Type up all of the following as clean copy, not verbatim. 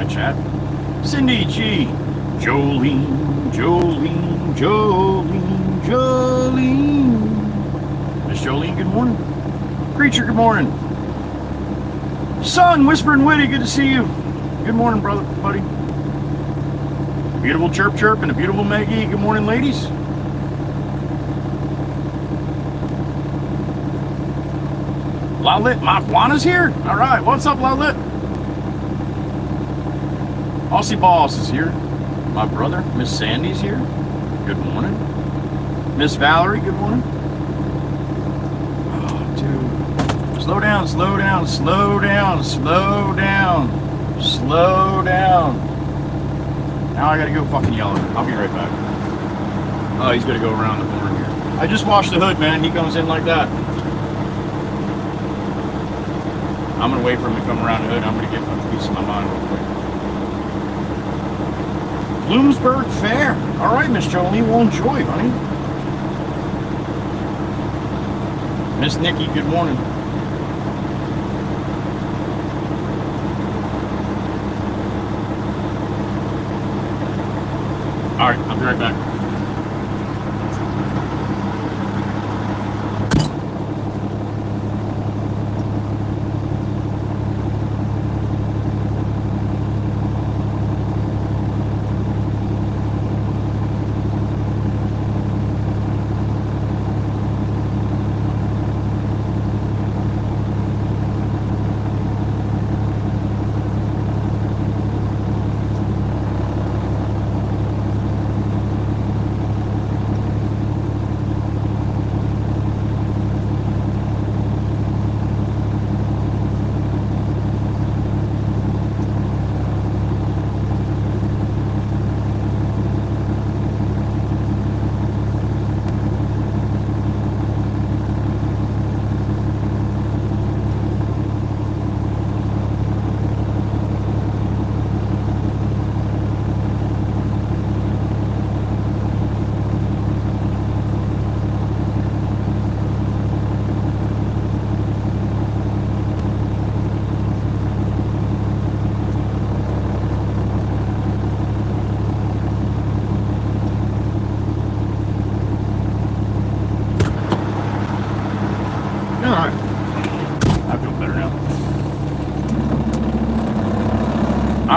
my chat. Cindy G. Jolene. Miss Jolene, good morning. Creature, good morning. Son, Whispering Witty, good to see you. Good morning, brother, buddy. Beautiful Chirp Chirp and a beautiful Maggie. Good morning, ladies. Lalit Mapuana's here. All right, what's up, Lalit? Aussie Boss is here. My brother, Miss Sandy's here. Good morning. Miss Valerie, good morning. Oh, dude. Slow down, slow down, slow down, slow down, slow down. Now I gotta go fucking yell at him. I'll be right back. Oh, he's gonna go around the corner here. I just washed the hood, man. He comes in like that. I'm gonna wait for him to come around the hood. I'm gonna get a piece of my mind real quick. Bloomsburg Fair. All right, Miss Jolene, we'll enjoy, honey. Miss Nikki, good morning. All right, I'll be right back.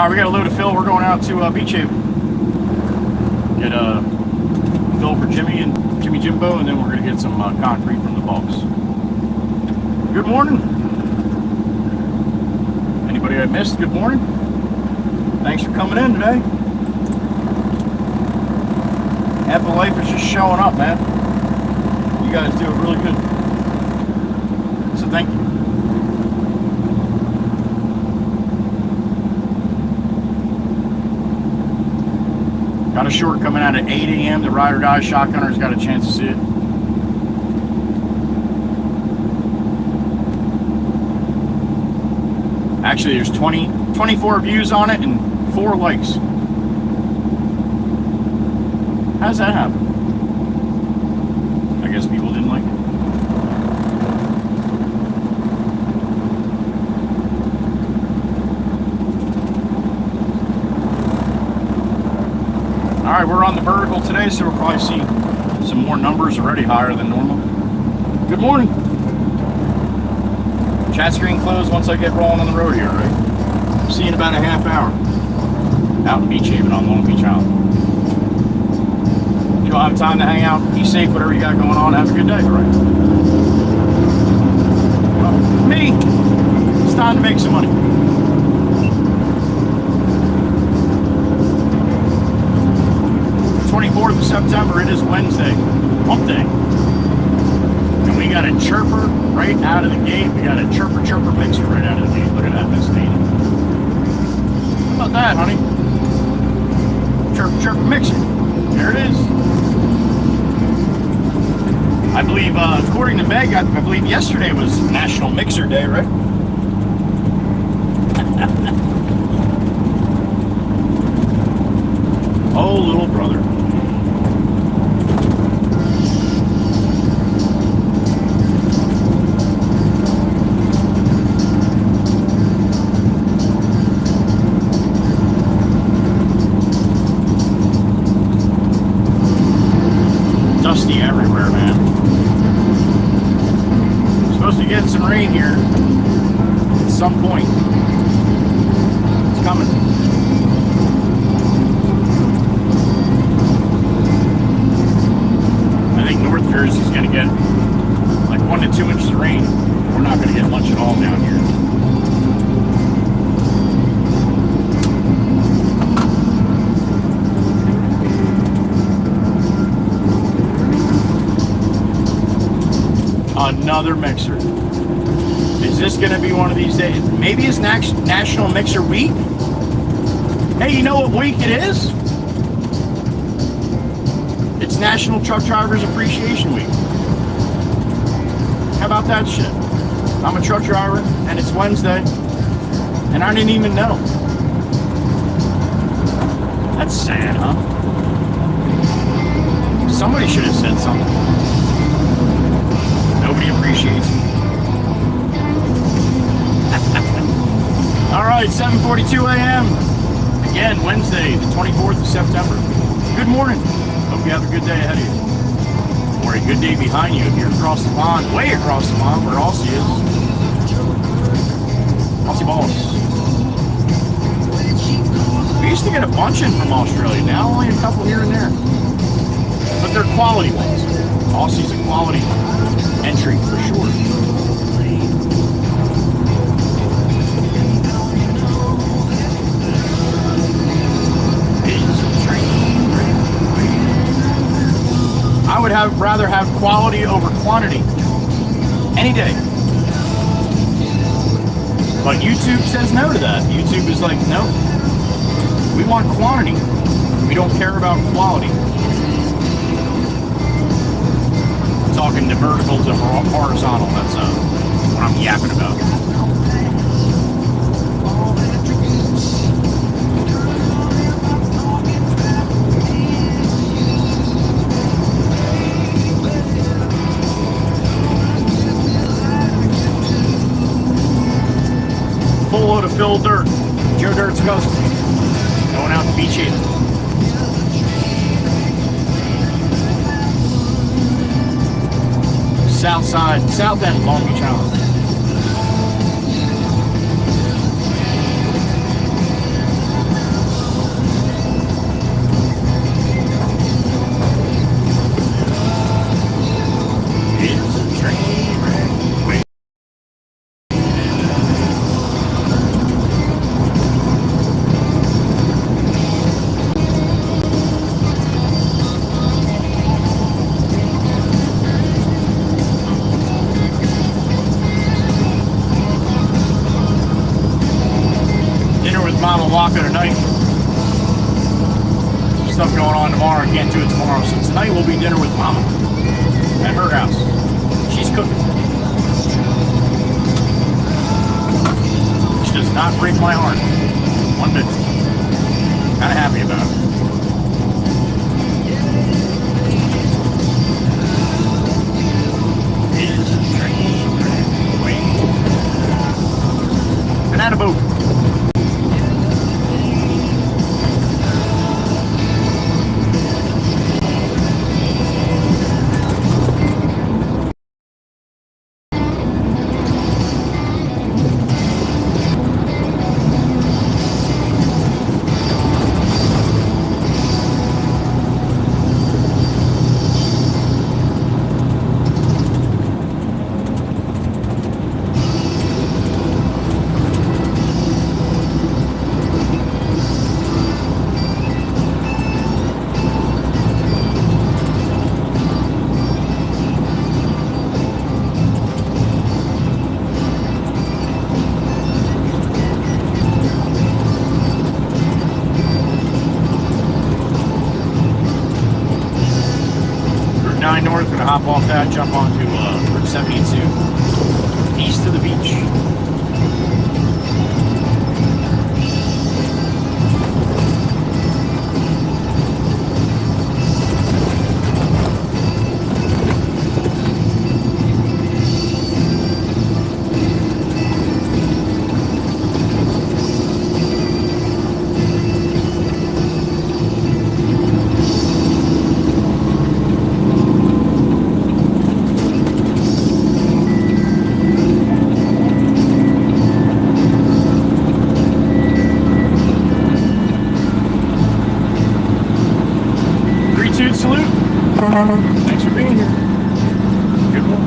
We got a load of fill. We're going out to Beach Haven. Get a fill for Jimmy and Jimmy Jimbo, and then we're going to get some concrete from the box. Good morning. Anybody I missed, good morning. Thanks for coming in today. Half of life is just showing up, man. You guys do it really good. So thank you. Got a short coming out at 8 a.m. The Ride or Die Shotgunner's got a chance to see it. Actually, there's 24 views on it and 4 likes. How does that happen? I guess people didn't like it. Alright, we're on the vertical today, so we'll probably see some more numbers already higher than normal. Good morning. Chat screen closed once I get rolling on the road here, right? See you in about a half hour. Out in Beach Haven on Long Beach Island. You don't have time to hang out, be safe, whatever you got going on, have a good day, right? Well, me, it's time to make some money. 24th of September, it is Wednesday, hump day. And we got a chirper right out of the gate. We got a chirper mixer right out of the gate. Look at that, Miss Dana. How about that, honey? Chirper mixer. There it is. I believe, according to Meg, I believe yesterday was National Mixer Day, right? Oh, little brother. get some rain here at some point. It's coming. I think North Jersey's going to get like 1 to 2 inches of rain. We're not going to get much at all down here. Another mixer. Is this going to be one of these days? Maybe it's National Mixer Week? Hey, you know what week it is? It's National Truck Drivers Appreciation Week. How about that shit? I'm a truck driver, and it's Wednesday, and I didn't even know. That's sad, huh? Somebody should have said something. Nobody appreciates me. All right, 7:42 a.m. Again, Wednesday, the 24th of September. Good morning. Hope you have a good day ahead of you. Or a good day behind you if you're across the pond, way across the pond where Aussie is. Aussie balls. We used to get a bunch in from Australia, now only a couple here and there. But they're quality ones. Aussie's a quality entry for sure. I would rather have quality over quantity any day. But YouTube says no to that. YouTube is like, no, we want quantity. We don't care about quality. I'm talking the vertical to horizontal. That's what I'm yapping about. Full load of Phil Dirt, Joe Dirt's cousin, going out to Beach Haven. South side, south end, Long Beach Island. Tonight. Stuff going on tomorrow. I can't do it tomorrow. So tonight will be dinner with Mama at her house. She's cooking. Which does not break my heart one bit. Kind of happy about it. And at a boat. North, gonna hop off that, jump onto Route 72, east of the beach. Thanks for being here. Good one.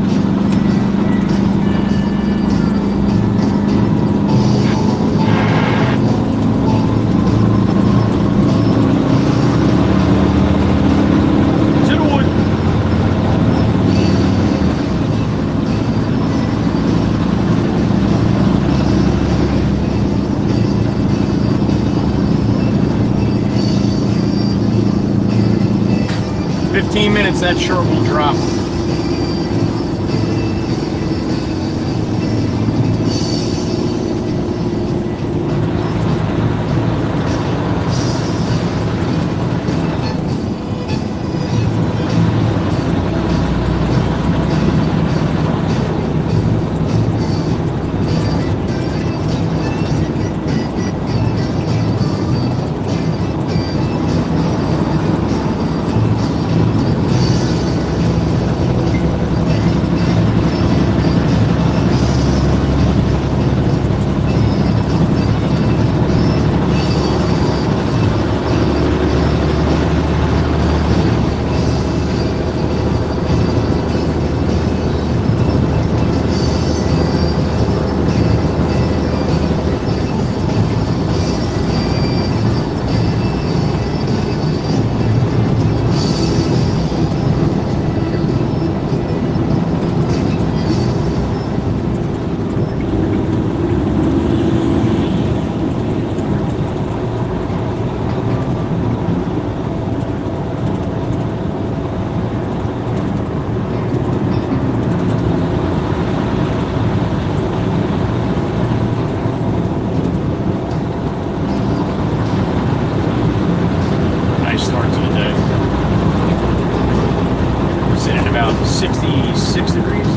To the wood. Minutes, that short will drop. About 66 degrees.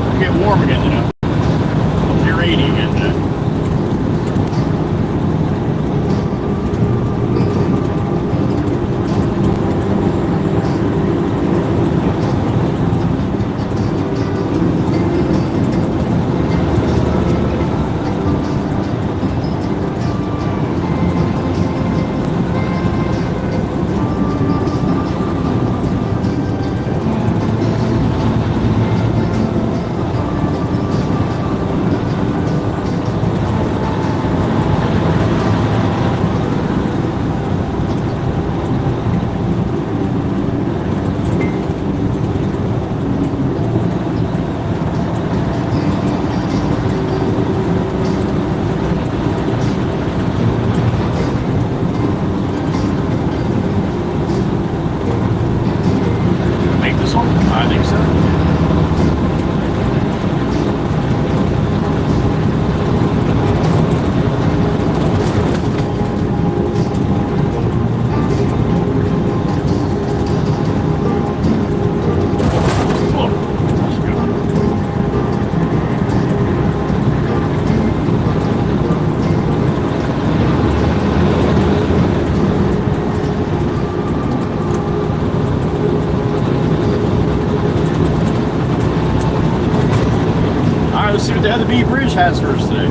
It'll get warm again today. Near 80 again today. Let's see what the other B Bridge has for us today.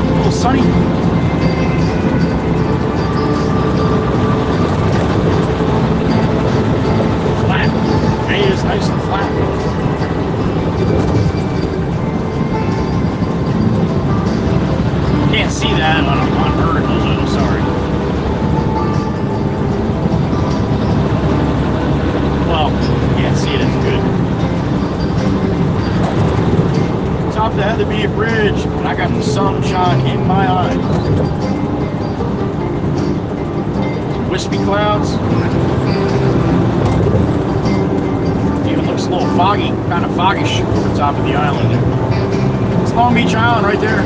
A little sunny. Flat. Hey, it's nice and flat. Can't see that on verticals, I'm sorry. Well, can't see it as good. Top of the Heather B Bridge, and I got the sunshine in my eyes. Wispy clouds. Even looks a little foggy, kind of foggish over the top of the island. It's Long Beach Island right there.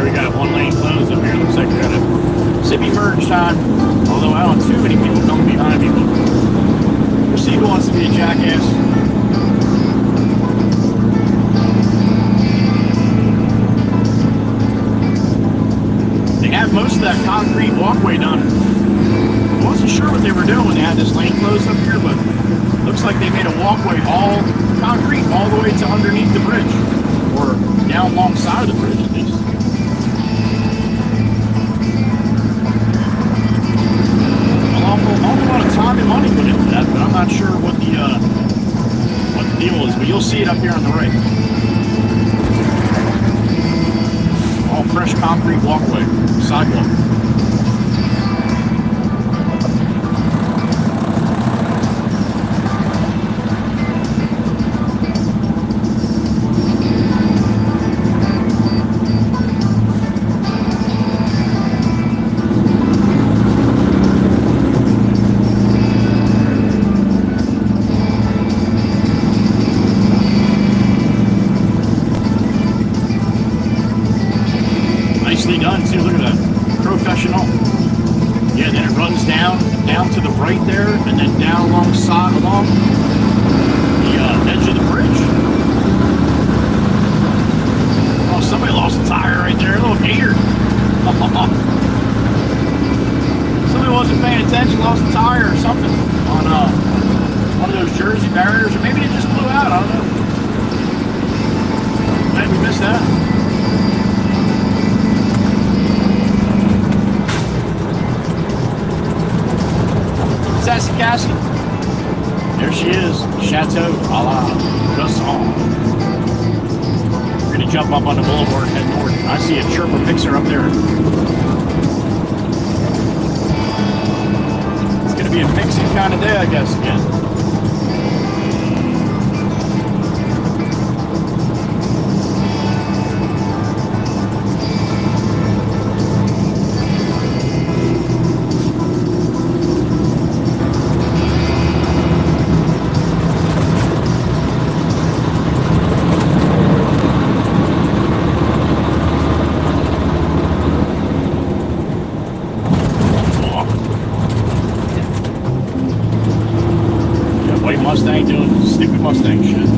we got one lane closed up here. Looks like we got a zippy merge time. Although I don't too many people coming behind me. Your seagull wants to be a jackass. They have most of that concrete walkway done. I wasn't sure what they were doing when they had this lane closed up here, but looks like they made a walkway all concrete all the way to underneath the bridge, or down alongside of the bridge at least. An awful lot of time and money put into that, but I'm not sure what the deal is. But you'll see it up here on the right. All fresh concrete walkway, sidewalk. Done too. Look at that, professional. Yeah, then it runs down to the right there, and then down along the edge of the bridge. Oh, somebody lost a tire right there. A little gator. Somebody wasn't paying attention, lost a tire or something on one of those Jersey barriers, or maybe it just blew out. I don't know. Maybe we missed that. Sassy Cassie. There she is. Chateau a la Gasson. We're going to jump up on the boulevard and head north. I see a chirper mixer up there. It's going to be a mixing kind of day, I guess, again. Mustang doing stupid Mustang shit.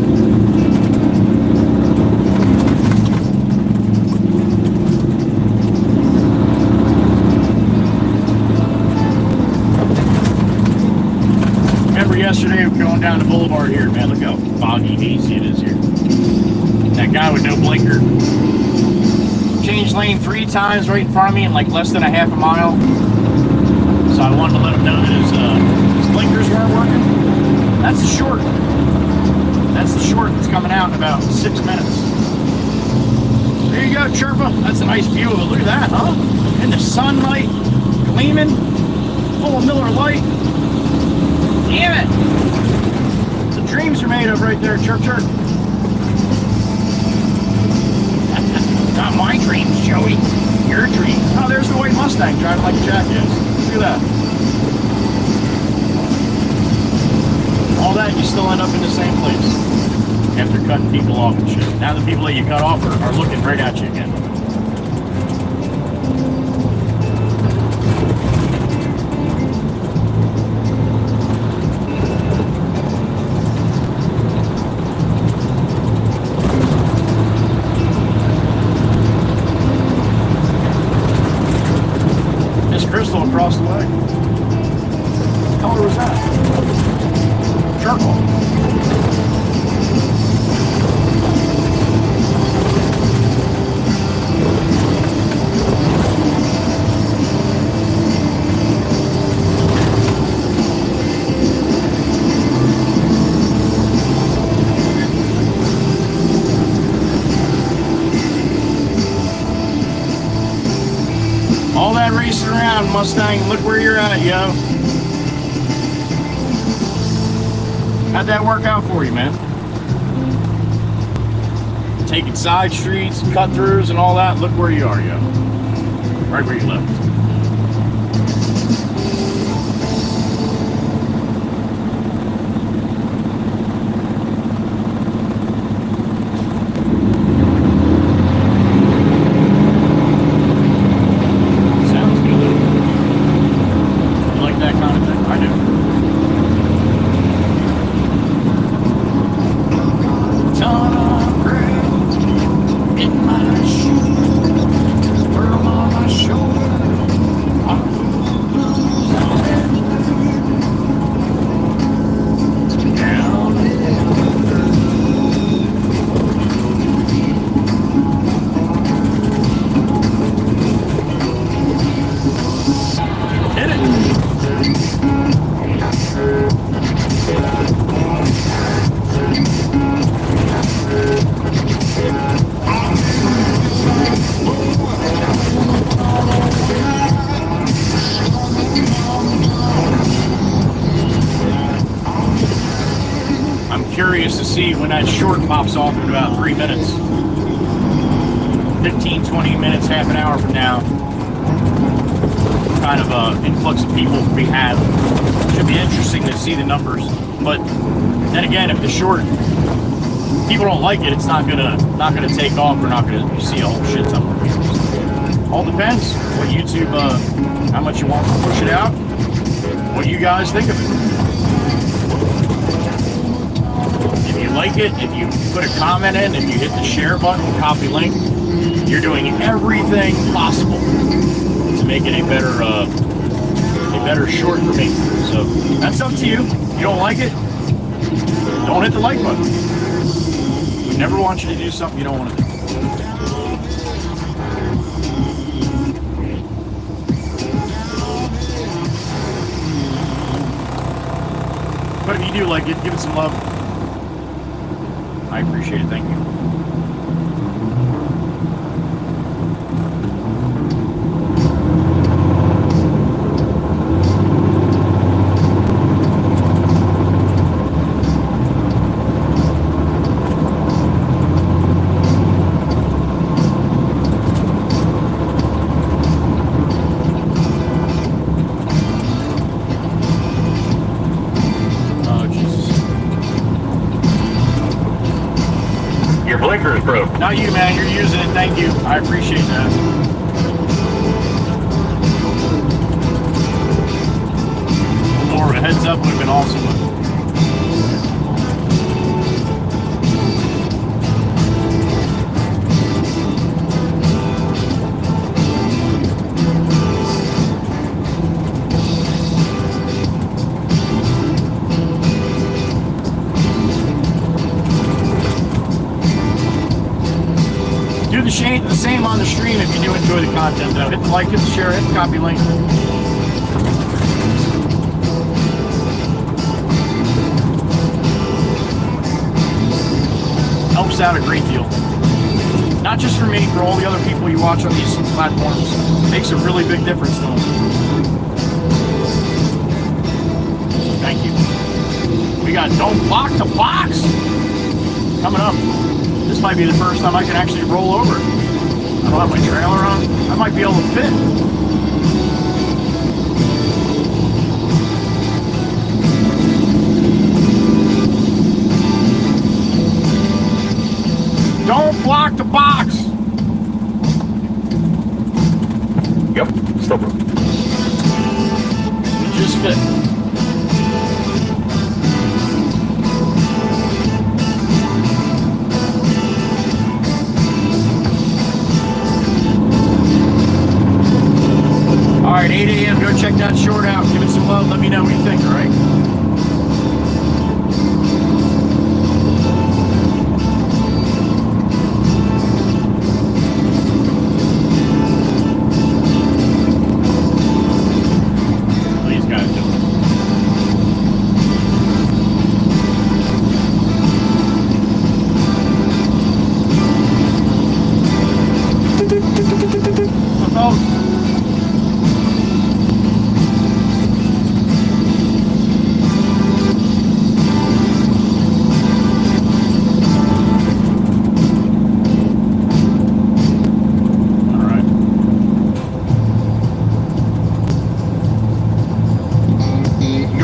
Remember yesterday we were going down the boulevard here, man. Look how foggy and hazy it is here. That guy with no blinker changed lane 3 times right in front of me in like less than a half a mile. So I wanted to let him know that his blinkers weren't working. That's the short. That's the short that's coming out in about 6 minutes. There you go, Chirpa. That's a nice view of it. Look at that, huh? And the sunlight gleaming, full of Miller Lite. Damn it! The dreams are made of right there, chirp, chirp. Not my dreams, Joey. Your dreams. Oh, there's the white Mustang driving like a jackass. Look at that. All that, you still end up in the same place after cutting people off and shit. Now the people that you cut off are looking right at you again. There's Crystal across the way. What color was that? Charcoal. All that racing around, Mustang, look where you're at, yo. How'd that work out for you, man? Taking side streets, cut throughs, and all that. Look where you are, yo. Right where you left. see when that short pops off in about 3 minutes. 15, 20 minutes, half an hour from now. Kind of a influx of people we have. Should be interesting to see the numbers. But then again, if the short people don't like it, it's not gonna take off. We're not gonna see a whole shit ton of views. All depends what YouTube, how much you want to push it out. What you guys think of it. If you like it, if you put a comment in, if you hit the share button, copy link, you're doing everything possible to make it a better short for me. So that's up to you. If you don't like it, don't hit the like button. We never want you to do something you don't want to do. But if you do like it, give it some love. I appreciate it. Thank you. Blinker is broke. Not you, man. You're using it. Thank you. I appreciate that. More of a heads up would have been awesome. Do the same on the stream if you do enjoy the content, though. Hit the like, hit the share, hit the copy link. Helps out a great deal. Not just for me, for all the other people you watch on these platforms. Makes a really big difference to them. Thank you. We got Don't Block the Box coming up. This might be the first time I can actually roll over. I don't have my trailer on. I might be able to fit. Don't block the box. Yep, still broke. It just fit. Alright, 8 a.m. Go check that short out. Give it some love. Let me know what you think, alright? These guys do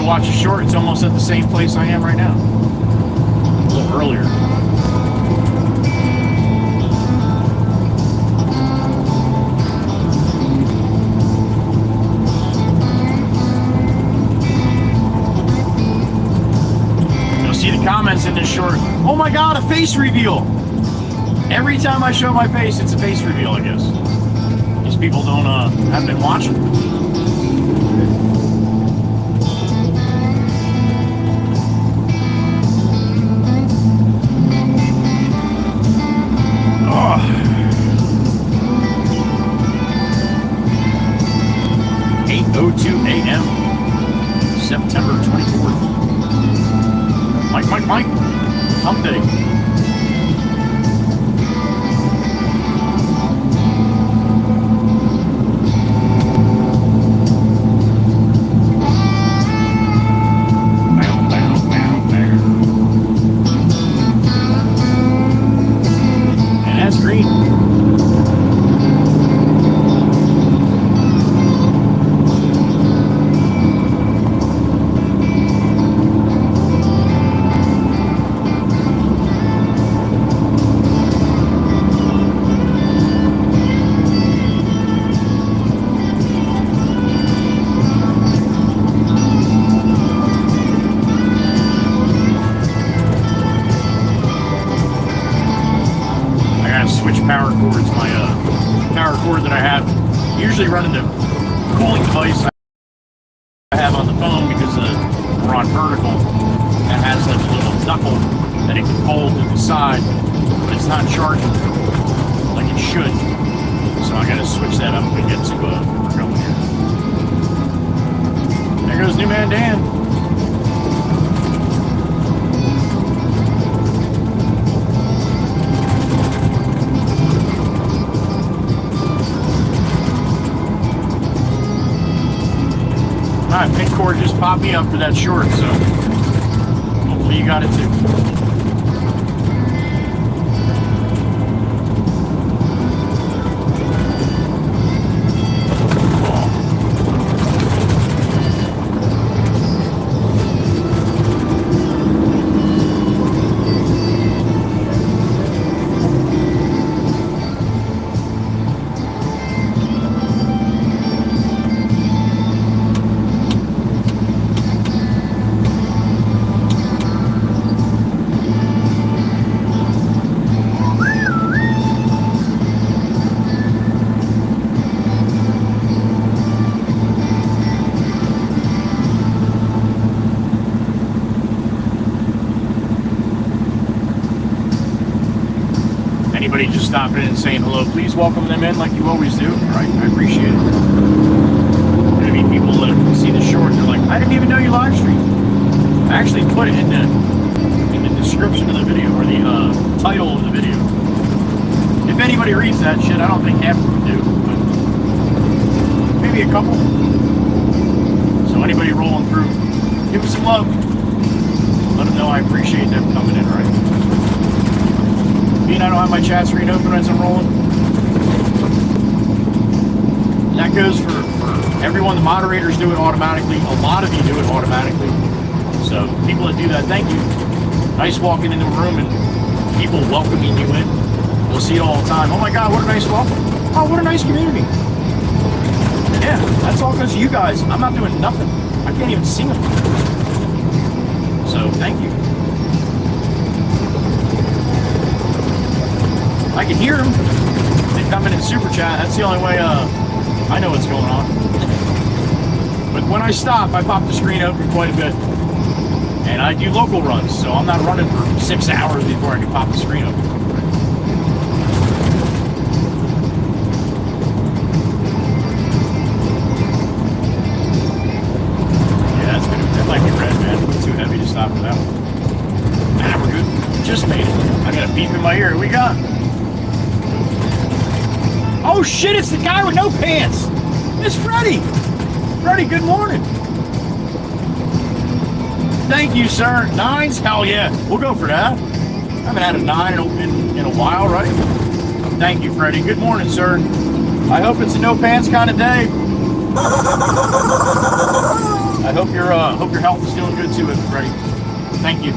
watch a short, it's almost at the same place I am right now. A little earlier. You'll see the comments in this short. Oh my god, a face reveal! Every time I show my face, it's a face reveal, I guess. These people don't haven't been watching. Oh. 8:02 a.m. September 24th. Mike. Hump day. power cord that I have. Usually running the cooling device I have on the phone because we're on vertical. It has like a little knuckle that it can fold to the side, but it's not charging like it should. So I gotta switch that up and get to where we're going here. There goes New Man Dan. Alright, pink cord just popped me up for that short, so hopefully you got it too. Anybody just stopping in and saying hello, please welcome them in like you always do. Right, I appreciate it. There's gonna be people that see the short and they're like, I didn't even know you live stream. I actually put it in the description of the video, or the title of the video. If anybody reads that shit, I don't think half of them do, but maybe a couple. So anybody rolling through, give them some love. Let them know I appreciate them coming in, right? I don't have my chat screen open as I'm rolling. And that goes for everyone. The moderators do it automatically. A lot of you do it automatically. So people that do that, thank you. Nice walking into a room and people welcoming you in. We'll see it all the time. Oh my God, what a nice welcome. Oh, what a nice community. Yeah, that's all because of you guys. I'm not doing nothing. I can't even see them. So thank you. I can hear them. They come in super chat. That's the only way I know what's going on. But when I stop, I pop the screen open quite a bit. And I do local runs, so I'm not running for 6 hours before I can pop the screen open. Yeah, that's good. That might be red, man. It's too heavy to stop for that one. Nah, we're good. Just made it. I got a beep in my ear. What we got? Oh shit, it's the guy with no pants! It's Freddie! Freddie, good morning! Thank you, sir. 9s? Hell yeah. We'll go for that. I haven't had a 9 in a while, right? Thank you, Freddie. Good morning, sir. I hope it's a no pants kind of day. I hope your health is doing good too, Freddie. Thank you.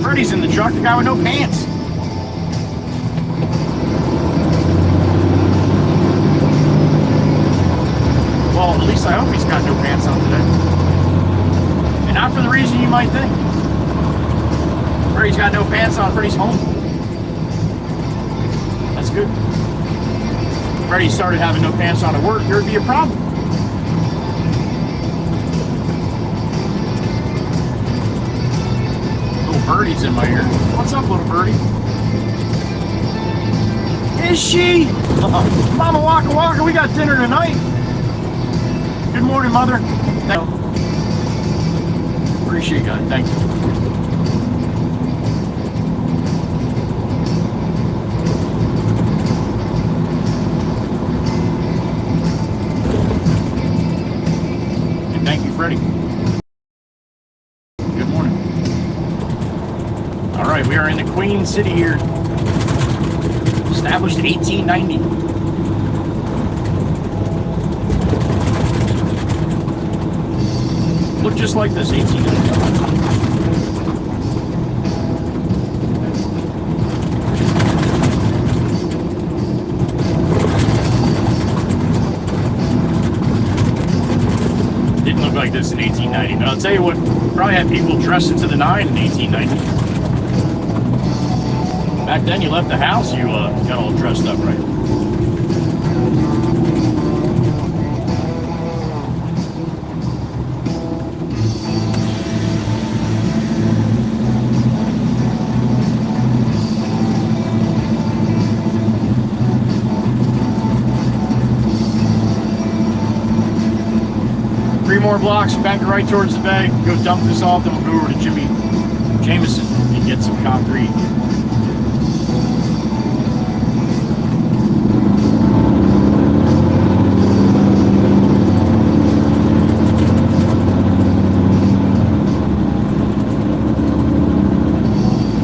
Freddie's in the truck, the guy with no pants. Well, at least I hope he's got no pants on today. And not for the reason you might think. Freddie's got no pants on, Freddie's home. That's good. If Freddie started having no pants on at work, there would be a problem. Little birdie's in my ear. What's up, little birdie? Is she? Mama Waka Waka, we got dinner tonight. Good morning, Mother. Thank you. Appreciate it, thank you. And thank you, Freddie. Good morning. All right, we are in the Queen City here. Established in 1890. Look just like this, 1890. Didn't look like this in 1890, but I'll tell you what, probably had people dressed into the 9 in 1890. Back then you left the house, you got all dressed up, right? Three more blocks, back right towards the bay. Go dump this off, then we'll go over to Jimmy Jameson and get some concrete.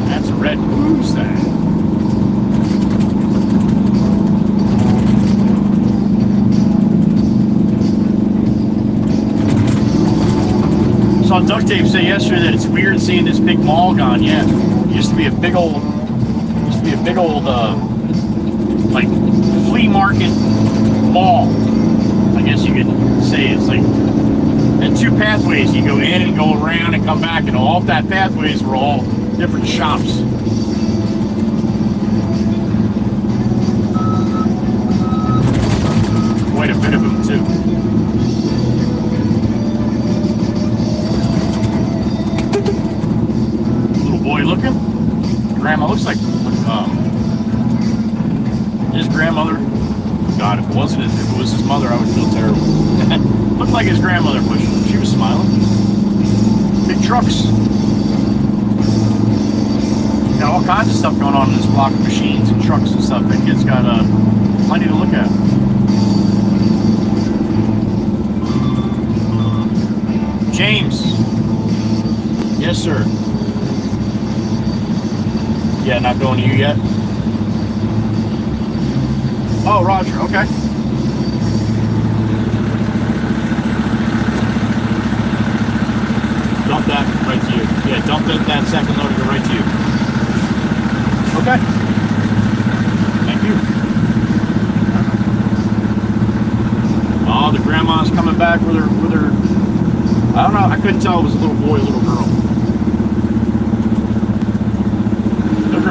That's a red Mustang. Saw Duct Tape say yesterday that it's weird seeing this big mall gone. Yeah, it used to be a big old, like flea market mall. I guess you could say it's like, and two pathways. You go in and go around and come back, and all of that pathways were all different shops. Quite a bit of them too. Boy looking. Grandma looks like his grandmother. God, if it was his mother, I would feel terrible. Looked like his grandmother, but she was smiling. Big trucks. Got all kinds of stuff going on in this block of machines and trucks and stuff. That kid's got plenty to look at. James. Yes, sir. Yeah, not going to you yet? Oh, Roger, okay. Dump that right to you. Yeah, dump that second load and go right to you. Okay. Thank you. Oh, the grandma's coming back with her, I don't know, I couldn't tell if it was a little boy or a little girl.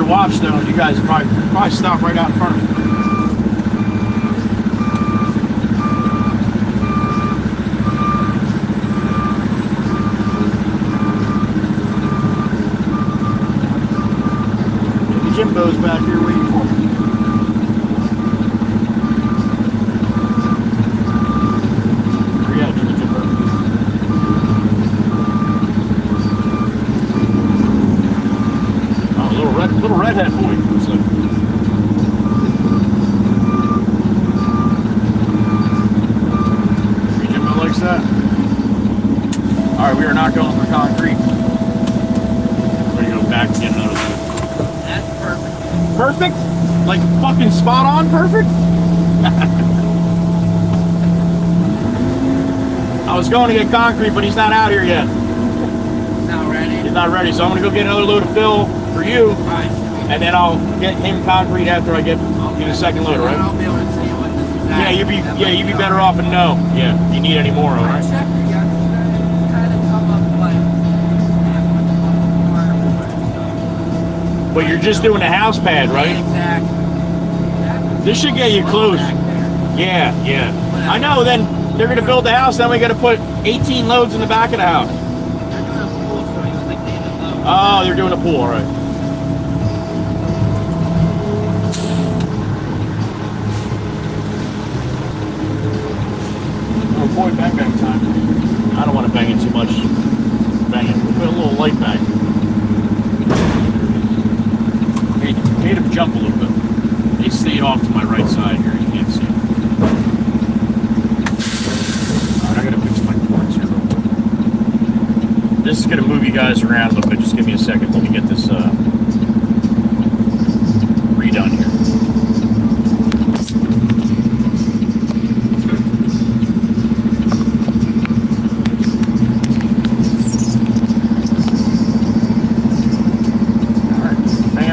Watch though, you guys probably stop right out in front of me. Jimbo's back here waiting for me. Where you at, Jimbo? Little redhead boy. So. Jimbo likes that. All right, we are not going for concrete. We're gonna go back and get another load. That's perfect. Perfect? Like fucking spot on perfect? I was going to get concrete, but he's not out here yet. Not ready. He's not ready, so I'm gonna go get another load of fill for you. Nice. And then I'll get him concrete after I get a second load, right? I'll be able to see what this is at. Yeah, you'd be better off and know. Yeah, if you need any more, all right? I checked it yesterday. Kind of come up like. But you're just doing the house pad, right? Exactly. This should get you close. Yeah. I know. Then they're gonna build the house. Then we got to put 18 loads in the back of the house. They're doing a pool, so he was like, they didn't know. Oh, they're doing a pool, all right. Boy, bang time. I don't want to bang it too much. Bang it. We'll put a little light bang. Made him jump a little bit. They stayed off to my right side here. You can't see it. Alright, I gotta fix my cords here real quick. This is gonna move you guys around a little bit. Just give me a second. Let me get this redone here.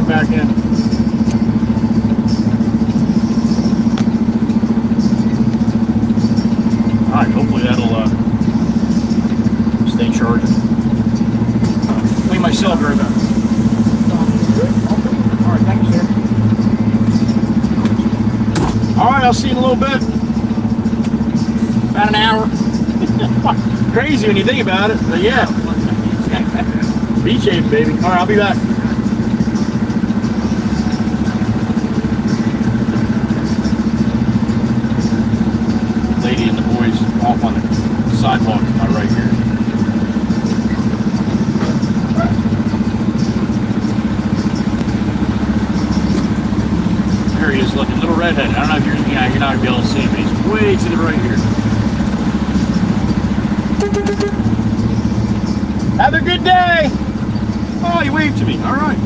Back in. Alright, hopefully that'll stay charging. Clean myself very bad. Alright, thank you, sir. I'll see you in a little bit. About an hour. Crazy when you think about it, but yeah. Beach haven, baby. All right, I'll be back. Lady and the boys off on the sidewalk to my right here. There he is, looking little redhead. I don't know if you're not gonna be able to see him, but he's way to the right here. Have a good day. Oh, he waved to me. All right.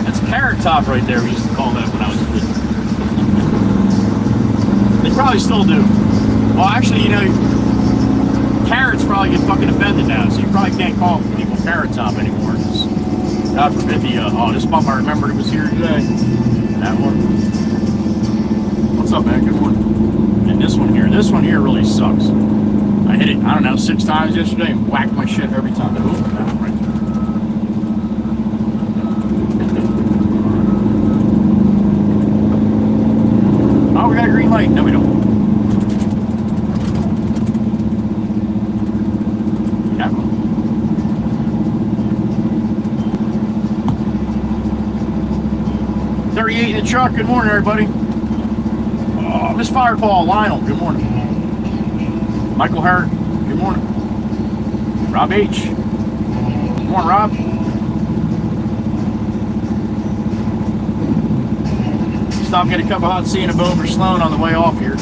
That's Carrot Top right there. We used to call that when I was a kid. They probably still do. Well, actually, you know, carrots probably get fucking offended now, so you probably can't call people Carrot Top anymore. God forbid the, oh, this bump I remembered it was here today. That one. What's up, man? Good morning. And this one here really sucks. I hit it, I don't know, 6 times yesterday and whacked my shit every time. Ooh, right. Oh, we got a green light. No, we don't. Yeah. 38 in the truck. Good morning, everybody. Oh, Miss Firepaw, Lionel, good morning. Michael Hart, good morning. Rob H. Good morning, Rob. Stop, get a cup of hot tea and a bone for Sloan on the way off here.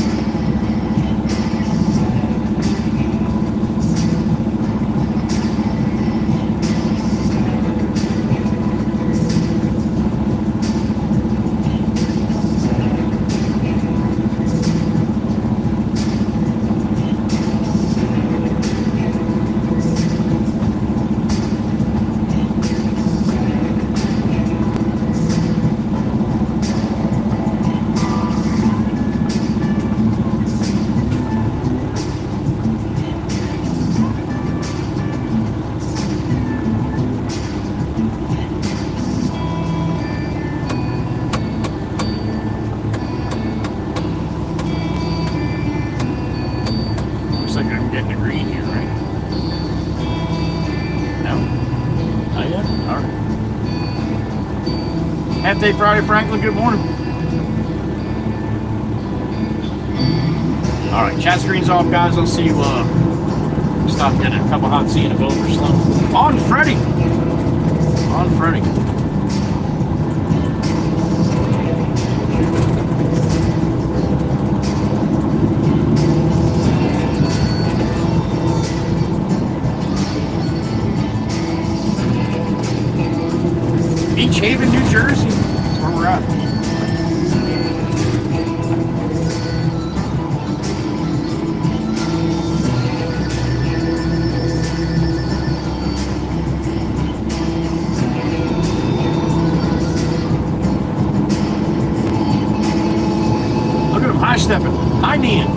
Day Friday, Franklin, good morning. All right, chat screen's off, guys. I'll see you. Stop getting a cup of hot tea and a vote for Sloan. On Freddie. On Freddie. Beach Haven, New Jersey. That's where we're at. Look at him high stepping, high kneeing.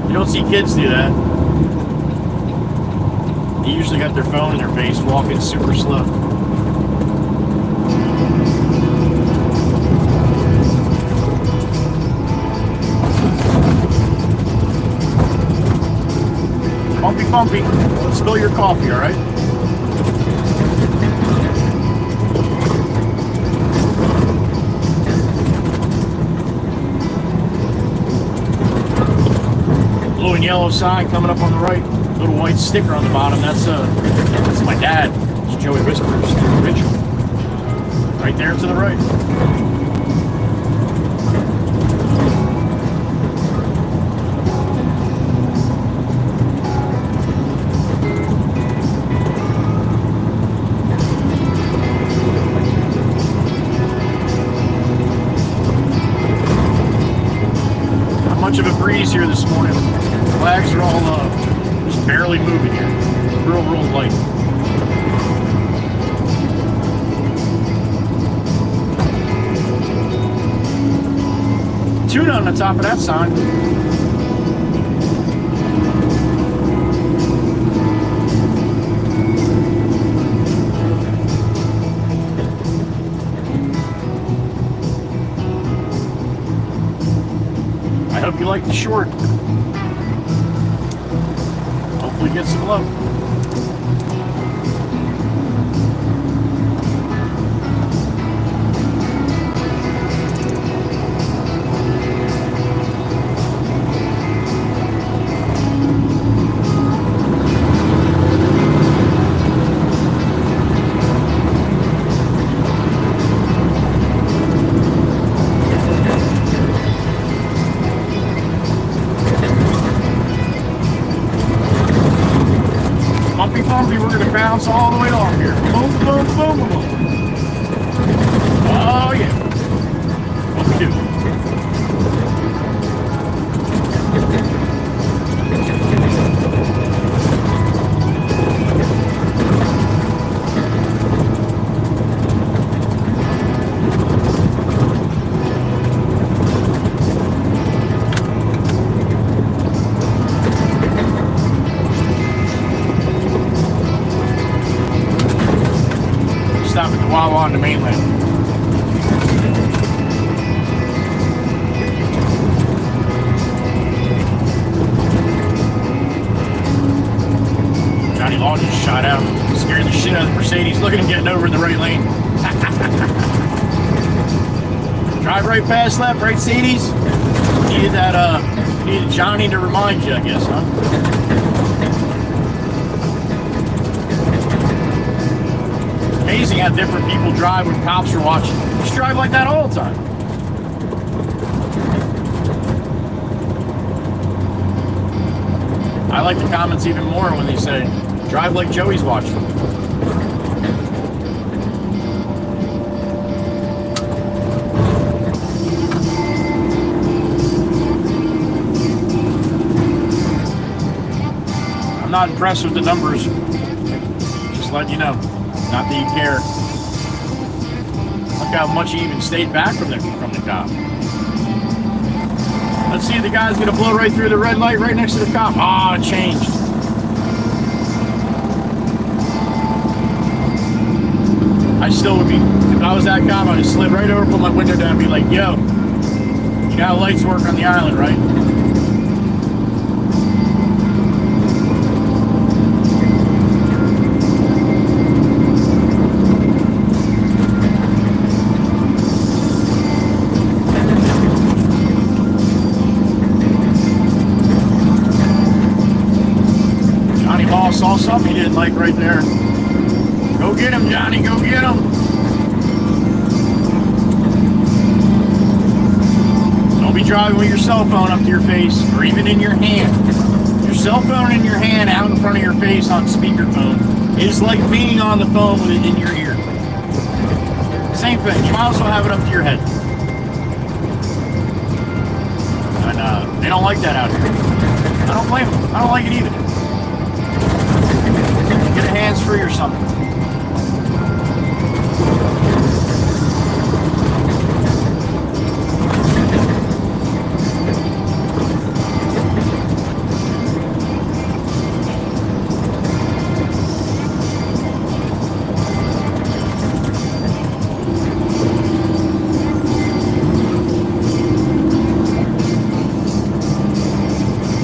You don't see kids do that. They usually got their phone in their face, walking super slow. Bumpy, bumpy. Don't spill your coffee, all right? Blue and yellow sign coming up on the right. Little white sticker on the bottom. That's my dad. It's Joey Whispers Mitchell. Right there to the right. Not much of a breeze here this morning. Flags are all just barely moving here. Real light. Tuna on the top of that sign. like the short. Hopefully get some love. Bumpy, we're gonna bounce all the way off here. Boom, boom, boom, boom. Oh yeah. What we do? Stop at the Wawa on the mainland. Johnny Law just shot out, scared the shit out of the Mercedes. Look at him getting over in the right lane. Drive right past left, right Mercedes. Needed Johnny to remind you, I guess, huh? Amazing how different people drive when cops are watching. Just drive like that all the time. I like the comments even more when they say, drive like Joey's watching. I'm not impressed with the numbers. Just letting you know. Not that you care. Look how much he even stayed back from the cop. Let's see if the guy's gonna blow right through the red light right next to the cop. Ah, it changed. I still would be, if I was that cop, I'd just slid right over, put my window down, and be like, yo, you know how lights work on the island, right? Saw something he didn't like right there. Go get him, Johnny, go get him. Don't be driving with your cell phone up to your face or even in your hand. Your cell phone in your hand out in front of your face on speakerphone is like being on the phone with it in your ear. Same thing. You might as well have it up to your head. And they don't like that out here. I don't blame them. I don't like it either. Get a hands-free or something.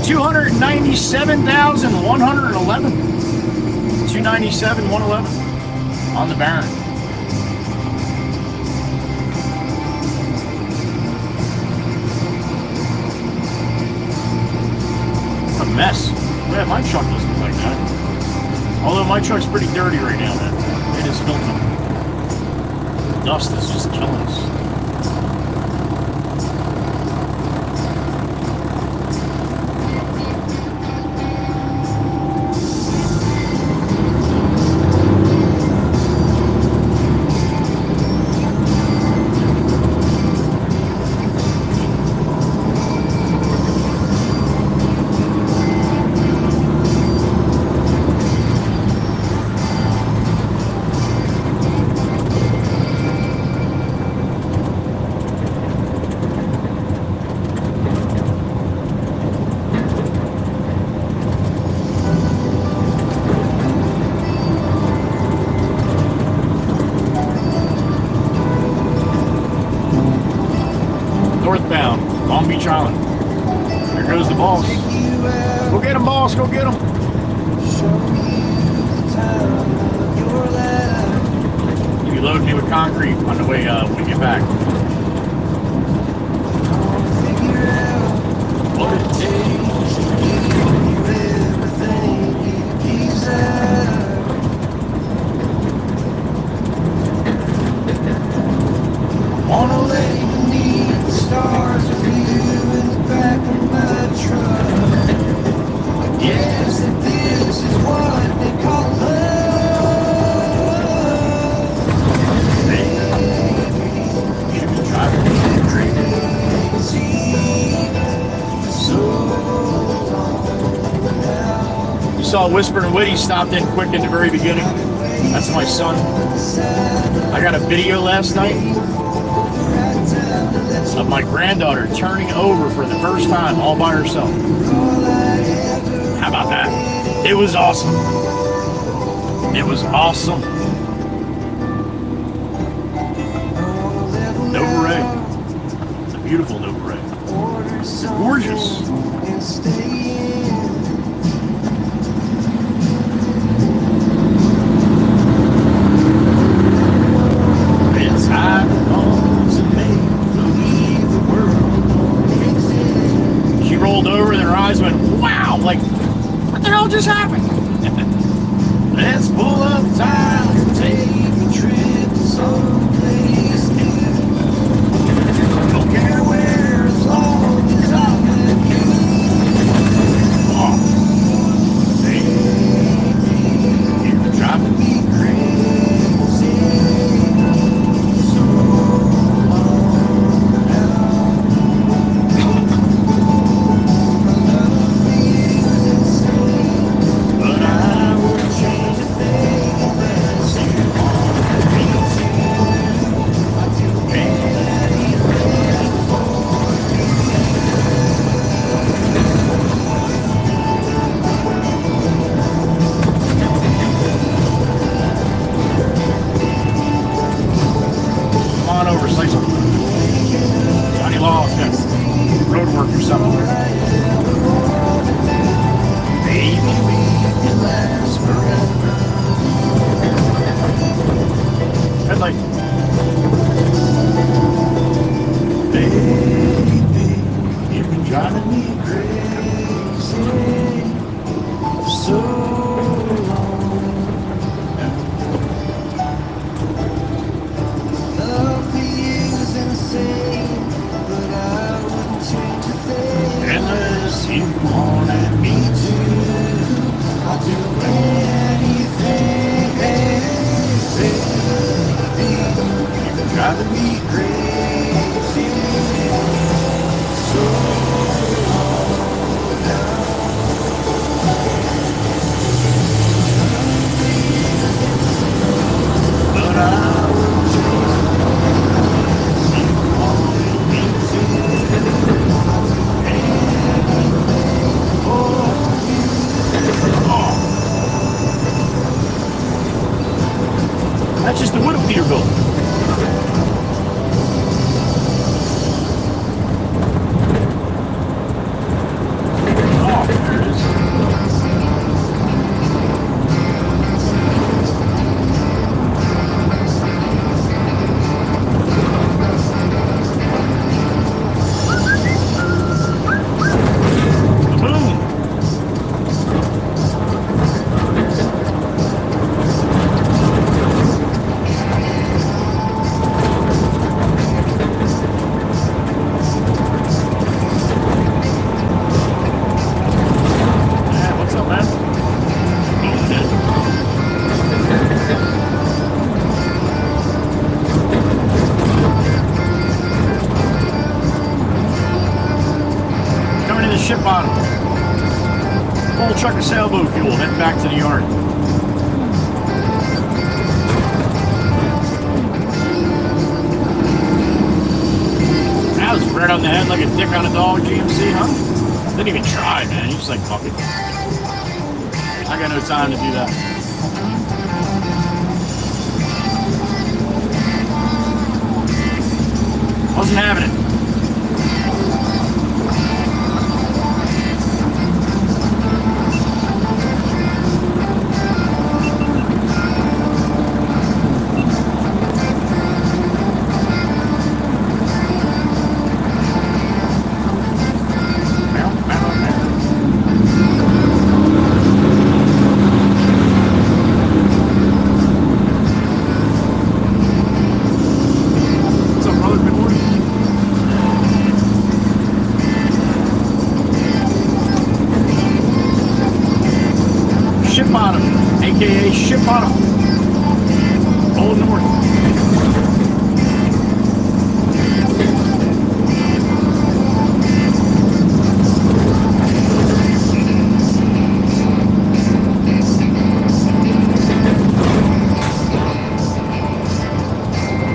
$297,111. 297,111 on the Baron. What a mess. Yeah, my truck doesn't look like that. Although my truck's pretty dirty right now, man. It is filthy. Dust is just killing us. boss. Go get him. You load me with concrete on the way when we get back. What it takes to give you everything you desire. Wanna lay beneath the stars with you in the back of my truck. I guess that this is what they call love. Baby, you can drive me crazy for so long now. You saw Whisper and Witty stopped in quick in the very beginning. That's my son. I got a video last night of my granddaughter turning over for the first time all by herself. How about that? It was awesome. It was awesome. No beret. It's a beautiful no beret. It's gorgeous. It's high bones and make believe the world exists. She rolled over and her eyes went, wow, like, what the hell just happened? Let's pull up time and take a trip to someplace new. Don't care where as long as I'm with you. Oh, baby, you're driving me crazy. So long now. But I would change a thing unless you wanted me to. I'd do anything for you. Come on over, slice of Johnny Law's got road work or something. Baby, we can last forever. Headlight. Baby, you've been driving me crazy so long. Love for you's insane, but I wouldn't change a thing unless you wanted me to. I'll do anything, baby. You've been driving me crazy so long now. But I would change unless you wanted me to. I'll do anything for you. Oh. That's just the wood of Peterbilt. Oh, there it is. Boom. Yeah, what's up, man? Coming to the ship bottom. Full truck of sailboat fuel, heading back to the yard. That was right on the head like a dick on a dog, GMC, huh? Didn't even try, man. He just like, fuck it. I got no time to do that. Wasn't having it. Ship Bottom, aka Ship Bottom, Old North.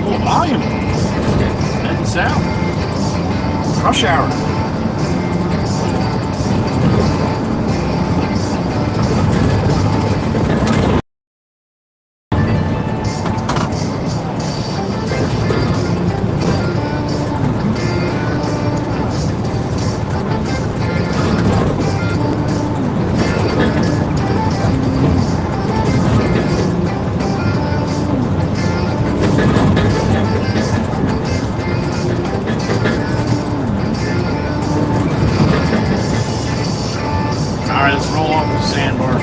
Oh, volume. Heading south. Rush hour. Alright, let's roll off the sandbar.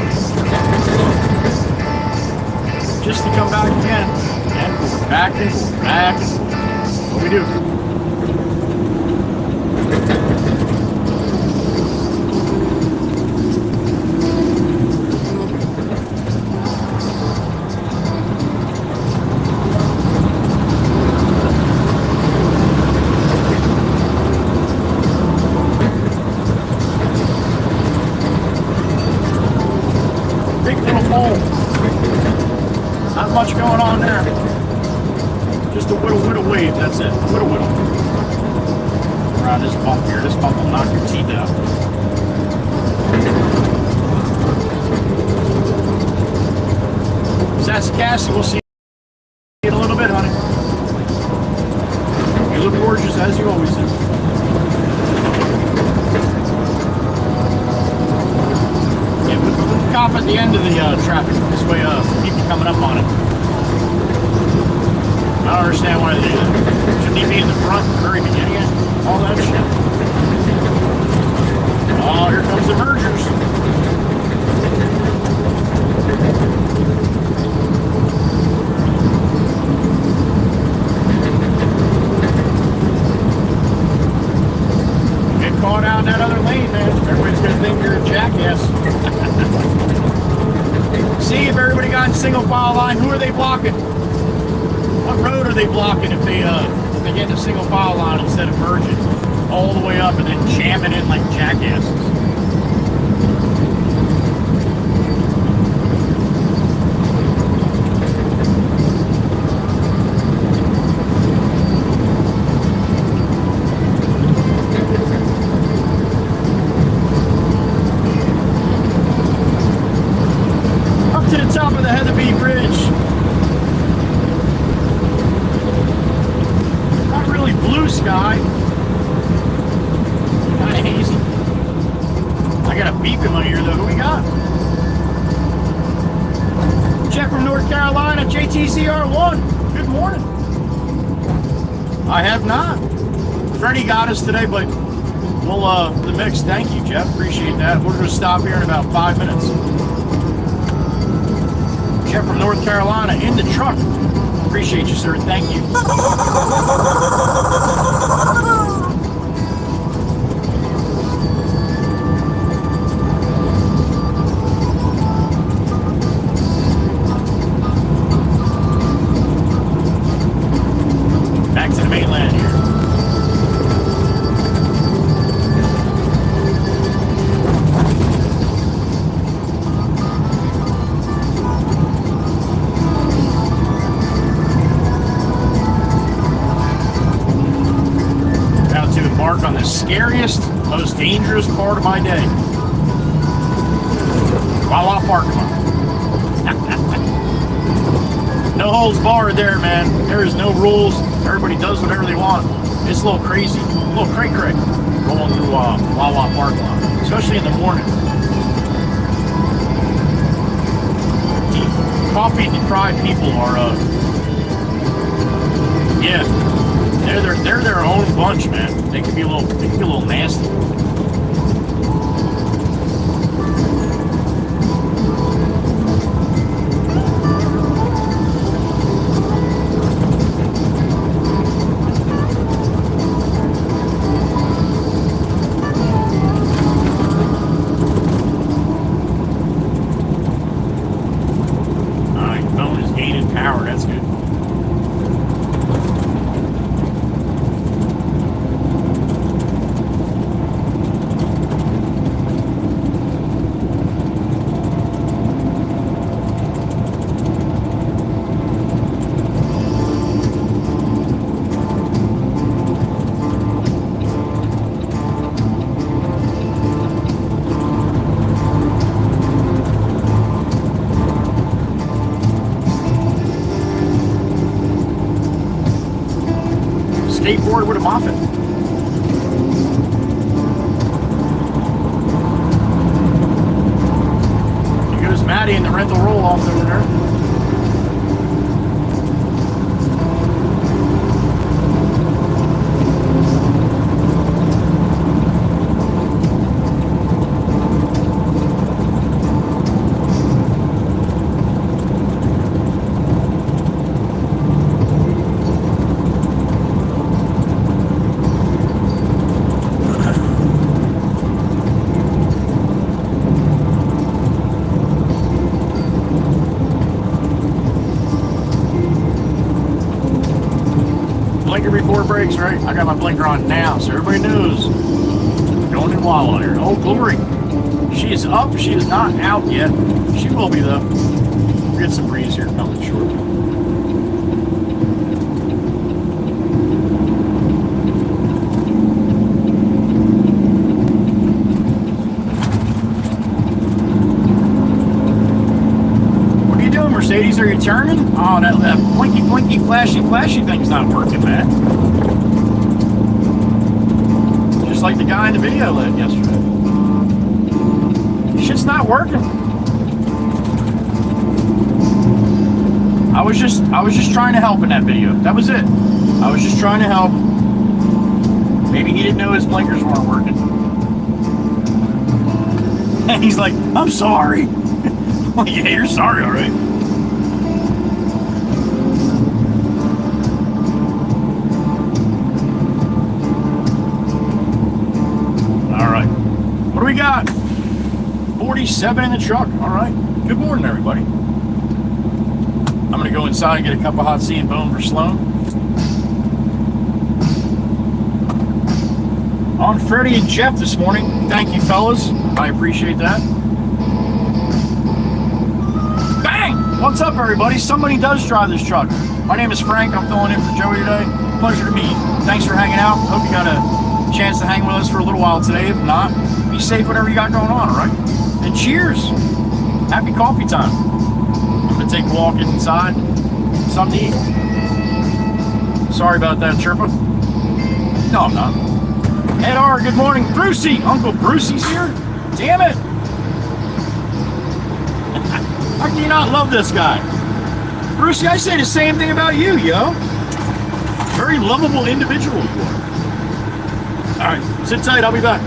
Just to come back again. And forward, back and forth, back and forth. What we do? Big little hole. Not much going on there. Just a whittle wave, that's it. Whittle. Around this bump here. This bump will knock your teeth out. Sassy, we'll see you in a little bit, honey. You look gorgeous as you always do. Cop at the end of the traffic. This way, people coming up on it. I don't understand why they do that. Shouldn't he be in the front, very beginning it? All that shit. Oh, here comes the mergers. Get caught out in that other lane, man. Everybody's gonna think you're a jackass. See if everybody got in single file line. Who are they blocking? What road are they blocking if they get in a single file line instead of merging all the way up and then jamming in like jackasses? Top of the Heatherby Bridge. Not really blue sky. Kind of hazy. I got a beep in my ear though. Who we got? Jeff from North Carolina, JTCR1. Good morning. I have not. Freddie got us today, but we'll the mix. Thank you, Jeff. Appreciate that. We're going to stop here in about 5 minutes. Jeff from North Carolina in the truck. Appreciate you, sir. Thank you. Back to the mainland here. On the scariest, most dangerous part of my day. Wawa parking lot. No holds barred there, man. There is no rules. Everybody does whatever they want. It's a little crazy, a little cray-cray rolling through Wawa parking lot, especially in the morning. Coffee deprived people are, yeah. They're their own bunch, man. They can be a little nasty. power. That's good. Skateboard with a muffin. Here goes Maddie in the rental roll-off over there. Blinker before brakes, right? I got my blinker on now, so everybody knows. Going in wild here. Oh, Glory. She is up. She is not out yet. She will be, though. We'll get some breeze here coming shortly. What are you doing, Mercedes? Are you turning? Oh, that blinky, blinky, flashy, flashy thing's not working, man. Just like the guy in the video led yesterday. Shit's not working. I was just trying to help in that video. That was it. I was just trying to help. Maybe he didn't know his blinkers weren't working. And he's like, I'm sorry. Well, yeah, you're sorry, all right. All right. What do we got? 47 in the truck. All right. Good morning, everybody. I'm going to go inside and get a cup of hot tea and bone for Sloan. On Freddie and Jeff this morning. Thank you, fellas. I appreciate that. Bang! What's up, everybody? Somebody does drive this truck. My name is Frank. I'm filling in for Joey today. Pleasure to meet you. Thanks for hanging out. Hope you got a chance to hang with us for a little while today. If not, be safe whatever you got going on, all right? And cheers. Happy coffee time. I'm going to take a walk inside. Something to eat. Sorry about that, Chirpa. No, I'm not. Ed R, good morning. Brucey. Uncle Brucey's here? Damn it. How can you not love this guy? Brucey, I say the same thing about you, yo. Very lovable individual you are. All right, sit tight. I'll be back.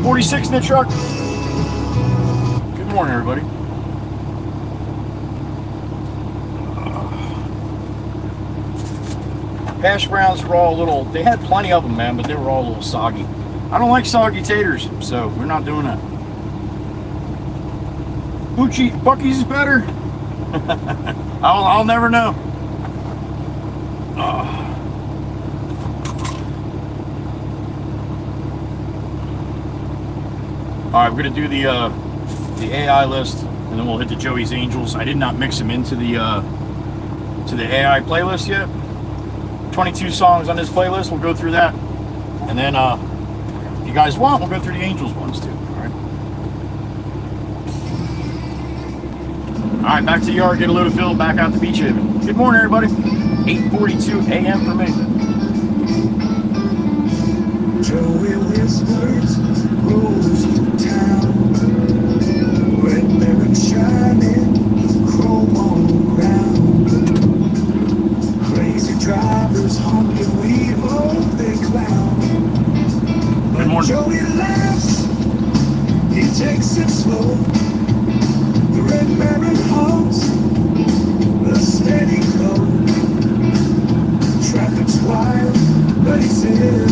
46 in the truck. Good morning, everybody. Hash browns were all a little, they had plenty of them, man, but they were all a little soggy. I don't like soggy taters, so we're not doing that. Buc-ee's is better. I'll never know. All right, we're gonna do the AI list, and then we'll hit the Joey's Angels. I did not mix them into the AI playlist yet. 22 songs on this playlist. We'll go through that, and then if you guys want, we'll go through the Angels ones too. All right, back to the yard, get a load of fill, back out to Beach Haven. Good morning, everybody. 8:42 a.m. for me. Joey whispers, rolls through town. Red mirror shining, chrome on the ground. Crazy drivers honk and weave over their clown. Good morning. Joey laughs, he takes it slow. The red mirror hums, a steady glow. Traffic's wild, but he's in.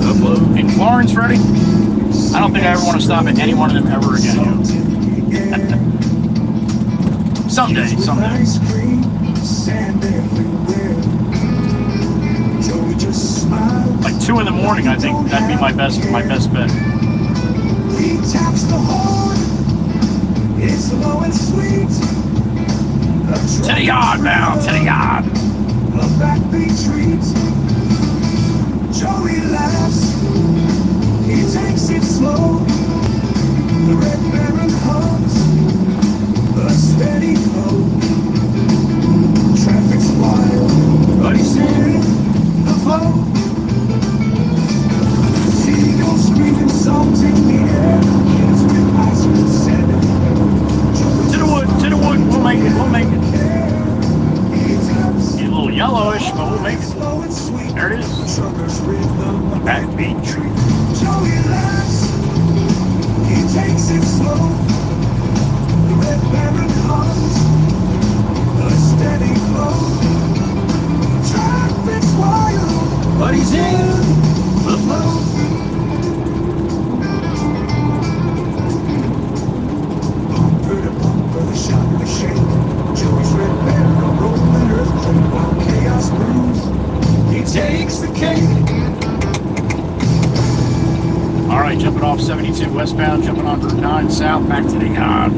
Upload. In Florence, Freddie? I don't think I ever want to stop at any one of them ever again. Someday. Ice cream, sand everywhere. Joey just smiles. Like 2 in the morning, I think that'd be my best bet. He taps the horn. It's low and sweet. To the yard now, to the yard. A backbeat treat. Joey laughs. He takes it slow. The red baron hums. A steady flow. Traffic's wild, but he's in the flow. Seagulls screaming salt in the air. Kids with ice cream sand everywhere. To the wood, we'll make it. He taps. Get a little yellowish, but we'll make it. Slow and sweet. There it is. Trucker's rhythm. Backbeat treat. Joey laughs. He takes it slow. The red baron hums. A steady flow. Traffic's wild, But he's in the flow. Bumper to bumper, the shock and the shake. Joey's red baron rolling earthquake while chaos brews. He takes the cake. All right, jumping off 72 westbound, jumping on Route 9 south, back to the yard.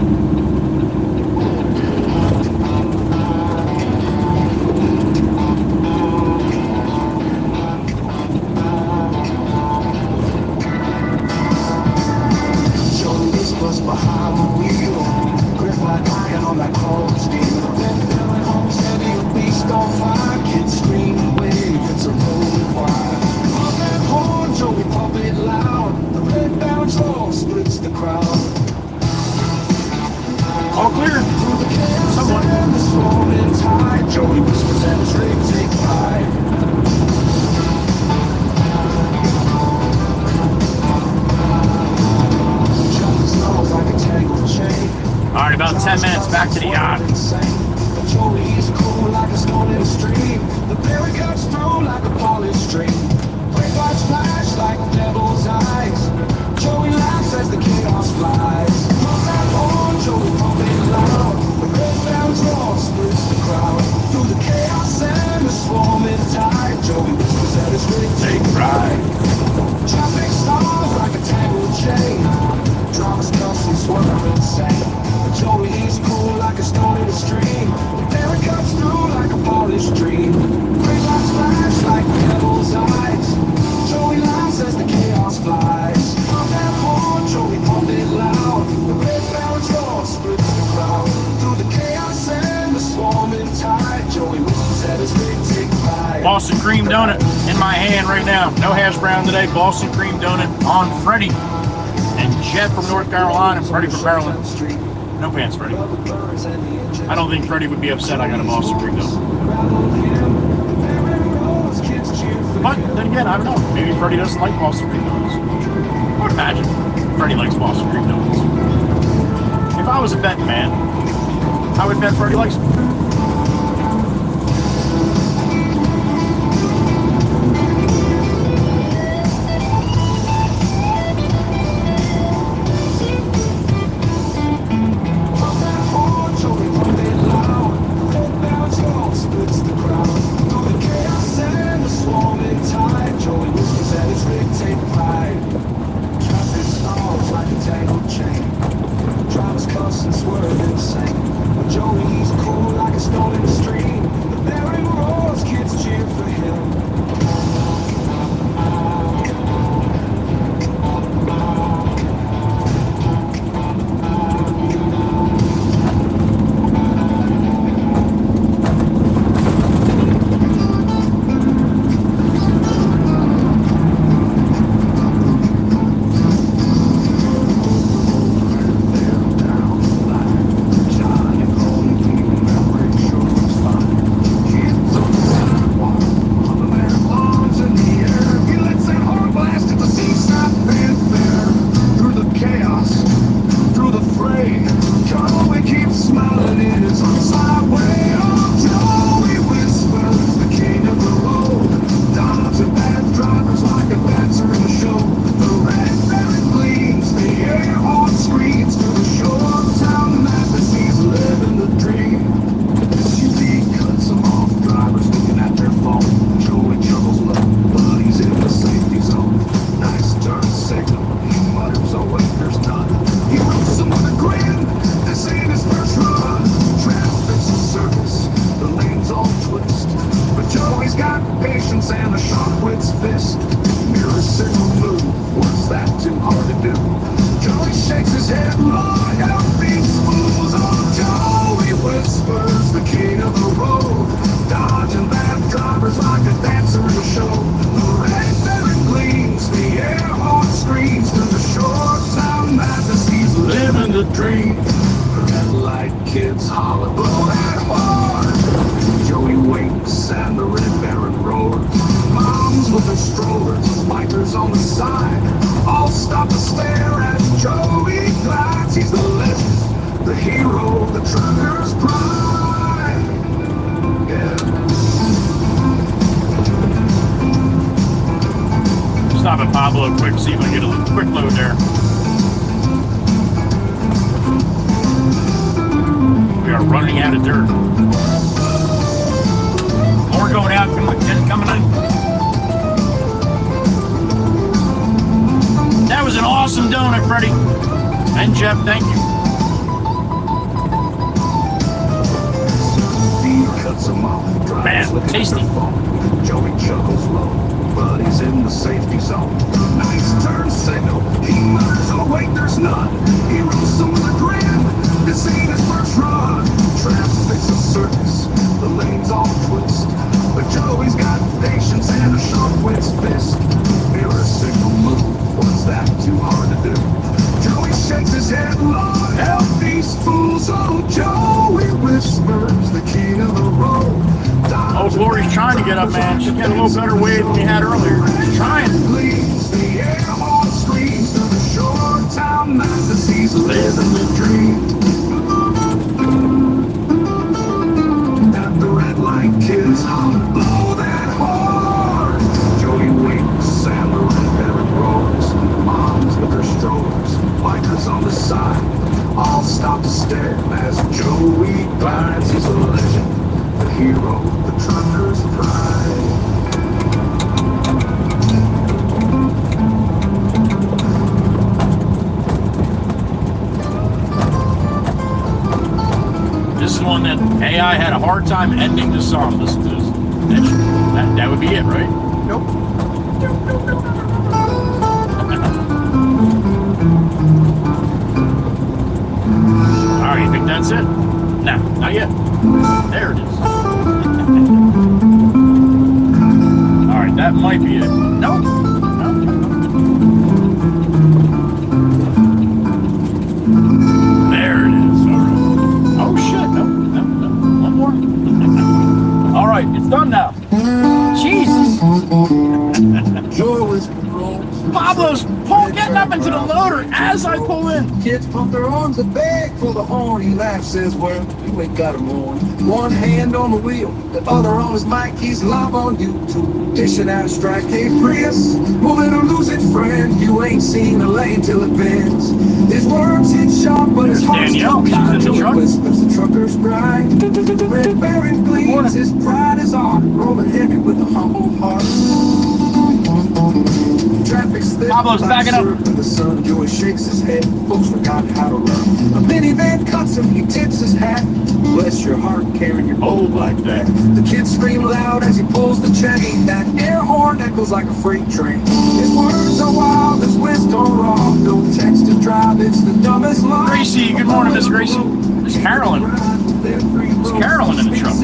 Joey whispers behind the wheel. Grip like iron on that cold steel. Red baron homes heavy, a beast on fire. Kids scream and wave, it's a rolling choir. On that horn, Joey pump it loud. The red baron's roll splits the crowd. All clear. Through the chaos Someone. and the storming tide, Joey whispers and his rig take pride. Johnny smells like a tangled chain. All right, about 10 minutes, back to the yard. Joey is cool like a stone in a stream. The berry cuts through like a polished string. Brake lights flash like devil's eyes. Joey laughs as the chaos flies. From that horn, Joey pumping loud. The red bounds roar splits the crowd. Through the chaos and the swarming tide, Joey whispers at his rig take pride. Traffic stars like a tangled chain. Drums constantly swerve insane. Joey, he's cool like a stone in a stream. The berry cuts through like a polished dream. Great lights flash like devil's eyes. Joey laughs as the chaos flies. From that horn, Joey pumped it loud. The red barrels roar splits the crowd. Through the chaos and the swarming tide, Joey whispers at his big take pride. Boston cream donut in my hand right now. No hash brown today. Boston cream donut on Freddie and Jet from North Carolina. Freddie from Maryland. No pants, Freddie. I don't think Freddie would be upset I got a Boston cream donut. But then again, I don't know. Maybe Freddie doesn't like Boston cream donuts. I would imagine. Freddie likes Boston Cream donuts. If I was a betting man, I would bet Freddie likes them. Stop at Pablo quick, see if I can get a quick load there. We are running out of dirt. More going out, coming in. That was an awesome donut, Freddie. And Jeff, thank you. Man, tasty. Joey chuckles low, but he's in the safety zone. Nice turn signal. He mutters, oh wait, there's none. He rolls some with a grin. This ain't his first run. Traffic's a circus. The lanes all twist. But Joey's got patience and a sharp wit's fist. Mirror signal move. Was that too hard to do? Joey shakes his head, Lord, help these fools. Oh, Joey whispers the king of the road. Oh, Glory's trying to get up, man. She's getting a little better wave than we had earlier. She's trying. The air horn screams to the shore town fantasies, living the dream. At the red light, kids holler, blow that horn. Joey winks and the red parrot roars. Moms with their strollers, bikers on the side, all stop to stare as Joey glides. He's a legend. The hero, the trucker's pride. This is one that AI had a hard time ending the song. Listen to this. That would be it, right? Nope. Alright, you think that's it? No, not yet. There it is. Alright, that might be it. Nope. There it is. Alright. Oh shit, no. One more. Alright, it's done now. Jesus. Joey's rolls Pablo's getting up into the loader as I pull in. Kids pump their arms and beg for the horn. He laughs, says, well, you ain't got him on. One hand on the wheel, the other on his mic. He's live on YouTube, dishing out a strike. Hey, Prius, moving or losing friend. You ain't seen the lane till it bends. His words hit sharp, but his heart's Danielle, still kind. she's in the truck. Whispers the trucker's grind. Red Baron gleams, his pride is art. Rolling heavy with a humble heart. Traffic's thick, Pablo's backing up. and the sun, Joey shakes his head. Folks forgot how to run. A minivan cuts him, he tips his hat. Bless your heart, carrying your bold like that. The kids scream loud as he pulls the chain. That air horn echoes like a freight train. His words are wild, his wisdom raw. No text to drive, it's the dumbest lie. Gracie, good morning, Miss Gracie. Miss Carolyn. Miss Carolyn in the truck.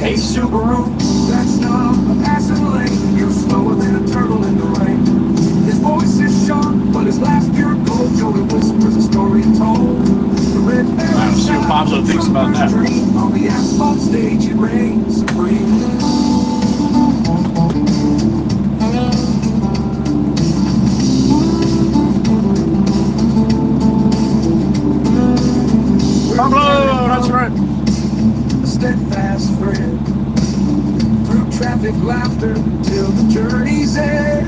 Hey Subaru, that's not a passing lane. You're slower than a turtle in the rain. His voice is sharp, but his laugh's pure gold. Joey whispers a story told. The red I'll see what Pablo thinks about that. On the asphalt stage, it reigns supreme. Pablo, that's right. A steadfast friend through traffic, laughter till the journey's end.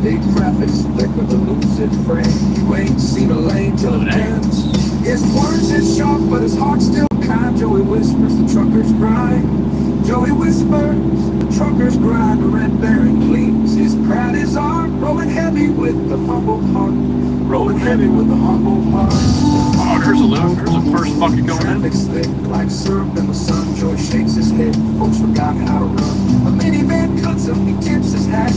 Big traffic's thick with a lucid friend. You ain't seen a lane till it ends. His words is sharp, but his heart's still kind. Joey whispers the trucker's grind. Joey whispers the trucker's grind. The red Baron gleams. His pride is art. Rolling heavy with the humble heart. Rolling heavy with the humble heart. Oh, there's a load. There's a first bucket going in. Traffic's thick like syrup in the sun. Joy shakes his head. Folks forgot how to run. A minivan cuts him. He tips his hat.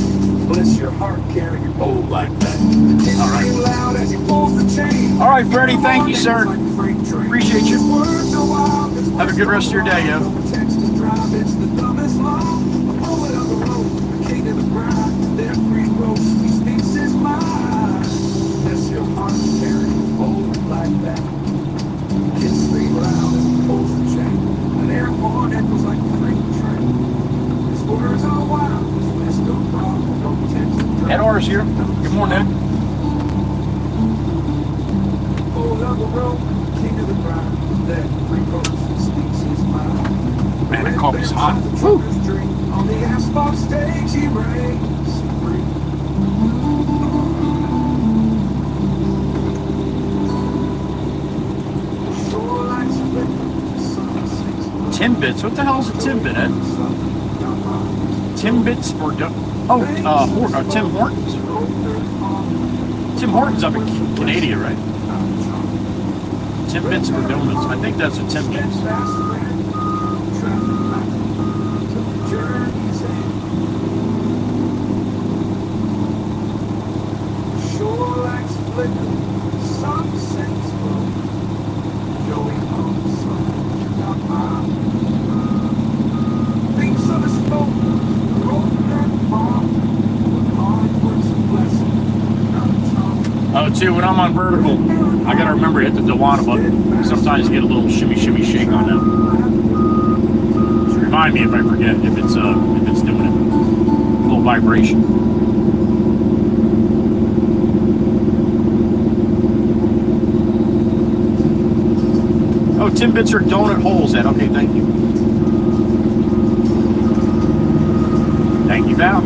Bless your heart, carrying your bold like that. The kids scream loud as he pulls the chain. All right, Freddie, thank you, sir. Appreciate you. Have a good rest of your day, yo. Text to drive, it's the dumbest law. A poet of the road, the king of the grind. Their free roast, he speaks his mind. Bless your heart, carrying bold like that. Kids scream loud as he pulls the chain. An air horn echoes like a freight train. His words are wild, his wisdom raw. No text to drive. Ed R's here. Good morning, Ed. Poet of the road, king of the grind. That free roast, he speaks his mind. Man, that coffee's hot. Woo. On the asphalt stage, he reigns supreme. Shorelights flicker, sun sinks. Timbits. What the hell is a Timbit, Ed? Timbits or Tim Hortons. Tim Hortons up in Canada, right? Timbits or donuts. I think that's a Timbits. Oh, too, when I'm on vertical, I gotta remember to hit the Dewana button. Sometimes you get a little shimmy shake on that. Remind me if I forget, if it's doing it. A little vibration. Oh, Timbits are donut holes, Ed. Okay, thank you. Thank you, Val.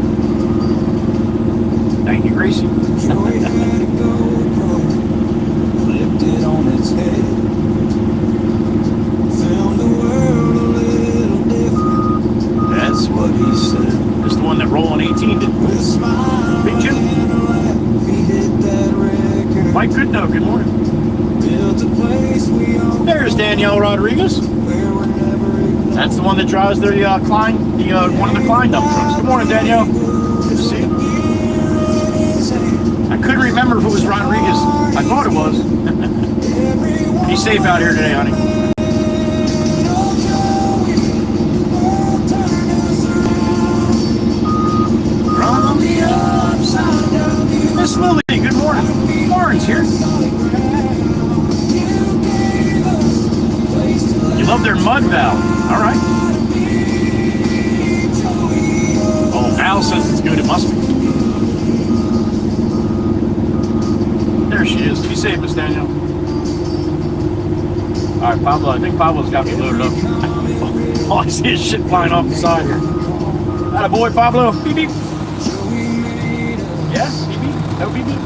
Thank you, Gracie. Joey had a GoPro, flipped it on its head. Filmed the world a little different. That's what he said. That's the one that Rollin' 18 did. With a smile Big Jim. and a laugh, he hit that record. Mike Goodnow, good morning. Built a place we all There's Danielle Rodriguez. where we're never ignored. That's the one that drives the one of the Klein dump trucks. Good morning, Danielle. Good to see you. I couldn't remember if it was Rodriguez. I thought it was. Be safe out here today, honey. From the upside down. Miss Lily, good morning. Lauren's here. You love their mud valve. All right. Oh, Al says it's good. It must be. There she is. Be safe, Miss Daniel. All right, Pablo. I think Pablo's got me loaded up. All I see is shit flying off the side here. Atta boy, Pablo. Beep beep. Yeah, beep beep. No beep beep.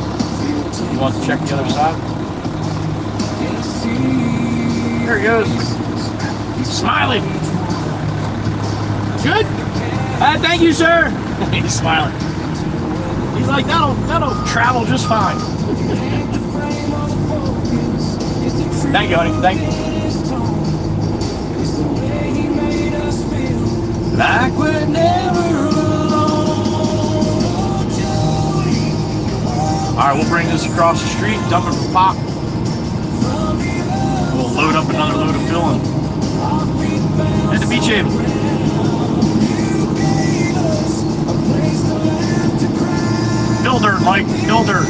You want to check the other side? There he goes. Smiling. Good. Thank you, sir. He's smiling. He's like, that'll travel just fine. Thank you, honey. Thank you. Like we're never alone. Alright, we'll bring this across the street, dump it for Pop. We'll load up another load of filling. At the beach table. Fill dirt, Mike. Fill dirt.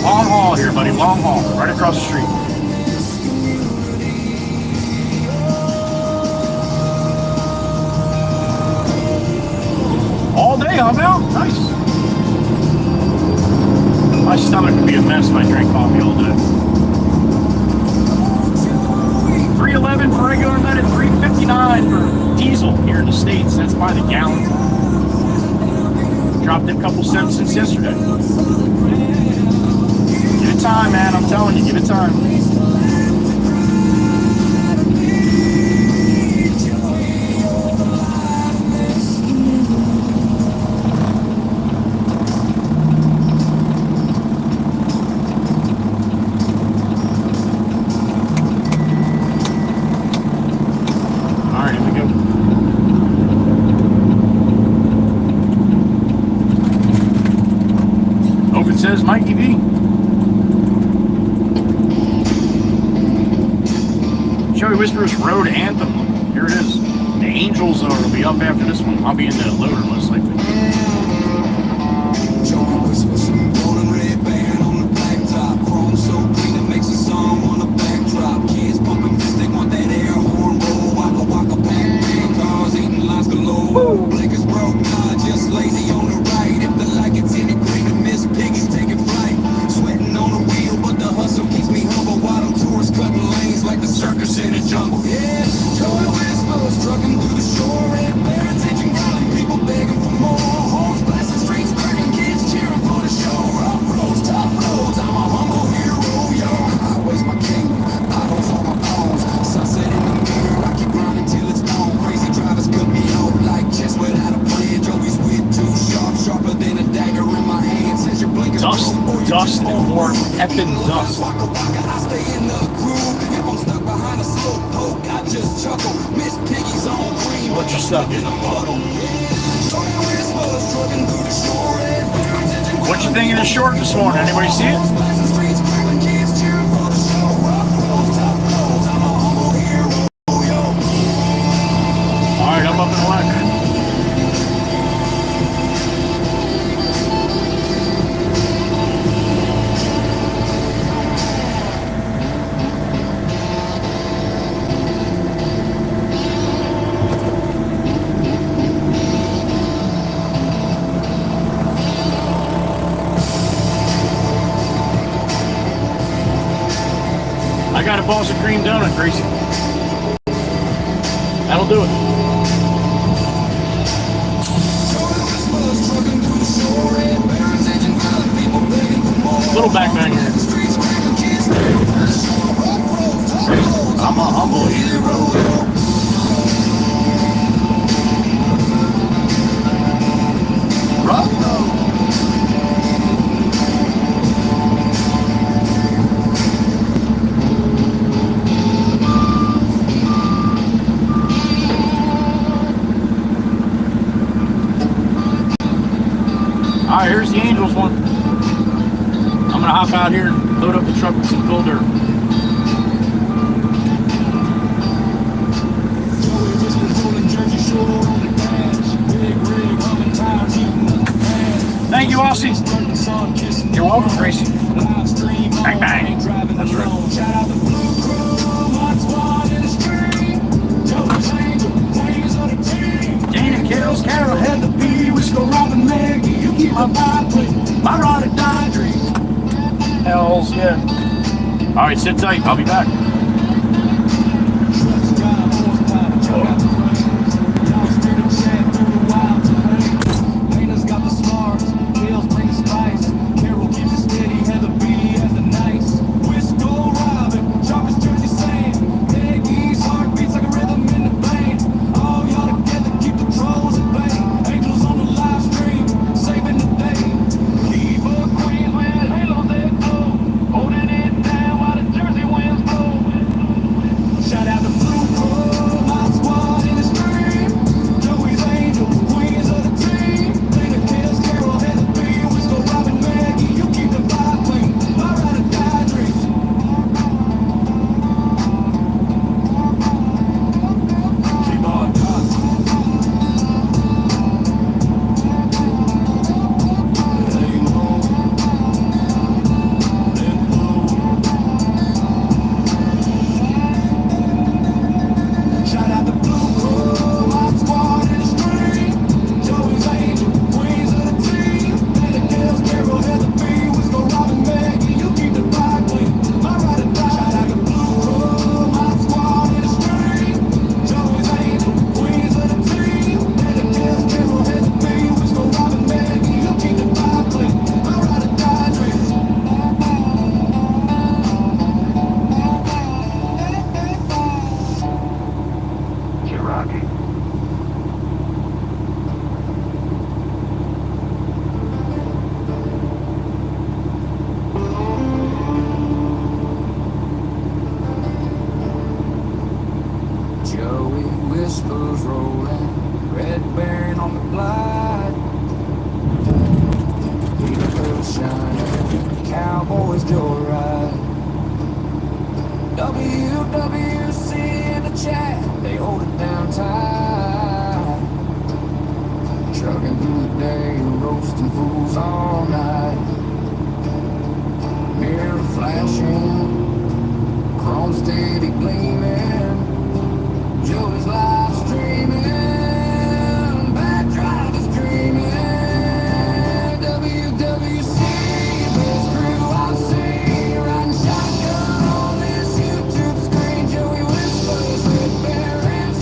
Long haul here, buddy. Long haul. Right across the street. All day, I'm out. Nice. My stomach would be a mess if I drank coffee all day. $3.11 for regular unleaded, $3.59 for diesel here in the States. That's by the gallon. Dropped a couple cents since yesterday. Give it time, man. I'm telling you, give it time. Says Mikey V. Joey Whispers Road Anthem. Here it is. The Angels will be up after this one. I'll be in the loader most likely. Joey Whispers, golden red band on the blacktop, chrome so clean it makes a song on the backdrop. Kids pumping fists, they want that air horn roll. Waka waka pack band cars eating lines galore. Blinkers broke, nah, just lazy on the right. If the light gets in it green, the Miss Piggy's taking flight. Sweating on the wheel, but the hustle keeps me humble. While them tourists cutting lanes like the circus in the jungle. Yeah, Joey Whispers trucking through the shore. Red barons edging rally, people begging for more. Horns blasting streets, cracking kids cheering for the show. Rough roads, top roads, I'm a humble hero, yo. Highway's my kingdom, potholes on my bones. Sunset in the mirror, I keep grinding till it's gone. Crazy drivers cut me off like chess without a plan. Joey's wit too sharp, sharper than a dagger in my hand. Says you're blinking. Dust, and more effing dust. I stay in the groove. If I'm stuck behind a slow poke, I just chuckle. Miss Piggy's on green. What you stuck in? What you think of the short this morning? Anybody see it? Alright, I'm up in the line. I got a Boston cream donut, Gracie. That'll do it. Little back man here. I'm a humble hero. Alright, here's the Angels one. I'm gonna hop out here and load up the truck with some cool dirt. Thank you, Aussie. You're welcome, Gracie. Bang, bang. That's right. Dana Carroll's Carroll had the beat. We go robbing man. the vibe clean. My ride or die dream. Hells yeah. All right, sit tight. I'll be back. Trucks drive horsepower, check out the flames. Y'all steer the chat through the wild terrain. Dana's got the smarts, Kale's bring the spice. Carol keeps it steady, Heather B has the nice. Wisco Robin, sharpest Jersey sand. Peggy's heart beats like a rhythm in the band. All y'all together keep the trolls at bay. Angels on the live stream, saving the day. Keep a queen with halos that glow, holding it down while the Jersey winds blow. Shout out to Blue Crow, my squad in the stream. Joey's Angels, queens of the team. Dana, Kales, Carol, Heather B, Wisco, Robin, Maggie. You keep the vibe clean. My ride or die dream. Keep on top. It ain't home. Then blue. Shout out to Blue Crow, my squad in the stream. Joey's Angel, queens of the team. Dana, Kales, Carol, Heather B, Wisco, Robin, Maggie. You keep the vibe clean. My ride or die. Shout out to Blue Crow, my squad in the stream. Joey's Angel, queens of the team. Dana, Kales, Carol, Heather B, Wisco, Robin, Maggie. You keep the vibe clean. My ride or die dream. Cherokee. Joey whispers rolling, red baron on the glide. Eagles shining, cowboys joyride. WWC in the chat, they hold it down tight. Trucking through the day, roasting fools all night. Mirror flashing, chrome steady gleaming. Joey's live streaming, backdrop is dreaming. WWC, best crew I've seen, riding shotgun on this YouTube screen. Joey whispers, red bear and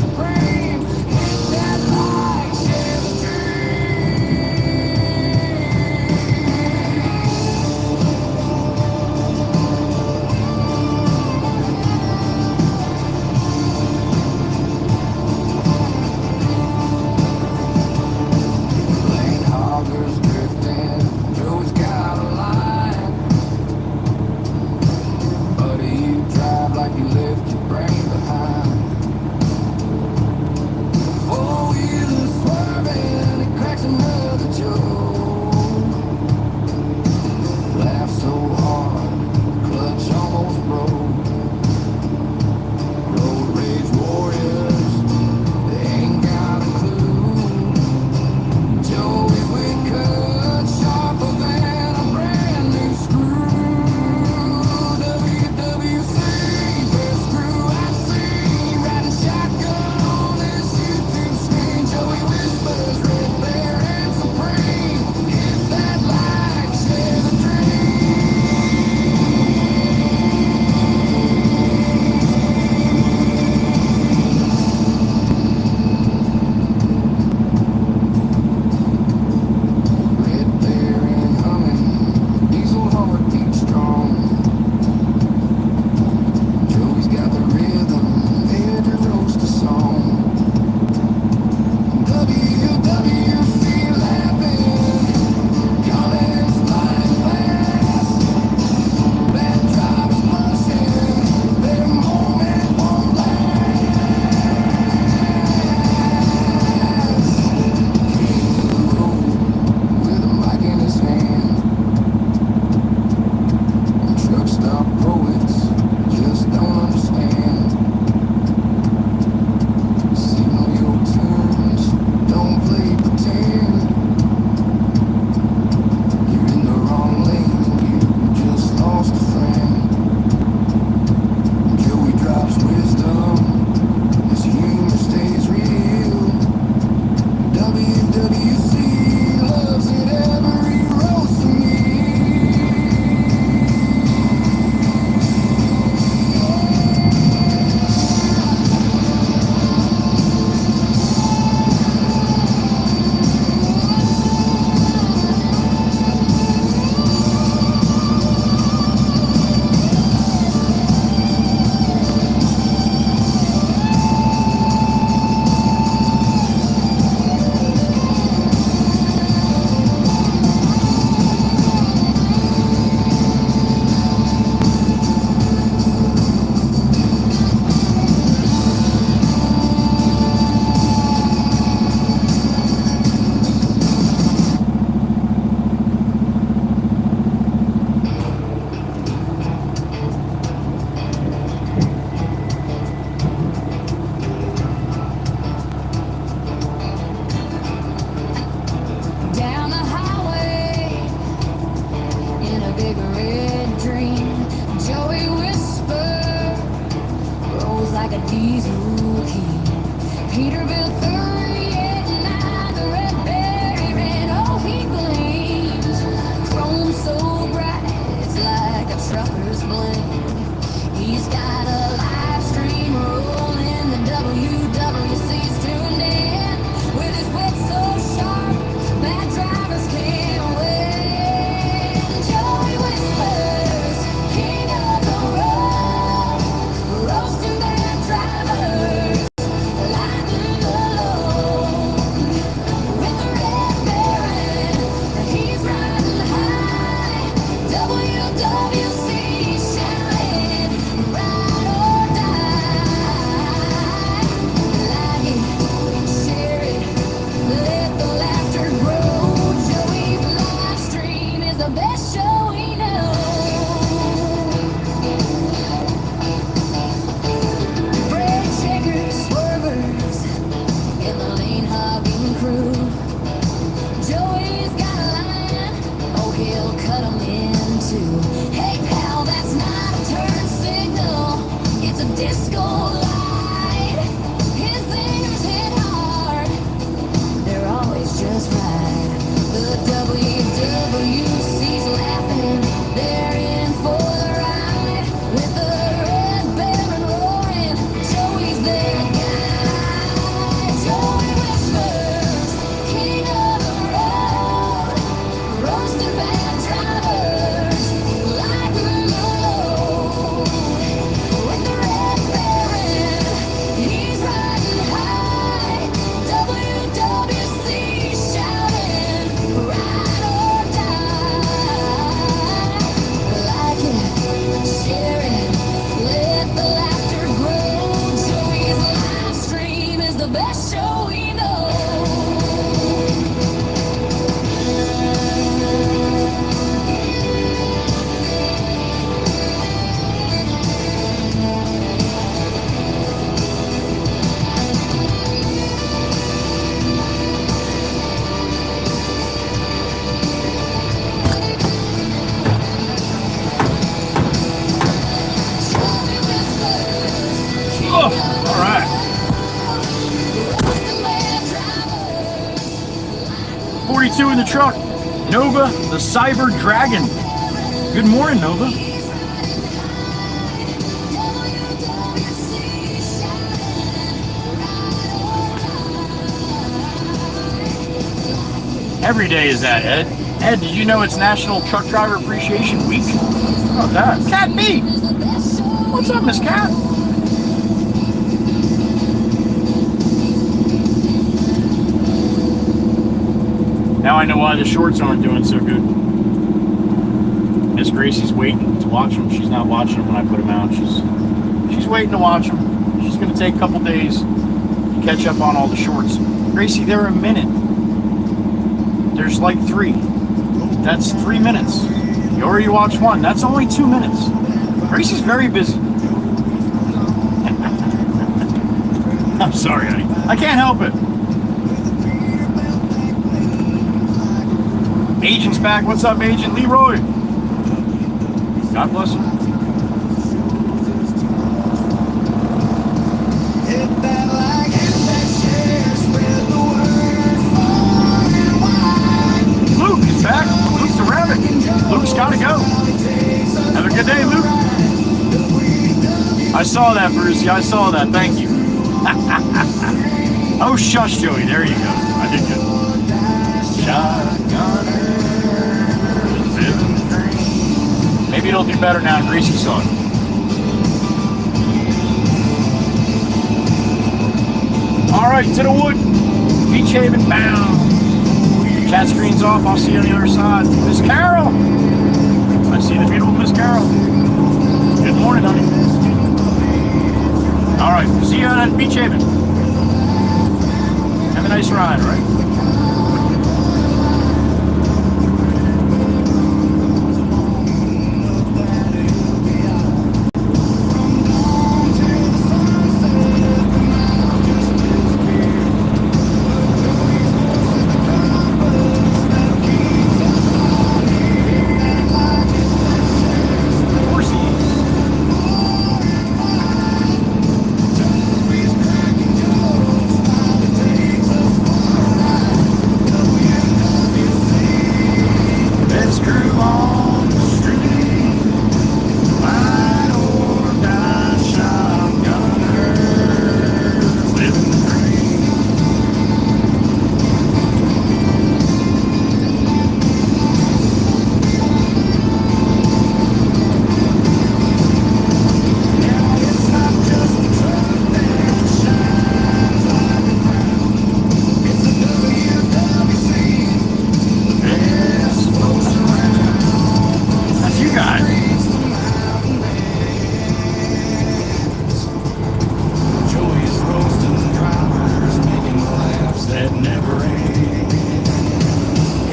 He's got a live stream rolling, the WWC's tuned in. With his wit so sharp, bad drivers can't win. Joey Whispers, king of the road, roasting bad drivers like alone. With the Red Baron, he's riding high. WWC shouting, ride or die. Like it, share it, let the laughter grow. Joey's live stream is the best show we know. Brake checkers, swervers, and the lane hogging crew. Joey's got a line, oh he'll cut 'em in two. Hey pal, that's not a turn signal, it's a disco light. His singers hit hard, they're always just right. The WWC's laughing, they're in for the ride. With the Red Baron roaring, Joey's their guy. Joey Whispers, king of the road, roasting bad drivers like alone. With the Red Baron, he's riding high. WWC shouting, ride or die. Like it, share it, let the laughter grow. Joey's live stream is the best show we know. Joey Whispers, Oh, all right. roasting bad drivers. 42 in the truck. Nova, the Cyber Dragon. Good morning, Nova. He's riding high. WWC shouting, ride or die. Every day is that, Ed. Ed, did you know it's National Truck Driver Appreciation Week? How about that? Cat B. Is the best show. What's up, Miss Cat? Now I know why the shorts aren't doing so good. Miss Gracie's waiting to watch them. She's not watching them when I put them out. She's waiting to watch them. She's going to take a couple days to catch up on all the shorts. Gracie, they're a minute. There's like 3. That's 3 minutes. You already watched one. That's only 2 minutes. Gracie's very busy. I'm sorry, honey. I can't help it. Agent's back. What's up, Agent Leroy? God bless him. Hit that like, hit that share, spread the word far and wide. Luke is back. Luke's the rabbit. Luke's got to go. Have a good day, Luke. I saw that, Brucey. I saw that. Thank you. Oh, shush, Joey. There you go. I did good. Shotgun. Maybe it'll do better now. Greasy saw it. All right, to the wood. Beach Haven bound. Chat screen's off. I'll see you on the other side. Miss Carol. I see the beautiful Miss Carol. Good morning, honey. All right, see you at Beach Haven. Have a nice ride, all right? that never ends.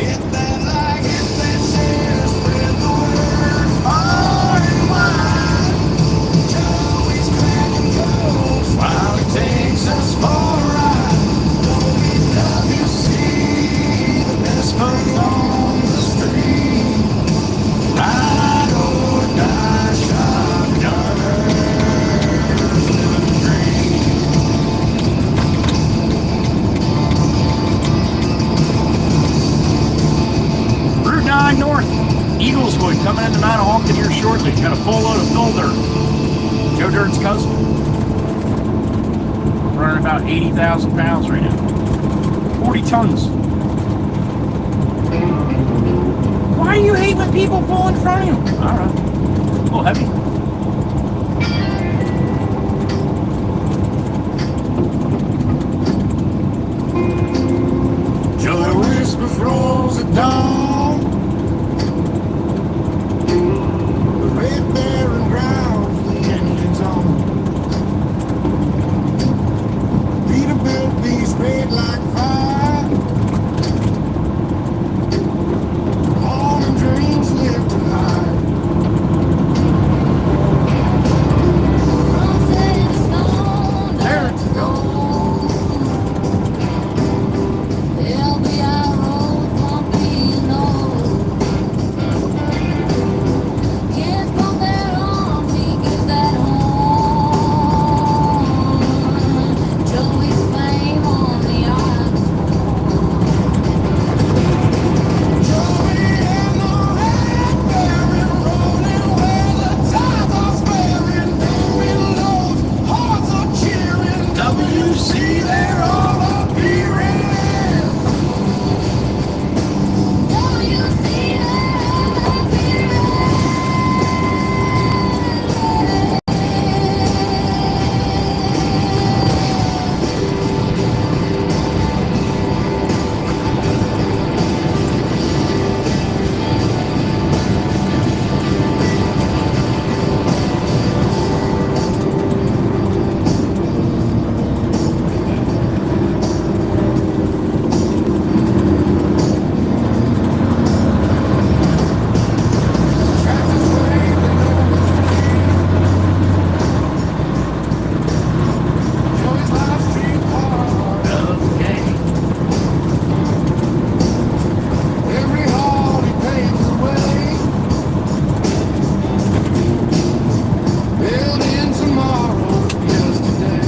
Hit that like, hit that share, spread the word far and wide. Joey's cracking jokes while he takes us for a ride. WC, the best friends on the street. Ride or die, shotgunners, living the dream. Route 9 North, Eagleswood, coming into Mount Hawken here shortly. Got a full load of fill dirt. Joe Dirt's cousin. Running about 80,000 pounds right now. 40 tons. Why do you hate when people pull in front of you? I don't know. A little heavy. Joey whispers rolls at dawn. The red barren grounds the engines on. Peterbilt beast red like fire. All the dreams lifting high. There it goes. WC, they're all appearing. Joey's livestream hard. Every haul he paves the way. Building tomorrow from yesterday.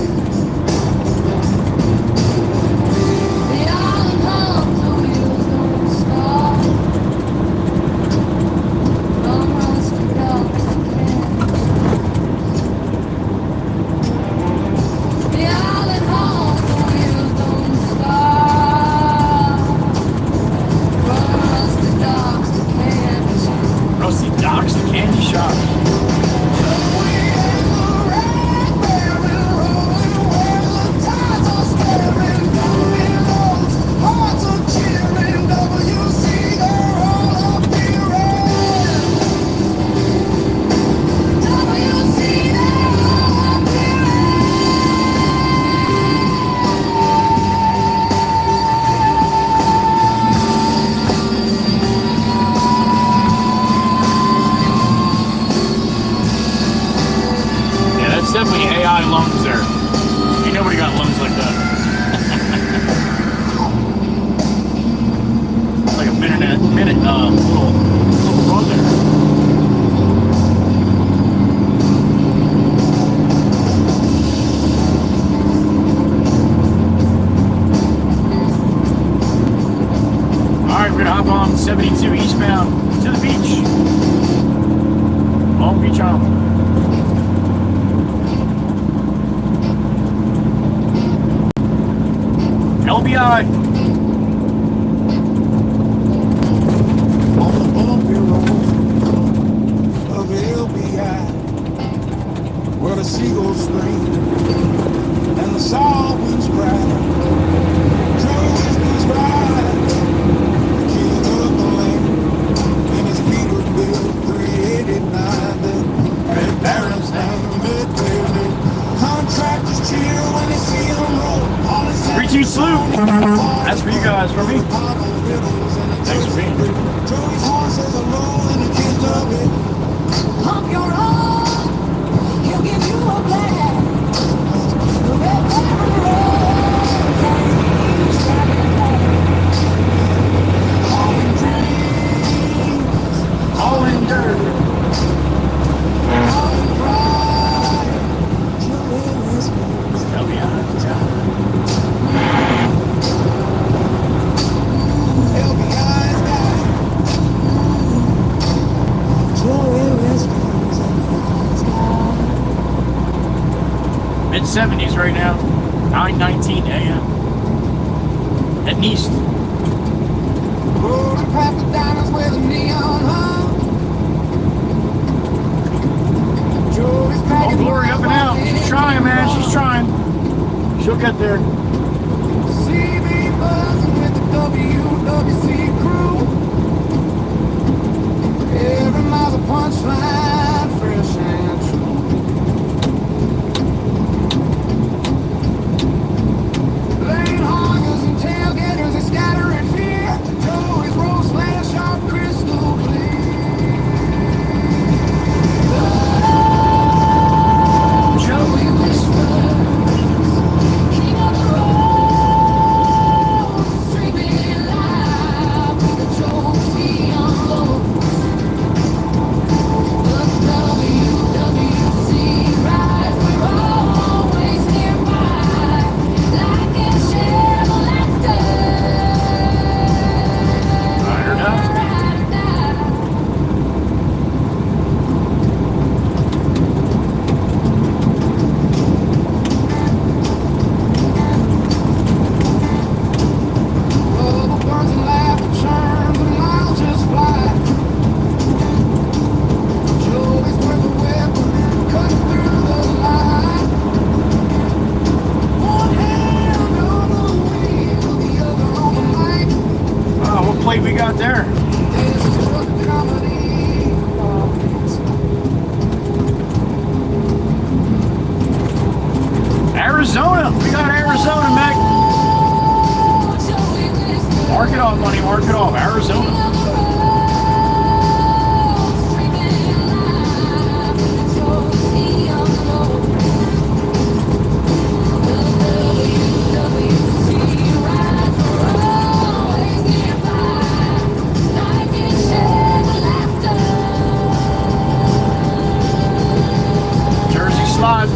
Rusty Docks, the candy shop. Yeah, that's definitely AI lungs there. Ain't nobody got lungs like that. It's like a minute little run there. Alright, we're gonna hop on 72 eastbound to the beach. Long Beach Island. LBI. On the bumpy road of LBI, where the seagulls scream and the saw winds cry. Joe whispers ride, the king of the land, and his Peterbilt 389. The red barrels name, red barrel. Contractors cheer when they see him roll. All his 3-2 salute. That's for you guys, for me. Thanks for being here. Pump your own, he'll give you a blast. The red barrel rolls as he's driving home. Hauling dreams, Hauling dirt. hauling pride. Joey whispers, Help me out. LBI's got Joey whispers in the sky. Mid-70s right now. 9:19 a.m. Heading east. Rolling past the diamonds where the neon hung. Joey's Oh, cracking Glory up and out. She's trying, man. She's trying. She'll get there. CB buzzing with the WWC crew. Every mile's a punchline, fresh and true. Lane hoggers and tailgaters are scattering fear. Joey's roll slash sharp crystal clear. Joey whispers, king of the road, streaming live with the Josie unloads. The WWC rise, we're always nearby, like a share of laughter. Ride or die. Ride or die. Rubber burns and laughter churns and miles just fly. Joey's worth a weapon, cut through the line. One hand on the wheel, the other on the mic. Oh, what plate we got there? This is what comedy is. Arizona. We got Arizona, Mac. Joey whispers. Mark it off, honey. Mark it off. Arizona. Jersey slide.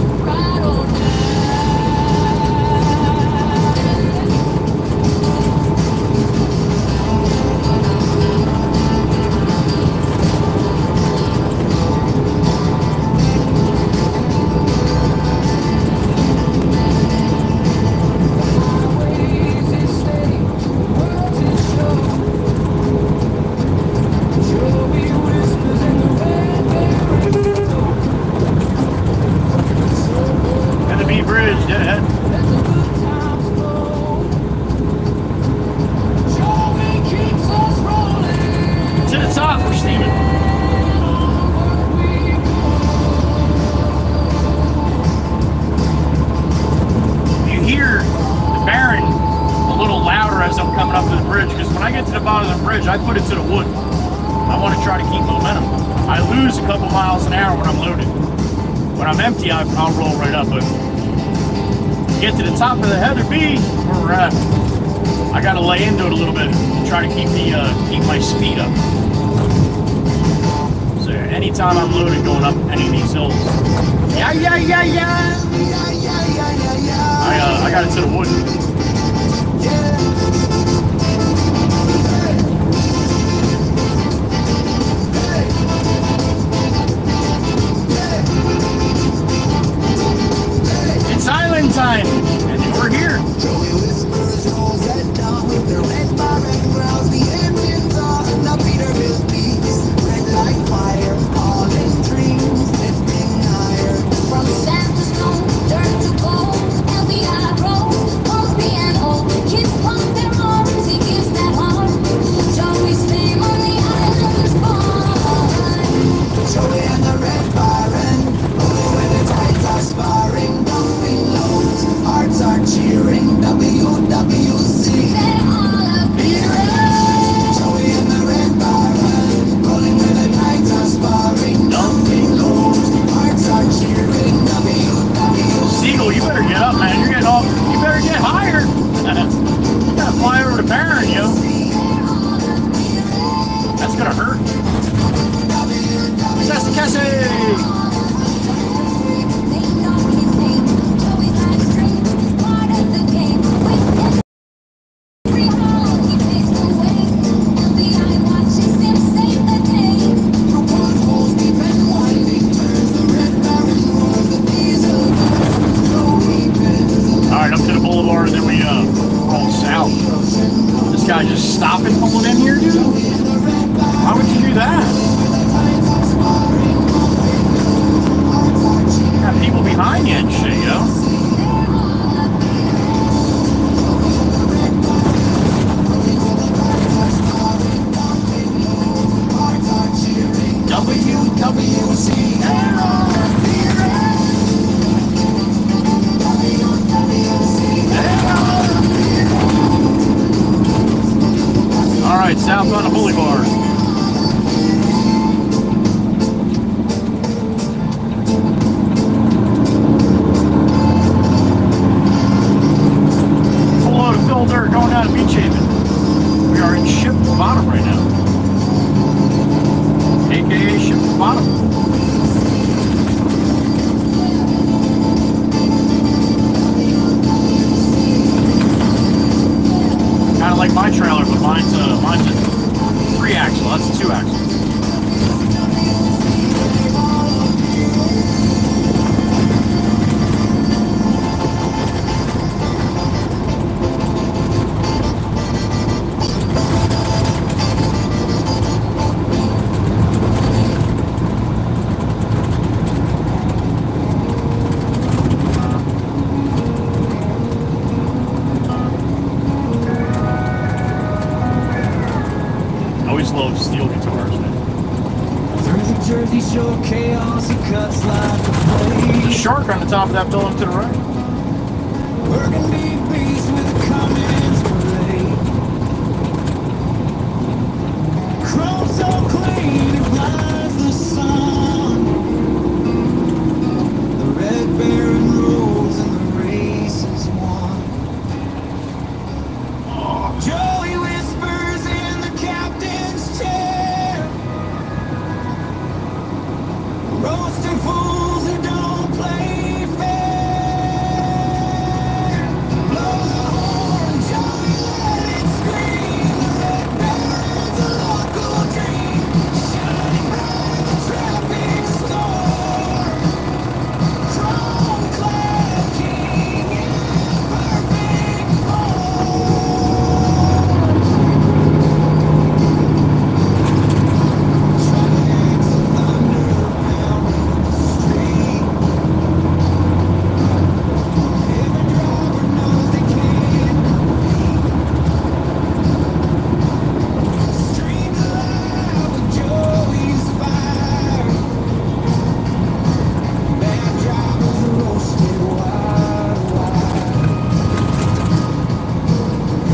And the B Bridge, dead ahead. To the top, we're steaming. You hear the Baron a little louder as I'm coming up to the bridge, because when I get to the bottom of the bridge, I put it to the wood. I want to try to keep momentum. I lose a couple miles an hour when I'm loaded. When I'm empty, I'll roll right up, but to get to the top of the Heather B, where we're at, I got to lay into it a little bit to try to keep my speed up. So anytime I'm loaded going up any of these hills, I got it to the wood. It's island time, and we're here. Joey whispers, rolls at dawn with the red bar and growls. The engines on the Peterbilt beats, red like fire, all in dreams, lifting higher. From sand to stone, dirt to gold, LBI rolls, this guy just stopping pulling in here, dude? Why would you do that? Got people behind you and shit, yo. Alright, southbound of Holy Bar. Full load of fill dirt going down to Beach Haven. We are in Ship Bottom right now. AKA Ship Bottom. Kind of like my trailer, but mine's a 3-axle. That's a 2-axle. Love steel guitars, man. Through the Jersey Shore chaos, it cuts like a blade. There's a shark on the top of that building to the right. Burgundy beast with a Cummins parade. Chrome so clean, it blinds the sun. The Red Baron rolls and the race is won. Oh. Joey whispers in the captain's chair, roasting fools who don't play fair. Blow the horn, Joey, let it scream. The Red Baron's a local dream, shining bright in the traffic storm. Chrome-clad king in perfect form. Tracks of thunder pounding the street. Every driver knows they can't compete. Streets alive with Joey's fire. Bad drivers roasted wide.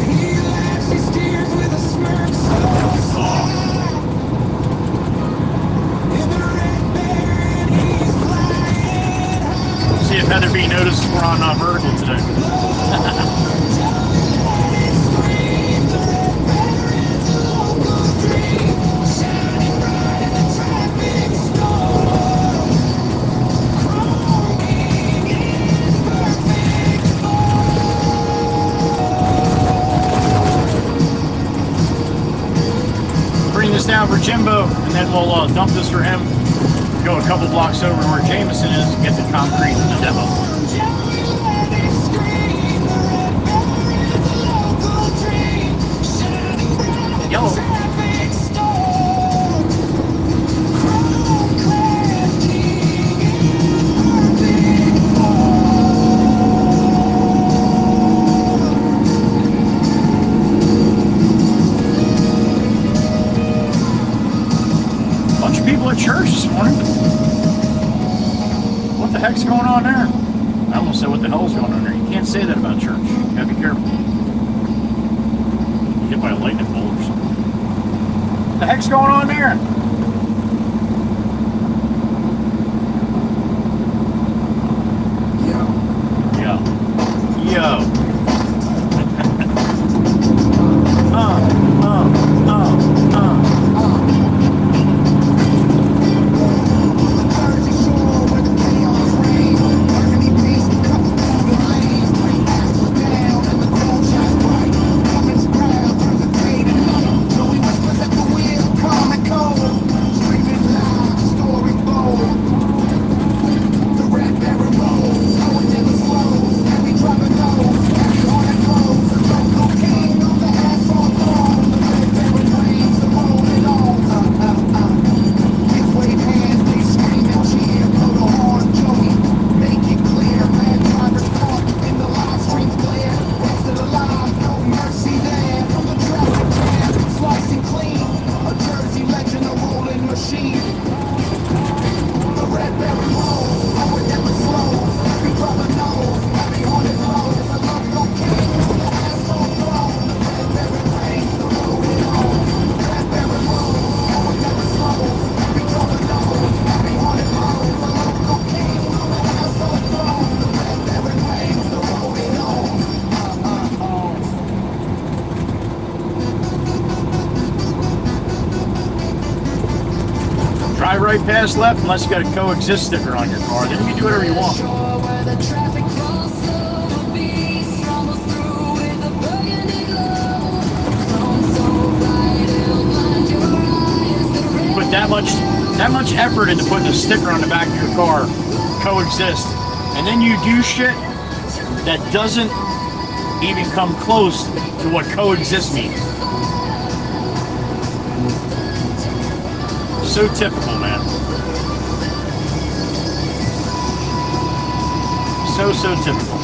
He laughs, he steers with a smirk so sly. In the Red Baron, he's flying high. See if Heather B noticed we're on vertical today. Joey, let it scream. The Red Baron's a local dream, shining bright in the traffic storm. Chrome king in perfect Bring this down for Jimbo, and then we'll dump this for him. Go a couple blocks over to where Jameson is and get the concrete and the demo. Joey, let it scream. The Red Baron's a local dream, shining bright in the Yellow. traffic storm. Chrome-clad king in perfect Bunch of people at church this morning. What the heck's going on there? I almost said what the hell's going on there. You can't say that about church. You gotta be careful. You get hit by a lightning bolt or something. What the heck's going on there? Yo. Yo. Jersey Shore where the chaos reigns. Burgundy beast, cut through the lanes. 3 axles down and the chrome shines bright. Cummins ground turns the fade and Joey whispers at the wheel, calm and cold. drive right past left unless you got a coexist sticker on your car. Then you can do whatever you want. Put that much effort into putting a sticker on the back of your car, coexist, and then you do shit that doesn't even come close to what coexist means. So typical, man. So typical.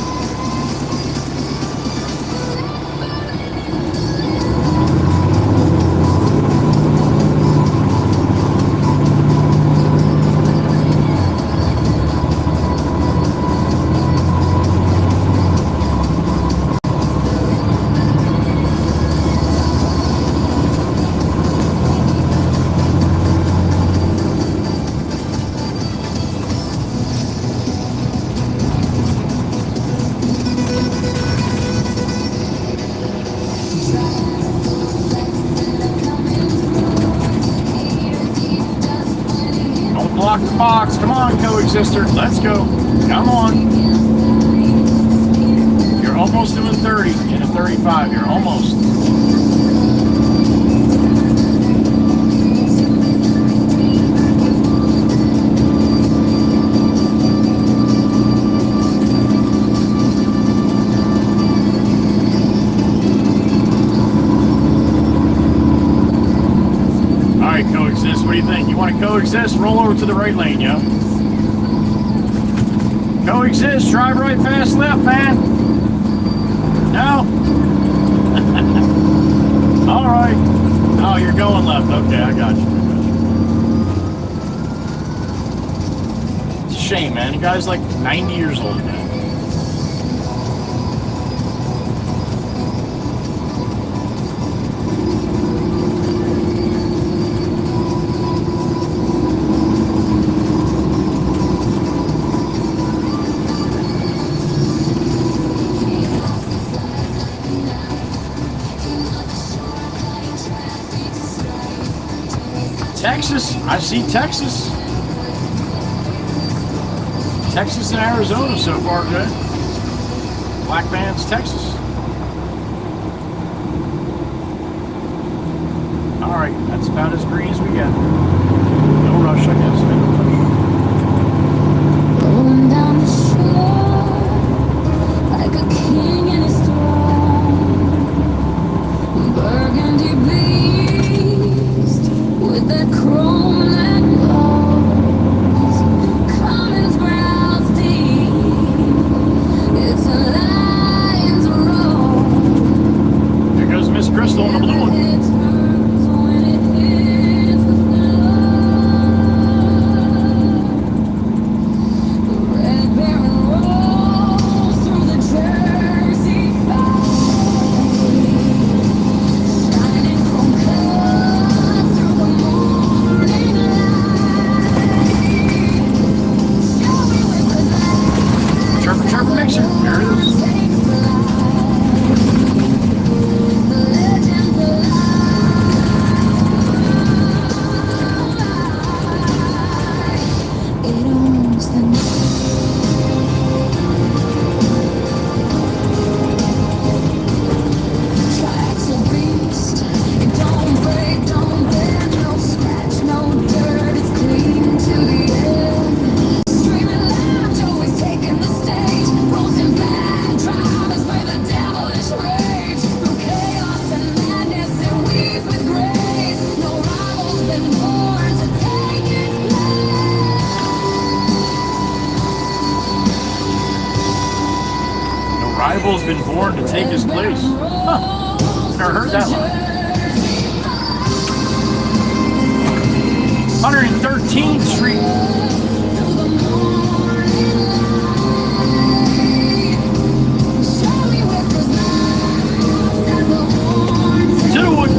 Block the box. Come on, coexister. Let's go. Come on. You're almost doing 30 in a 35. You're almost. Coexist. What do you think? You want to coexist? Roll over to the right lane, yo. Coexist. Drive right past left, man. No? All right. Oh, you're going left. Okay, I got you. It's a shame, man. The guy's like 90 years old, man. Texas, I see Texas. Texas and Arizona so far good. Black Van's Texas. Alright, that's about as green as we get. No rush, I guess. No rush. Rolling down the shore like a king in his throne. Burgundy beast with that chrome that glows. Cummins growls deep. It's a lion's roar. There goes Miss Crystal on the blue one. It turns when it hits the floor. The Red Baron rolls through the Jersey valley, shining chrome cuts through the morning light. Show me with the light. Chirp, chirp, mixer. There it is. Takes flight. The legends alive. It owns the night. Tracks a beast. It don't break, don't bend, no scratch, no dirt. It's clean to the end. Streaming loud, always taking the stage. Roasting bad drivers by the devilish rage. Through chaos and madness, it weaves with grace. No rival's been born to take its place. No rival's been born to take his place. Huh. Never heard that line. 113th Street. To the wood.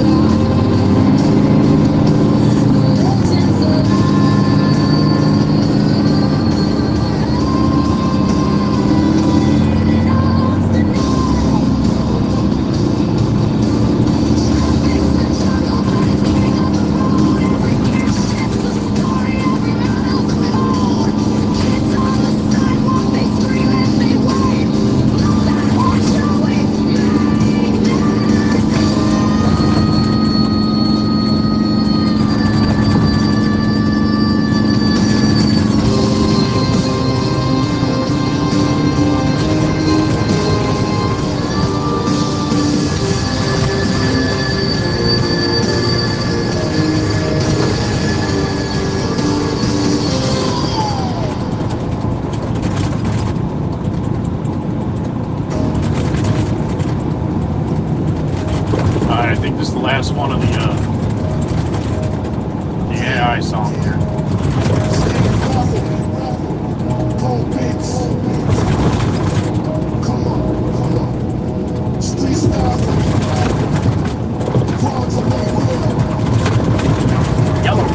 Alright, I think this is the last one of the AI song here. Yellow.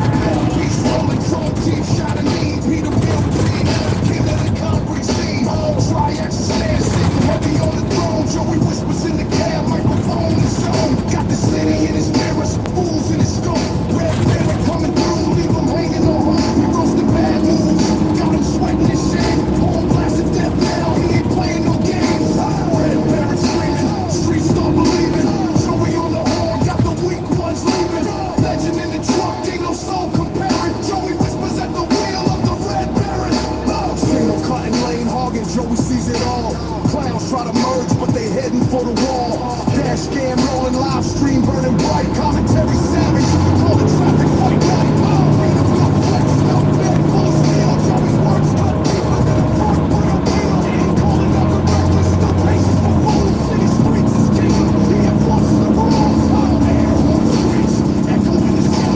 Got the city in his mirrors, fools in his scope. Red Barrett coming through, leave him hanging on. We roasted bad moves, got him sweating his shame. Home blasted death now, he ain't playing no games. Red Barrett screaming, streets start believing. Joey on the horn, got the weak ones leaving. Legend in the truck, ain't no soul comparing. Joey whispers at the wheel of the Red Barrett. Ain't no cutting lane hogging, Joey sees it all. Clowns try to merge, but they heading for the wall. Dash cam rolling, live stream burning bright. Commentary savage, call the traffic fight night. Read the blood flex, no bed full of steel. Joey's words cut deeper than a front wheel wheel. Calling out the reckless, no patience for fools. City streets is king, he enforces the rules. Air horn screech, echo in the sky.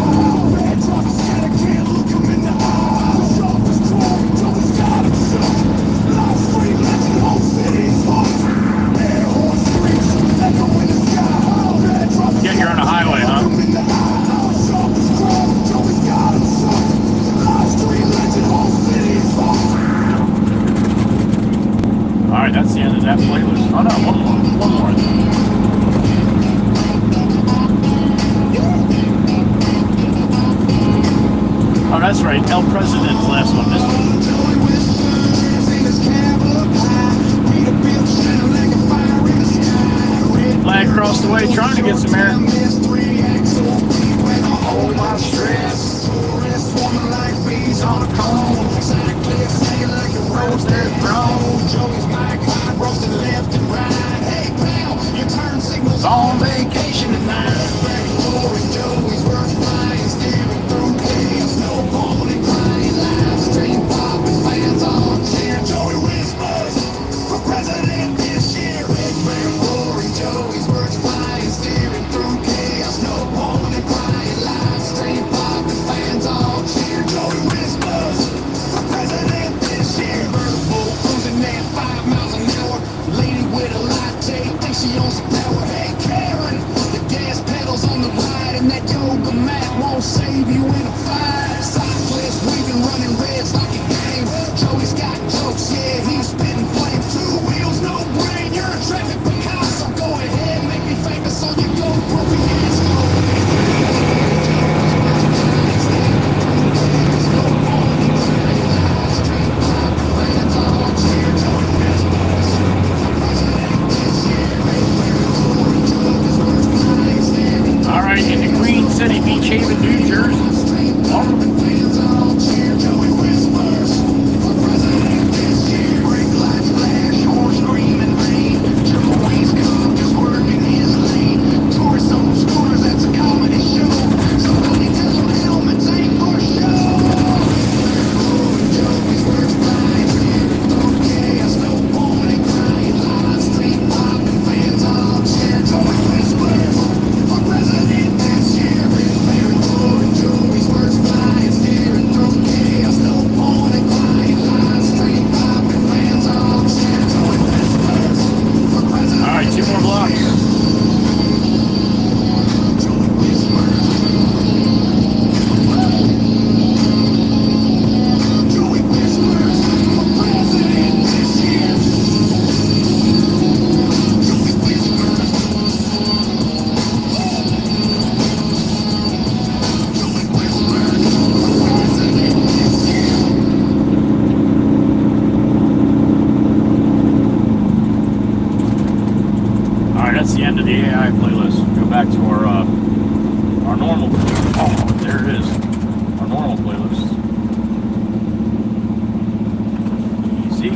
Bad drivers scatter, can't look him in the eye. Sharp as chrome, Joey's got him shook. Live stream legend, whole city's hooked. Air horn screech, echo in the sky. Bad drivers Yeah, you're on a highway, huh? Alright, that's the end of that playlist. Oh no, one more. Oh, that's right, El President's last one. This one. Flag across the way, trying to get some air. Hold my stress. Tourists swarming like bees on a cone. Cyclists singing like the roads they're thrown. Joey's mic hot, roasting left and right. Hey pal, your turn signal's on vacation tonight. Back glory, Joey's words flying, steering through chaos. No phone and crying, live stream popping, fans on cheer. Joey whispers for president this year. Big man glory, Joey's words flying, steering through chaos. No phone and crying, live stream popping, fans on cheer. Joey whispers for president this year. Vertical cruising at 5 miles an hour. Lady with a latte, thinks she owns the power. Hey Karen, the gas pedals on the ride, and that yoga mat won't save you in a fight. Cyclists weaving, running reds like a game. Joey's got jokes, yeah, he's spitting flames. 2 wheels, no brain, you're a traffic Picasso. Go ahead, make me famous on your GoPro fiasco. Alright, into Queen City, Beach Haven, New Jersey. Alright, 2 more blocks. That's the end of the AI playlist. Go back to our normal. Oh, there it is. Our normal playlist. Easy.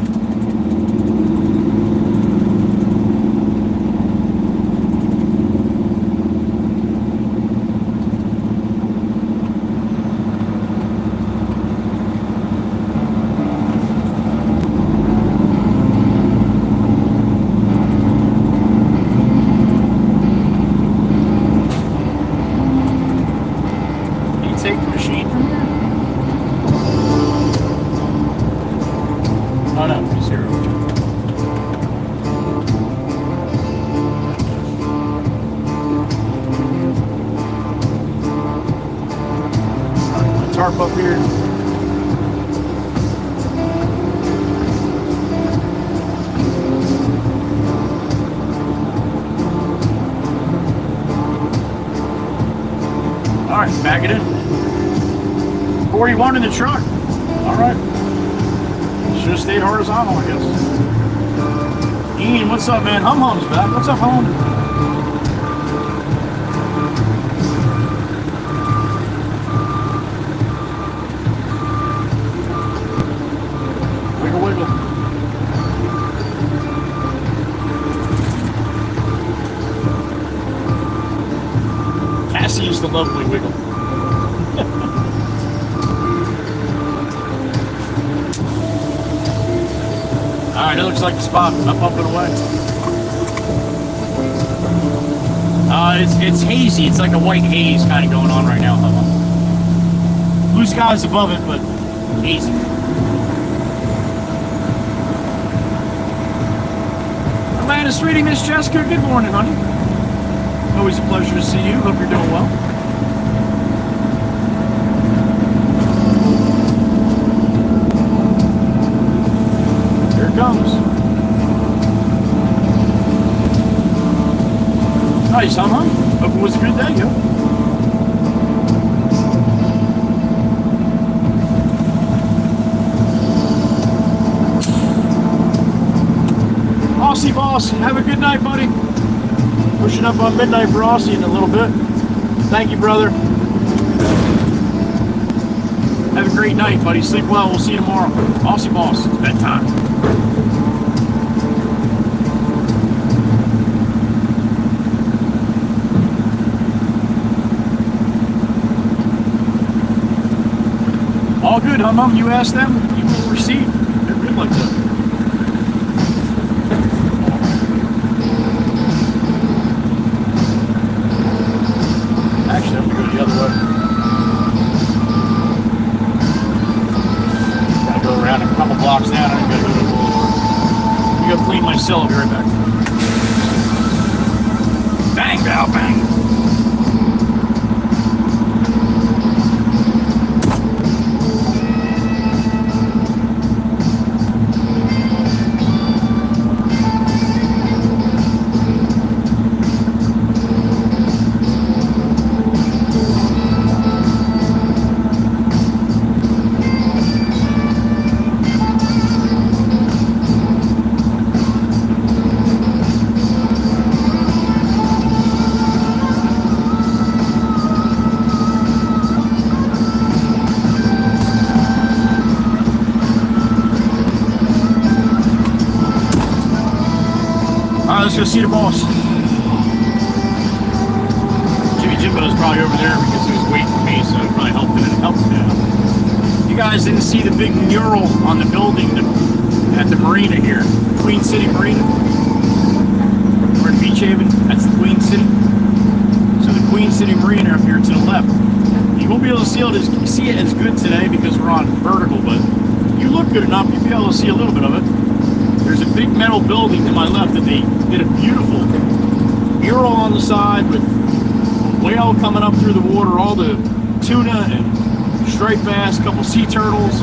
tarp up here. All right, back it in. 41 in the truck. All right. Should have stayed horizontal, I guess. Ian, what's up, man? Hum's back. What's up, Hum? Wiggle, wiggle. Cassie used to love me wiggle. All right, it looks like the spot. Up and away. It's hazy. It's like a white haze kind of going on right now. Blue skies above it, but hazy. Atlanta, sweetie, Miss Jessica. Good morning, honey. Always a pleasure to see you. Hope you're doing well. Comes. Nice, huh? Hope it was a good day, yo. Aussie boss, have a good night, buddy. Pushing up on midnight for Aussie in a little bit. Thank you, brother. Have a great night, buddy. Sleep well. We'll see you tomorrow. Aussie boss, it's bedtime. All good, Hum. You asked them, you will receive. They're good like that. Actually, I'm gonna go the other way. Gotta go around a couple blocks down and I gotta go to the boulevard. I'm gonna clean my cell. I'll be right back. Bang, bow, bang. Let's go see the boss. Jimmy Jimbo's probably over there because he was waiting for me, so it probably helped him out. You guys didn't see the big mural on the building at the marina here, Queen City Marina. We're in Beach Haven. That's the Queen City. So the Queen City Marina up here to the left. You won't be able to see it as good today because we're on vertical, but if you look good enough, you'll be able to see a little bit of it. There's a big metal building to my left that they did a beautiful mural on the side with a whale coming up through the water, all the tuna and striped bass, a couple sea turtles.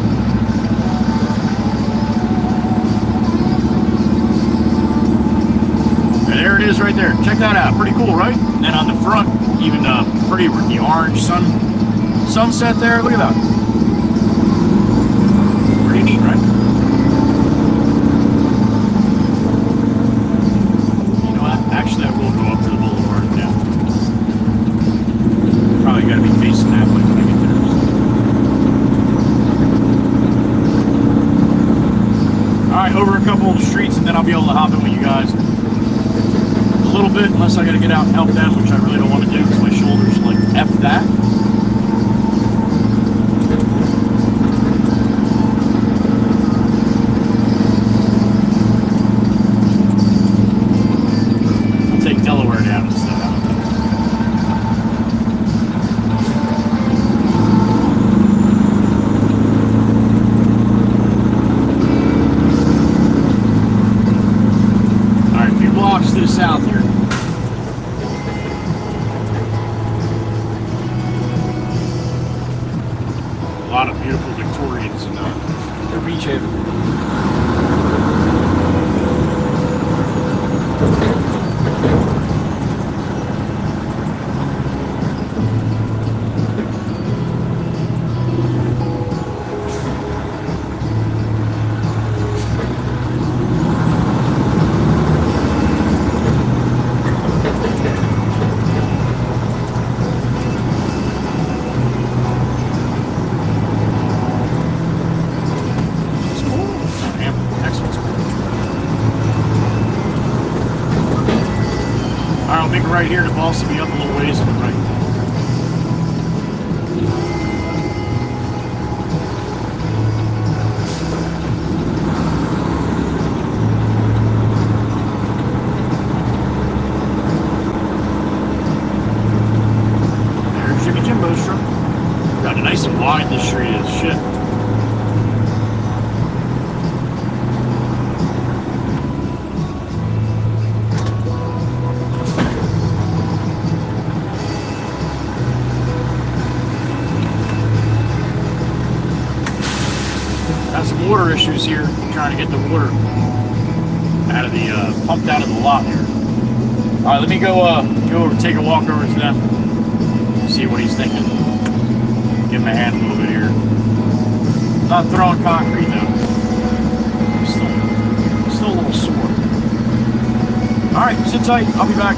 And there it is right there. Check that out. Pretty cool, right? And then on the front, even pretty the orange sunset there. Look at that. Pretty neat, right? Actually, I will go up to the boulevard now. Probably got to be facing that way when I get there. Alright, over a couple of streets and then I'll be able to hop in with you guys. A little bit, unless I got to get out and help them, which I really don't want to do because my shoulders like F that. Delaware down instead. Alright, a few blocks to the south here. lot of beautiful Victorians in their beach haven. I'll make it right here to also be up a little ways on the right. There's Jimmy Jimbo's truck. Got it nice and wide, this street is shit. Some water issues here, trying to get the water out of the pumped out of the lot here. All right, let me go over, take a walk over to them, see what he's thinking. Give him a hand a little bit here. Not throwing concrete though. Still a little sore. All right, sit tight. I'll be back.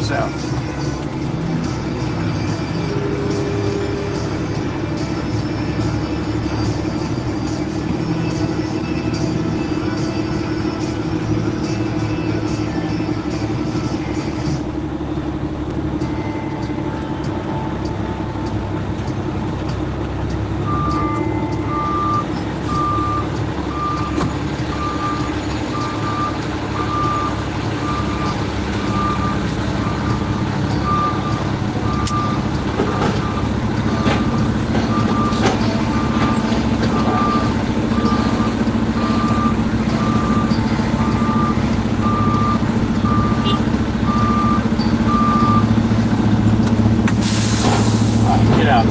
this out.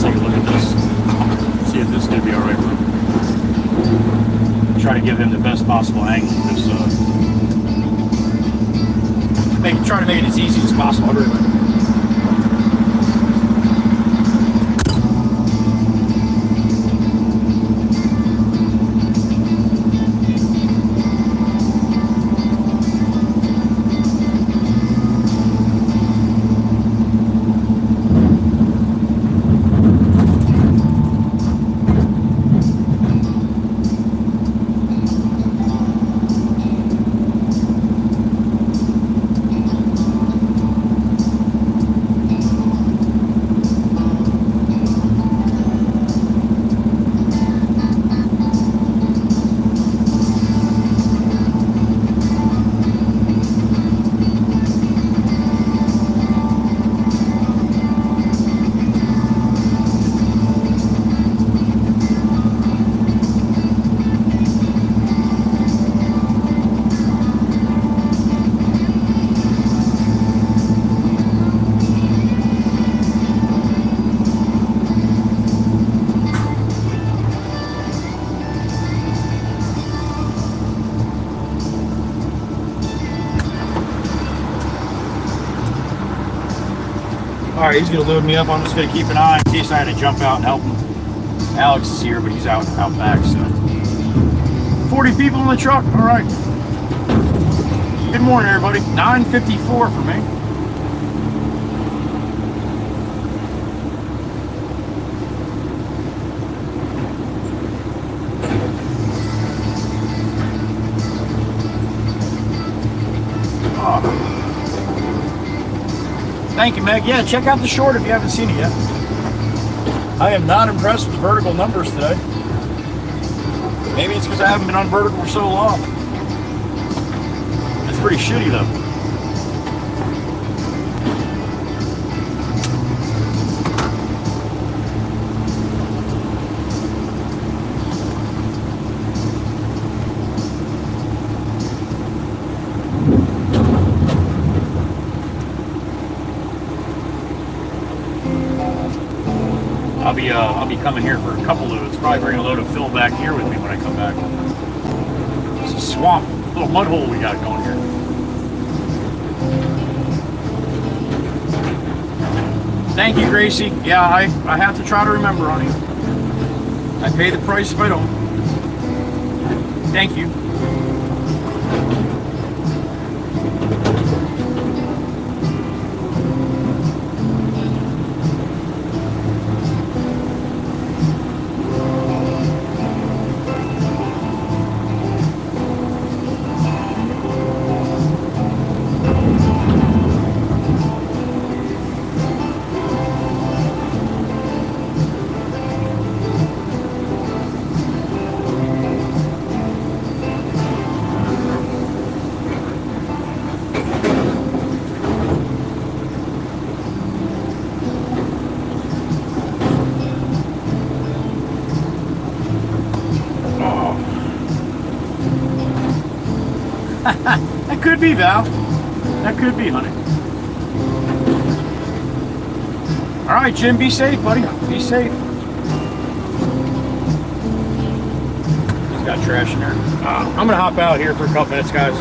Take a look at this. See if this is going to be alright for him. Try to give him the best possible angle. Try to make it as easy as possible. Alright, he's going to load me up. I'm just going to keep an eye in case I had to jump out and help him. Alex is here, but he's out back, so. 40 people in the truck. Alright. Good morning, everybody. 9:54 for me. Thank you, Meg. Yeah, check out the short if you haven't seen it yet. I am not impressed with the vertical numbers today. Maybe it's because I haven't been on vertical for so long. It's pretty shitty, though. I'll be coming here for a couple loads. Probably bring a load of fill back here with me when I come back. It's a swamp, little mud hole we got going here. Thank you, Gracie. Yeah, I have to try to remember, honey. I pay the price if I don't. Thank you. That could be, Val. That could be, honey. All right, Jim, be safe, buddy. Be safe. He's got trash in there. I'm going to hop out here for a couple minutes, guys.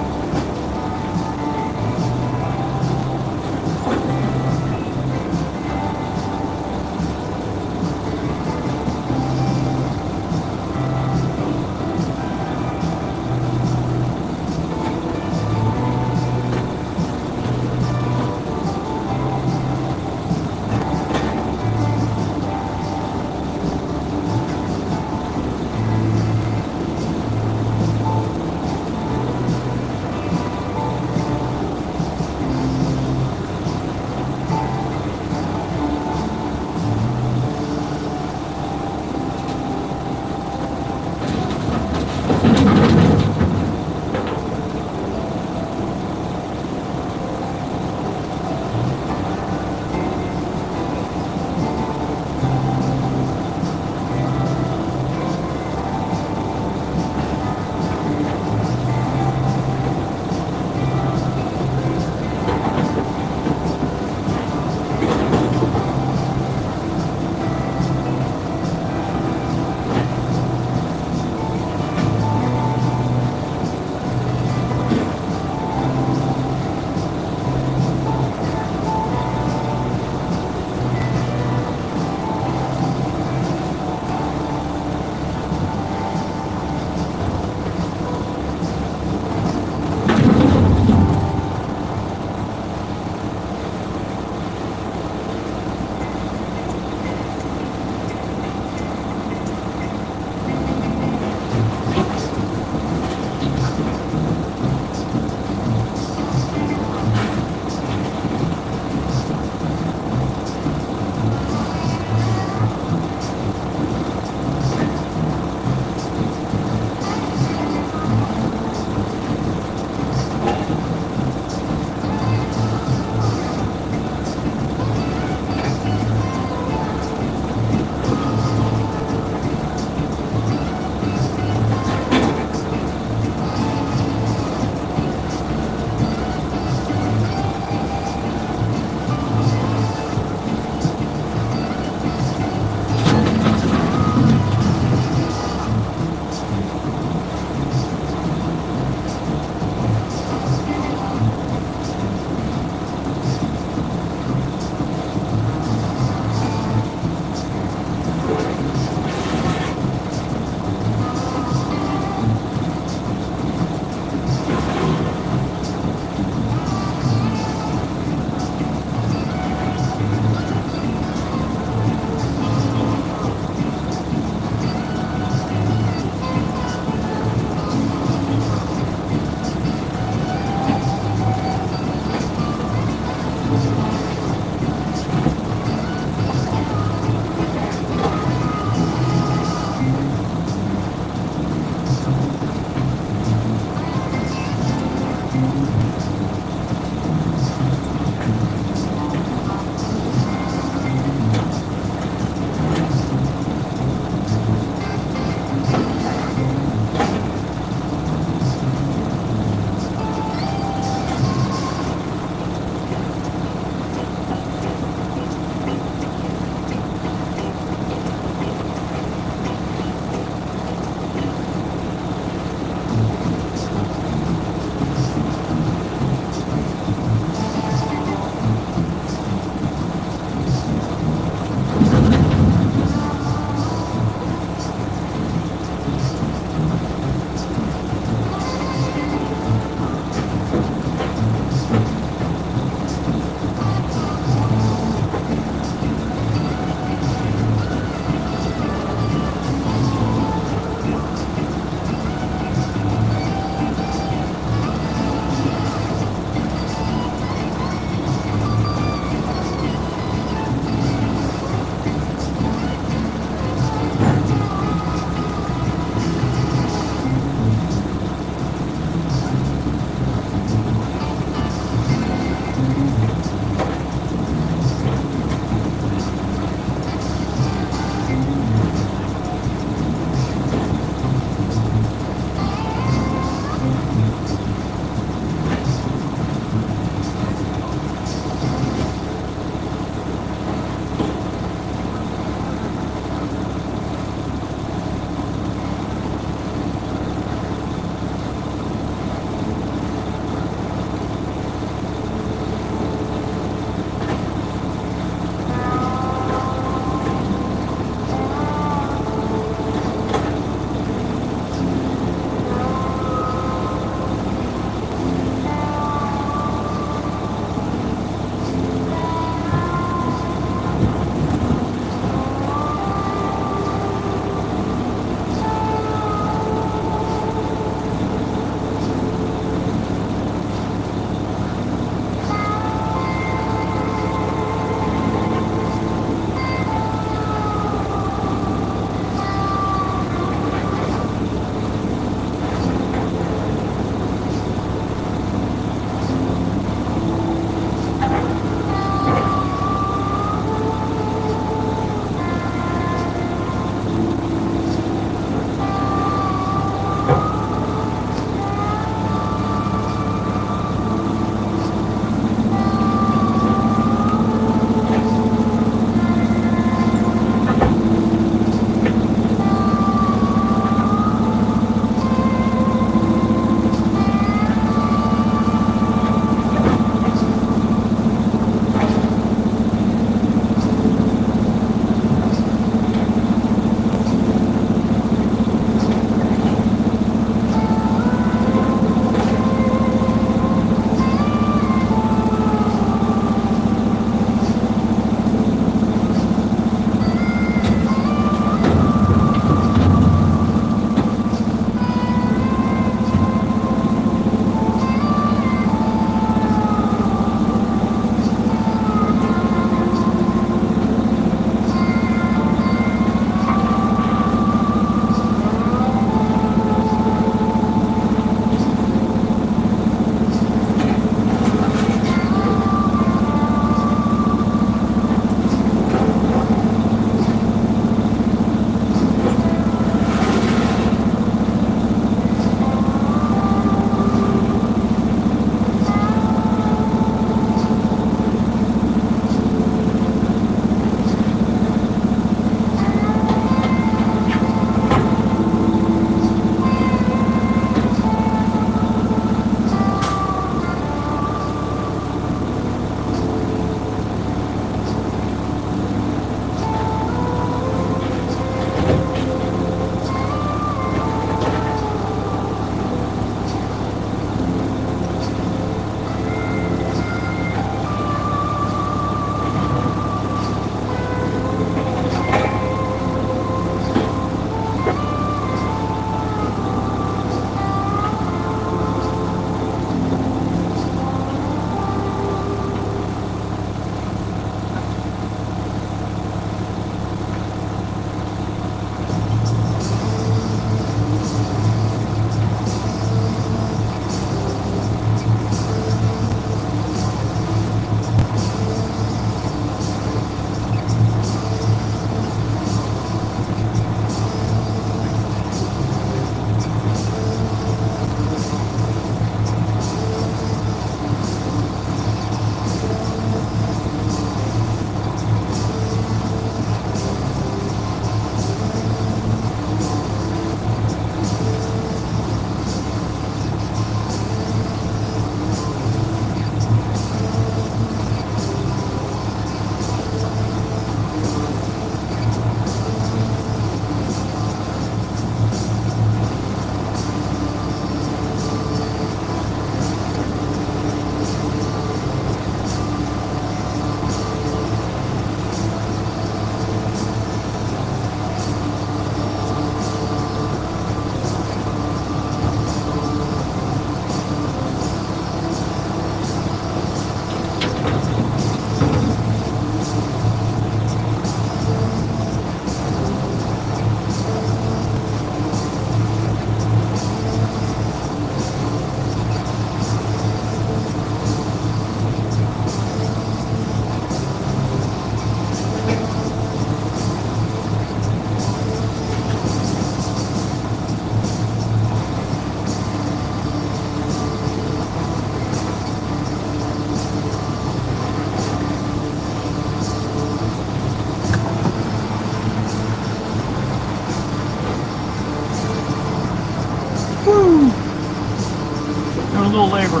little labor.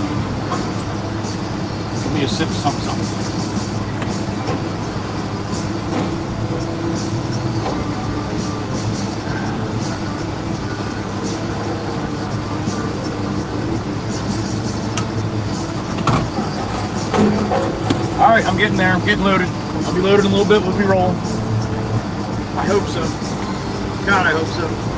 Give me a sip of something. All right, I'm getting there. I'm getting loaded. I'll be loaded in a little bit. We'll be rolling. I hope so. God, I hope so.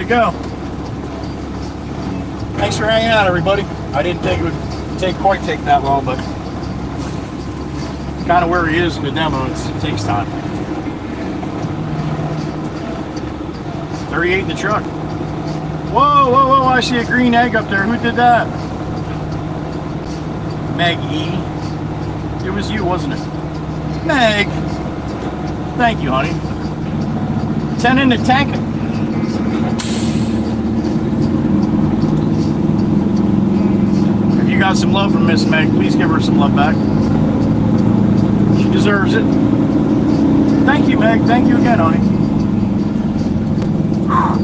to go. Thanks for hanging out, everybody. I didn't think it would quite take that long, but kind of where he is in the demo, it takes time. 38 in the truck. Whoa, whoa, whoa, I see a green egg up there. Who did that? Meg E. It was you, wasn't it? Meg. Thank you, honey. 10 in the tank. If you got some love from Miss Meg, please give her some love back. She deserves it. Thank you, Meg. Thank you again, honey.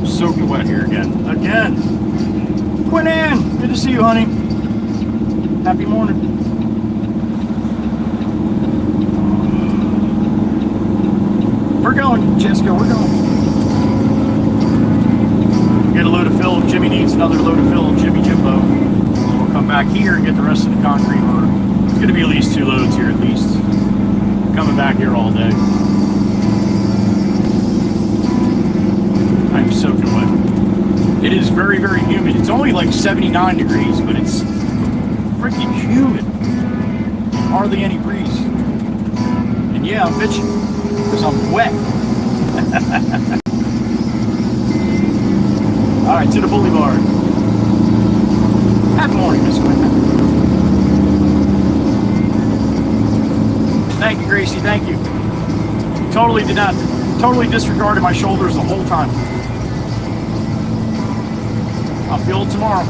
Soaking wet here again. Again. Quinn, good to see you, honey. Happy morning. We're going, Jessica, we're going. Get a load of fill. Jimmy needs another load of fill. Jimmy Jimbo. We'll come back here and get the rest of the concrete load. It's going to be at least 2 loads here at least. Coming back here all day. I'm soaking wet. It is very, very humid. It's only like 79 degrees, but it's freaking humid. Hardly any breeze. And yeah, I'm bitching because I'm wet. All right, to the boulevard. Happy morning, Miss Quinn. Thank you, Gracie. Thank you. Totally disregarded my shoulders the whole time. I'll feel it tomorrow.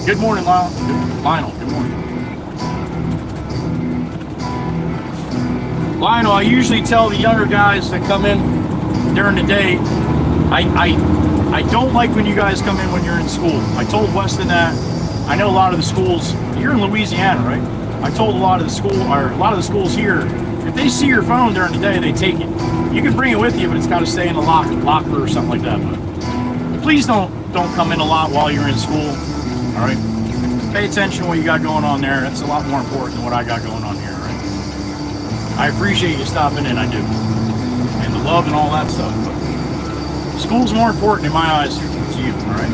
Good morning, Lionel. Good morning. Lionel, I usually tell the younger guys that come in during the day, I don't like when you guys come in when you're in school. I told Weston that. I know a lot of the schools, you're in Louisiana, right? I told a lot of the schools here, if they see your phone during the day, they take it. You can bring it with you, but it's got to stay in the locker or something like that. But please don't come in a lot while you're in school. All right? Pay attention to what you got going on there. That's a lot more important than what I got going on here, all right? I appreciate you stopping in, I do. And the love and all that stuff. But school's more important in my eyes to you, all right?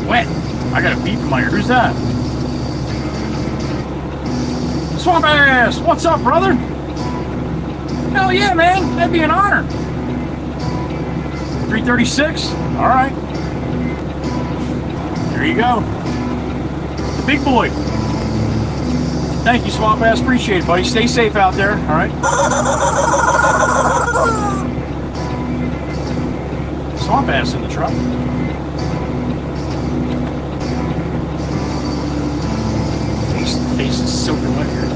Wet. I got a beep in my ear. Who's that? Swamp Ass! What's up, brother? Hell yeah, man. That'd be an honor. 336? Alright. There you go. The big boy. Thank you, Swamp Ass. Appreciate it, buddy. Stay safe out there, alright? Swamp Ass in the truck. Face is soaking wet here.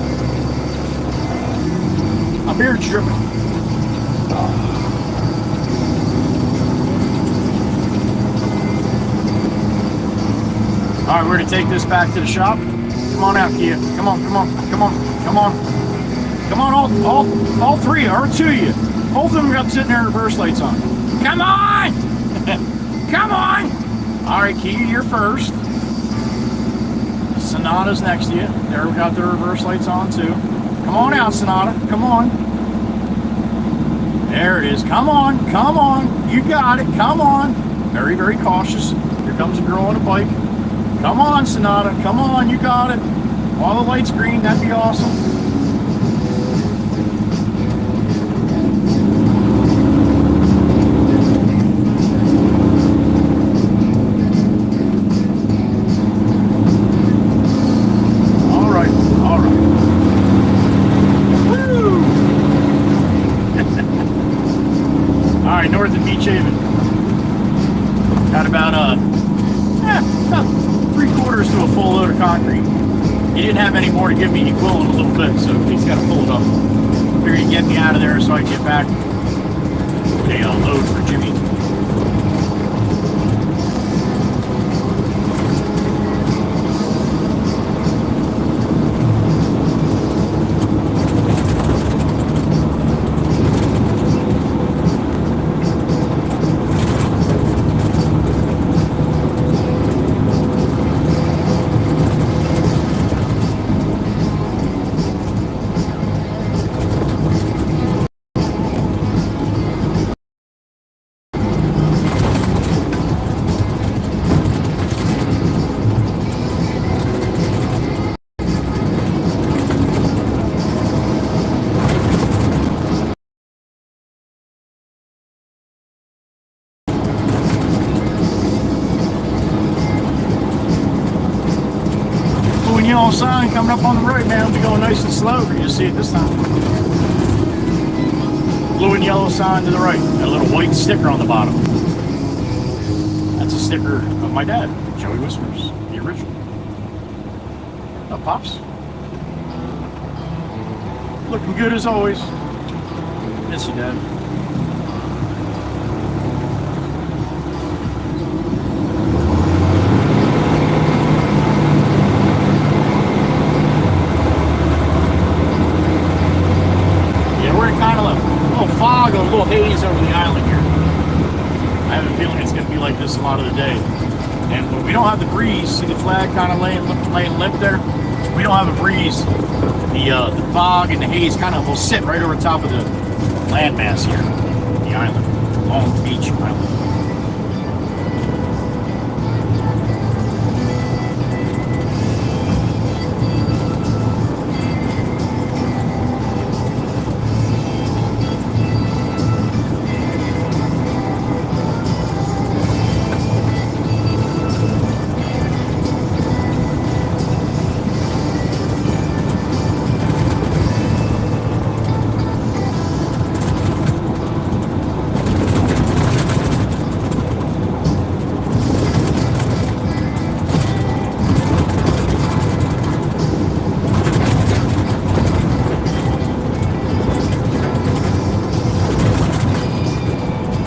My beard's dripping. Alright, we're going to take this back to the shop. Come on out, Kia. Come on. Come on, all 3, or 2 of you. Both of them got sitting there reverse lights on. Come on! Come on! Alright, Kia, you're first. Sonata's next to you. There, we got the reverse lights on too. Come on out, Sonata. Come on. There it is. Come on. You got it. Come on. Very, very cautious. Here comes a girl on a bike. Come on, Sonata. Come on. You got it. While the light's green, that'd be awesome. North of Beach Haven. Got about 3/4 to a full load of concrete. He didn't have any more to give me. He will in a little bit, so he's got to pull it up. Figured he'd get me out of there so I can get back a load for Jimmy. neon sign coming up on the right, man. It'll be going nice and slow for you to see it this time. Blue and yellow sign to the right. Got a little white sticker on the bottom. That's a sticker of my dad, Joey Whispers, the original. Oh, Pops. Looking good as always. Miss you, Dad. Yeah, we're in kind of a little fog, a little haze over the island here. I have a feeling it's going to be like this a lot of the day. And when we don't have the breeze, see the flag kind of laying limp there? We don't have a breeze. The fog and the haze kind of will sit right over top of the landmass here, the island, Long Beach Island.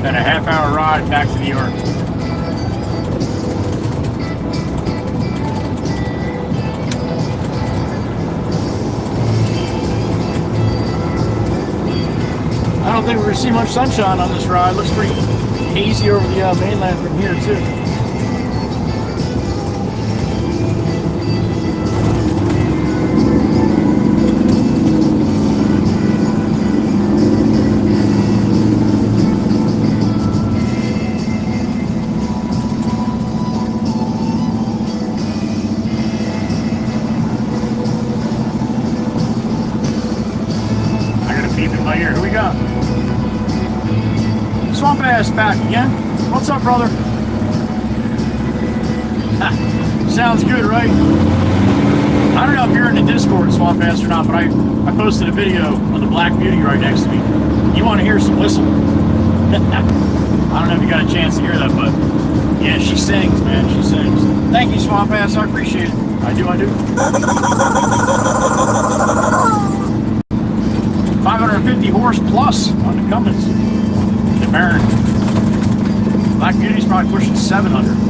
And a half-hour ride back to New York. I don't think we're going to see much sunshine on this ride. Looks pretty hazy over the mainland from here, too. Who we got? Swamp Ass back again. What's up, brother? Sounds good, right? I don't know if you're in the Discord, Swamp Ass, or not, but I posted a video of the Black Beauty right next to me. You want to hear some whistle? I don't know if you got a chance to hear that, but yeah, she sings, man. She sings. Thank you, Swamp Ass. I appreciate it. I do. 550 horse plus on the Cummins. The Baron. Black Beauty's probably pushing 700.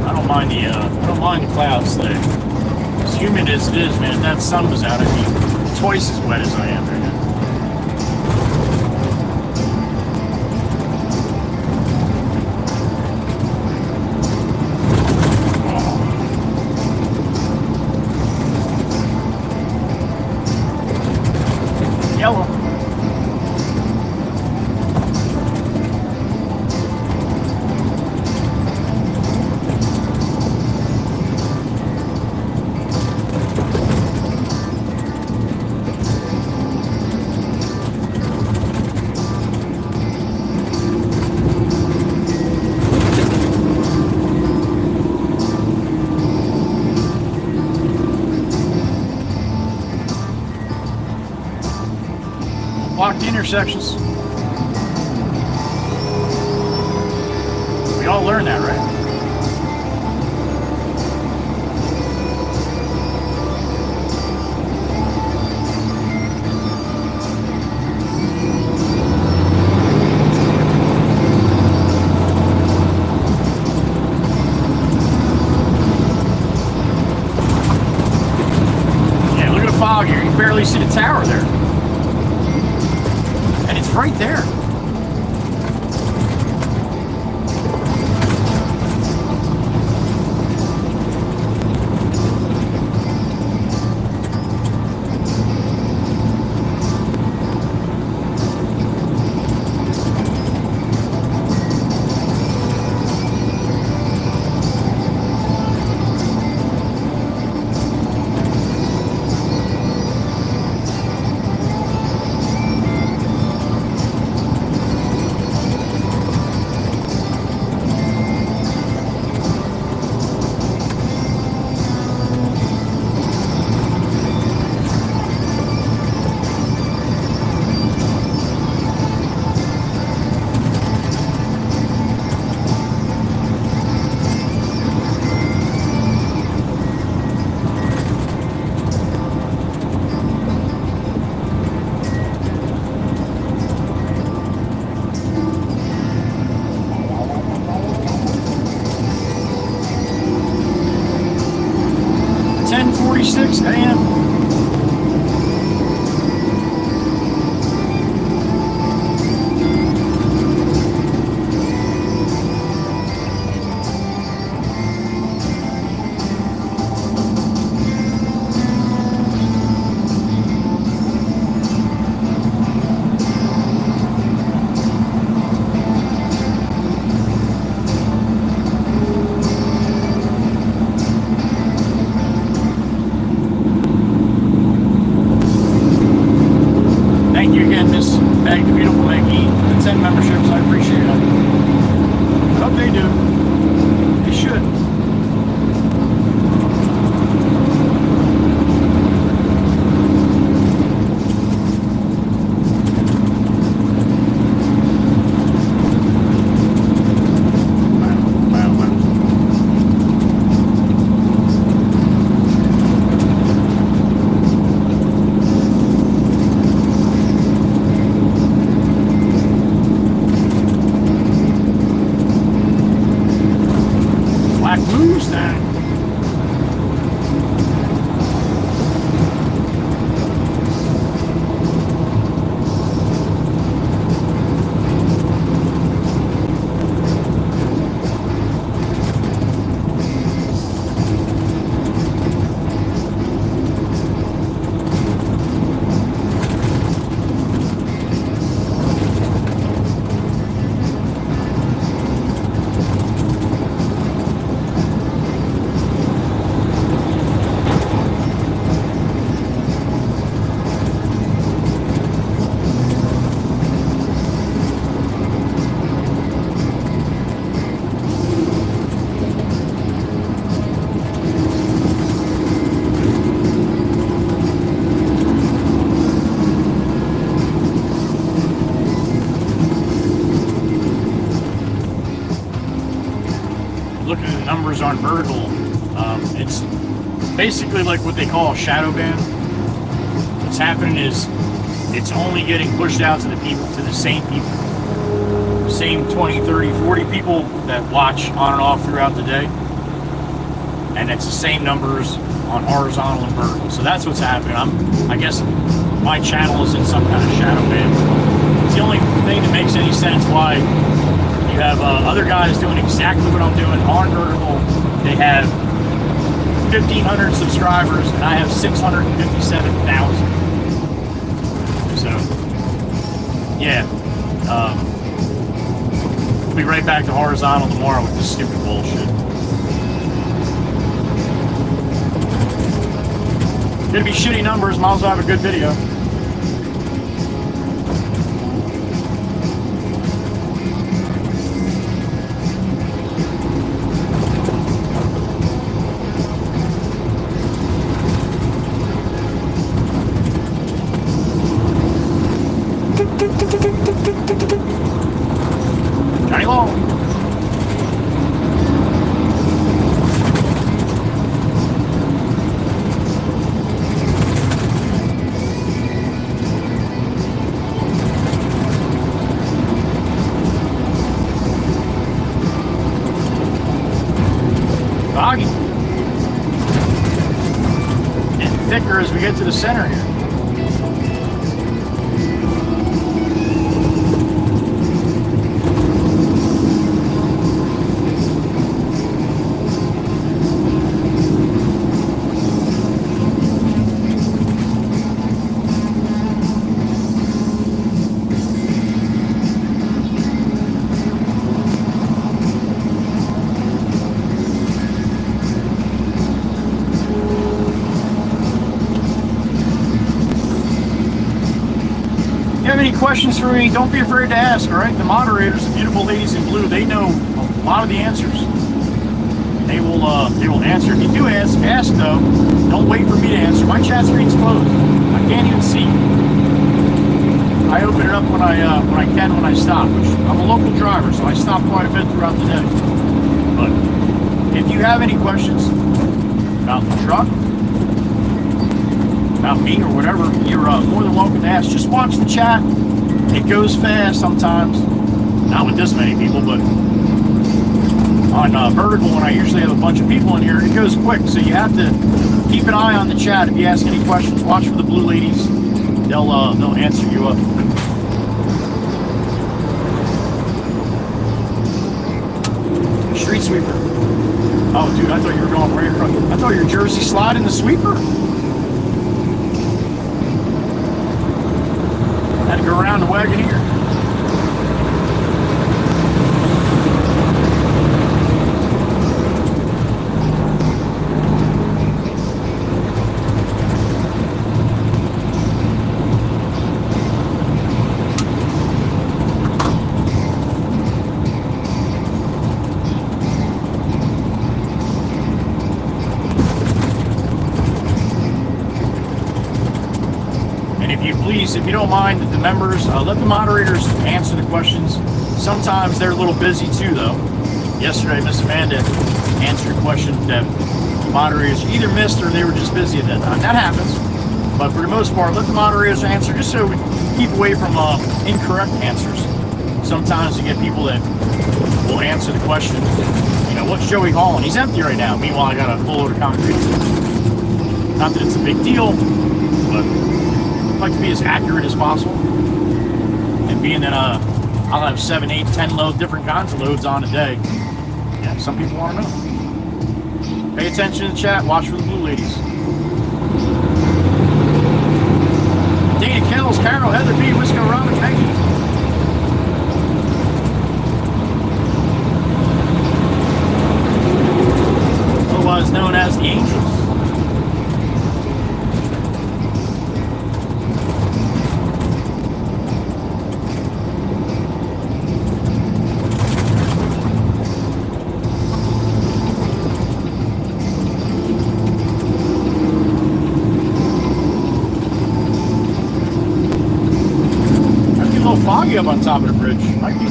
I don't mind the clouds today. As humid as it is, man, if that sun was out, I'd be twice as wet as I am right now. Yellow. Blocked intersections. We all learn that, right? Yeah, look at the fog here. You can barely see the tower there. Right there. 10:46 a.m. On vertical, it's basically like what they call a shadow ban. What's happening is it's only getting pushed out to the same 20, 30, 40 people that watch on and off throughout the day, and it's the same numbers on horizontal and vertical. So that's what's happening. I guess my channel is in some kind of shadow ban. It's the only thing that makes any sense why you have other guys doing exactly what I'm doing on vertical. They have 1,500 subscribers, and I have 657,000. So, yeah. We'll be right back to horizontal tomorrow with this stupid bullshit. Gonna be shitty numbers, might as well have a good video. Johnny Long. Foggy. Getting thicker as we get to the center here. Any questions for me, don't be afraid to ask, all right? The moderators, the beautiful ladies in blue, they know a lot of the answers. They will answer. If you do ask though, don't wait for me to answer. My chat screen's closed. I can't even see. I open it up when I can when I stop, which I'm a local driver, so I stop quite a bit throughout the day. But if you have any questions about the truck, about me or whatever, you're more than welcome to ask. Just watch the chat. It goes fast sometimes. Not with this many people, but Vertical when I usually have a bunch of people in here. It goes quick, so you have to keep an eye on the chat. If you ask any questions, watch for the blue ladies. They'll answer you up. Street sweeper. Oh, dude, I thought you were going right across. I thought you were Jersey sliding the sweeper. Had to go around the Wagoneer. If you don't mind, the members, let the moderators answer the questions. Sometimes they're a little busy too, though. Yesterday, Miss Amanda answered a question that the moderators either missed or they were just busy at that time. That happens. But for the most part, let the moderators answer just so we keep away from incorrect answers. Sometimes you get people that will answer the question, you know, what's Joey hauling? He's empty right now. Meanwhile, I got a full load of concrete. Not that it's a big deal, but I like to be as accurate as possible. And being that I'll have 7, 8, 10 different kinds of loads on a day. Yeah, some people want to know. Pay attention to the chat. Watch for the blue ladies. Dana Kells, Carol, Heather B, Wisco, Robin, Peggy. Otherwise known as the Angels. Foggy up on top of the bridge. Might be.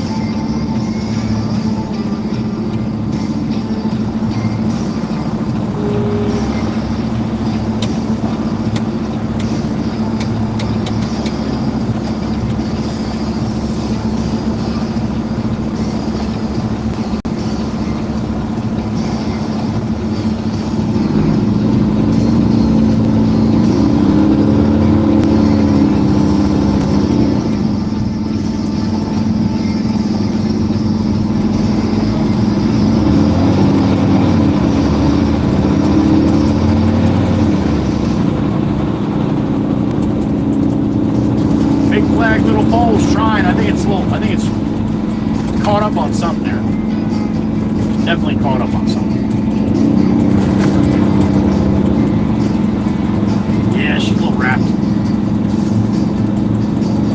Caught up on something there. Definitely caught up on something. Yeah, she's a little wrapped.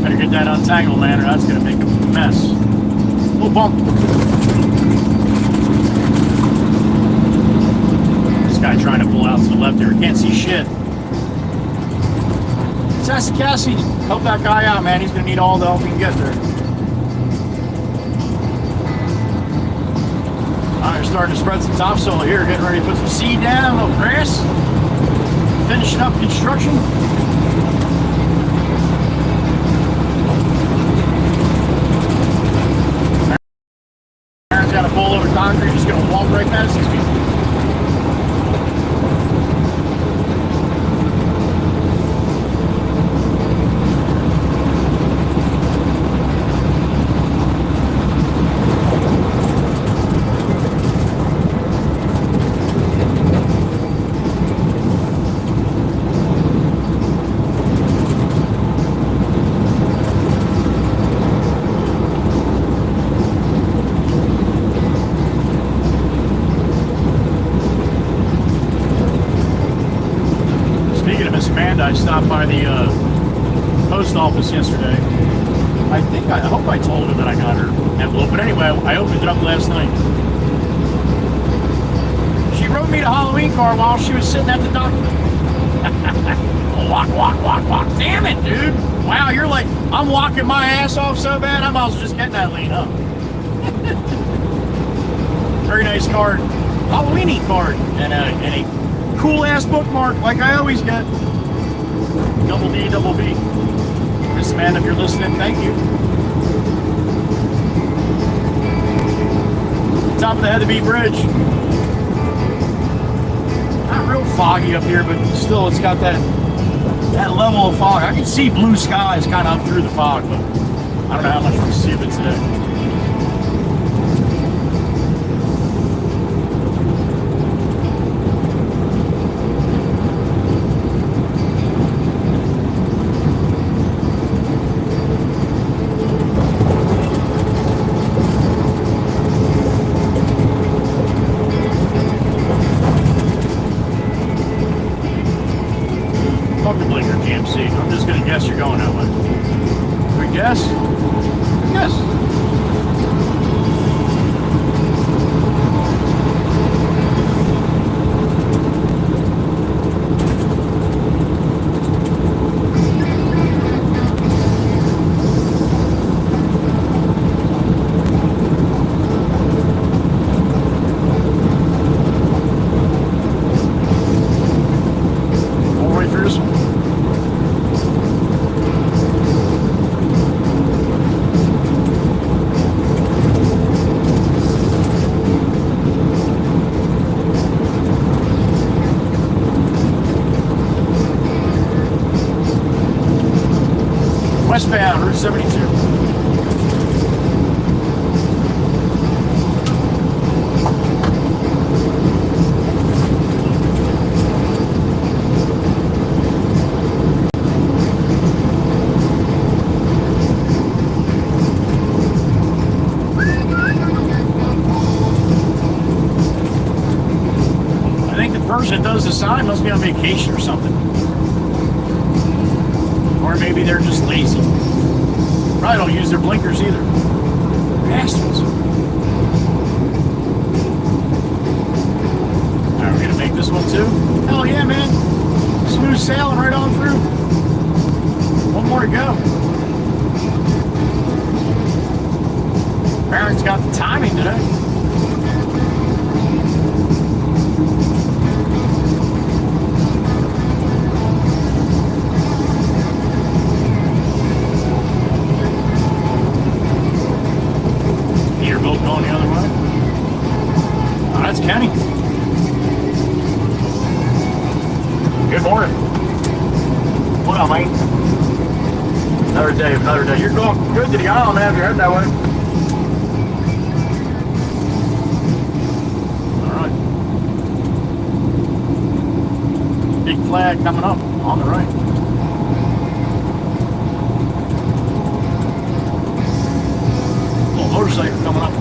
Better get that untangled, man, or that's gonna make a mess. A little bump. This guy trying to pull out to the left there. Can't see shit. Sassy Cassie, help that guy out, man. He's gonna need all the help he can get there. They're starting to spread some topsoil here, getting ready to put some seed down, a little grass, finishing up construction. Aaron's got a full load of concrete, just gonna walk right past these people. I stopped by the post office yesterday. I hope I told her that I got her envelope, but anyway, I opened it up last night. She wrote me the Halloween card while she was sitting at the doctor. Walk. Damn it, dude. Wow, you're like, I'm walking my ass off so bad, I might as well just get that lean up. Very nice card. Halloween-y card. And a cool-ass bookmark like I always get. Double D, double B. Miss Amanda, if you're listening, thank you. top of the Heatherby Bridge. Not real foggy up here, but still, it's got that level of fog. I can see blue skies kind of up through the fog, but I don't know how much we'll see of it today. I'm just gonna guess you're going that way. We guess? Yes. All the way through this one. Westbound, Route 72. I think the person that does the sign must be on vacation or something. Or maybe they're just lazy. Probably don't use their blinkers either. Bastards. Alright, we're gonna make this one too? Hell yeah, man. Smooth sailing right on through. One more to go. Baron's got the timing today. Going the other way. Oh, that's Kenny. Good morning. What up, mate? Another day, another day. You're going good to the aisle, man, if you're heading that way. All right. Big flag coming up on the right. Little motorcycle coming up.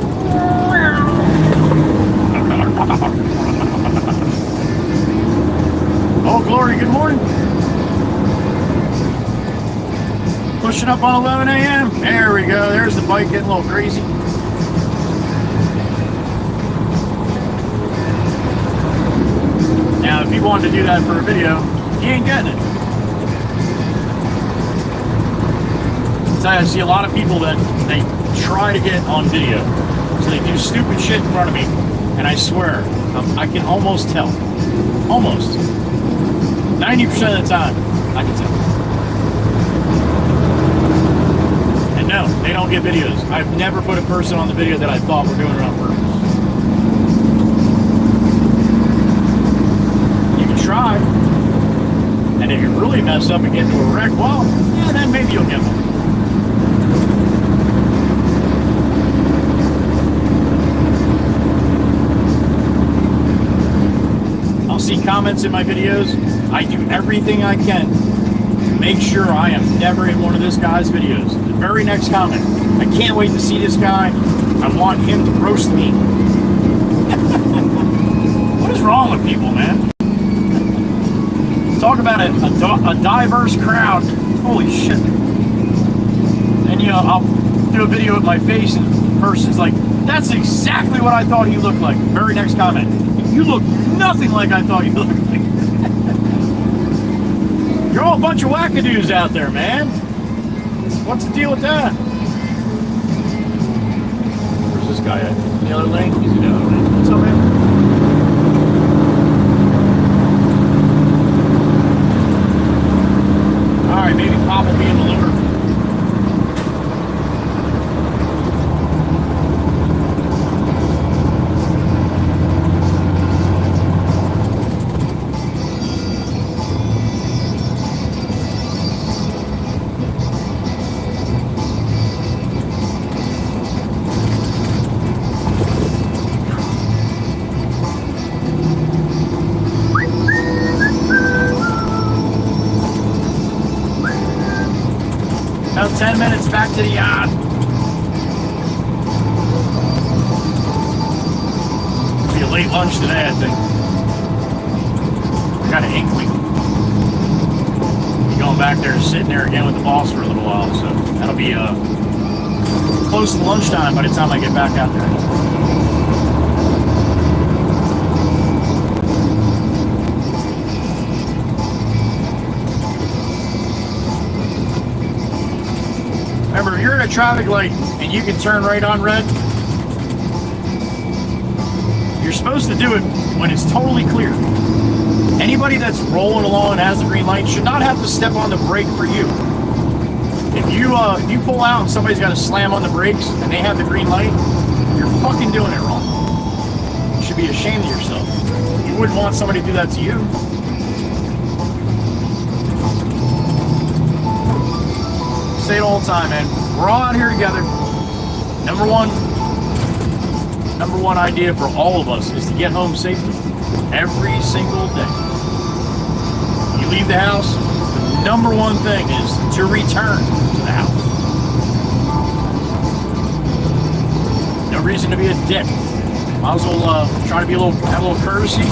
Oh, Glory, good morning. Pushing up on 11 a.m. There we go. There's the bike getting a little crazy. Now, if you wanted to do that for a video, you ain't getting it. I see a lot of people that they try to get on video. So they do stupid shit in front of me. And I swear, I can almost tell. Almost. 90% of the time, I can tell. And no, they don't get videos. I've never put a person on the video that I thought were doing it on purpose. You can try. And if you really mess up and get into a wreck, well, yeah, then maybe you'll get one. See comments in my videos. I do everything I can to make sure I am never in one of this guy's videos. The very next comment, I can't wait to see this guy. I want him to roast me. What is wrong with people, man? Talk about a diverse crowd. Holy shit. And you know, I'll do a video with my face and the person's like, that's exactly what I thought he looked like. Very next comment. You look nothing like I thought you looked like. You're all a bunch of wackadoos out there, man. What's the deal with that? Where's this guy at? The other lane? He's in the other lane. What's up, man? Alright, maybe Pop will be in the loader. About 10 minutes back to the yacht. It'll be a late lunch today, I think. I got an inkling. Be going back there, sitting there again with the boss for a little while, so that'll be close to lunchtime by the time I get back out there. Remember, if you're in a traffic light and you can turn right on red, you're supposed to do it when it's totally clear. Anybody that's rolling along and has the green light should not have to step on the brake for you. If you pull out and somebody's got to slam on the brakes and they have the green light, you're fucking doing it wrong. You should be ashamed of yourself. You wouldn't want somebody to do that to you. Say it all the time, man. We're all out here together. Number one idea for all of us is to get home safely every single day. You leave the house, the number one thing is to return to the house. No reason to be a dick. Might as well try to be have a little courtesy.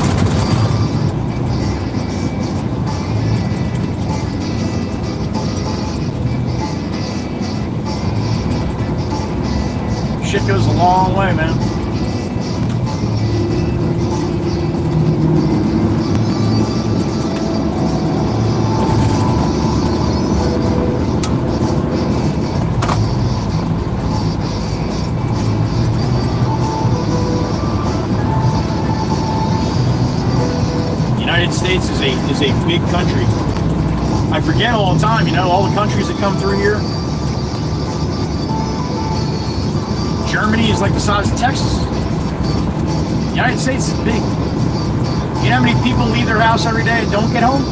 Shit goes a long way, man. The United States is a big country. I forget all the time, all the countries that come through here. Germany is like the size of Texas. The United States is big. You know how many people leave their house every day and don't get home?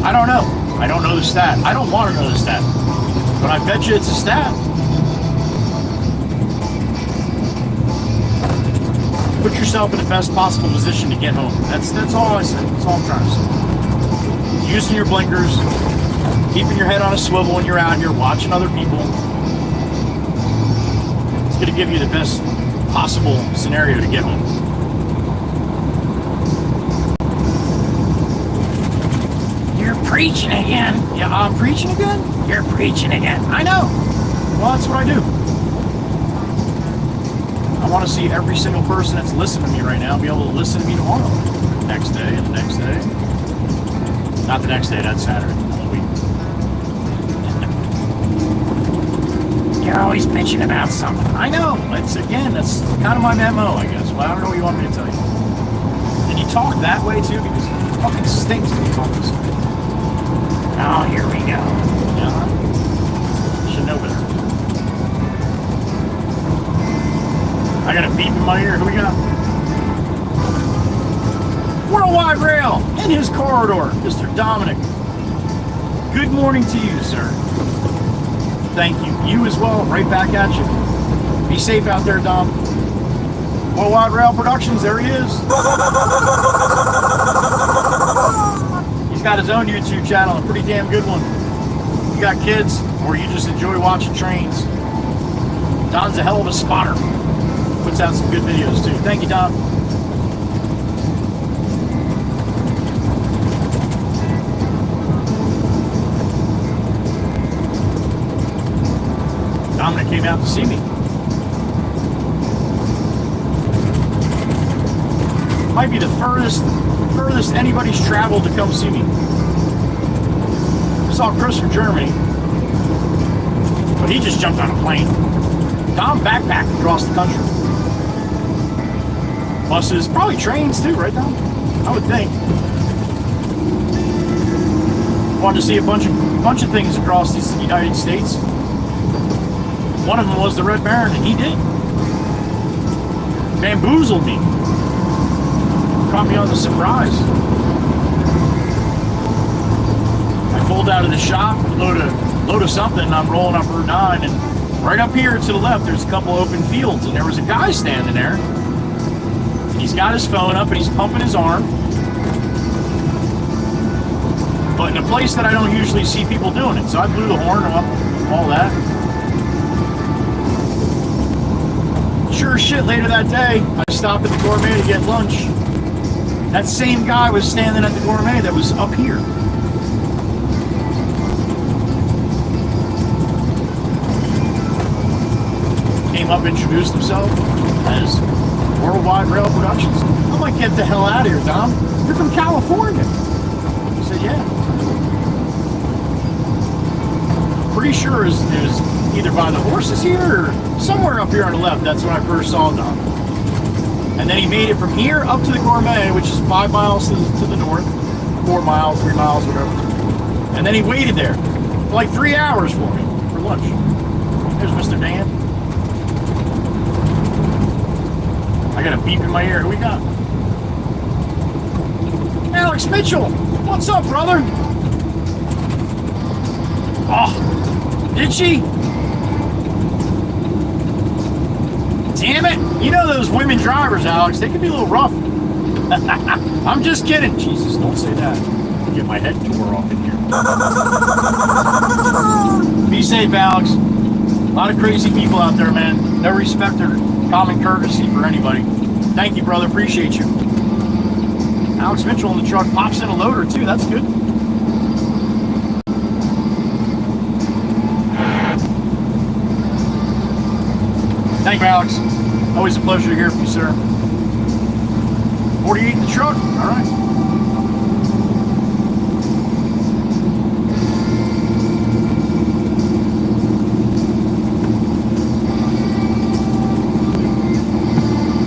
I don't know. I don't know the stat. I don't want to know the stat. But I bet you it's a stat. Put yourself in the best possible position to get home. That's all I say. That's all I'm trying to say. Using your blinkers, keeping your head on a swivel when you're out here, watching other people. It's going to give you the best possible scenario to get home. You're preaching again. Yeah, I'm preaching again? You're preaching again. I know. Well, that's what I do. I want to see every single person that's listening to me right now be able to listen to me tomorrow. Next day and the next day. Not the next day, that's Saturday. You're always bitching about something. I know. That's kind of my MO, I guess. Well, I don't know what you want me to tell you. And you talk that way, too, because it fucking stinks when you talk this way. Oh, here we go. Yeah. Should know better. I got a beep in my ear. Who we got? Worldwide Rail in his corridor, Mr. Dominic. Good morning to you, sir. Thank you. You as well. Right back at you. Be safe out there, Dom. Worldwide Rail Productions. There he is. He's got his own YouTube channel, a pretty damn good one. You got kids, or you just enjoy watching trains. Don's a hell of a spotter. Puts out some good videos too. Thank you, Don. Dominic came out to see me. Might be the furthest anybody's traveled to come see me. Saw Chris from Germany, but he just jumped on a plane. Dom backpacked across the country. Buses, probably trains too, right, Dom? I would think. Wanted to see a bunch of things across the United States. One of them was the Red Baron, and he did. Bamboozled me. Caught me on the surprise. I pulled out of the shop, load of something, and I'm rolling up Route 9, and right up here to the left, there's a couple open fields, and there was a guy standing there. And he's got his phone up, and he's pumping his arm. But in a place that I don't usually see people doing it. So I blew the horn and all that. Sure as shit, later that day, I stopped at the Gourmet to get lunch. That same guy was standing at the Gourmet that was up here. Came up, introduced himself as Worldwide Rail Productions. I'm like, get the hell out of here, Tom. You're from California. He said, yeah. Pretty sure it was either by the horses here or somewhere up here on the left. That's when I first saw Tom. And then he made it from here up to the Gourmet, which is 5 miles to the north, 4 miles, 3 miles, whatever. And then he waited there for like 3 hours for me for lunch. There's Mr. Dan. I got a beep in my ear. Who we got? Alex Mitchell. What's up, brother? Oh, did she? Damn it. You know those women drivers, Alex, they can be a little rough. I'm just kidding. Jesus, don't say that. Get my head tore off in here. Be safe, Alex. A lot of crazy people out there, man. No respect or common courtesy for anybody. Thank you, brother. Appreciate you. Alex Mitchell in the truck pops in a loader, too. That's good. Thank you, Alex. Always a pleasure to hear from you, sir. 48 in the truck. All right.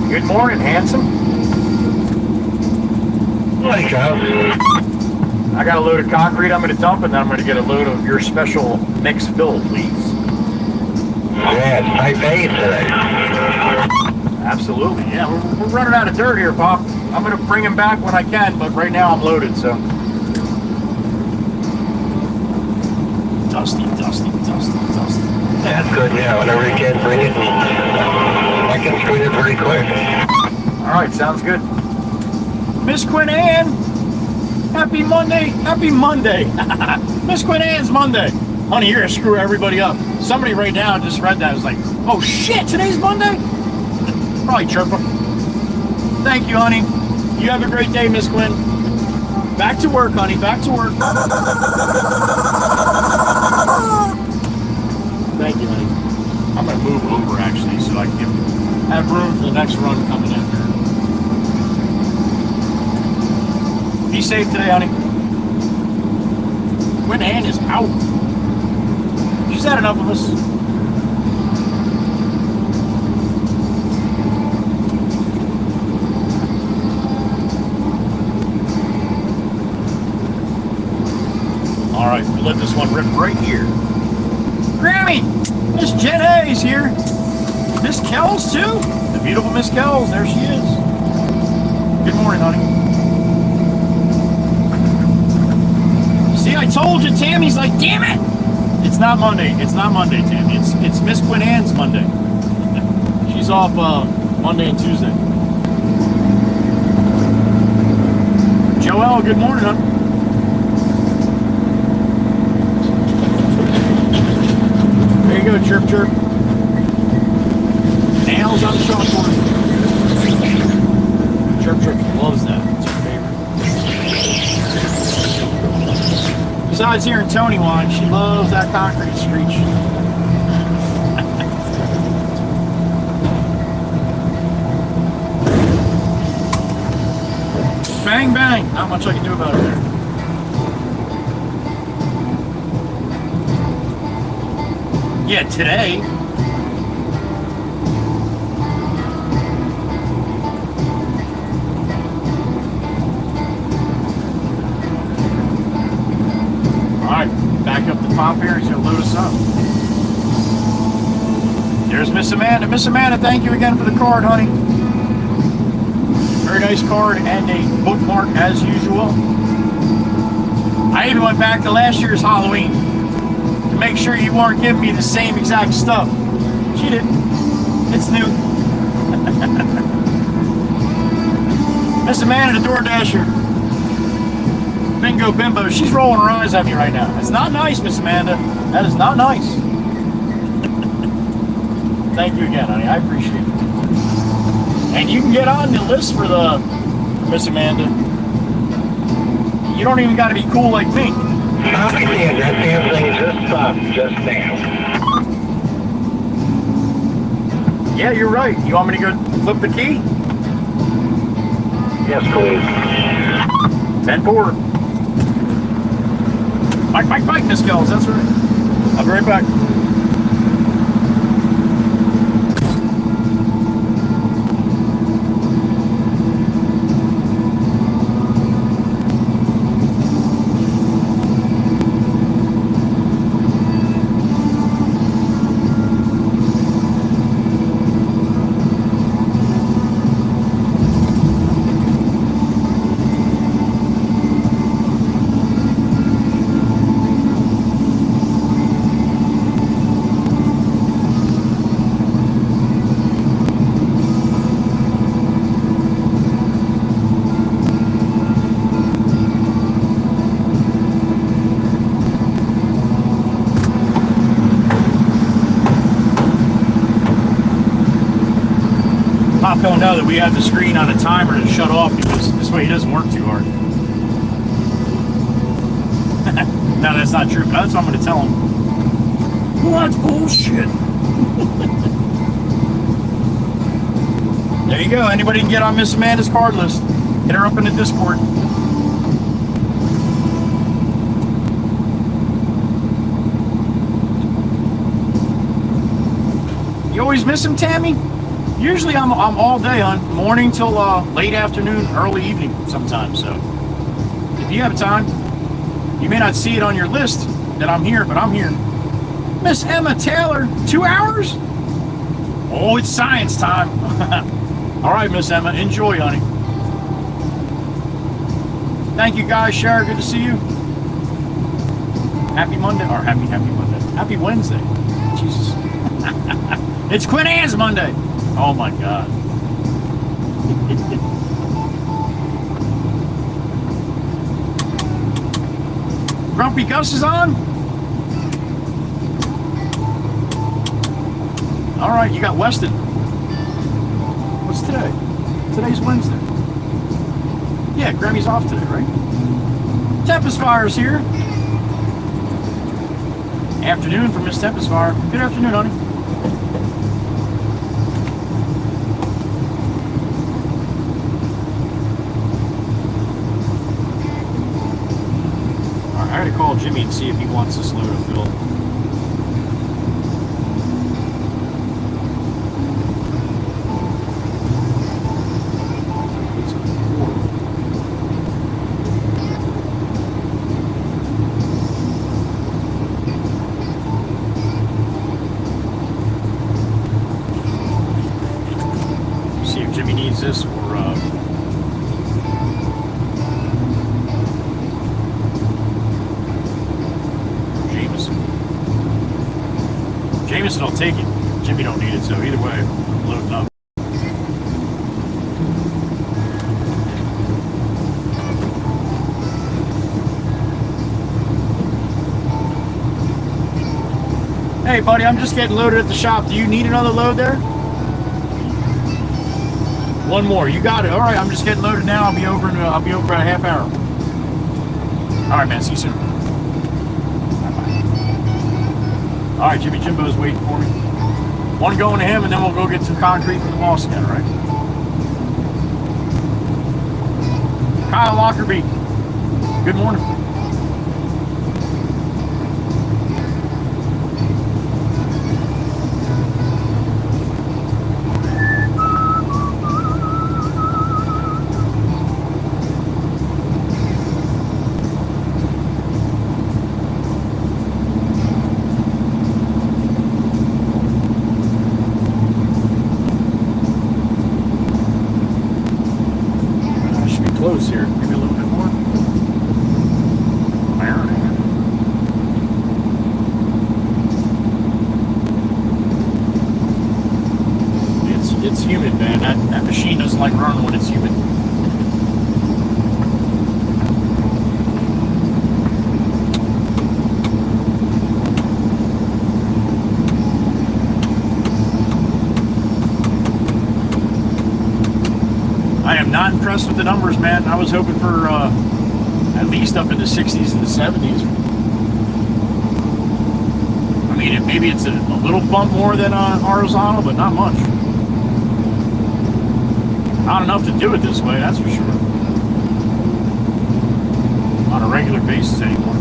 Good morning, handsome. Hi, Kyle. I got a load of concrete I'm going to dump, and then I'm going to get a load of your special mix fill, please. Yeah, it's nice days today. Absolutely. Yeah, we're running out of dirt here, Pop. I'm going to bring him back when I can, but right now I'm loaded, so. Dusty. That's good, yeah. Whenever you can bring it, I can screen it pretty quick. All right, sounds good. Miss Quinn Ann, happy Monday. Happy Monday. Miss Quinn Ann's Monday. Honey, you're going to screw everybody up. Somebody right now just read that. It was like, oh shit, today's Monday? Probably chirp them. Thank you, honey. You have a great day, Miss Quinn. Back to work, honey. Back to work. Thank you, honey. I'm going to move over, actually, so I can have room for the next run coming in here. Be safe today, honey. Quinn Ann is out. She's had enough of us. All right, we'll let this one rip right here. Grammy, Miss Jen Hayes here. Miss Kells too. The beautiful Miss Kells, there she is. Good morning, honey. See, I told you, Tammy's like, damn it. It's not Monday. It's not Monday, Tammy. It's Miss Quinn Ann's Monday. She's off Monday and Tuesday. Joelle, good morning, huh? There you go, chirp, chirp. Nails on the chalkboard. Chirp, chirp. Loves that. It's her favorite. Besides hearing Tony whine, she loves that concrete screech. Bang, bang. Not much I can do about it there. Yeah, today. Alright, back up the top here. He's going to load us up. There's Miss Amanda. Miss Amanda, thank you again for the card, honey. Very nice card and a bookmark as usual. I even went back to last year's Halloween to make sure you weren't giving me the same exact stuff. She didn't. It's new. Miss Amanda, the DoorDasher. Bingo Bimbo, she's rolling her eyes at me right now. It's not nice, Miss Amanda. That is not nice. Thank you again, honey. I appreciate it. And you can get on the list for the Miss Amanda. You don't even got to be cool like me. Okay, that damn thing just stopped just now. Yeah, you're right. You want me to go flip the key? Yes, please. 10-4. Mike, Miss Kells. That's right. I'll be right back. Don't know that we have the screen on a timer to shut off because this way he doesn't work too hard. No, that's not true. That's what I'm going to tell him. Well, that's bullshit. There you go. Anybody can get on Miss Amanda's card list. Hit her up in the Discord. You always miss him, Tammy? Usually I'm all day on morning till late afternoon, early evening sometimes. So if you have time, you may not see it on your list that I'm here, but I'm here. Miss Emma Taylor, 2 hours? Oh, it's science time. All right, Miss Emma, enjoy, honey. Thank you, guys. Share, good to see you. Happy Monday, or happy Monday. Happy Wednesday. Jesus. It's Quinn Ann's Monday. Oh my God. Grumpy Gus is on? All right, you got Weston. What's today? Today's Wednesday. Yeah, Grammy's off today, right? Tempest Fire's here. Afternoon for Miss Tempest Fire. Good afternoon, honey. I gotta call Jimmy and see if he wants this load of fill. See if Jimmy needs this or Jameson will take it. Jimmy don't need it, so either way, I'm loading up. Hey, buddy, I'm just getting loaded at the shop. Do you need another load there? One more. You got it. All right, I'm just getting loaded now. I'll be over in a half hour. All right, man. See you soon. All right, Jimmy Jimbo's waiting for me. One going to him, and then we'll go get some concrete for the boss again, all right? Kyle Lockerbie, good morning. Here, maybe a little bit more. It's humid, man. That machine doesn't like running when it's humid. not impressed with the numbers, man. I was hoping for at least up in the 60s and the 70s. I mean, maybe it's a little bump more than horizontal, but not much. Not enough to do it this way, that's for sure. On a regular basis anymore.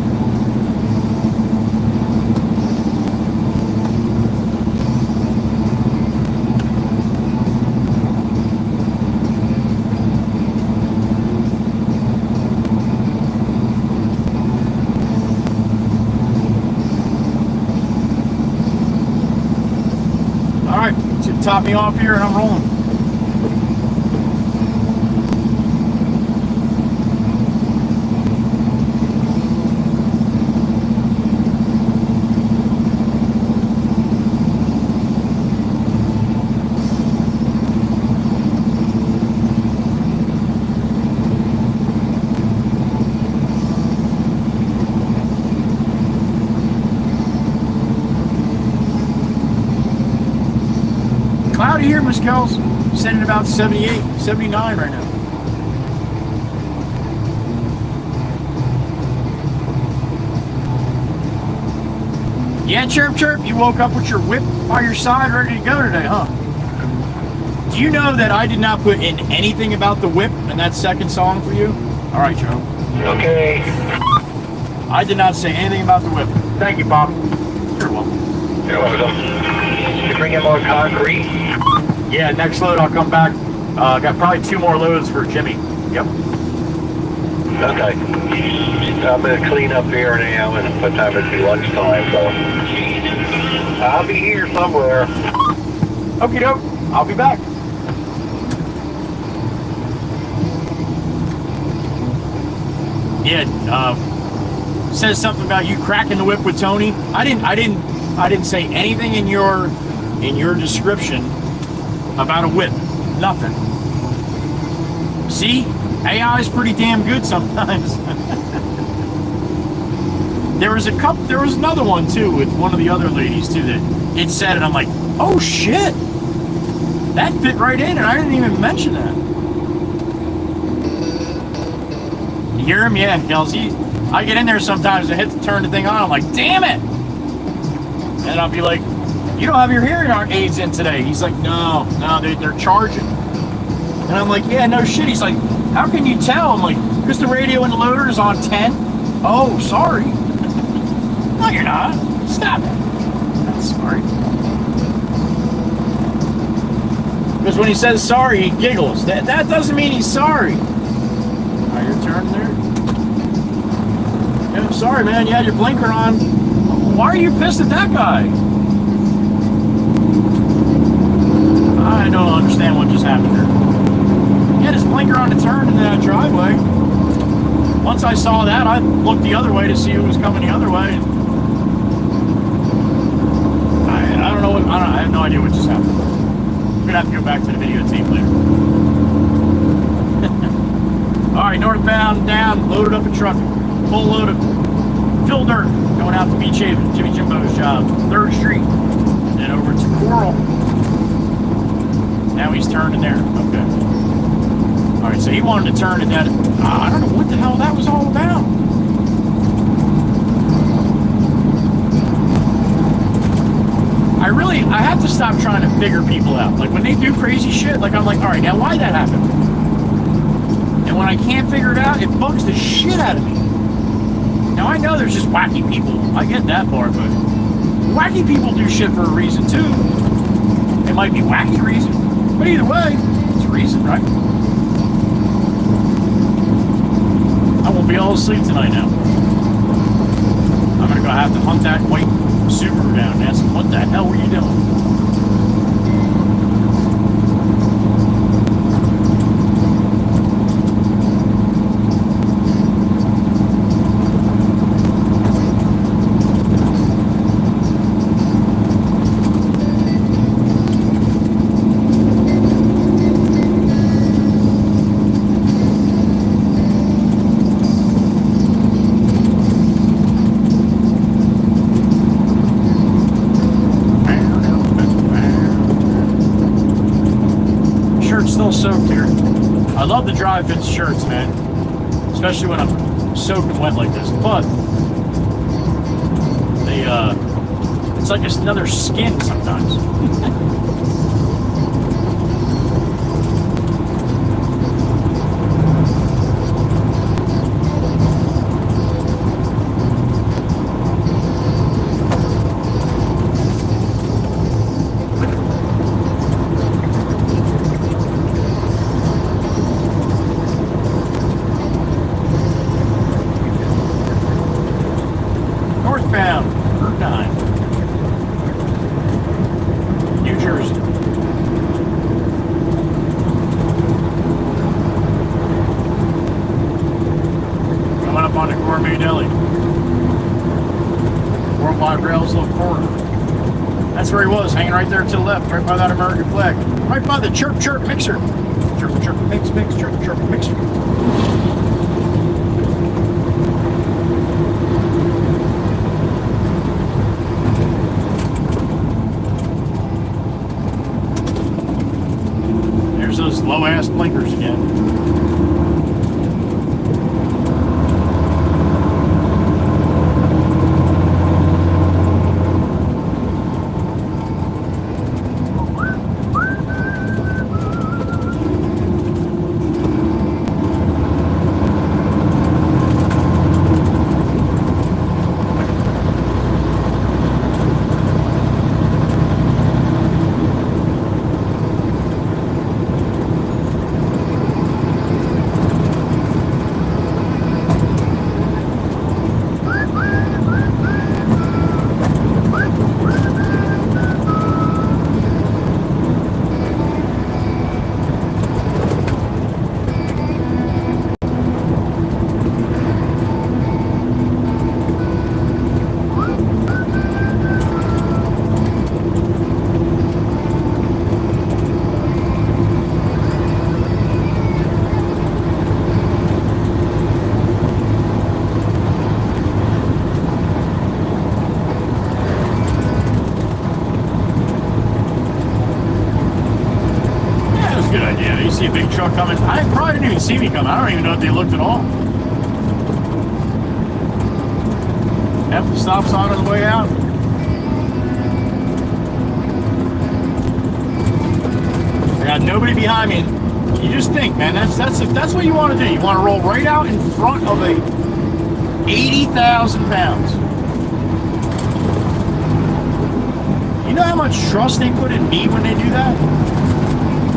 Top me off here and I'm rolling. Cloudy here, Miss Kels. Sitting about 78, 79 right now. Yeah, chirp chirp, you woke up with your whip by your side ready to go today, huh? Do you know that I did not put in anything about the whip in that second song for you? All right, Joe. Okay. I did not say anything about the whip. Thank you, Bob. You're welcome. You're welcome. You bring in more concrete? Yeah, next load I'll come back. Got probably 2 more loads for Jimmy. Yep. Okay. I'm going to clean up here now, and what time it'll be lunchtime, so I'll be here somewhere. Okie doke. I'll be back. Yeah, says something about you cracking the whip with Tony. I didn't say anything in your description about a whip. Nothing. See? AI is pretty damn good sometimes. There was another one too with one of the other ladies too that it said, and I'm like, oh shit, that fit right in, and I didn't even mention that. You hear him? Yeah, Kelsey. I get in there sometimes and hit to turn the thing on. I'm like, damn it! And I'll be like, you don't have your hearing aids in today. He's like, no, they're charging. And I'm like, yeah, no shit. He's like, how can you tell? I'm like, because the radio in the loader is on 10. Oh, sorry. No, you're not. Stop it. Not sorry. Because when he says sorry, he giggles. That doesn't mean he's sorry. Are your turn there? Yeah, I'm sorry, man. You had your blinker on. Why are you pissed at that guy? I don't understand what just happened here. He had his blinker on to turn into that driveway. Once I saw that, I looked the other way to see who was coming the other way. I don't know what, I have no idea what just happened. I'm gonna have to go back to the videotape later. Alright, northbound, down, loaded up a truck. Full load of fill dirt going out to Beach Haven, Jimmy Jimbo's job. 3rd Street. Then over to Coral. Now he's turned in there. Okay. Alright, so he wanted to turn in that. I don't know what the hell that was all about. I have to stop trying to figure people out. Like when they do crazy shit, like I'm like, alright, now why'd that happen? And when I can't figure it out, it bugs the shit out of me. Now I know there's just wacky people. I get that part, but wacky people do shit for a reason too. It might be wacky reason, but either way, it's a reason, right? I won't be all asleep tonight now. I'm gonna go have to hunt that white Subaru down and ask him, what the hell were you doing? Still soaked here. I love the dry fit shirts, man. Especially when I'm soaked and wet like this. But they, it's like another skin sometimes. Northbound, Route 9. New Jersey. Coming up on the Gourmet Deli. Worldwide Rails little corner. That's where he was, hanging right there to the left, right by that American flag. Right by the chirp chirp mixer. Chirp chirp mix mix, chirp chirp mixer. Those low ass blinkers again. See a big truck coming. I probably didn't even see me coming. I don't even know if they looked at all. Yep, the stop sign on the way out. I got nobody behind me. You just think, man, that's what you want to do. You want to roll right out in front of a 80,000 pounds. You know how much trust they put in me when they do that?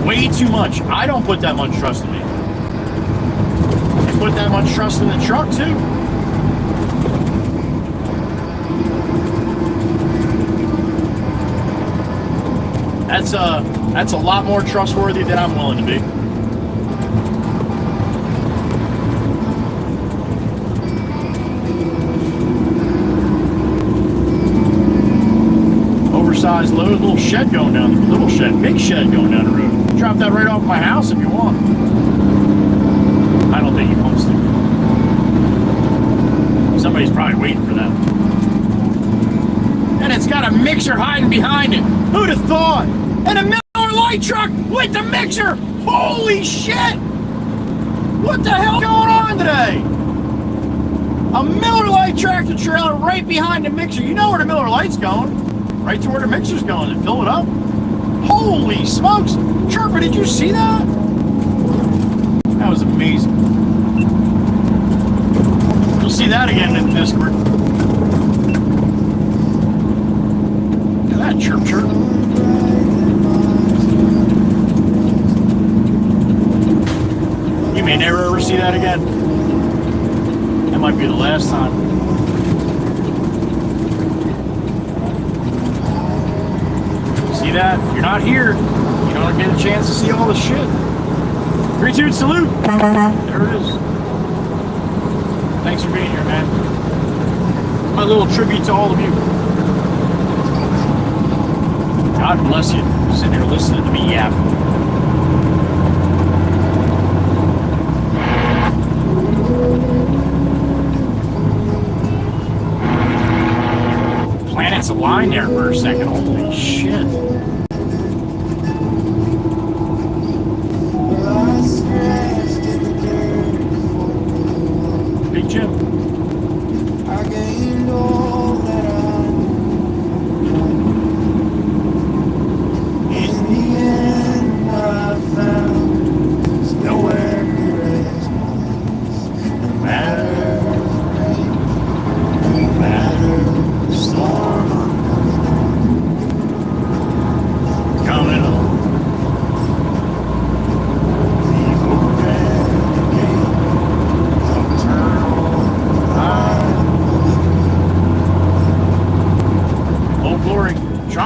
Way too much. I don't put that much trust in me. I put that much trust in the truck too. That's a lot more trustworthy than I'm willing to be. Oversized load, little shed going down, big shed going down the road. Drop that right off my house if you want. I don't think he wants to. Somebody's probably waiting for that. And it's got a mixer hiding behind it. Who'd have thought? And a Miller Lite truck with the mixer. Holy shit! What the hell going on today? A Miller Lite tractor trailer right behind the mixer. You know where the Miller Lite's going. Right to where the mixer's going and fill it up. Holy smokes! Chirper, did you see that? That was amazing. You'll see that again in Discord. Look at that chirp chirp. You may never ever see that again. That might be the last time. See that? If you're not here, you don't get a chance to see all the shit. 3-2 salute. There it is. Thanks for being here, man. My little tribute to all of you. God bless you. Sitting here listening to me yap. Planets aligned there for a second. Holy shit.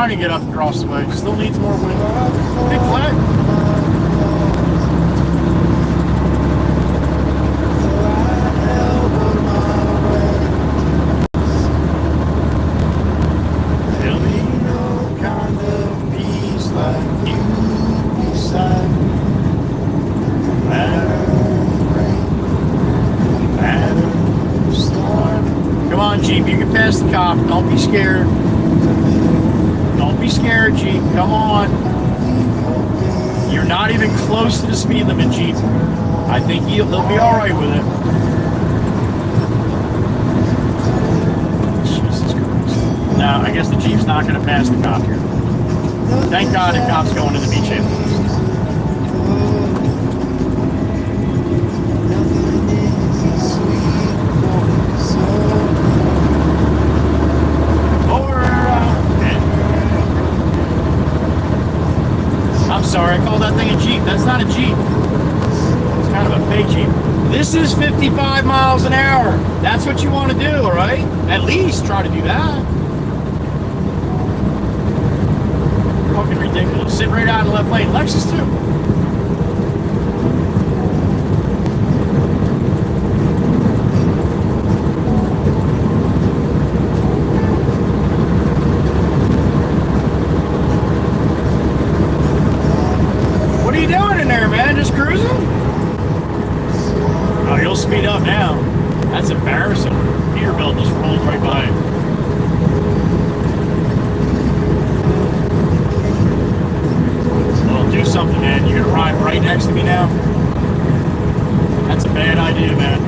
trying to get up across the way. Still needs more wind. Big flag. There'll be no kind of peace like you beside me. No matter rain, no matter storm. Come on, Jeep, you can pass the cop. Don't be scared. Don't be scared, Jeep. Come on. You're not even close to the speed limit, Jeep. I think he'll be all right with it. Jesus Christ. No, I guess the Jeep's not going to pass the cop here. Thank God the cop's going to the beach ambulance. I'm sorry, I called that thing a Jeep. That's not a Jeep. It's kind of a fake Jeep. This is 55 miles an hour. That's what you want to do, all right? At least try to do that. Fucking ridiculous. Sit right out in the left lane. Lexus too. What are you doing in there, man? Just cruising? Oh, you'll speed up now. That's embarrassing. Peterbilt just rolled right by it. Well, do something, man. You're gonna ride right next to me now? That's a bad idea, man.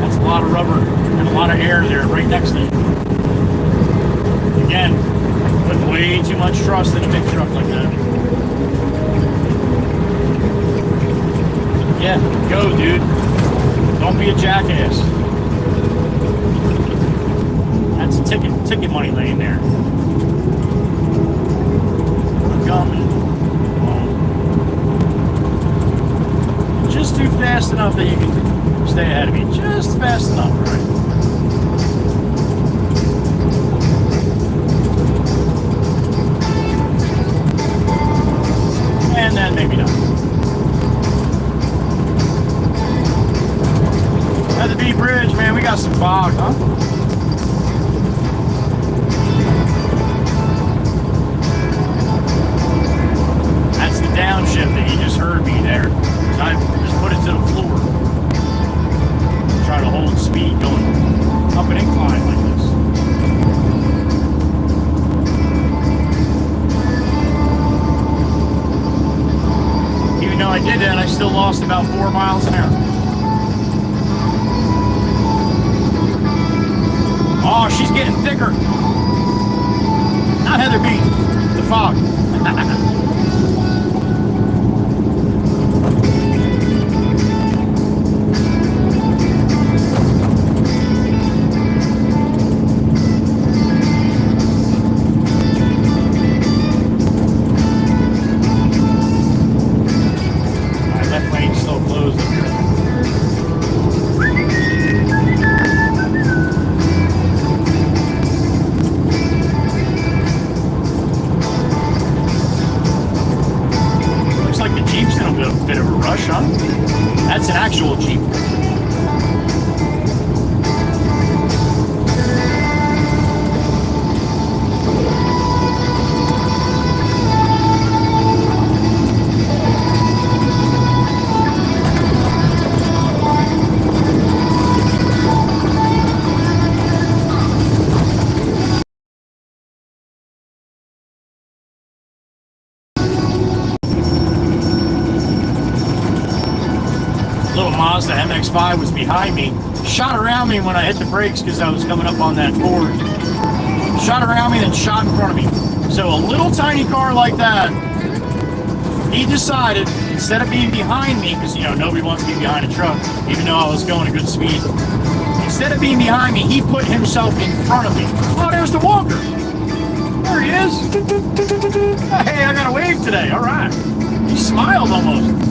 That's a lot of rubber and a lot of air there right next to you. Again, put way too much trust in a big truck like that. Yeah, go, dude. Don't be a jackass. That's a ticket money laying there. I'm coming. Just too fast enough that you can stay ahead of me. Just fast enough, right? And then maybe not. At the B Bridge, man, we got some fog, huh? That's the downshift that you just heard me there. I just put it to the floor. Try to hold speed going up an incline like this. Even though I did that, I still lost about 4 miles an hour. Oh, she's getting thicker. Not Heather B. The fog. Alright, left lane's still closed up here. Jeep's in a bit of a rush, huh? That's an actual Jeep. Mazda MX-5 was behind me, shot around me when I hit the brakes because I was coming up on that Ford. Shot around me, then shot in front of me. So a little tiny car like that, he decided, instead of being behind me, because, you know, nobody wants to be behind a truck, even though I was going at good speed. Instead of being behind me, he put himself in front of me. Oh, there's the walker. There he is. Hey, I got a wave today. All right. He smiled almost.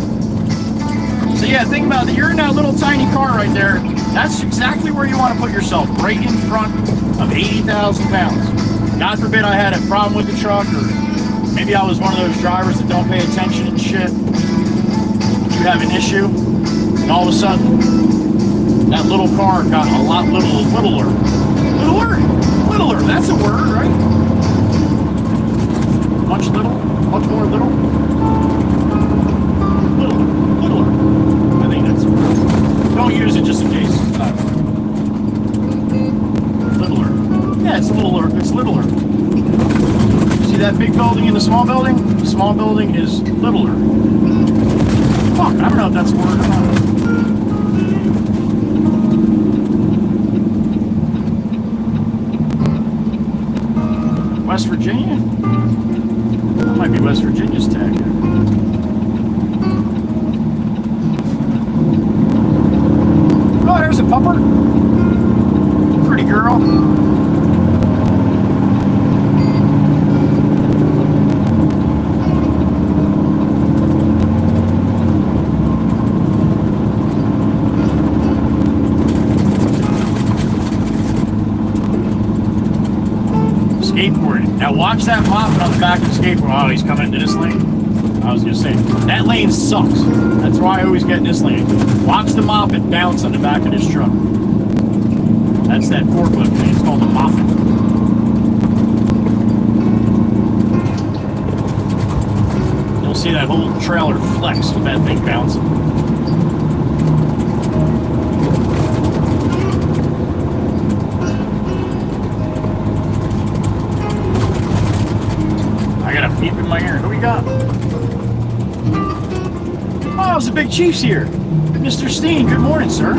So yeah, think about it. You're in that little tiny car right there. That's exactly where you want to put yourself, right in front of 80,000 pounds. God forbid I had a problem with the truck, or maybe I was one of those drivers that don't pay attention and shit. You have an issue, and all of a sudden, that little car got a lot littler. Littler, that's a word, right? Much more little. Littler. I think that's a word. Don't use it just in case. Littler. Yeah, it's littler. See that big building and the small building? The small building is littler. Fuck, I don't know if that's a word or not. West Virginia? That might be West Virginia's tag. Oh, there's a pupper. Pretty girl. Skateboarding. Now watch that moppet on the back of the skateboard. Oh, he's coming into this lane. I was gonna say, that lane sucks. That's why I always get in this lane. Watch the moppet bounce on the back of this truck. That's that forklift thing. It's called a moppet. You'll see that whole trailer flex with that thing bouncing. I got a beep in my ear. Who we got? Oh, the big chief's here. Mr. Steen, good morning, sir.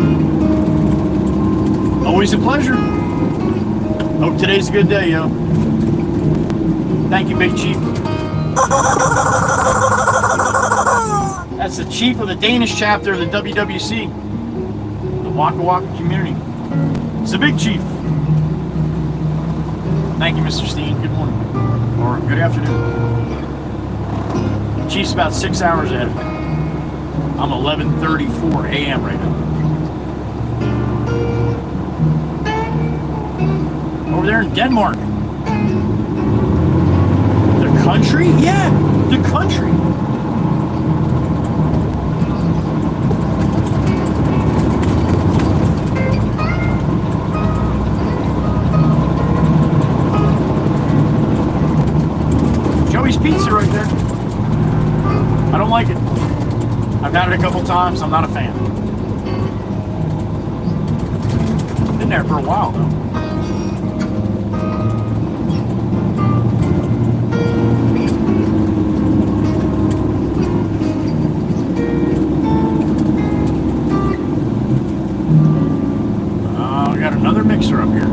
Always a pleasure. Hope today's a good day, yo. Thank you, Big Chief. That's the chief of the Danish chapter of the WWC, the Waka Waka community. It's the Big Chief. Thank you, Mr. Steen. Good morning. Or good afternoon. Chief's about 6 hours ahead of me. I'm 11:34 a.m. right now. Over there in Denmark. The country? Yeah, the country. Joey's Pizza right there. I don't like it. I've had it a couple times. I'm not a fan. Been there for a while though. We got another mixer up here.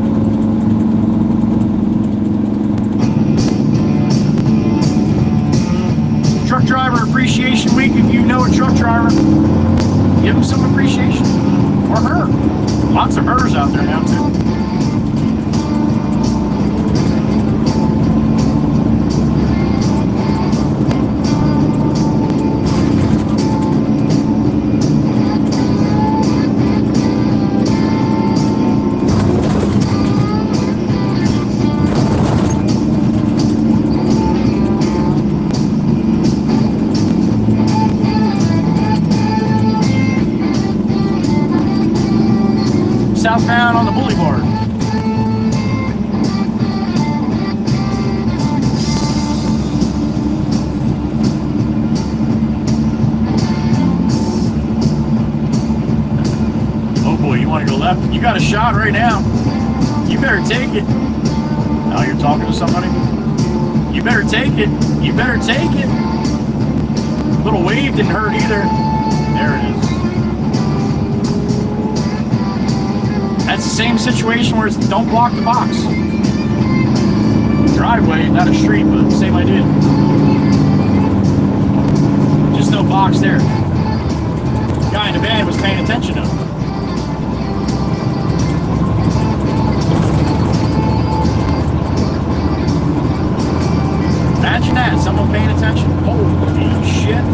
Truck Driver Appreciation Week. If you know a truck driver, give him some appreciation. Or her. Lots of hers out there now too. Southbound on the boulevard. Oh boy, you want to go left? You got a shot right now. You better take it. Now you're talking to somebody. You better take it. You better take it. Little wave didn't hurt either. There it is. That's the same situation where it's don't block the box. Driveway, not a street, but same idea. Just no box there. Guy in the van was paying attention to him. Imagine that, someone paying attention. Holy shit.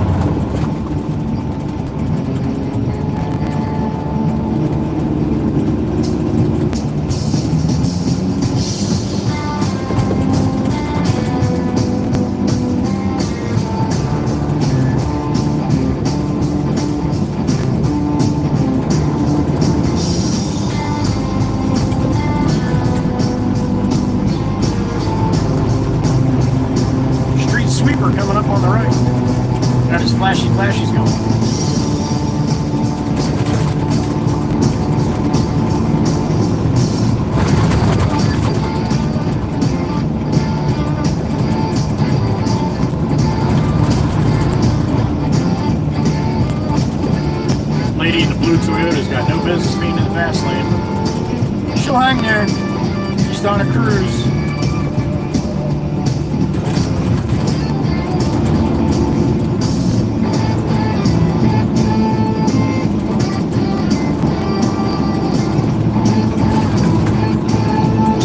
his flashy's going? Lady in the blue Toyota's got no business being in the fast lane. She'll hang there. Just on a cruise.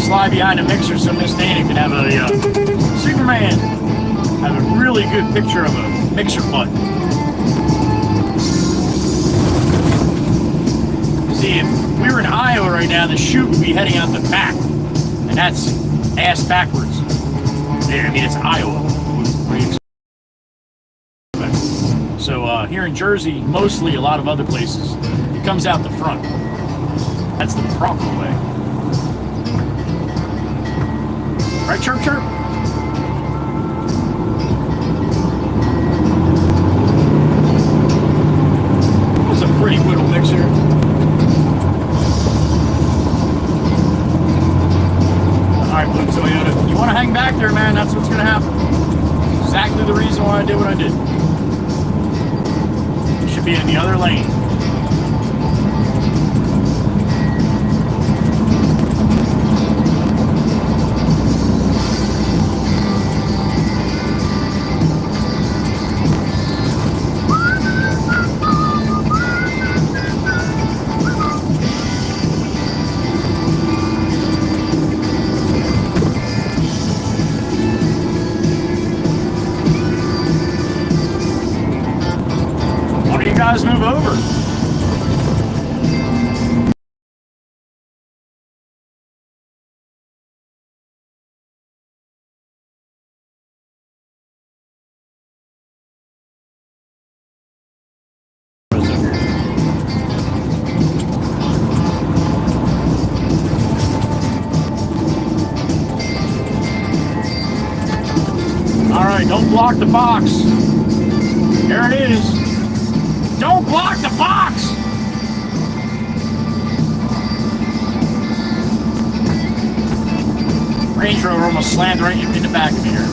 Slide behind a mixer so Miss Dana can have a Superman have a really good picture of a mixer butt. See, if we were in Iowa right now, the chute would be heading out the back, and that's ass backwards. There, I mean, it's Iowa. What do you expect? So here in Jersey, mostly a lot of other places, it comes out the front. That's the proper way. Right, chirp, chirp. That's a pretty little mixer. Alright, blue Toyota. You want to hang back there, man? That's what's going to happen. Exactly the reason why I did what I did. You should be in the other lane. Guys, move over. All right, don't block the box. There it is. Don't block the box! Range Rover almost slammed right in the back of me here.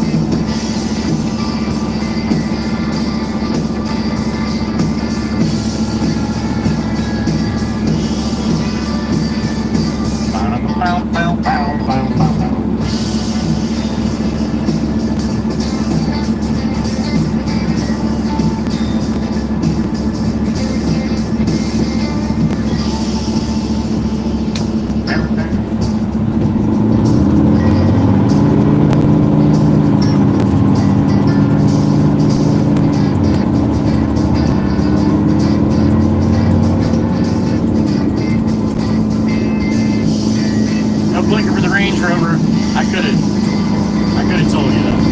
Blinker for the Range Rover. I could have told you that.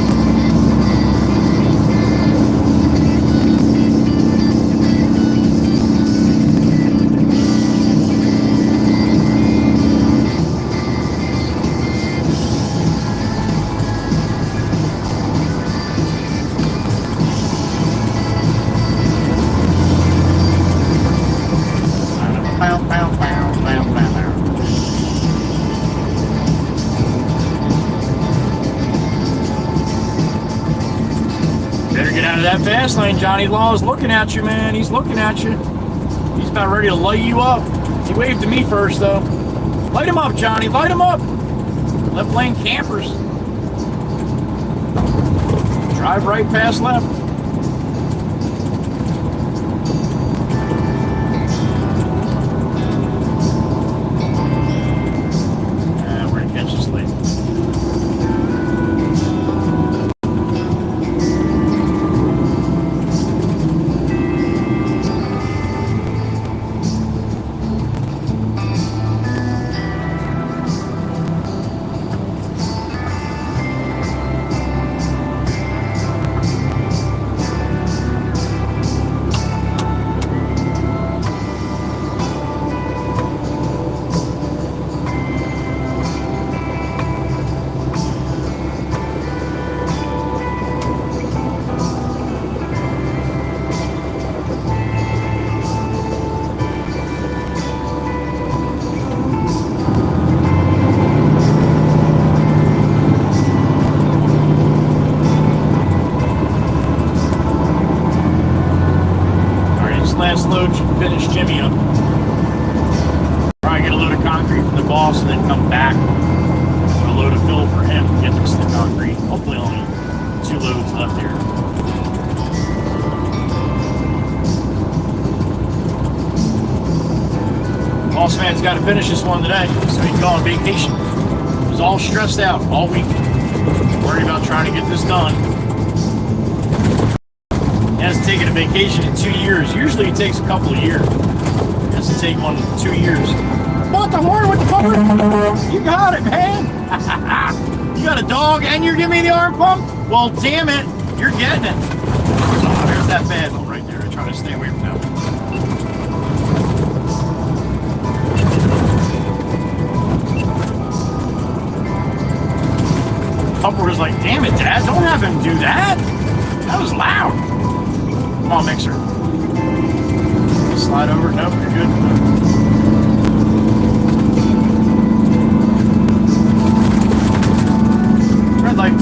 Better get out of that fast lane. Johnny Law is looking at you, man. He's looking at you. He's about ready to light you up. He waved to me first, though. Light him up, Johnny. Light him up. Left lane campers. Drive right past left. We're going to catch this late. finish Jimmy up. Probably get a load of concrete from the boss and then come back with a load of fill for him to get this to concrete. Hopefully only 2 loads left here. Boss man's got to finish this one today so he can go on vacation. He was all stressed out all week, worried about trying to get this done. He hasn't taken a vacation in 2 years. Usually it takes a couple of years. He has to take one in 2 years. What the horn with the pumper? You got it, man. You got a dog and you're giving me the arm pump? Well, damn it. You're getting it. Oh, there's that bad one right there. I try to stay away from that one. Pumper was like, damn it, Dad. Don't have him do that. That was loud. Come on, mixer. Slide over. Nope, you're good. Red light.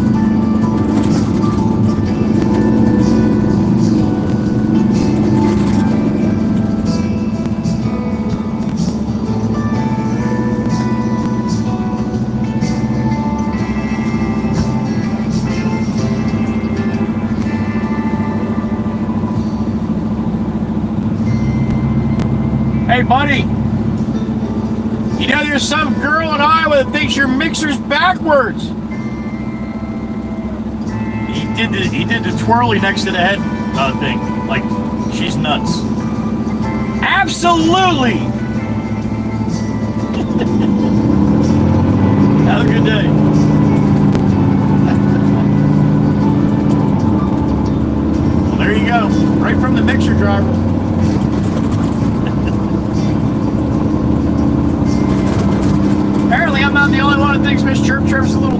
Hey, buddy. You know there's some girl in Iowa that thinks your mixer's backwards. He did the twirly next to the head thing. Like, she's nuts. Absolutely. Have a good day. Well, there you go. Right from the mixer driver. Apparently, I'm not the only one that thinks Miss Chirp Chirp's a little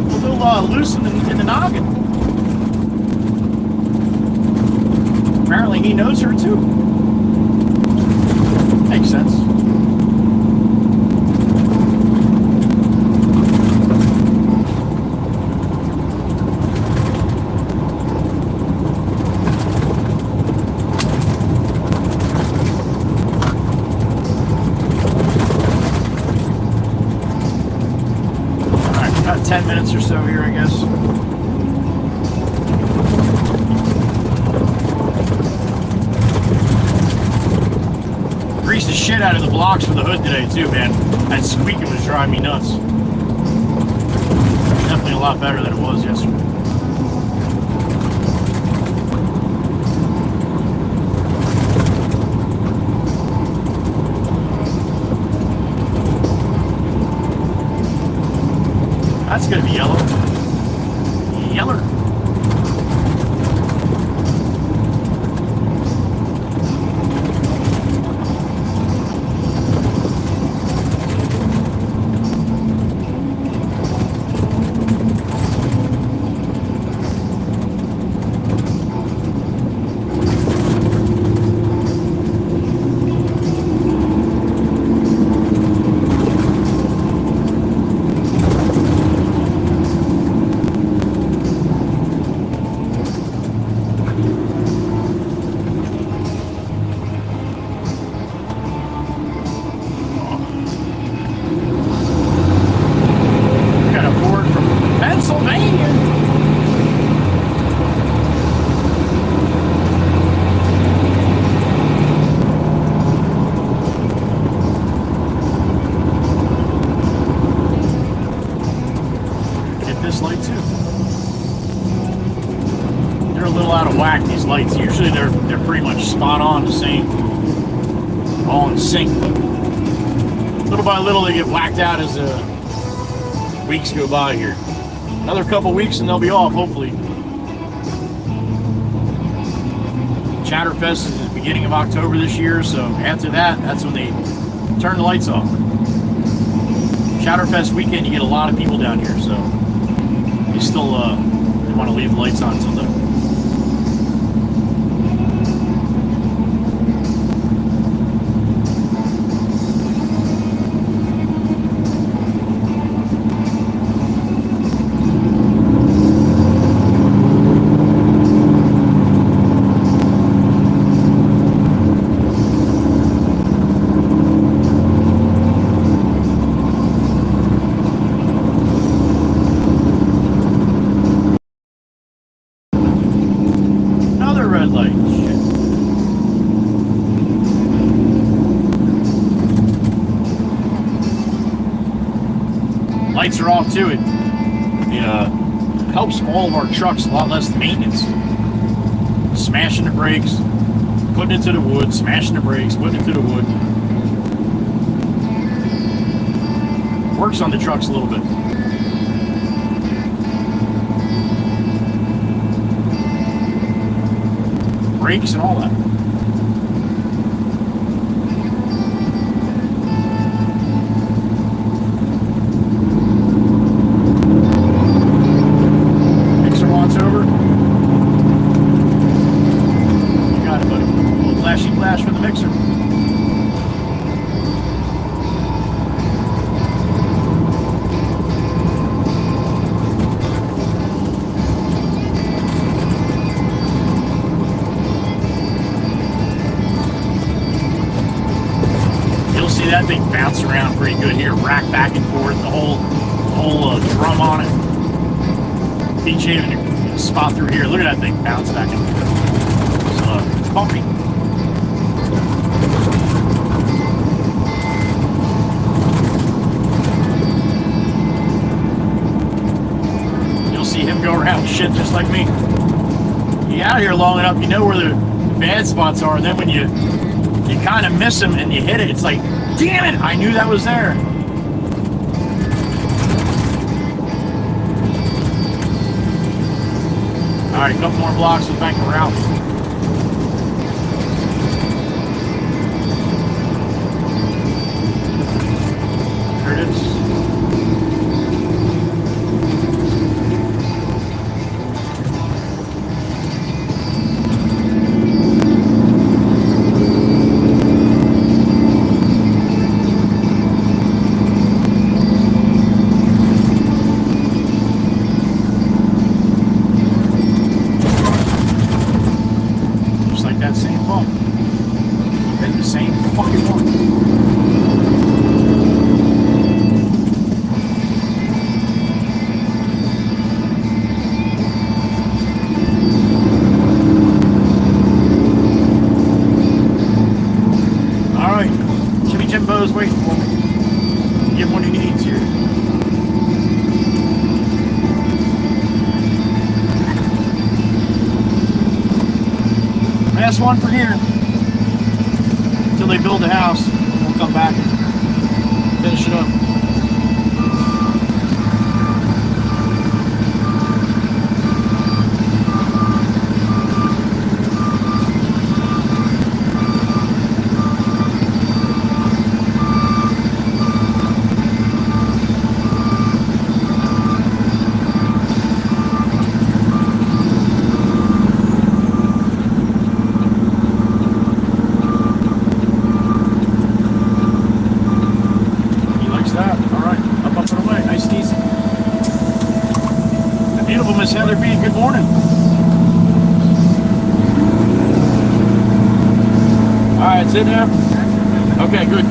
loose in the noggin. Apparently, he knows her too. Makes sense. All right, about 10 minutes or so here, I guess. Greased the shit out of the blocks for the hood today too, man. That squeaking was driving me nuts. Definitely a lot better than it was yesterday. That's gonna be yellow. Yeller. Lights. Usually they're pretty much spot on the same, all in sync. Little by little they get whacked out as weeks go by here. Another couple weeks and they'll be off, hopefully. Chatterfest is the beginning of October this year, so after that, that's when they turn the lights off. Chatterfest weekend, you get a lot of people down here, so you still they want to leave the lights on until then. Lights are off too. It helps all of our trucks a lot less maintenance. Smashing the brakes, putting it to the wood, smashing the brakes, putting it to the wood. Works on the trucks a little bit. Brakes and all that. Mixer wants over. You got it, buddy. A little flashy flash for the mixer. That thing bounce around pretty good here, rack back and forth, the whole drum on it. Each even spot through here. Look at that thing bounce back and forth. So it's bumpy. You'll see him go around shit just like me. You out here long enough, you know where the bad spots are, and then when you kind of miss them and you hit it, it's like, damn it, I knew that was there. All right, a couple more blocks with Bank of Ralph. There it is. Waiting for me. Give him what he needs here. Last one for here. Until they build a house, we'll come back and finish it up. Heather B, good morning. Alright, it's in there? Okay, good.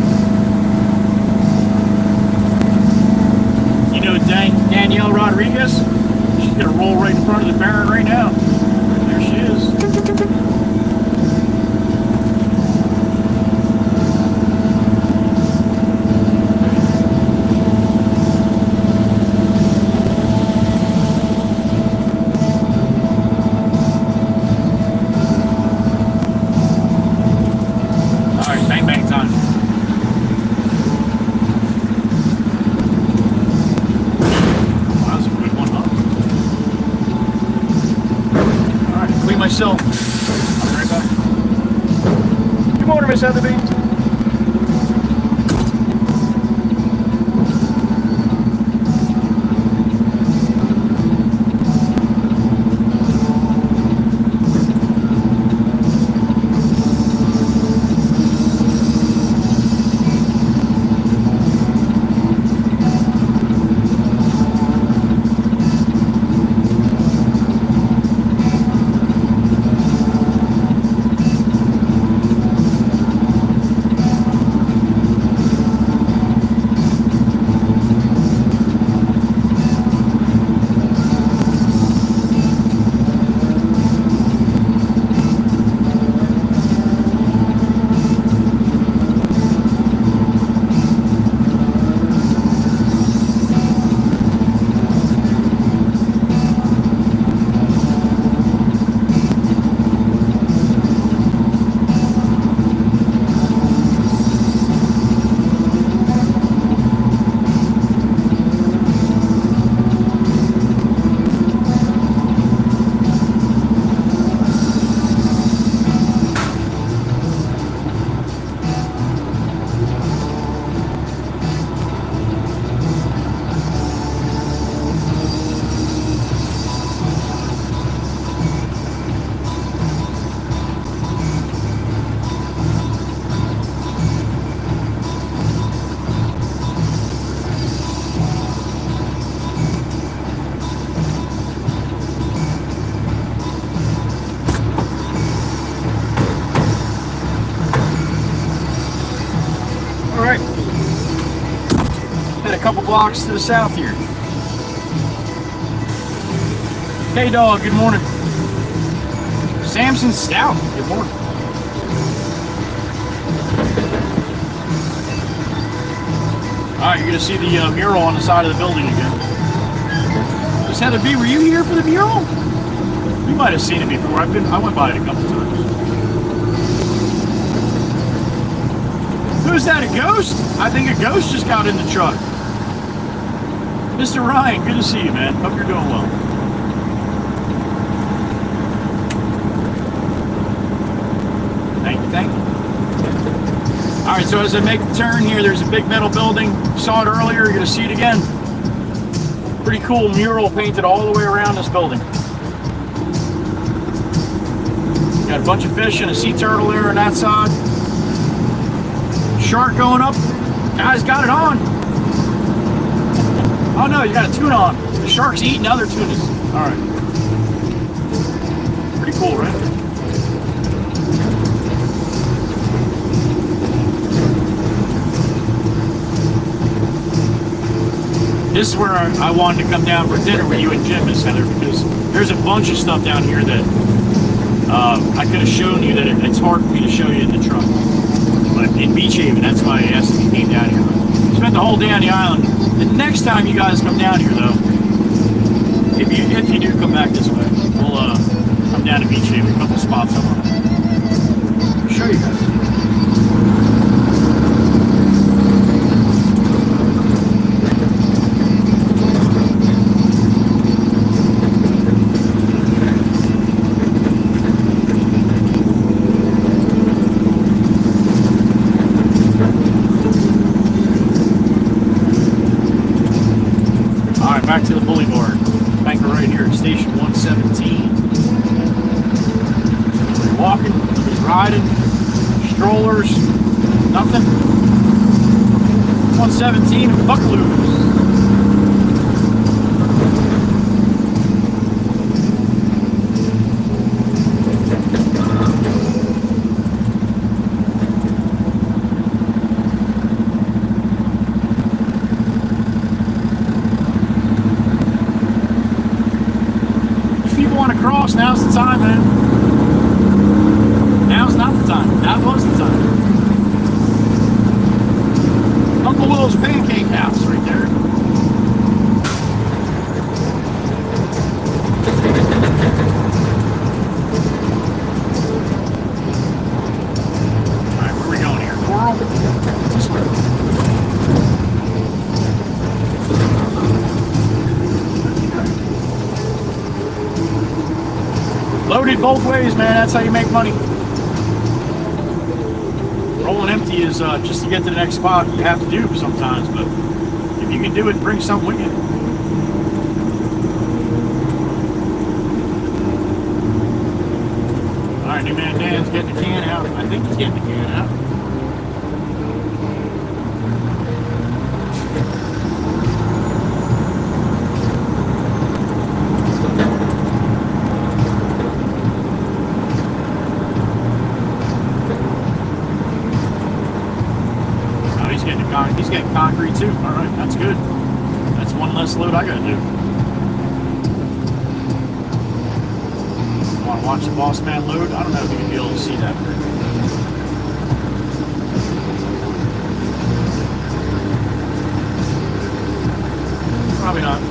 You know Danielle Rodriguez? She's gonna roll right in front of the Baron right now. There she is. Myself. I'll be right back. Good morning, Miss Heather B. blocks to the south here. Hey dog, good morning. Samson Stout, good morning. Alright, you're gonna see the mural on the side of the building again. Miss Heather B, were you here for the mural? You might have seen it before. I went by it a couple times. Who's that, a ghost? I think a ghost just got in the truck. Mr. Ryan, good to see you, man. Hope you're doing well. Thank you, thank you. Alright, so as I make the turn here, there's a big metal building. You saw it earlier, you're going to see it again. Pretty cool mural painted all the way around this building. Got a bunch of fish and a sea turtle there on that side. Shark going up. Guys got it on. Oh no, you got a tuna on. The shark's eating other tunas. Alright. Pretty cool, right? This is where I wanted to come down for dinner with you and Jim, Miss Heather, because there's a bunch of stuff down here that I could have shown you that it's hard for me to show you in the truck. But in Beach Haven, that's why I asked if you came down here. Spent the whole day on the island. The next time you guys come down here, though, if you do come back this way, we'll come down to Beach Haven, a couple spots I want to show you guys. Back to the bully bar. Banker right here at station 117. Nobody's walking, nobody's riding, strollers, nothing. 117 and Buckaloos. Now's the time, man. Now's not the time. That was the time. Uncle Will's Pancake House right there. Alright, where are we going here? Coral? This way. Loaded both ways, man. That's how you make money. Rolling empty is just to get to the next spot. You have to do sometimes, but if you can do it, bring something with you. All right, new man Dan's getting the can out. I think he's getting the can out. He's getting concrete too. All right, that's good. That's one less load I got to do. Want to watch the boss man load? I don't know if you can be able to see that. Probably not.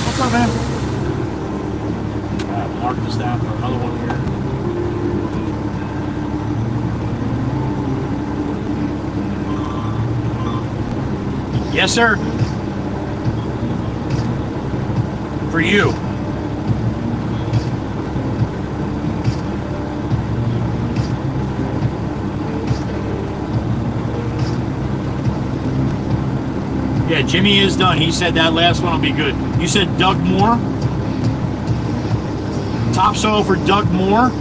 What's up, man? I'll mark this down for another one here. Yes, sir. For you. Yeah, Jimmy is done. He said that last one will be good. You said Doug Moore? Topsoil for Doug Moore?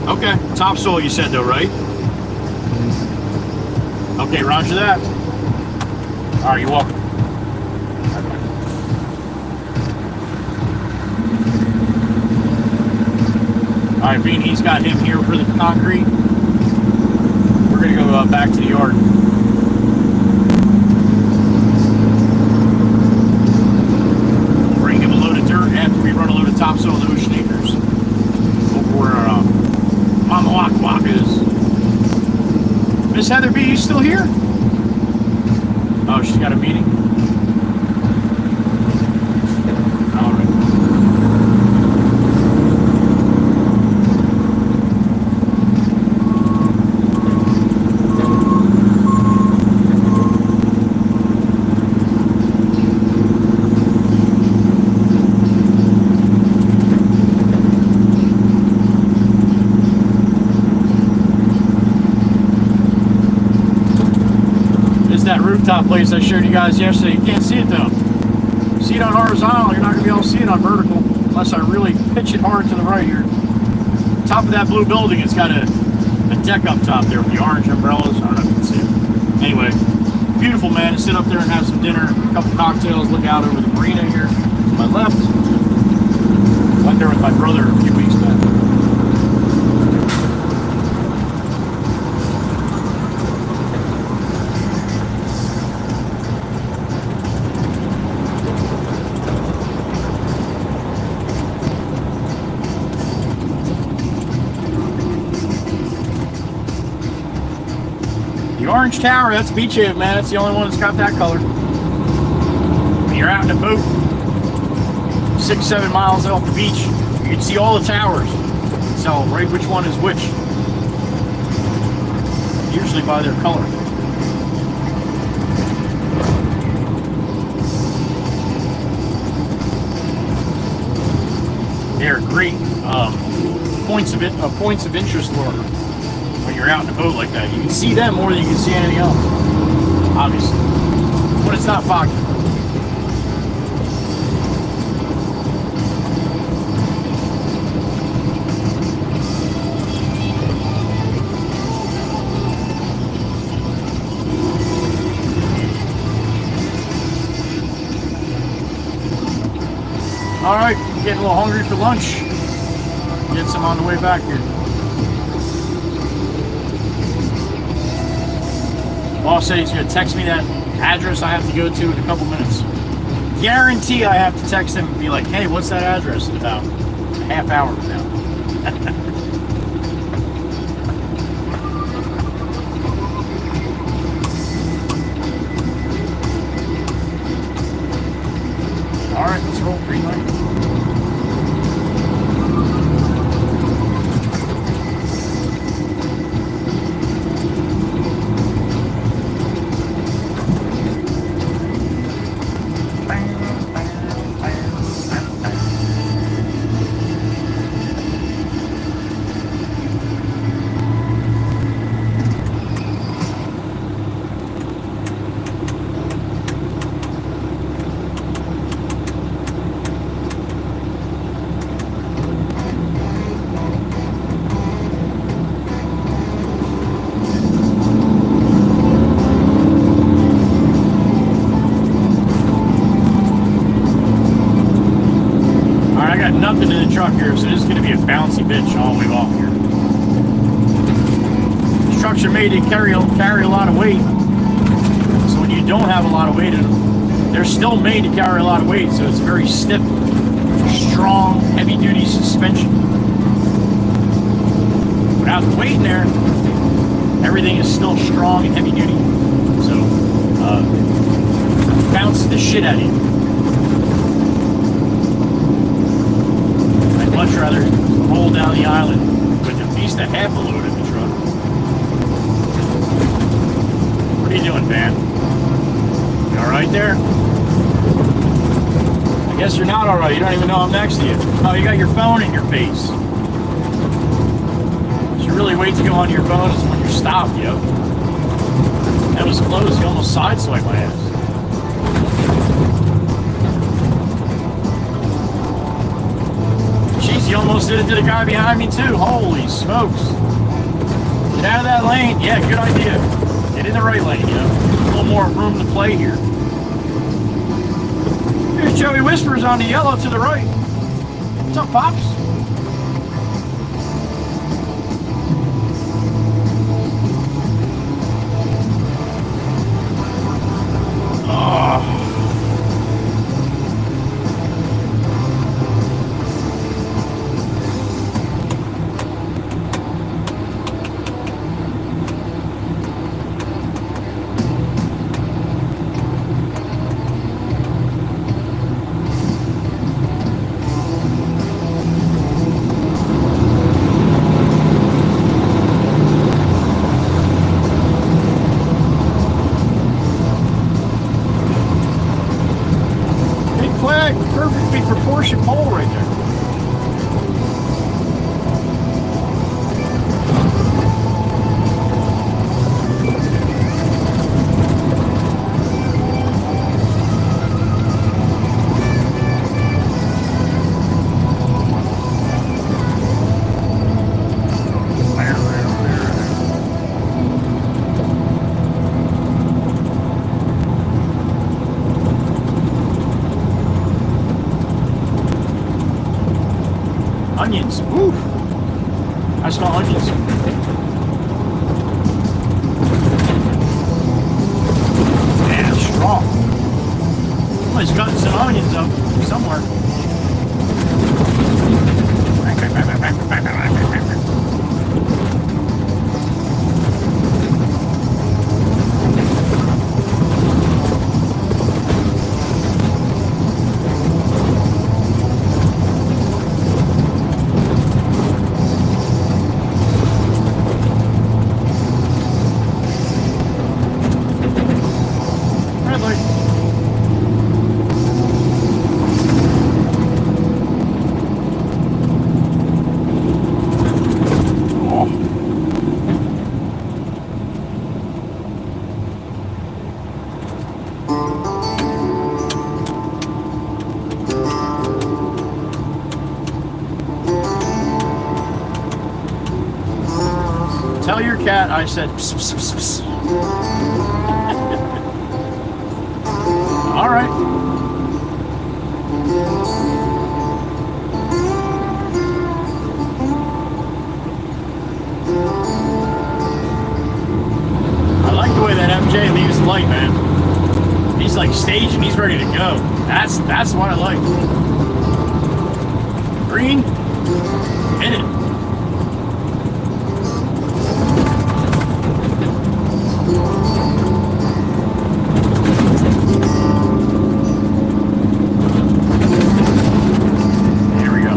Okay, topsoil you said though, right? Okay, roger that. All right, you're welcome. Alright, being he's got him here for the concrete, we're going to go back to the yard. Bring him a load of dirt after we run a load of topsoil to Ocean Acres. Over where Mama Wak Wak is. Miss Heather B, you still here? Oh, she's got a meeting? Alright. That rooftop place I showed you guys yesterday. You can't see it though. See it on horizontal, you're not going to be able to see it on vertical unless I really pitch it hard to the right here. Top of that blue building, it's got a deck up top there with the orange umbrellas. I don't know if you can see it. Anyway, beautiful, man, to sit up there and have some dinner, a couple cocktails, look out over the marina here to my left. Went there with my brother a few weeks back. The orange tower, that's Beach Haven, man. That's the only one that's got that color. When you're out in a boat, 6-7 miles off the beach, you can see all the towers. So right which one is which. Usually by their color. They're great points of interest for when you're out in a boat like that. You can see them more than you can see anything else, obviously, but it's not foggy. All right, getting a little hungry for lunch. Get some on the way back here. Boss said he's going to text me that address I have to go to in a couple minutes. Guarantee I have to text him and be like, hey, what's that address? In about a half hour from now. All right, let's roll. Green light. Nothing in the truck here, so this is going to be a bouncy bitch all the way off here. These trucks are made to carry a lot of weight, so when you don't have a lot of weight in them, they're still made to carry a lot of weight, so it's very stiff, strong, heavy-duty suspension. Without the weight in there, everything is still strong and heavy-duty, so it bounces the shit out of you. Much rather roll down the island with at least a half a load in the truck. What are you doing, Van? You alright there? I guess you're not alright. You don't even know I'm next to you. Oh, you got your phone in your face. You should really wait to go on your phone is when you're stopped, yo. That was close. You almost sideswiped my ass. You almost did it to the guy behind me too. Holy smokes. Get out of that lane. Yeah, good idea. Get in the right lane, you know. A little more room to play here. Here's Joey Whispers on the yellow to the right. What's up, Pops? onions. Woo! I smell onions. Yeah, strong. Somebody's cutting some onions up somewhere. Red light. Tell your cat I said pss, pss, pss, pss. All right. I like the way that MJ leaves the light, man. He's like staging, he's ready to go. That's what I like. Green, hit it.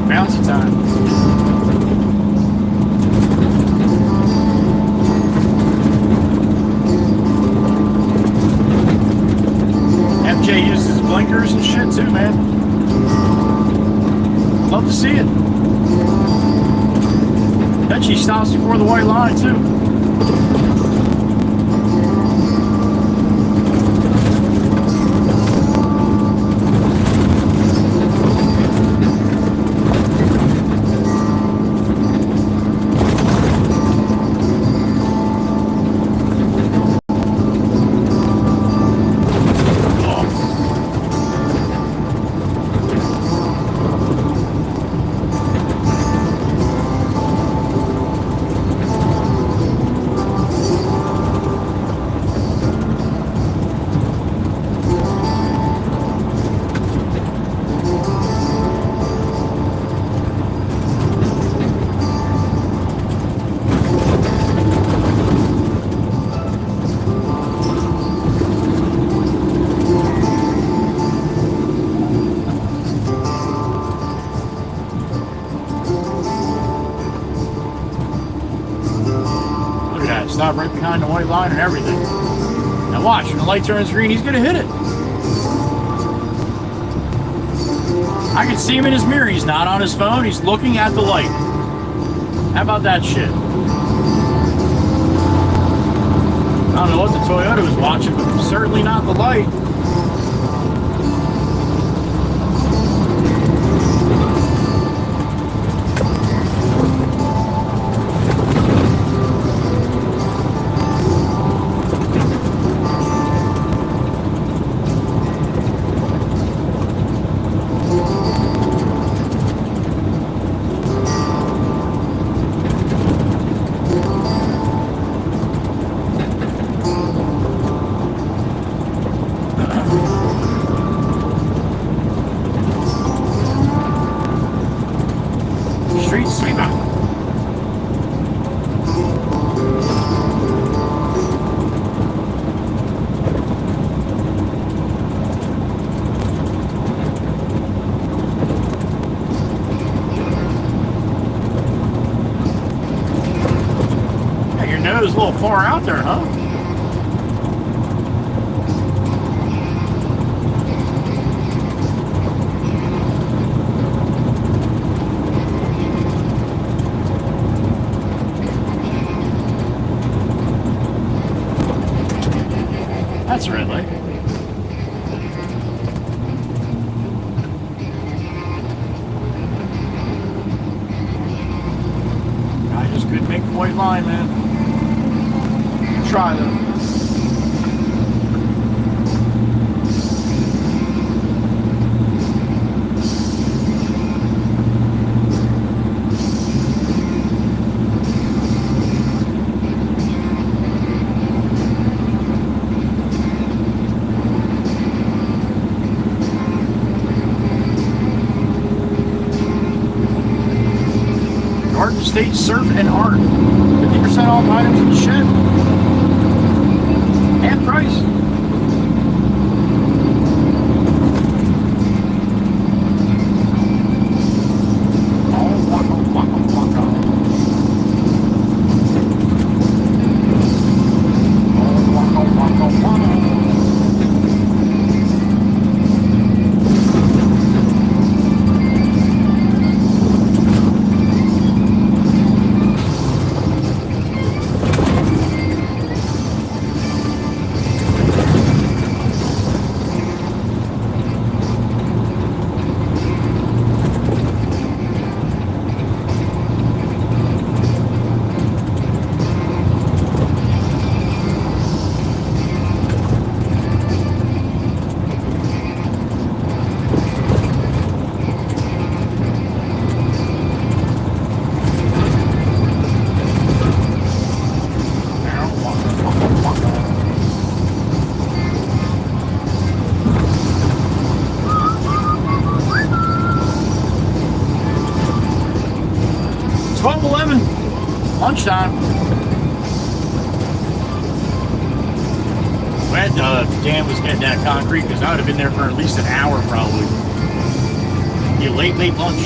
Bouncy time. MJ uses blinkers and shit too, man. Love to see it. Bet she stops before the white line too. Stop right behind the white line and everything. Now watch, when the light turns green, he's gonna hit it. I can see him in his mirror. He's not on his phone. He's looking at the light. How about that shit? I don't know what the Toyota was watching, but certainly not the light. Street sweeper. Yeah, your nose is a little far out there, huh? That's a red light. I just couldn't make the white line, man. Try though. Garden State Surf and Art. 50% off items in the shed. Half price. Oh, waka, waka, waka. Oh, waka, waka, waka. Lunchtime. Glad Dan was getting that concrete because I would have been there for at least an hour probably. Be a late lunch.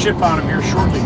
Ship on him here shortly.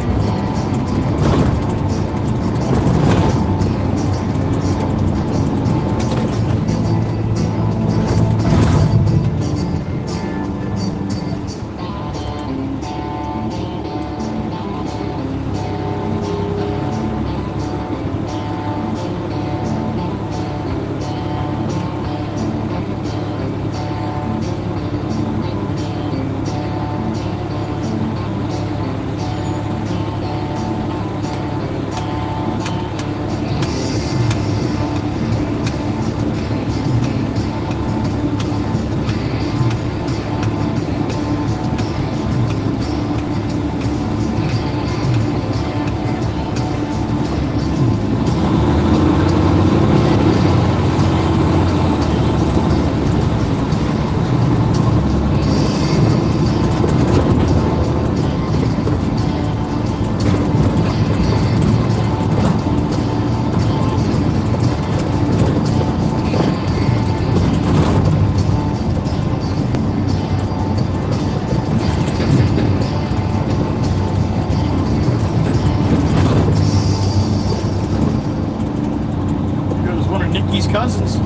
Cousins.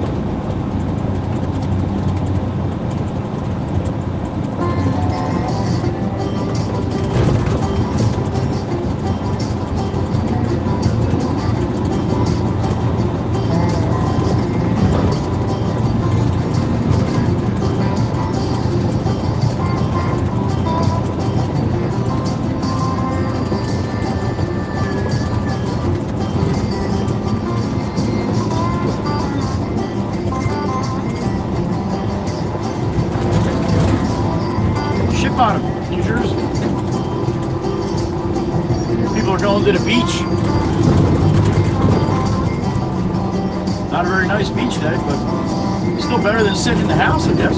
Bottom, New Jersey. People are going to the beach. Not a very nice beach day, but still better than sitting in the house, I guess.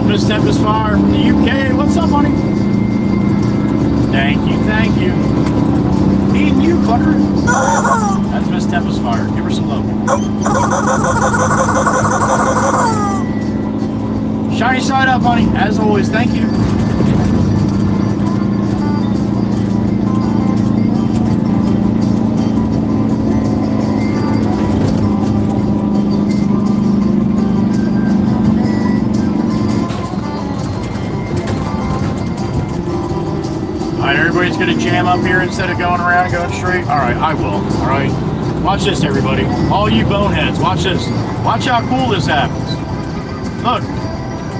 Miss Tempest Fire from the UK. What's up, honey? Thank you, thank you. Me and you, Clucker. That's Miss Tempest Fire. Give her some love. Shiny side up, honey. As always, thank you. Everybody's going to jam up here instead of going around and going straight? Alright, I will. Alright? Watch this, everybody. All you boneheads, watch this. Watch how cool this happens. Look,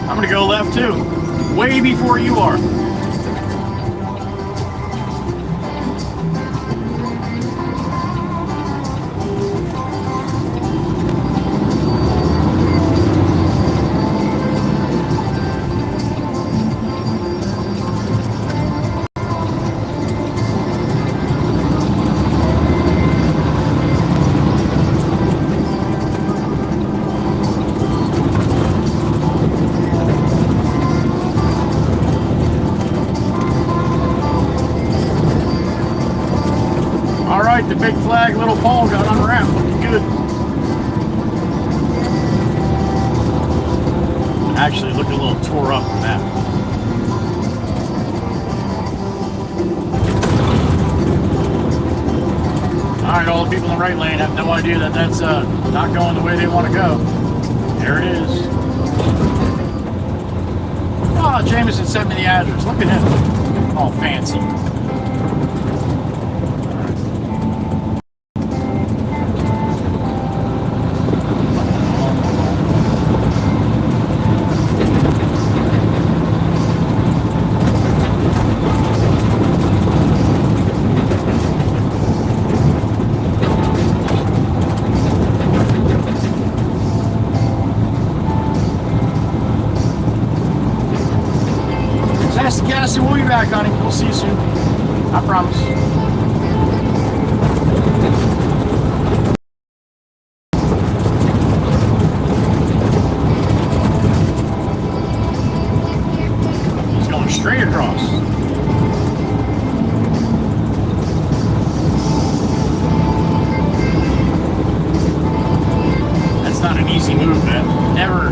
I'm going to go left too. Way before you are. The big flag, little Paul got unwrapped. Looking good. Actually, looking a little tore up from that. Alright, all the people in the right lane have no idea that that's not going the way they want to go. There it is. Oh, Jameson sent me the address. Look at him. All fancy. We'll be back, honey. We'll see you soon. I promise. He's going straight across. That's not an easy move, man. Never,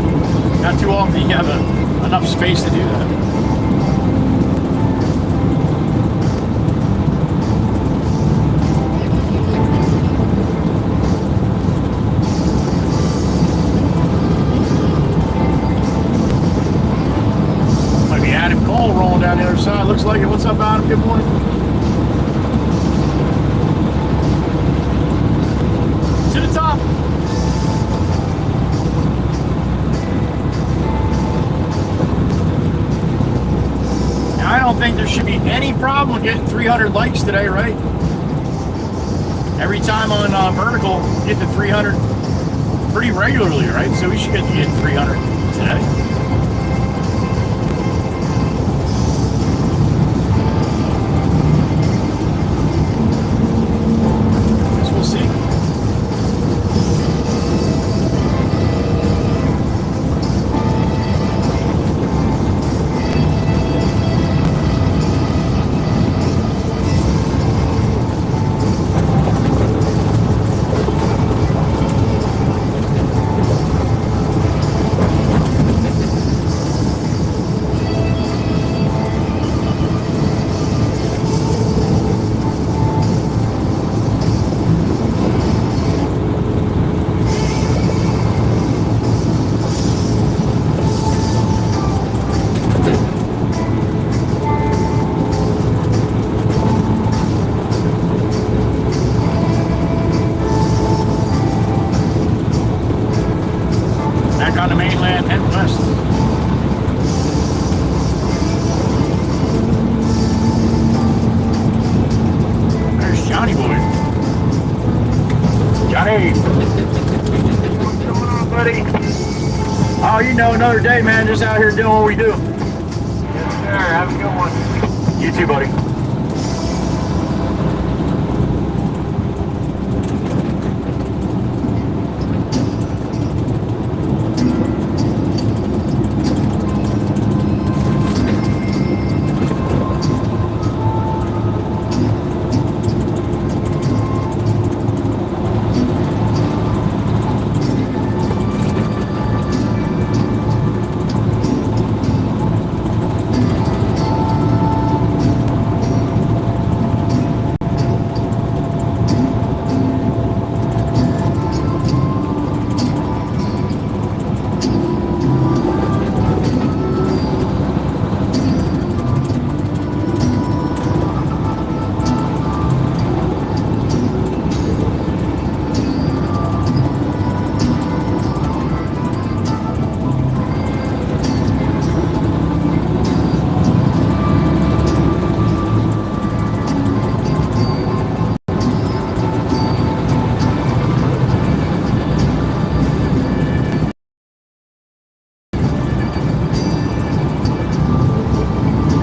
not too often you have enough space to do that. Down the other side, looks like it. What's up, Adam? Good morning. To the top. Now, I don't think there should be any problem with getting 300 likes today, right? Every time on vertical, get to 300 pretty regularly, right? So we should get 300 today. you know, another day, man. Just out here doing what we do. Yes, sir. Have a good one. You too, buddy.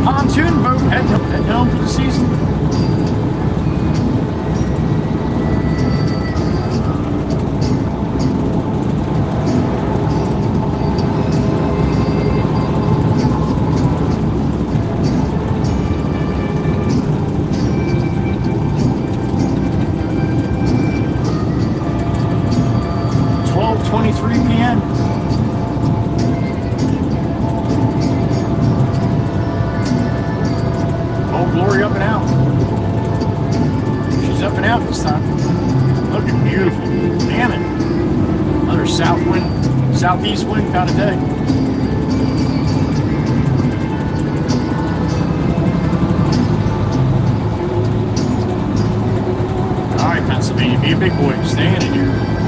Pontoon boat heading home for the season. p.m. Oh, Glory up and out. She's up and out this time. Looking beautiful. Damn it. Another south wind, southeast wind kind of day. All right, Pennsylvania, be a big boy. Staying in here.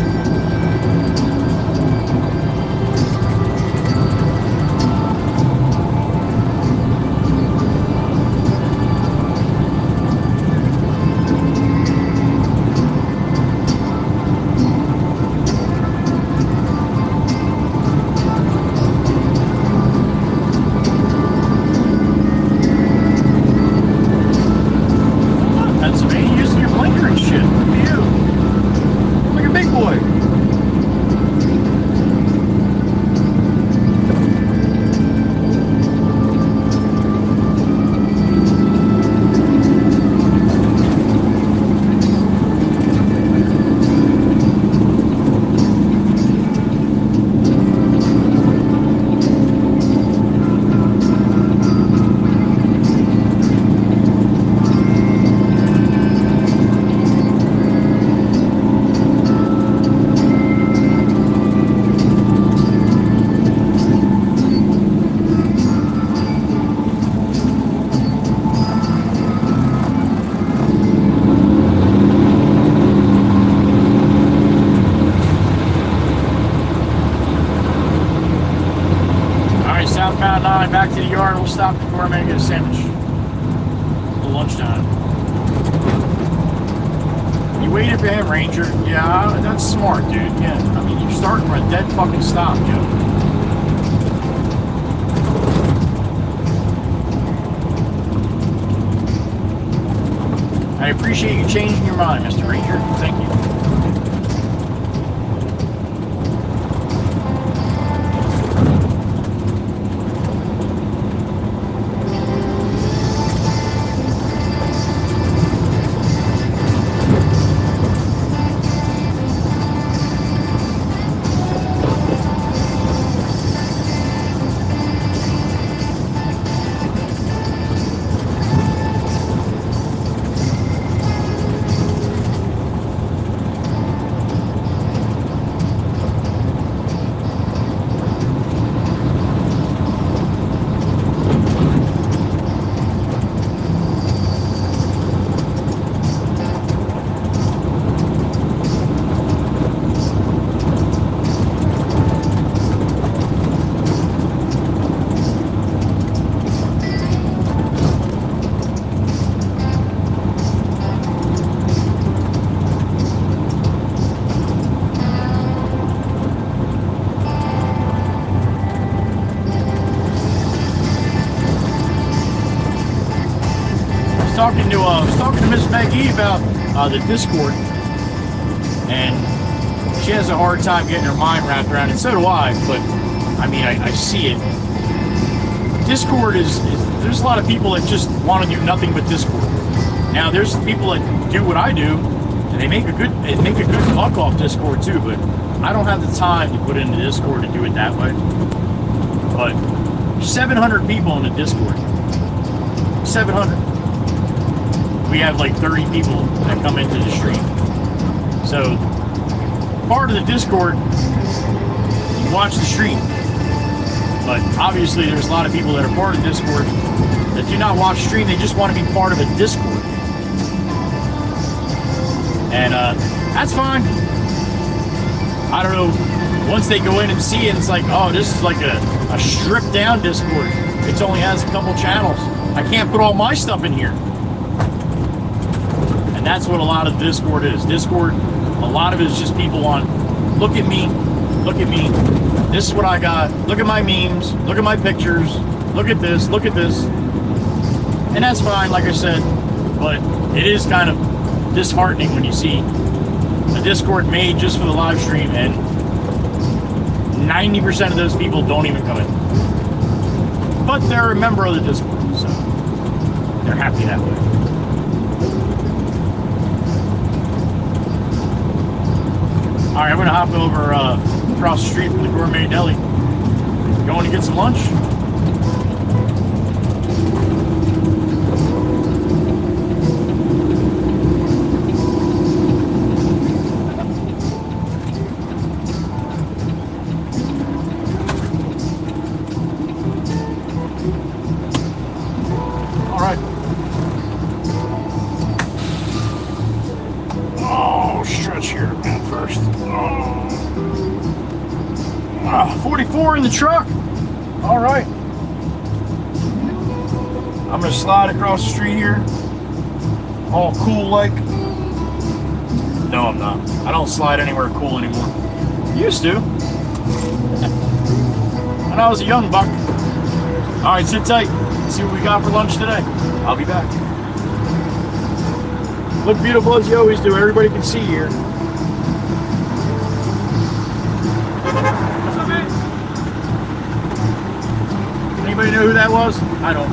Back to the yard, we'll stop at the gourmet and get a sandwich. Lunchtime. You waited for him, Ranger? Yeah, that's smart, dude. Yeah, I mean, you're starting from a dead fucking stop, Joe. I appreciate you changing your mind, Mr. Ranger. Thank you. talking to Miss Maggie about the Discord, and she has a hard time getting her mind wrapped around it. So do I, but I mean, I see it. Discord is there's a lot of people that just want to do nothing but Discord. Now there's people that do what I do, and they make a good talk off Discord too. But I don't have the time to put into Discord to do it that way. But 700 people in the Discord. 700. We have like 30 people that come into the stream. So part of the Discord, you watch the stream. But obviously there's a lot of people that are part of Discord that do not watch stream, they just want to be part of a Discord. And that's fine. I don't know, once they go in and see it, it's like, oh, this is like a stripped down Discord. It only has a couple channels. I can't put all my stuff in here. And that's what a lot of Discord is. Discord, a lot of it is just people want, look at me, look at me. This is what I got. Look at my memes. Look at my pictures. Look at this. Look at this. And that's fine, like I said. But it is kind of disheartening when you see a Discord made just for the live stream and 90% of those people don't even come in. But they're a member of the Discord, so they're happy that way. All right, I'm gonna hop over across the street from the Gourmet Deli. Going to get some lunch. All right. Oh, stretch here at first. 44 in the truck. All right. I'm gonna slide across the street here. All cool like. No, I'm not. I don't slide anywhere cool anymore. Used to. When I was a young buck. All right, sit tight. See what we got for lunch today. I'll be back. Look beautiful as you always do. Everybody can see here. Anybody know who that was? I don't.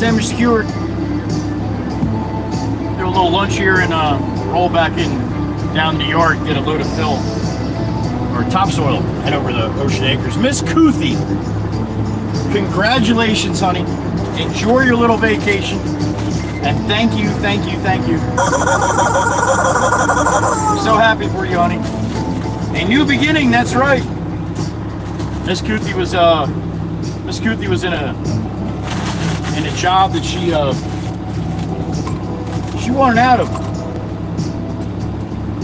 semi-skewered. Do a little lunch here and roll back in down the yard, get a load of fill or topsoil, head over to Ocean Acres. Miss Kuthi, congratulations, honey. Enjoy your little vacation. And thank you. So happy for you, honey. A new beginning, that's right. Miss Kuthi was in a job that she wanted out of.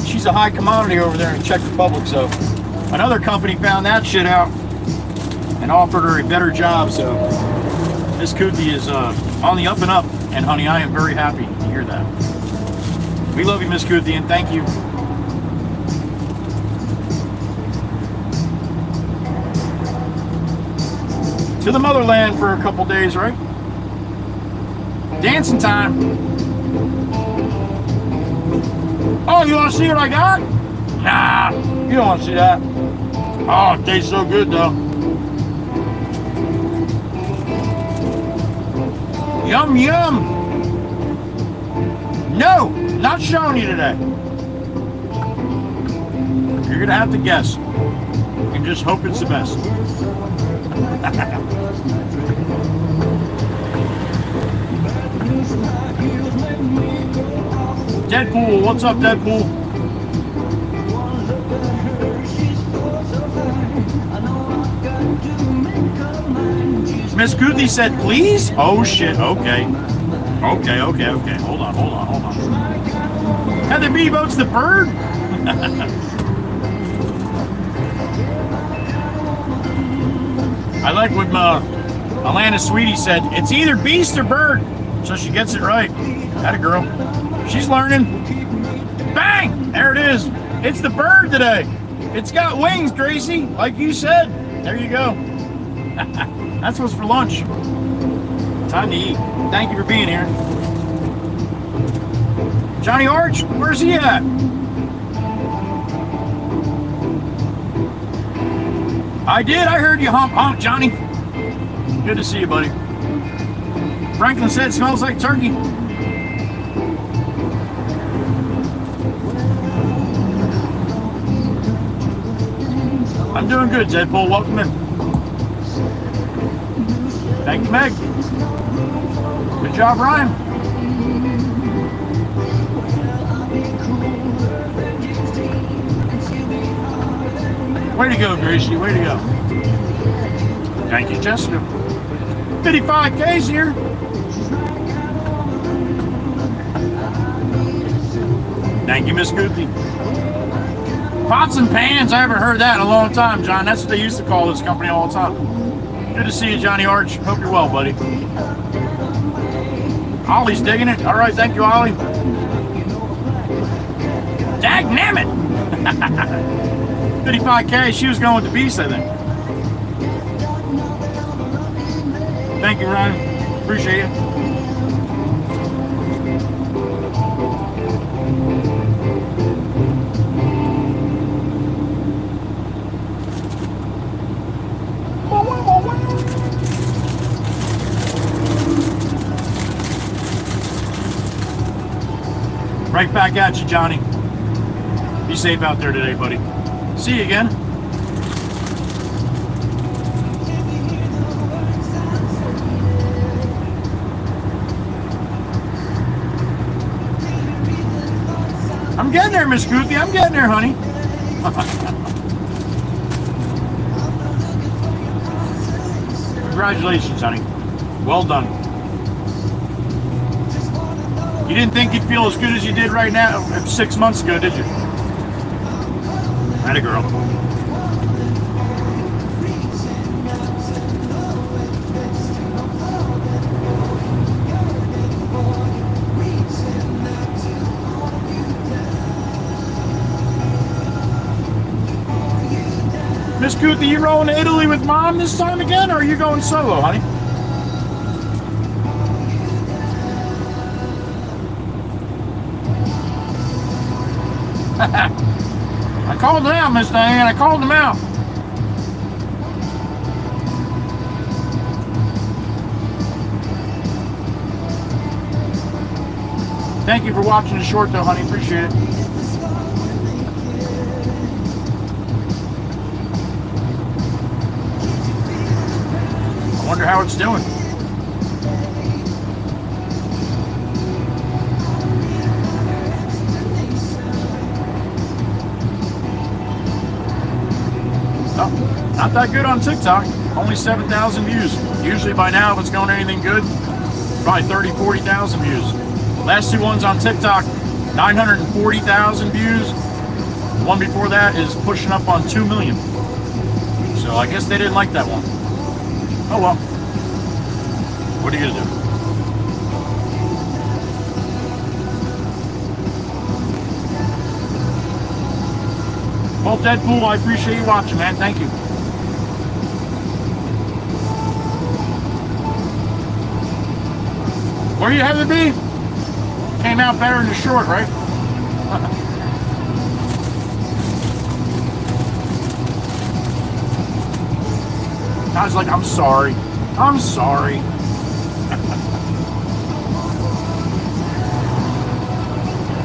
She's a high commodity over there in the Czech Republic, so another company found that shit out and offered her a better job. So Miss Kuthi is on the up and up, and honey, I am very happy to hear that. We love you, Miss Kuthi, and thank you. To the motherland for a couple days, right? Dancing time. Oh, you want to see what I got? Nah, you don't want to see that. Oh, it tastes so good, though. Yum, yum. No, not showing you today. You're going to have to guess. And just hope it's the best. Deadpool, what's up, Deadpool? Miss Kuthi said, please? Oh, shit, okay. Okay. Hold on. Heather B votes the bird? I like what Alana Sweetie said. It's either beast or bird. So she gets it right. Atta girl. She's learning. Bang! There it is. It's the bird today. It's got wings, Gracie. Like you said. There you go. That's what's for lunch. Time to eat. Thank you for being here. Johnny Arch, where's he at? I did. I heard you hump, Johnny. Good to see you, buddy. Franklin said it smells like turkey. I'm doing good, Deadpool. Welcome in. Thank you, Meg. Good job, Ryan. Way to go, Gracie. Way to go. Thank you, Jessica. 55K's here. Thank you, Miss Kuthi. Pots and pans. I haven't heard that in a long time, John. That's what they used to call this company all the time. Good to see you, Johnny Arch. Hope you're well, buddy. Ollie's digging it. All right, thank you, Ollie. Dagnammit! 55K. She was going with the beast, I think. Thank you, Ryan. Appreciate it. Right back at you, Johnny. Be safe out there today, buddy. See you again. I'm getting there, Miss Kuthi. I'm getting there, honey. Congratulations, honey. Well done. You didn't think you'd feel as good as you did right now 6 months ago, did you? Atta girl. Miss Kuthi, you rolling to Italy with Mom this time again, or are you going solo, honey? I called him out, Miss Diane. I called him out. Thank you for watching the short though, honey. Appreciate it. I wonder how it's doing. No, not that good on TikTok. Only 7,000 views. Usually by now, if it's going anything good, probably 30, 40,000 views. Last two ones on TikTok, 940,000 views. The one before that is pushing up on 2 million. So I guess they didn't like that one. Oh well. What are you gonna do? Well, Deadpool, I appreciate you watching, man. Thank you. Where you have to be? Came out better in the short, right? I was like, I'm sorry. I'm sorry.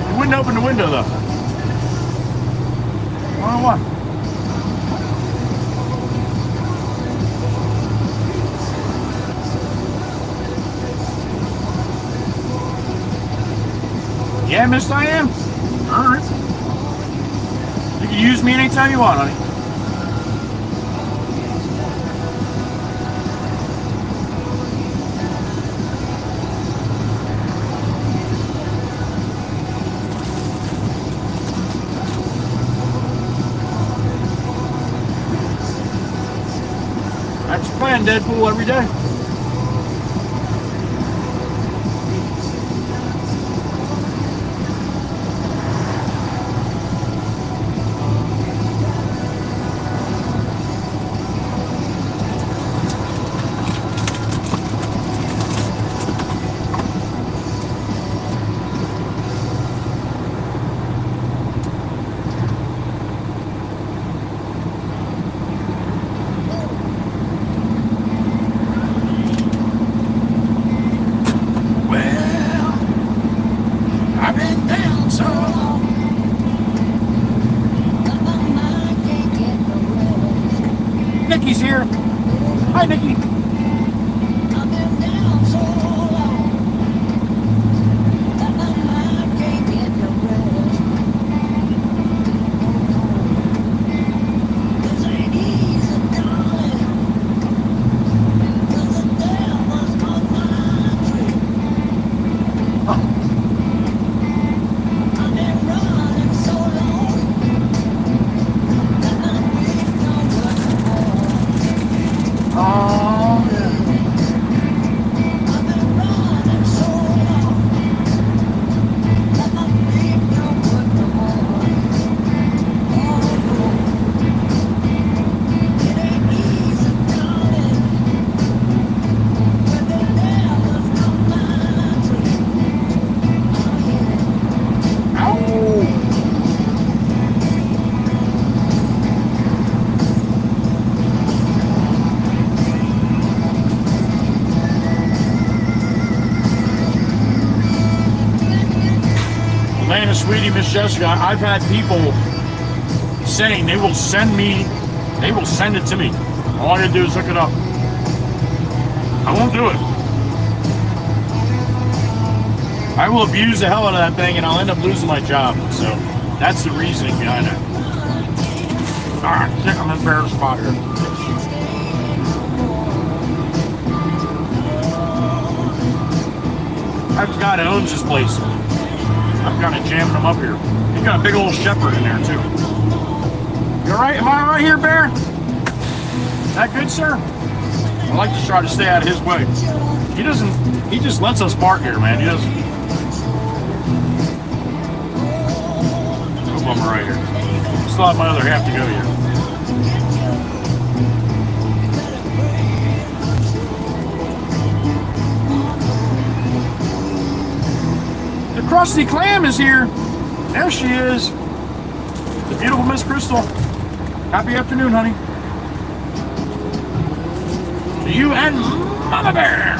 You wouldn't open the window, though. I don't know why. Yeah, Miss Diane. All right. You can use me anytime you want, honey. That's your plan, Deadpool, every day. Nikki's here. Hi, Nikki. Lana, sweetie, Miss Jessica, I've had people saying they will send it to me. All I gotta do is hook it up. I won't do it. I will abuse the hell out of that thing and I'll end up losing my job. So that's the reasoning behind it. Alright, I'm in a bear spot here. That's the guy that owns this place. I'm kind of jamming him up here. He's got a big old shepherd in there too. You alright? Am I alright here, Bear? That good, sir? I like to try to stay out of his way. He just lets us park here, man. He doesn't. Hope I'm right here. Still have my other half to go here. The Krusty Clam is here. There she is. The beautiful Miss Crystal. Happy afternoon, honey. To you and Mama Bear.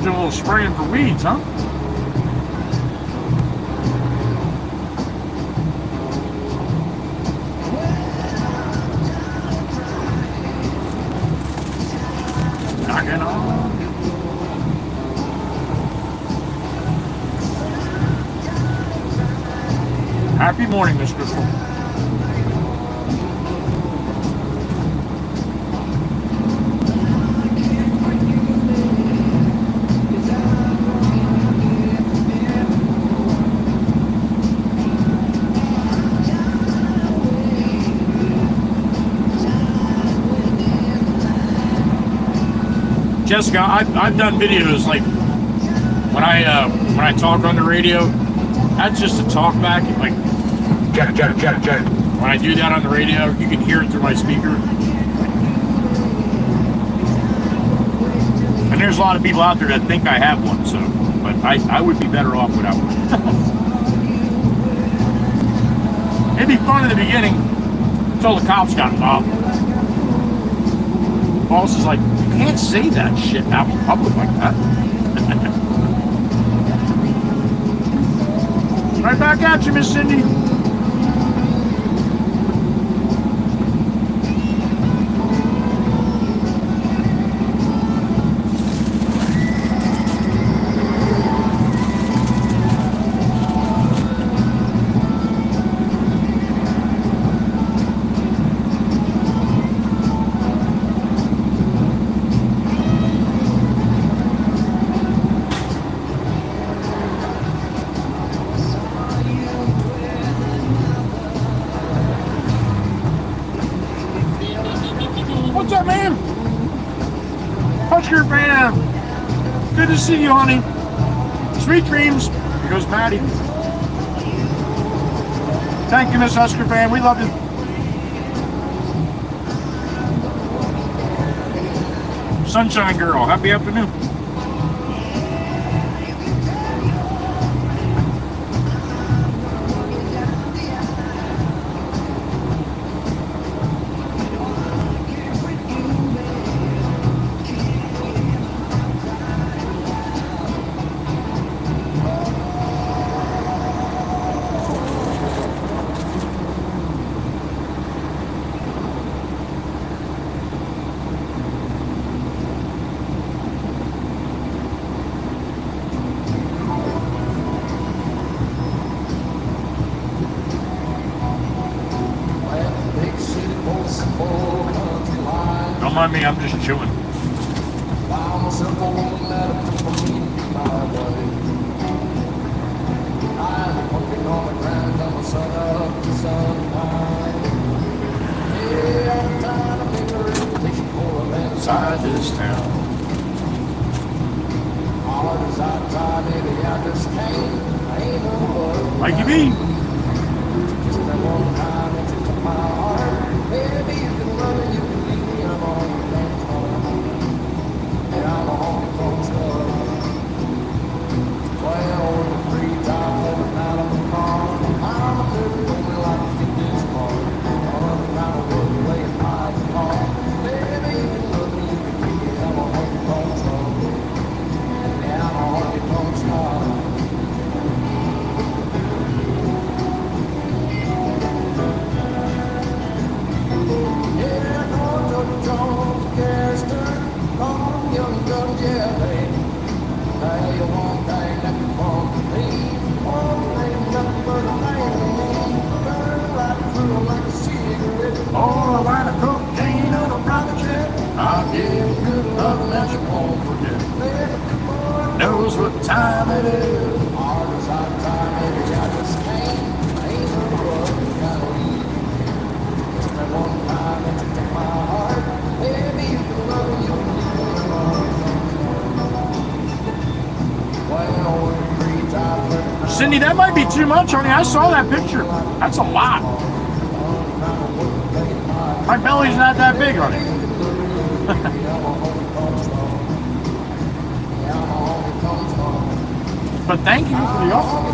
do a little spraying for weeds, huh? Knocking on. Happy morning, Miss Crystal. Jessica, I've done videos like when I talk on the radio. That's just a talk back. Like Check. when I do that on the radio, you can hear it through my speaker. And there's a lot of people out there that think I have one, so but I would be better off without one. It'd be fun in the beginning until the cops got involved. Boss is like, you can't say that shit out in public like that. Right back at you, Miss Cindy. What's up, man? Husker fam. Good to see you, honey. Sweet dreams. Here goes Maddie. Thank you, Miss Husker fam. We love you. Sunshine girl. Happy afternoon. Don't mind me, I'm just chewing. Inside this town. Mikey B. Oh, a line of cocaine on a private jet. I'll give you good love that you won't forget. Knows what time it is. Cindy, that might be too much, honey. I saw that picture. That's a lot. My belly's not that big, honey. But thank you for the offer.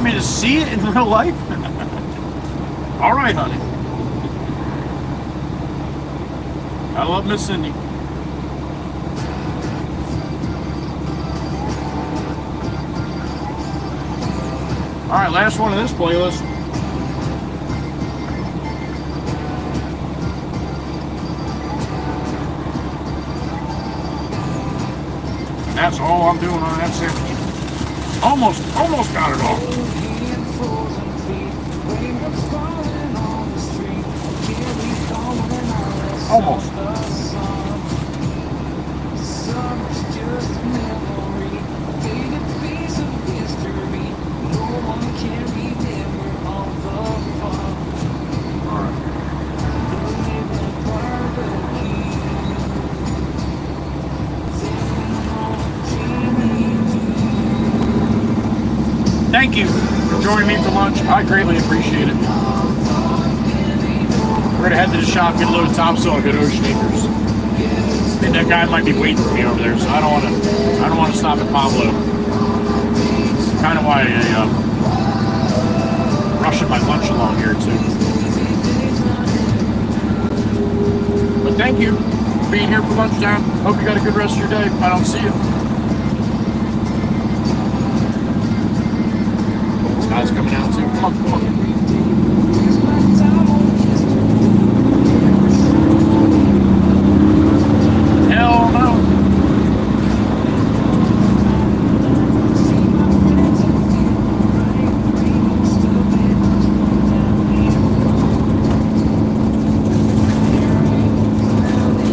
me to see it in real life? All right, honey. I love Miss Cindy. All right, last one in this playlist. That's all I'm doing on that sandwich. Almost got it all. Almost. Thank you for joining me for lunch. I greatly appreciate it. We're gonna head to the shop, get a load of topsoil, get Ocean Acres. I think that guy might be waiting for me over there, so I don't want to stop at Pablo. Kind of why I rushing my lunch along here too. But thank you for being here for lunchtime. Hope you got a good rest of your day. If I don't see you. Guys coming out too. Come on, come on. Hell no.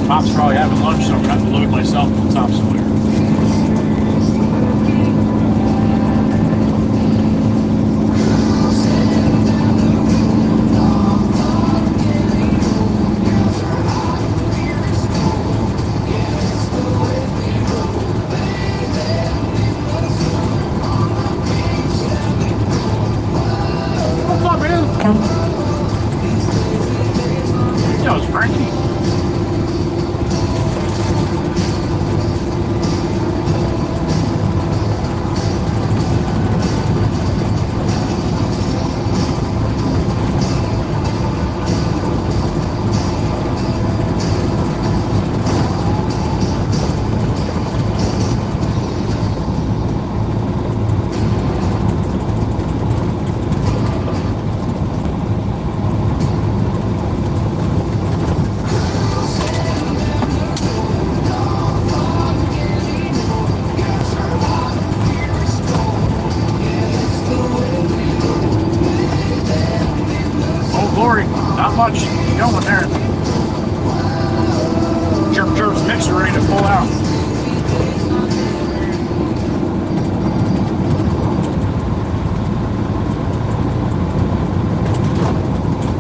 Pop's probably having lunch, so I'm going to have to load myself on top somewhere. Yo, it's Frankie. Not much going there. Chirp Chirp's mixer ready to pull out.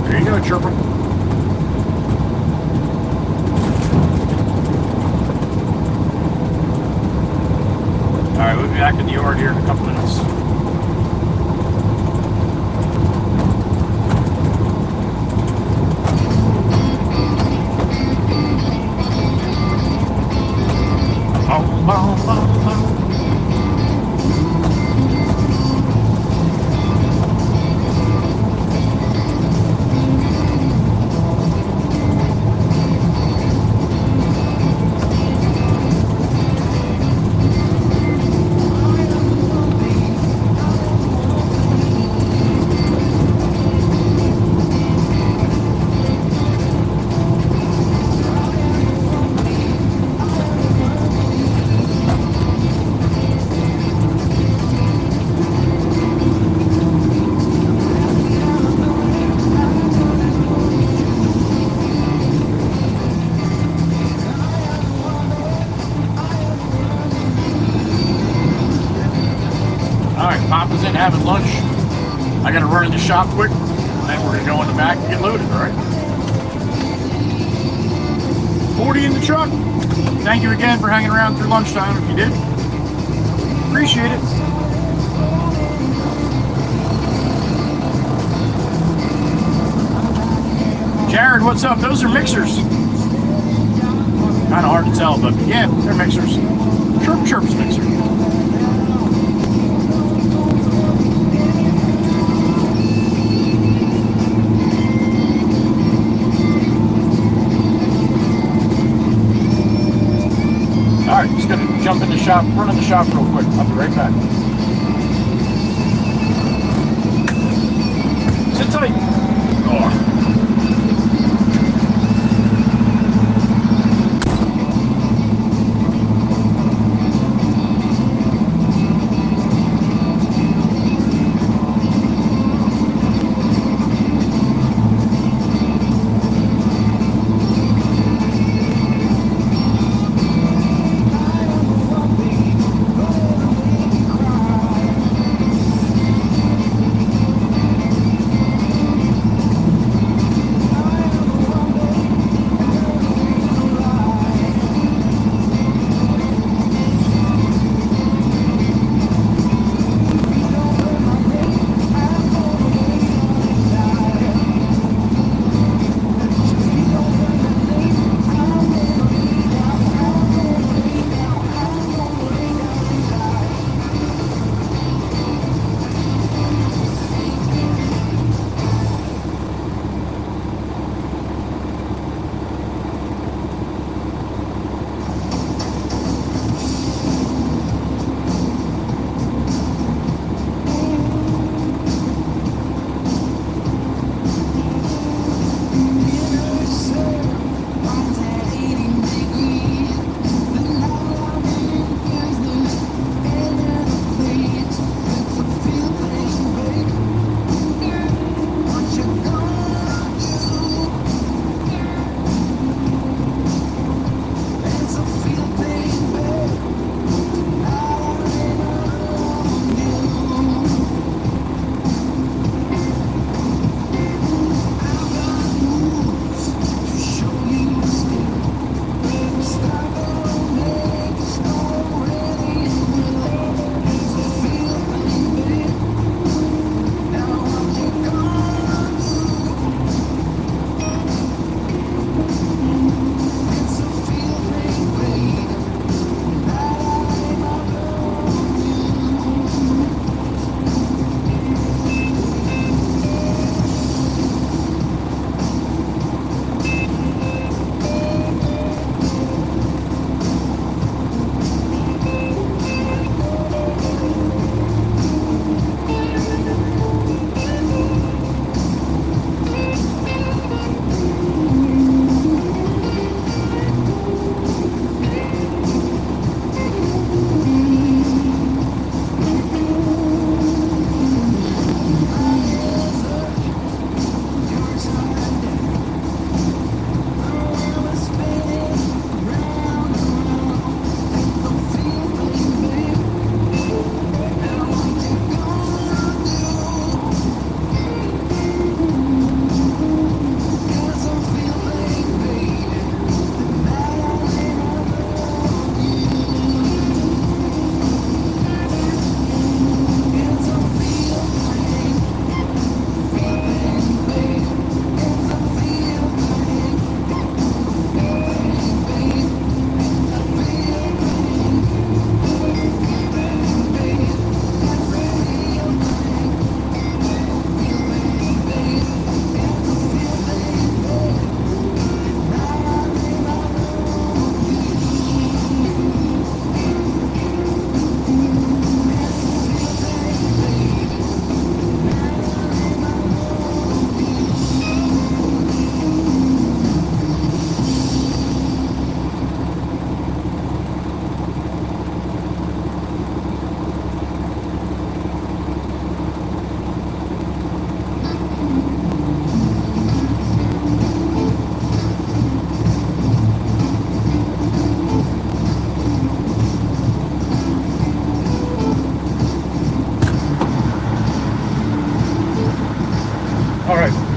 There you go, Chirper. Alright, we'll be back in the yard here in a couple minutes. Papa's in having lunch. I gotta run in the shop quick, and then we're gonna go in the back and get loaded, alright? 40 in the truck. Thank you again for hanging around through lunchtime if you did. Appreciate it. Jared, what's up? Those are mixers. Kind of hard to tell, but yeah, they're mixers. Chirp Chirp's mixer. Alright, just gonna jump in the shop, run in the shop real quick. I'll be right back. Sit tight. Oh.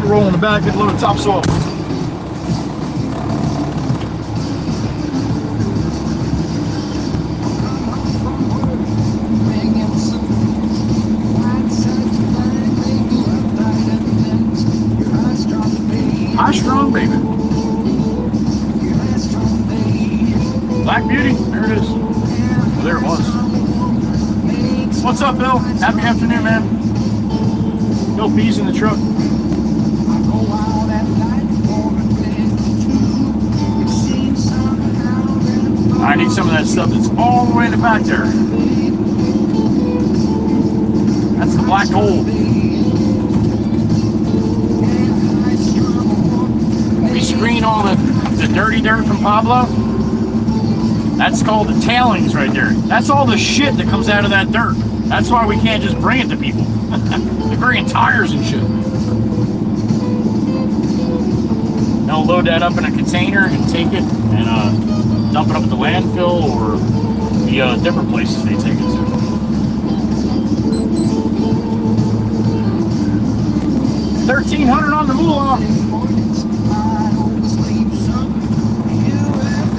Roll in the back, get a load of topsoil. High strong, baby. Black Beauty, there it is. Oh, there it was. What's up, Bill? Happy afternoon, man. Bill B's in the truck. I need some of that stuff that's all the way in the back there. That's the black gold. We screen all the dirty dirt from Pablo. That's called the tailings right there. That's all the shit that comes out of that dirt. That's why we can't just bring it to people. They're bringing tires and shit. They'll load that up in a container and take it and dump it up at the landfill or the different places they take it to. $1,300 on the moolah.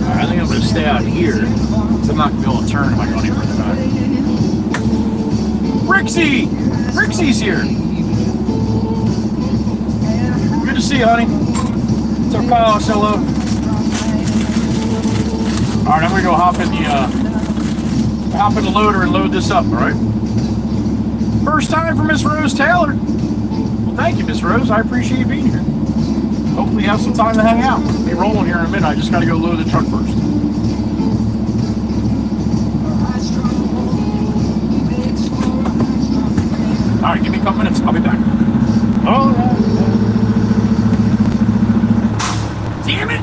Alright, I think I'm going to stay out here because I'm not going to be able to turn if I go any further back. Rixie! Rixie's here! Good to see you, honey. So Kyle, hello. Alright, I'm going to go hop in the loader and load this up, alright? First time for Miss Rose Taylor. Well, thank you, Miss Rose. I appreciate you being here. Hopefully you have some time to hang out. Be rolling here in a minute. I just got to go load the truck first. Alright, give me a couple minutes. I'll be back. Alright. Damn it!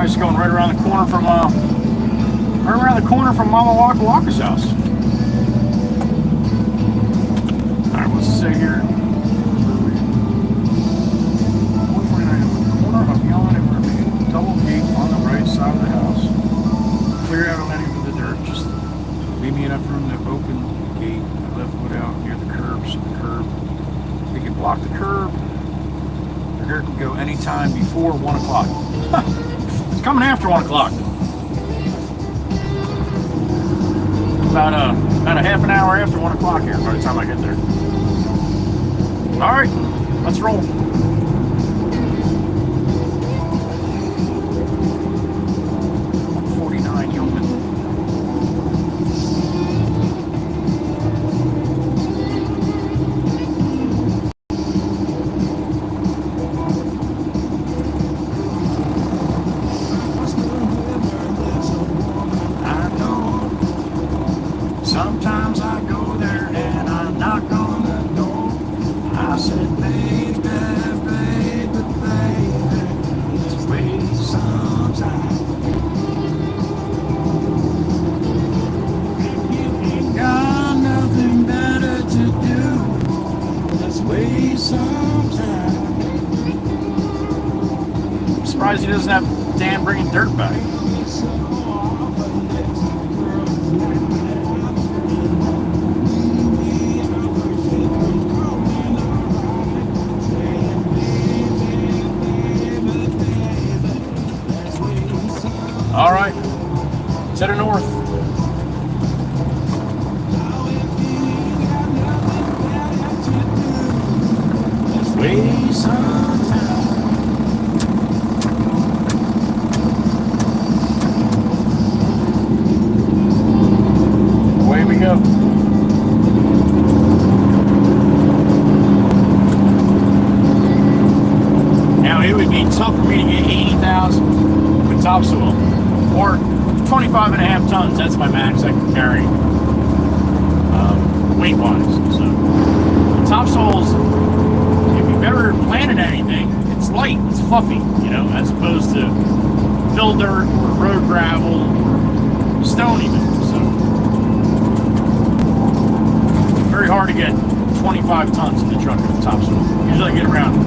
Nice, going right around the corner from Mama Waka Waka's house. All right, what's it say here? 149 corner of Yellen and Mermaid. Double gate on the right side of the house. Clear out on any of the dirt. Just leave me enough room to open the gate. I left wood out near the curb, so the curb. We can block the curb. The dirt can go anytime before 1 o'clock. It's coming after 1 o'clock. About a half an hour after 1 o'clock here by the time I get there. All right, let's roll. Sometimes I go there and I knock on the door. I said, baby, baby, baby, let's wait some time. Ain't got nothing better to do. Let's wait some time. I'm surprised he doesn't have Dan bringing dirt back. All right, let's head north. Let's wait some time. Away we go. Now it would be tough for me to get 80,000 with topsoil. Or 25.5 tons, that's my max I can carry, weight-wise. So, topsoil's, if you've ever planted anything, it's light, it's fluffy, you know, as opposed to fill dirt or road gravel or stone even. So, very hard to get 25 tons in the truck of topsoil. Usually I get around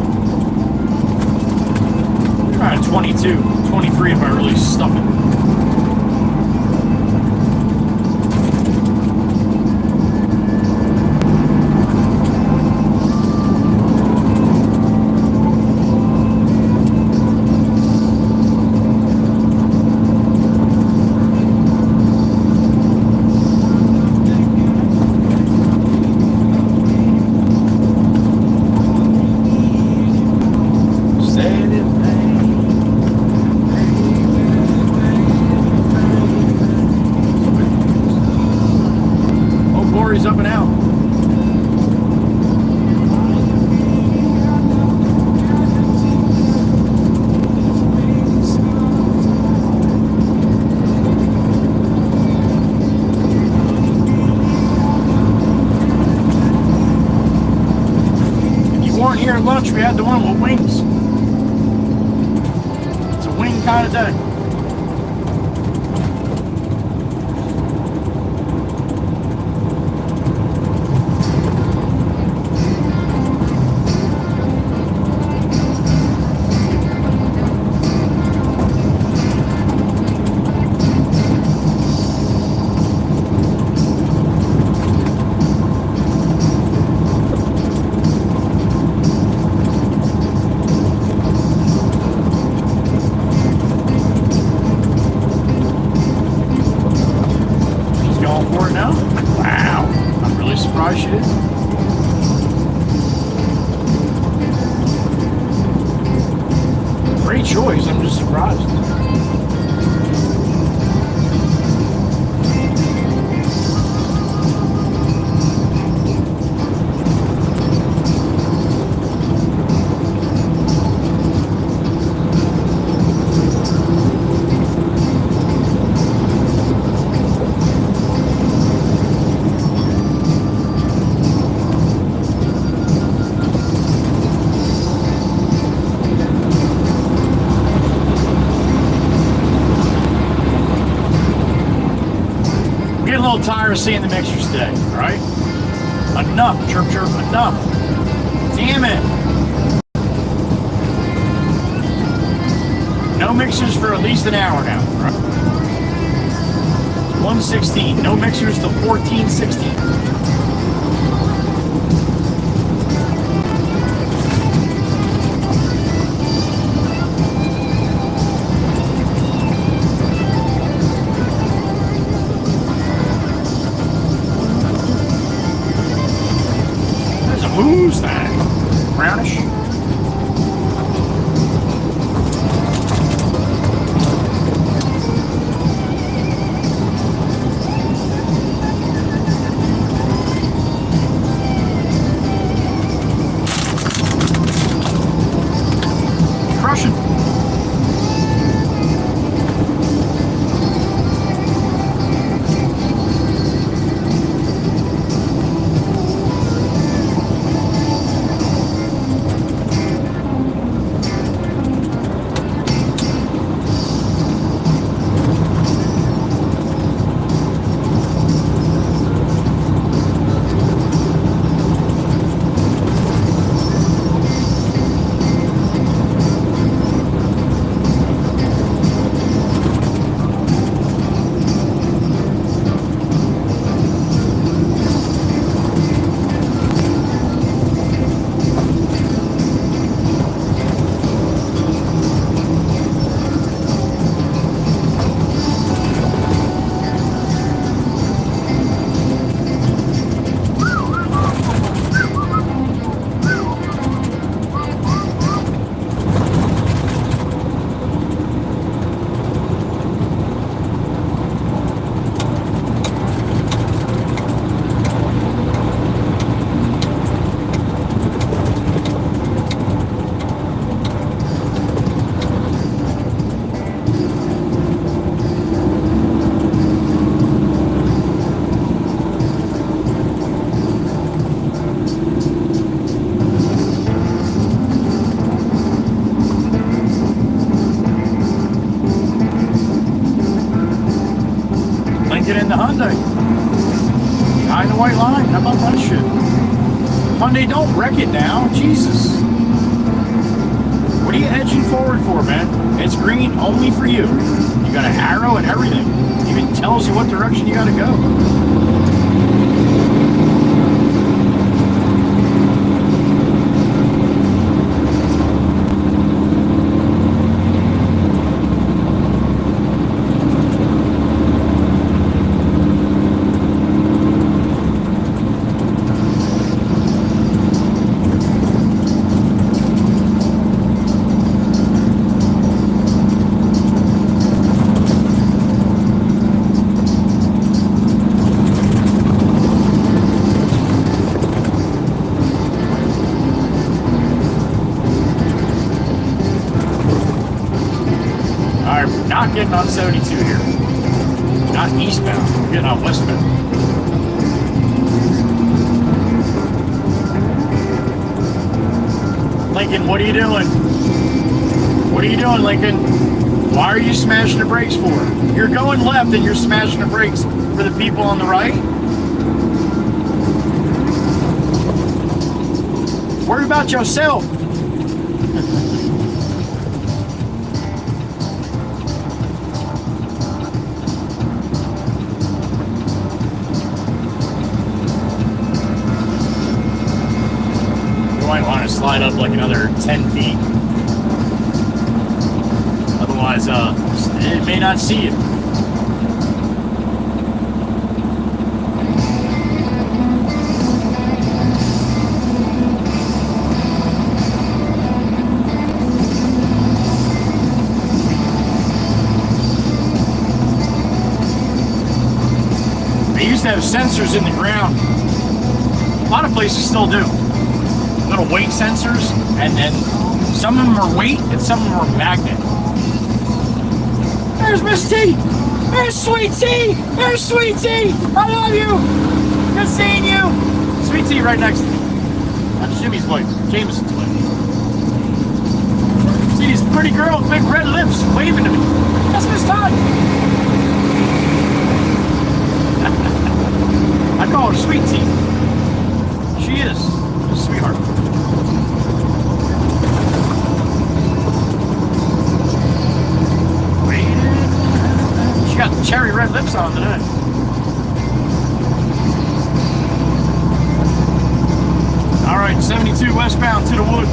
22, 23 if I really stuff it. Up and out. If you weren't here at lunch, we had the one with wings. It's a wing kind of day. Great choice, I'm just surprised. little tired of seeing the mixers today, all right? Enough, chirp, chirp, enough. Damn it. No mixers for at least an hour now, right? 1:16, no mixers till 14:16. Mustang. Brownish. Crushing. Get in the Hyundai. Behind the white line. How about that shit? Hyundai, don't wreck it now. Jesus. What are you edging forward for, man? It's green only for you. You got an arrow and everything. It even tells you what direction you got to go. Not getting on 72 here. Not eastbound. We're getting on westbound. Lincoln, what are you doing? What are you doing, Lincoln? Why are you smashing the brakes for? You're going left and you're smashing the brakes for the people on the right? Worry about yourself. You might want to slide up like another 10 feet. Otherwise, it may not see you. They used to have sensors in the ground. A lot of places still do. Little weight sensors, and then some of them are weight and some of them are magnet. There's Miss T! There's Sweet T! There's Sweet T! I love you! Good seeing you! Sweet T right next to me. That's Jimmy's wife, Jameson's wife. See these pretty girls with big red lips waving to me. That's Miss Todd! I call her Sweet Tea. She is. She's a sweetheart. She got the cherry red lips on today. Alright, 72 westbound to the wood.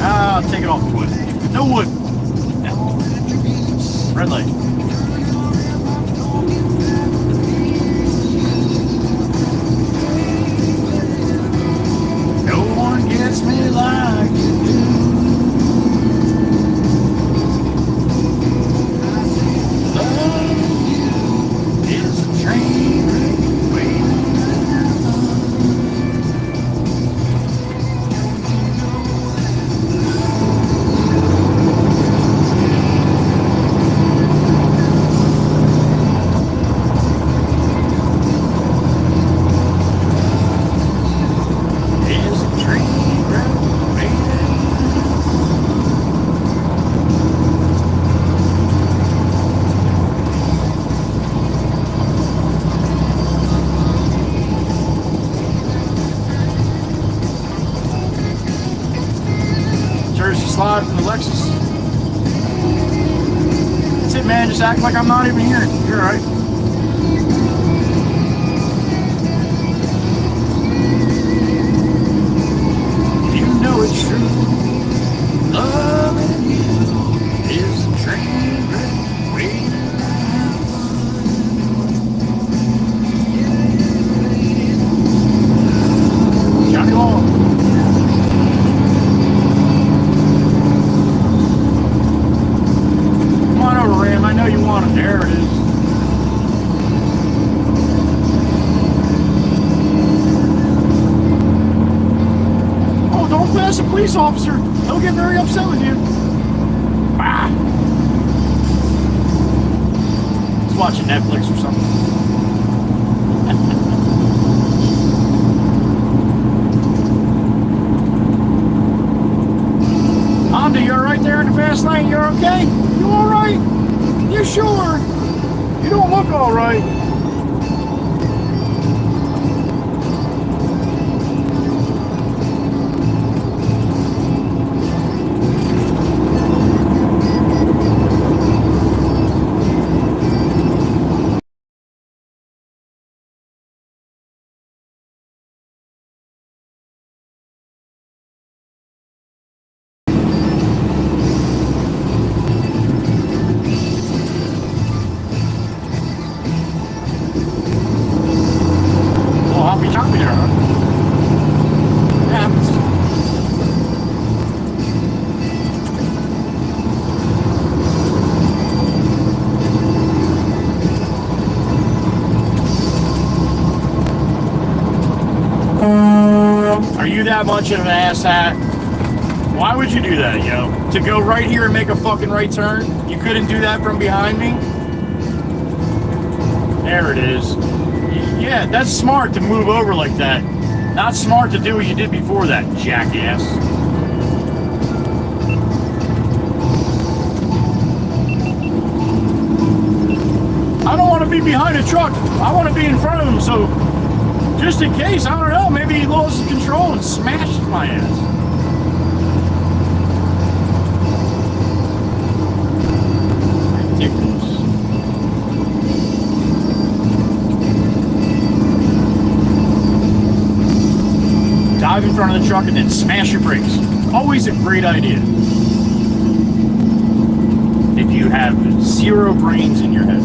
I'll take it off the wood. No wood. Red light. No one gets me like you do. Loving you is a train wreck waiting. Slide from the Lexus. That's it, man. Just act like I'm not even here. You're alright. You know it's true. Loving you is a train wreck waiting. Johnny Long. Ram, I know you want it. There it is. Oh, don't pass a police officer. He'll get very upset with you. Ah. He's watching Netflix or something. Honda, you're right there in the fast lane. You're okay? You all right? You sure? You don't look all right. Are you that much of an asshat? Why would you do that, yo? To go right here and make a fucking right turn? You couldn't do that from behind me? There it is. Yeah, that's smart to move over like that. Not smart to do what you did before that, jackass. I don't want to be behind a truck. I want to be in front of him, so just in case, I don't know, maybe he loses control and smashes my ass. Ridiculous. Dive in front of the truck and then smash your brakes. Always a great idea. If you have zero brains in your head.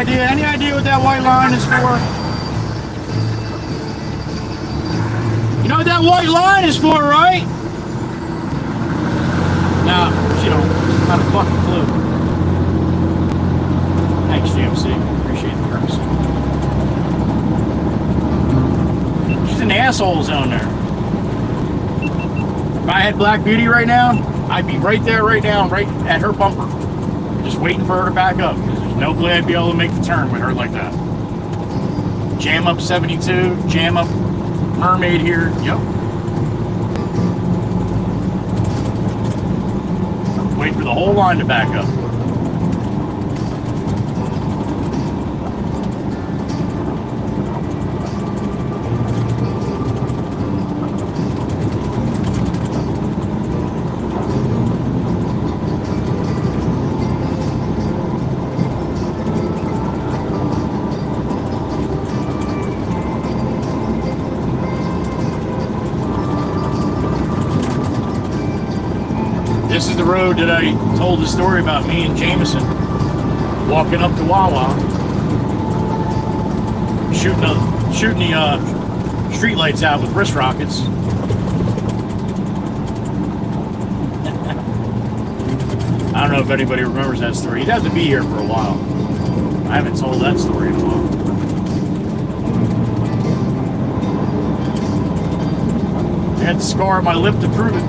Any idea what that white line is for? You know what that white line is for, right? Nah, she don't. Not a fucking clue. Thanks, GMC. Appreciate the courtesy. She's in the asshole zone there. If I had Black Beauty right now, I'd be right there right now, right at her bumper. Just waiting for her to back up. Because there's no way I'd be able to make the turn with her like that. Jam up 72, jam up Mermaid here. Yep. Wait for the whole line to back up. This is the road that I told the story about me and Jameson walking up to Wawa, shooting the street lights out with wrist rockets. I don't know if anybody remembers that story. You'd have to be here for a while. I haven't told that story in a while. I had to scar my lip to prove it.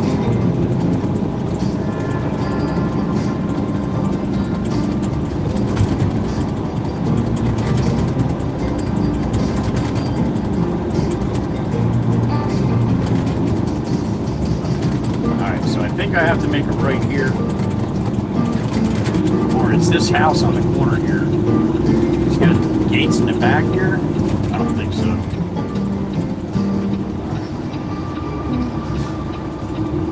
I have to make a right here, or it's this house on the corner here. It's got gates in the back here. I don't think so.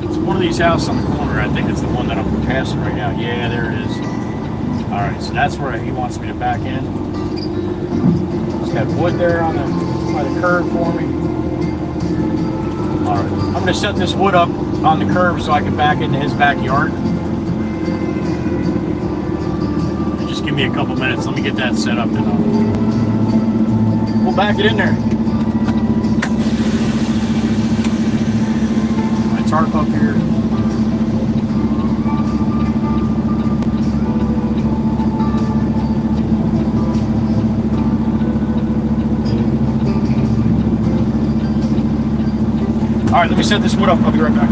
It's one of these houses on the corner. I think it's the one that I'm passing right now. Yeah, there it is. All right, so that's where he wants me to back in. It's got wood there on by the curb for me. All right, I'm going to set this wood up on the curb so I can back into his backyard. Just give me a couple minutes. Let me get that set up and we'll back it in there. My tarp up here. All right, let me set this wood up. I'll be right back.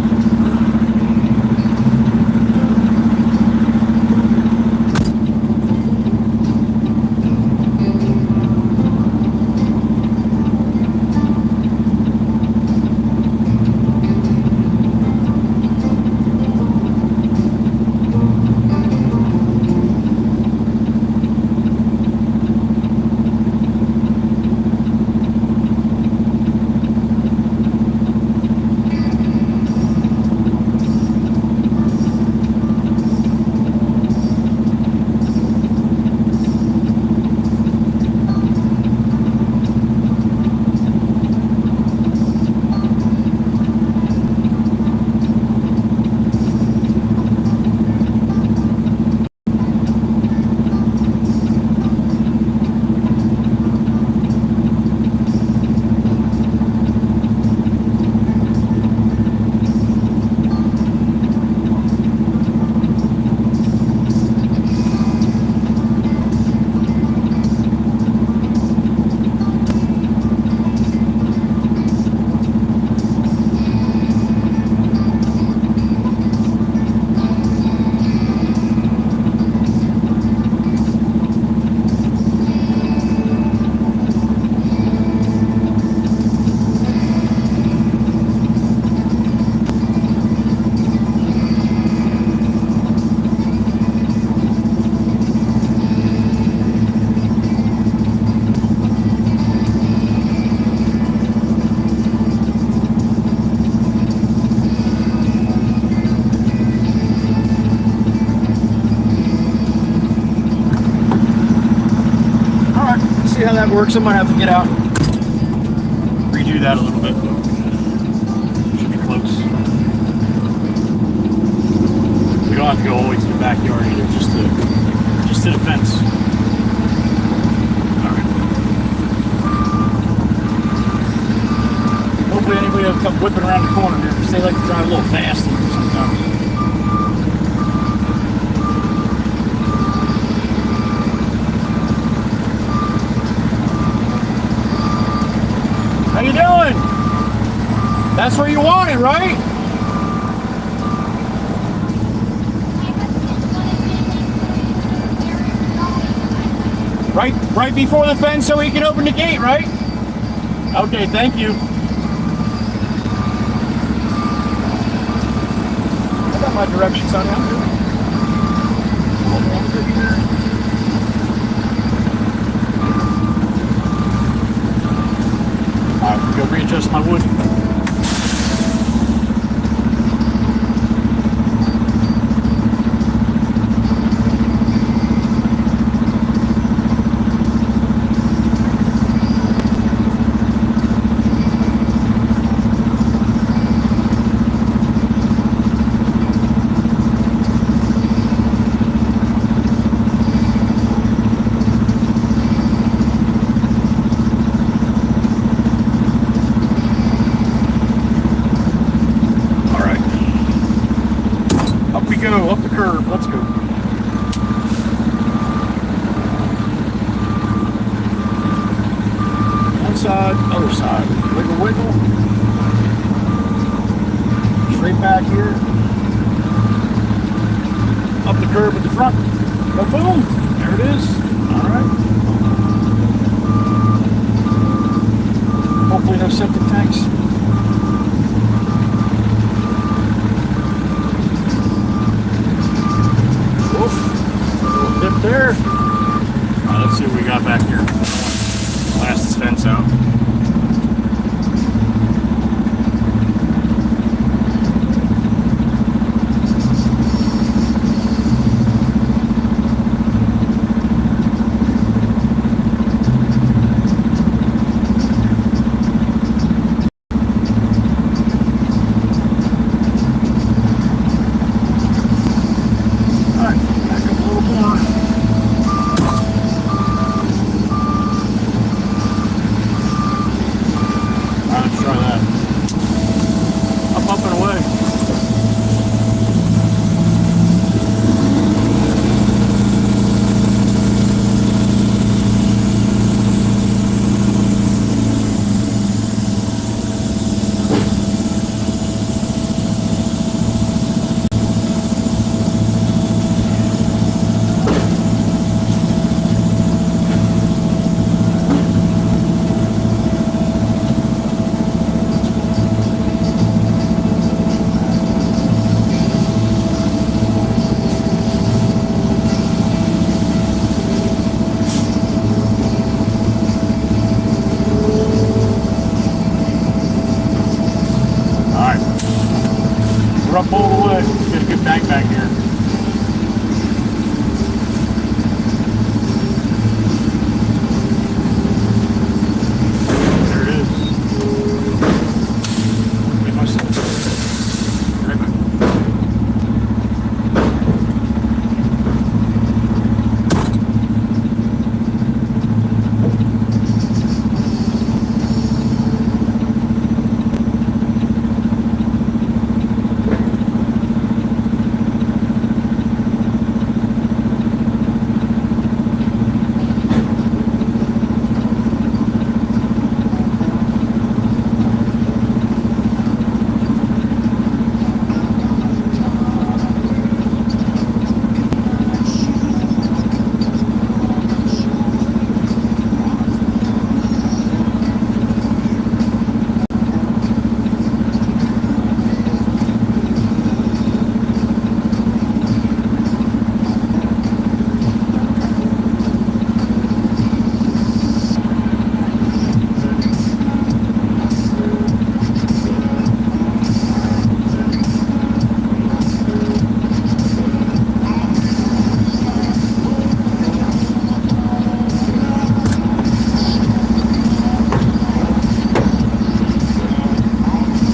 See how that works. I might have to get out, redo that a little bit. Should be close. We don't have to go all the way to the backyard either, just to the fence. All right. Hopefully anybody will come whipping around the corner here because they like to drive a little fast sometimes. How you doing? That's where you want it, right? Right before the fence so we can open the gate, right? Okay, thank you. I got my directions on here. Alright, go readjust my wood. Up the curb. Let's go. One side, other side. Wiggle, wiggle. Straight back here. Up the curb at the front. Boom. There it is. All right. Hopefully no septic tanks. Dip there. Right, let's see what we got back here. Blast this fence out. Up all the way. Get a good bank back here. There it is. Get myself right back.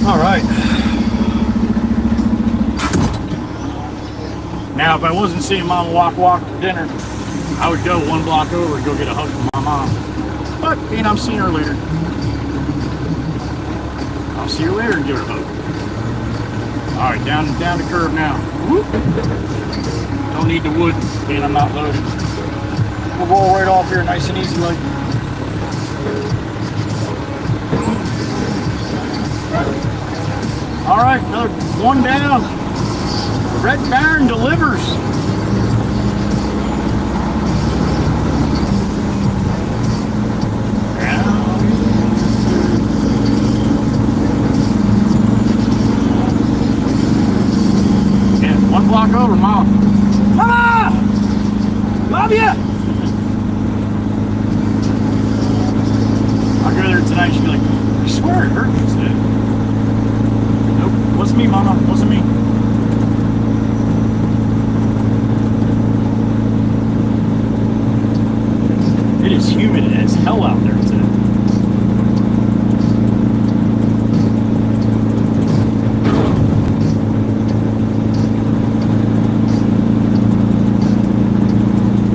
All right. Now, if I wasn't seeing Mama walk to dinner, I would go one block over and go get a hug from my mom. But being I'm seeing her later. I'll see you later and give it a hook. All right, down the curve now. Whoop. Don't need the wood, being I'm not loaded. We'll roll right off here, nice and easy like. All right, another one down. Red Baron delivers. Yeah, one block over, Mom. Mama! Love ya! I'll go there tonight, she'll be like, I swear it hurt you today. Nope, wasn't me, Mama, wasn't me. It is humid as hell out there today.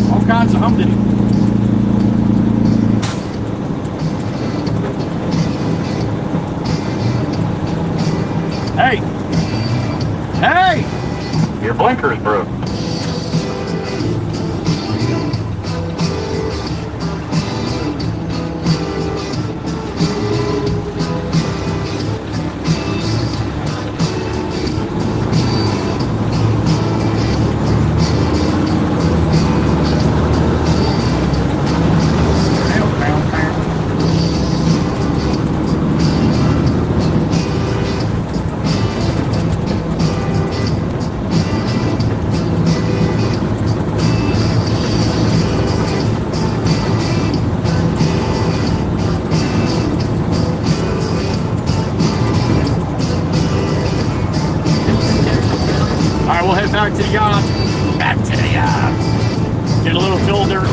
All kinds of humdiddly. Hey! Hey! Your blinker's broke. We'll head back to the yacht. Back to the yacht. Get a little fill dirt.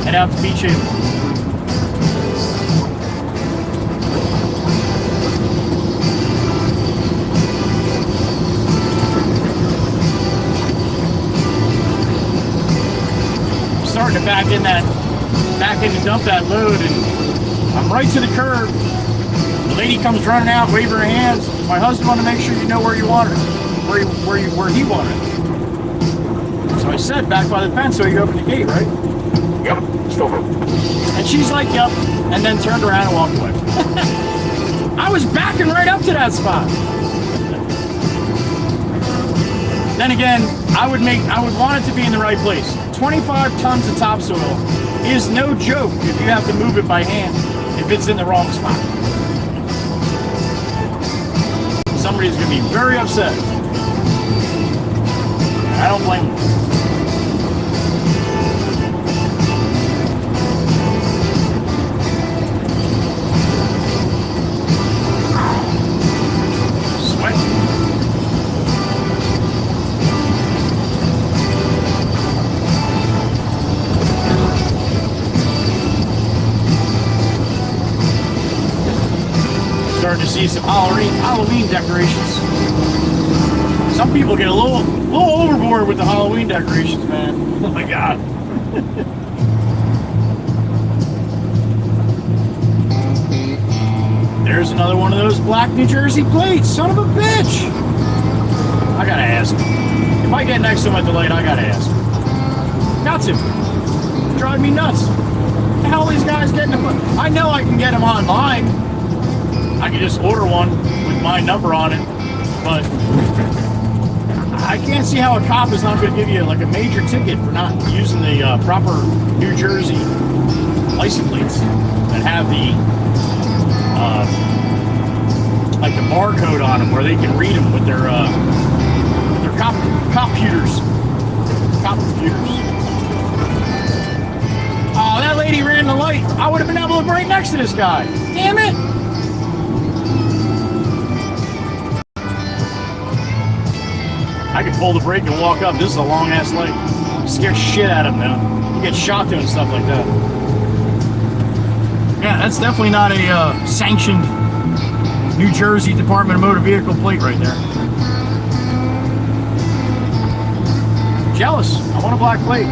Head out to Beach Haven. I'm starting to back in to dump that load, and I'm right to the curb. The lady comes running out, waving her hands. My husband wanted to make sure you know where you want her. Where he wanted. So I said, back by the fence so he opened the gate, right? Yep, still open. And she's like, yep, and then turned around and walked away. I was backing right up to that spot. Then again, I would want it to be in the right place. 25 tons of topsoil is no joke if you have to move it by hand if it's in the wrong spot. Somebody's going to be very upset. I don't blame them. Sweat. Starting to see some Halloween decorations. Some people get a little overboard with the Halloween decorations, man. Oh my God. There's another one of those black New Jersey plates. Son of a bitch. I gotta ask. If I get next to him at the light, I gotta ask. Got to. Drive me nuts. What the hell are these guys getting them? I know I can get them online. I can just order one with my number on it, but I can't see how a cop is not going to give you like a major ticket for not using the proper New Jersey license plates that have the like the barcode on them where they can read them with their computers. Oh, that lady ran the light. I would have been able to brake next to this guy. Damn it! I could pull the brake and walk up. This is a long ass light. Scare shit out of him now. You get shot doing stuff like that. Yeah, that's definitely not a sanctioned New Jersey Department of Motor Vehicle plate right there. Jealous. I want a black plate.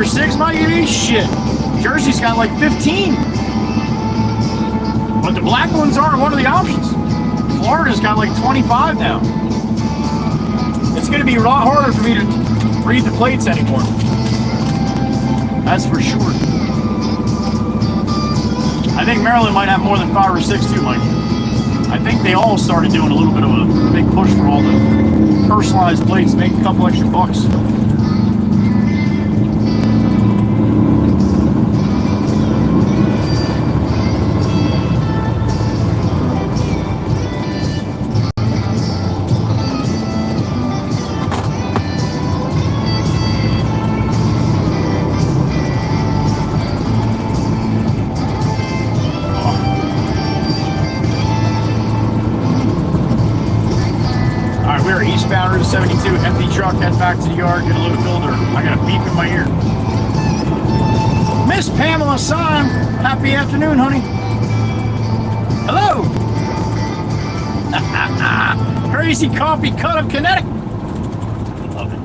or 6 might be shit. Jersey's got like 15. But the black ones aren't one of the options. Florida's got like 25 now. It's going to be a lot harder for me to read the plates anymore. That's for sure. I think Maryland might have more than 5 or 6 too, Mike. I think they all started doing a little bit of a big push for all the personalized plates, make a couple extra bucks. Eastbound Route 72, empty truck, head back to the yard, get a little filter. I got a beep in my ear. Miss Pamela Son, happy afternoon, honey. Hello. Crazy coffee cut of Connecticut. Love it.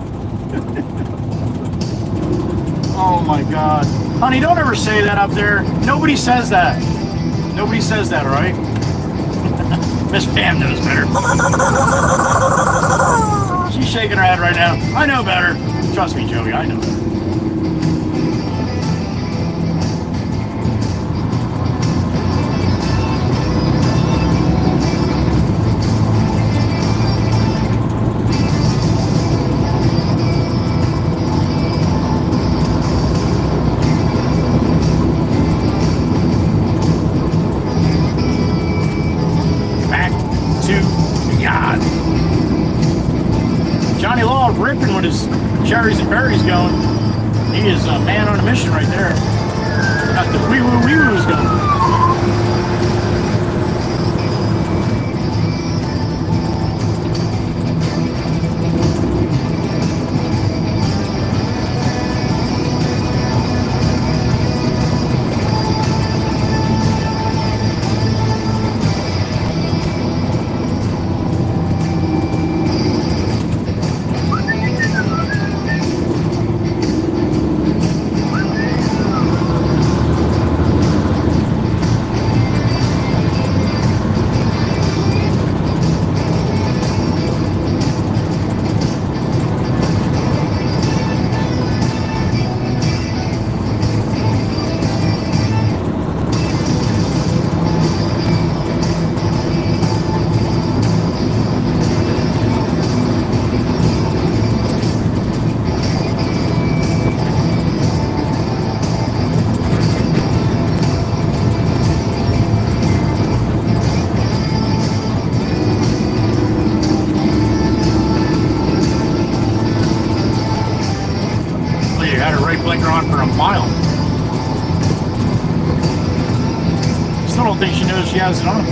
Oh my God. Honey, don't ever say that up there. Nobody says that. Nobody says that, all right? Miss Pam knows better. She's shaking her head right now. I know better. Trust me, Joey, I know better. Ripping with his cherries and berries going. He is a man on a mission right there. Got the wee-woo-wee-woos going. She has it on.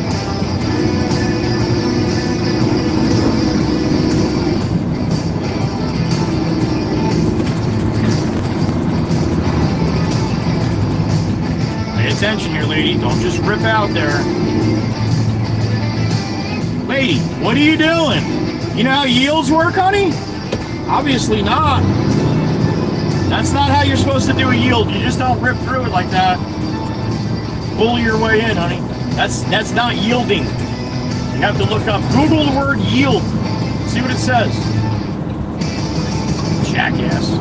Pay attention here, lady. Don't just rip out there. Lady, what are you doing? You know how yields work, honey? Obviously not. That's not how you're supposed to do a yield. You just don't rip through it like that. Bully your way in, honey. That's not yielding. You have to look up, Google the word yield. See what it says. Jackass.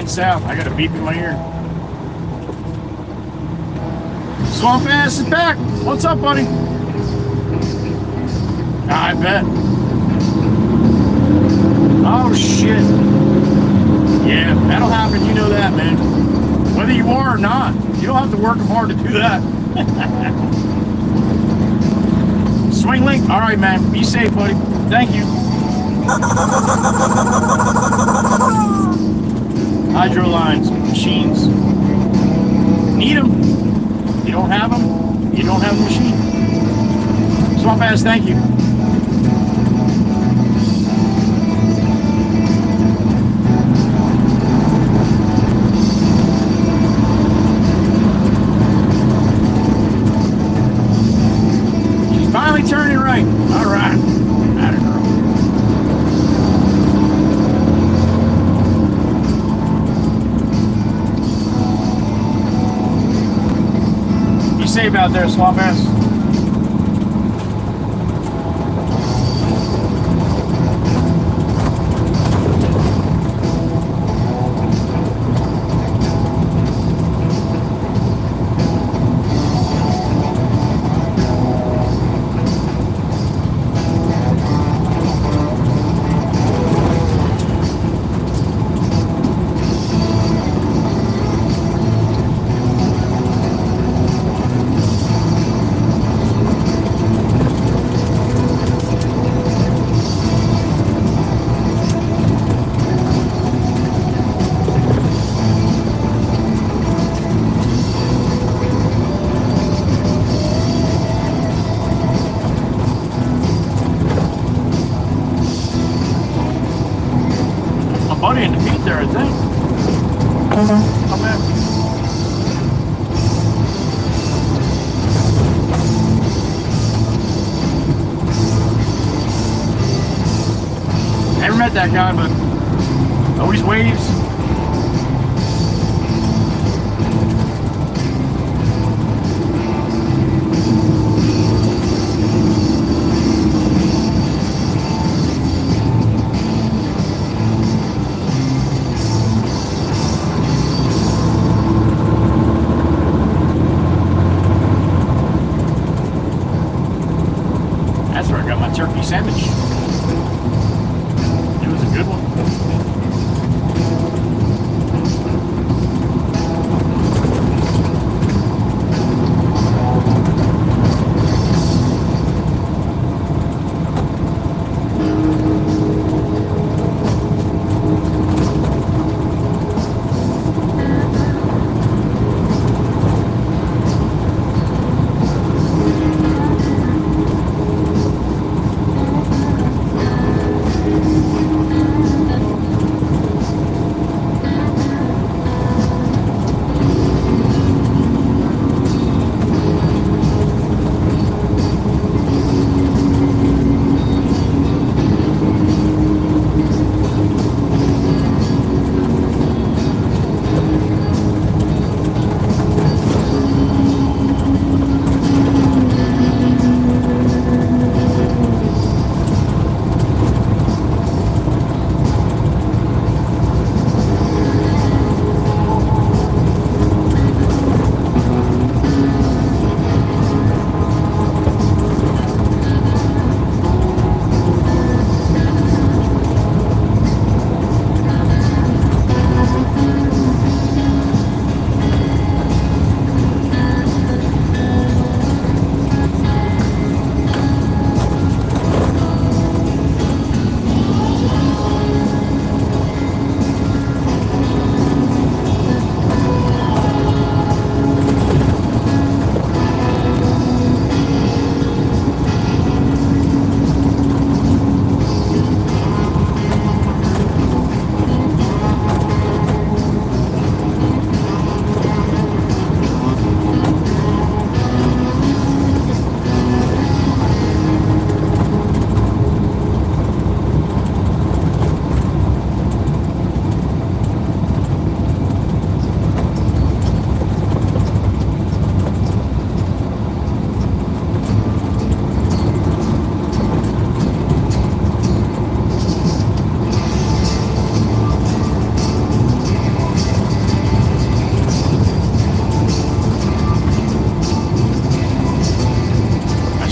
South. I got a beep in my ear. Swamp ass is back. What's up, buddy? I bet. Oh shit. Yeah, that'll happen. You know that, man. Whether you are or not, you don't have to work hard to do that. Swing link. All right, man. Be safe, buddy. Thank you. Hydro lines, machines. Need them. You don't have them, you don't have the machine. So Swamp ass, thank you. She's finally turning right. All right. Atta girl. You safe out there, Swamp ass? Buddy in the feet there, I think. Come back. Never met that guy, but always waves. That's where I got my turkey sandwich. It was a good one.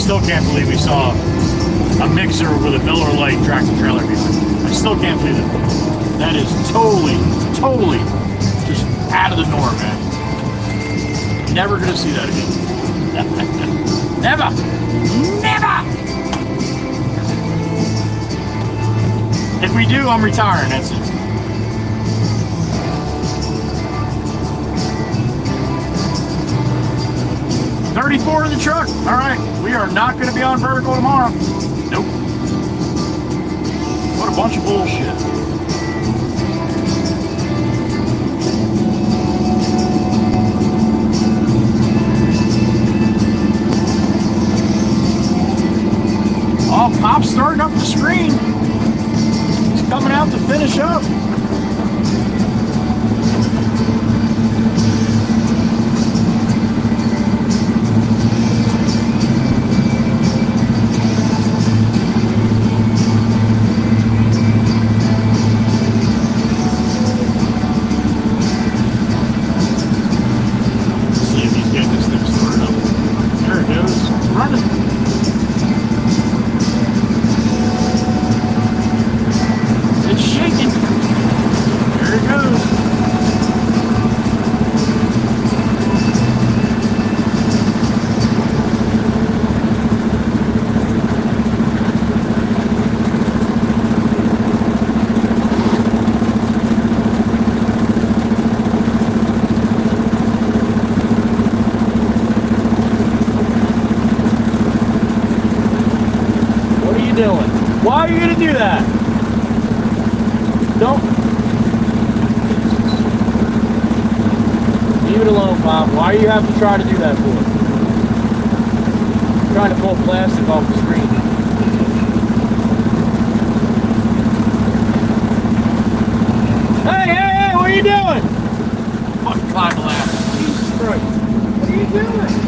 Still can't believe we saw a mixer with a Miller Lite tractor trailer behind. I still can't believe it. That is totally just out of the norm, man. Never gonna see that again. Never! If we do, I'm retiring, that's it. 34 in the truck. All right, we are not going to be on vertical tomorrow. Nope. What a bunch of bullshit. Oh, Pop's starting up the screen. He's coming out to finish up. See if he's getting this thing started up. There it goes. It's running. It's shaking. There it goes. What are you doing? Why are you going to do that? Don't. Leave it alone, Bob. Why do you have to try to do that for? I'm trying to pull plastic off the screen. Hey, what are you doing? Fucking climb the ladder. Jesus Christ. What are you doing?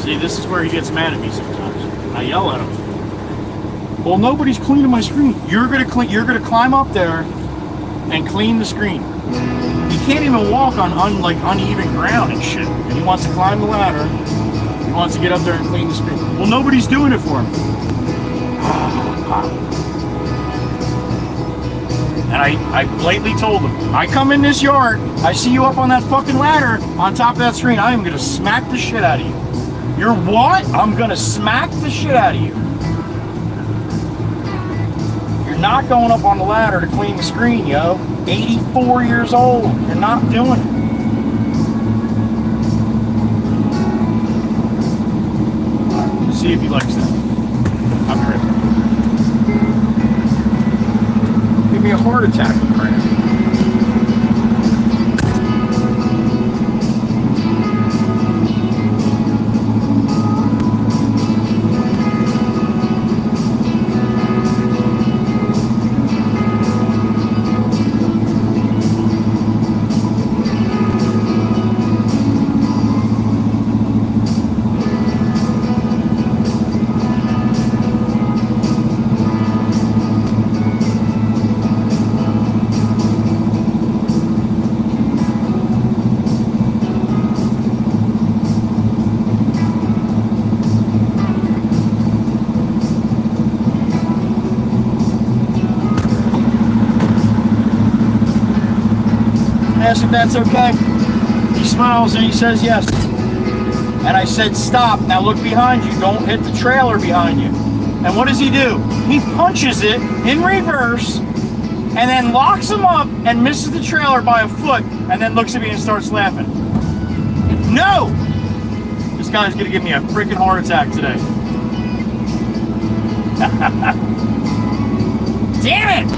See, this is where he gets mad at me sometimes. I yell at him. Well, nobody's cleaning my screen. You're gonna climb up there and clean the screen. He can't even walk on uneven ground and shit. And he wants to climb the ladder. He wants to get up there and clean the screen. Well, nobody's doing it for him. And I blatantly told him, I come in this yard, I see you up on that fucking ladder on top of that screen, I am gonna smack the shit out of you. You're what? I'm gonna smack the shit out of you. You're not going up on the ladder to clean the screen, yo. 84 years old. You're not doing it. Alright, let's see if he likes that. I'll be right back. Give me a heart attack, crap. asked if that's okay. He smiles and he says yes. And I said, stop. Now look behind you. Don't hit the trailer behind you. And what does he do? He punches it in reverse and then locks him up and misses the trailer by a foot and then looks at me and starts laughing. No! This guy's gonna give me a freaking heart attack today. Damn it!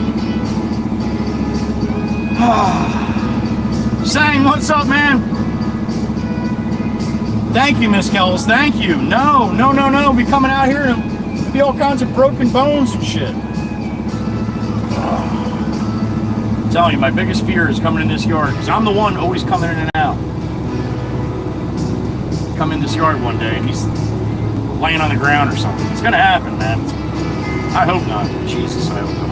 Sang, what's up, man? Thank you, Miss Kells. Thank you. No. Be coming out here and be all kinds of broken bones and shit. I'm telling you, my biggest fear is coming in this yard because I'm the one always coming in and out. Come in this yard one day and he's laying on the ground or something. It's gonna happen, man. I hope not. Jesus, I hope not.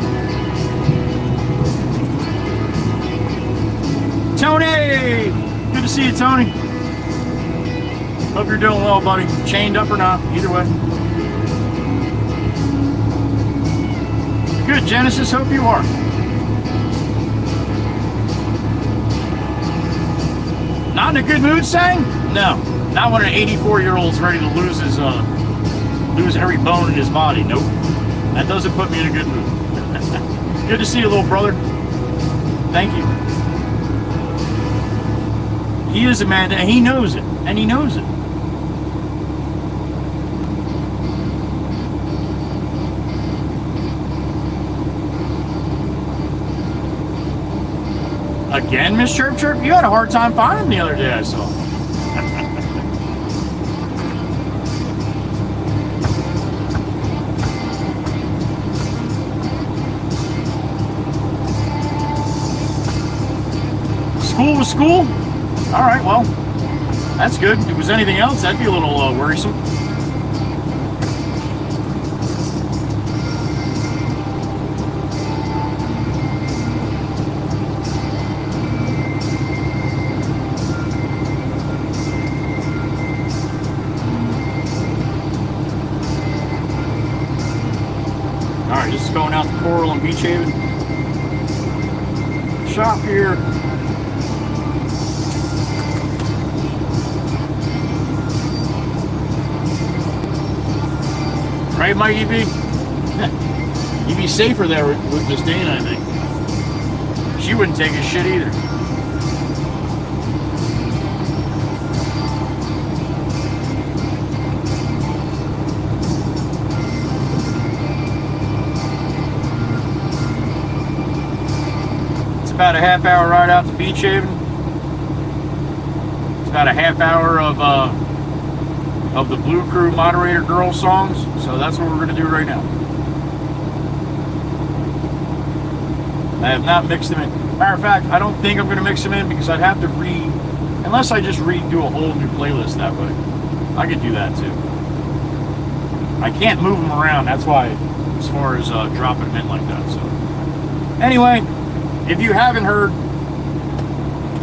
Tony! Good to see you, Tony. Hope you're doing well, buddy. Chained up or not, either way. Good, Genesis. Hope you are. Not in a good mood, Sang? No. Not when an 84-year-old's ready to lose his, losing every bone in his body. Nope. That doesn't put me in a good mood. Good to see you, little brother. Thank you. He is a man, and he knows it. And he knows it. Again, Miss Chirp Chirp? You had a hard time finding him the other day, I saw. School was school? All right, well, that's good. If it was anything else, that'd be a little worrisome. All right, this is going out to Coral and Beach Haven. Shop here. Right, Mike EB? You'd be safer there with Miss Dana, I think. She wouldn't take a shit either. It's about a half-hour ride out to Beach Haven. It's about a half hour of the Blue Crew Moderator girl songs, so that's what we're going to do right now. I have not mixed them in. Matter of fact, I don't think I'm going to mix them in because I'd have to unless I just redo a whole new playlist that way. I could do that too. I can't move them around, that's why, as far as dropping them in like that. So anyway, if you haven't heard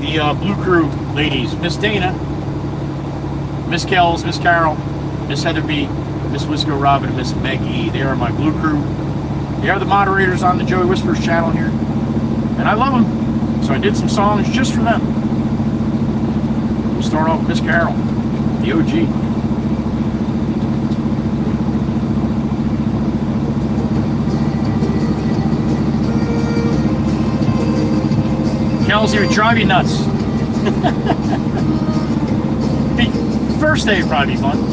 the Blue Crew ladies, Miss Dana, Miss Kells, Miss Carol, Miss Heather B, Miss Wisco Robin, and Miss Maggie. They are my Blue Crew. They are the moderators on the Joey Whispers channel here. And I love them. So I did some songs just for them. We'll start off with Miss Carol, the OG. Kells, he would drive you nuts. First day would probably be fun. Up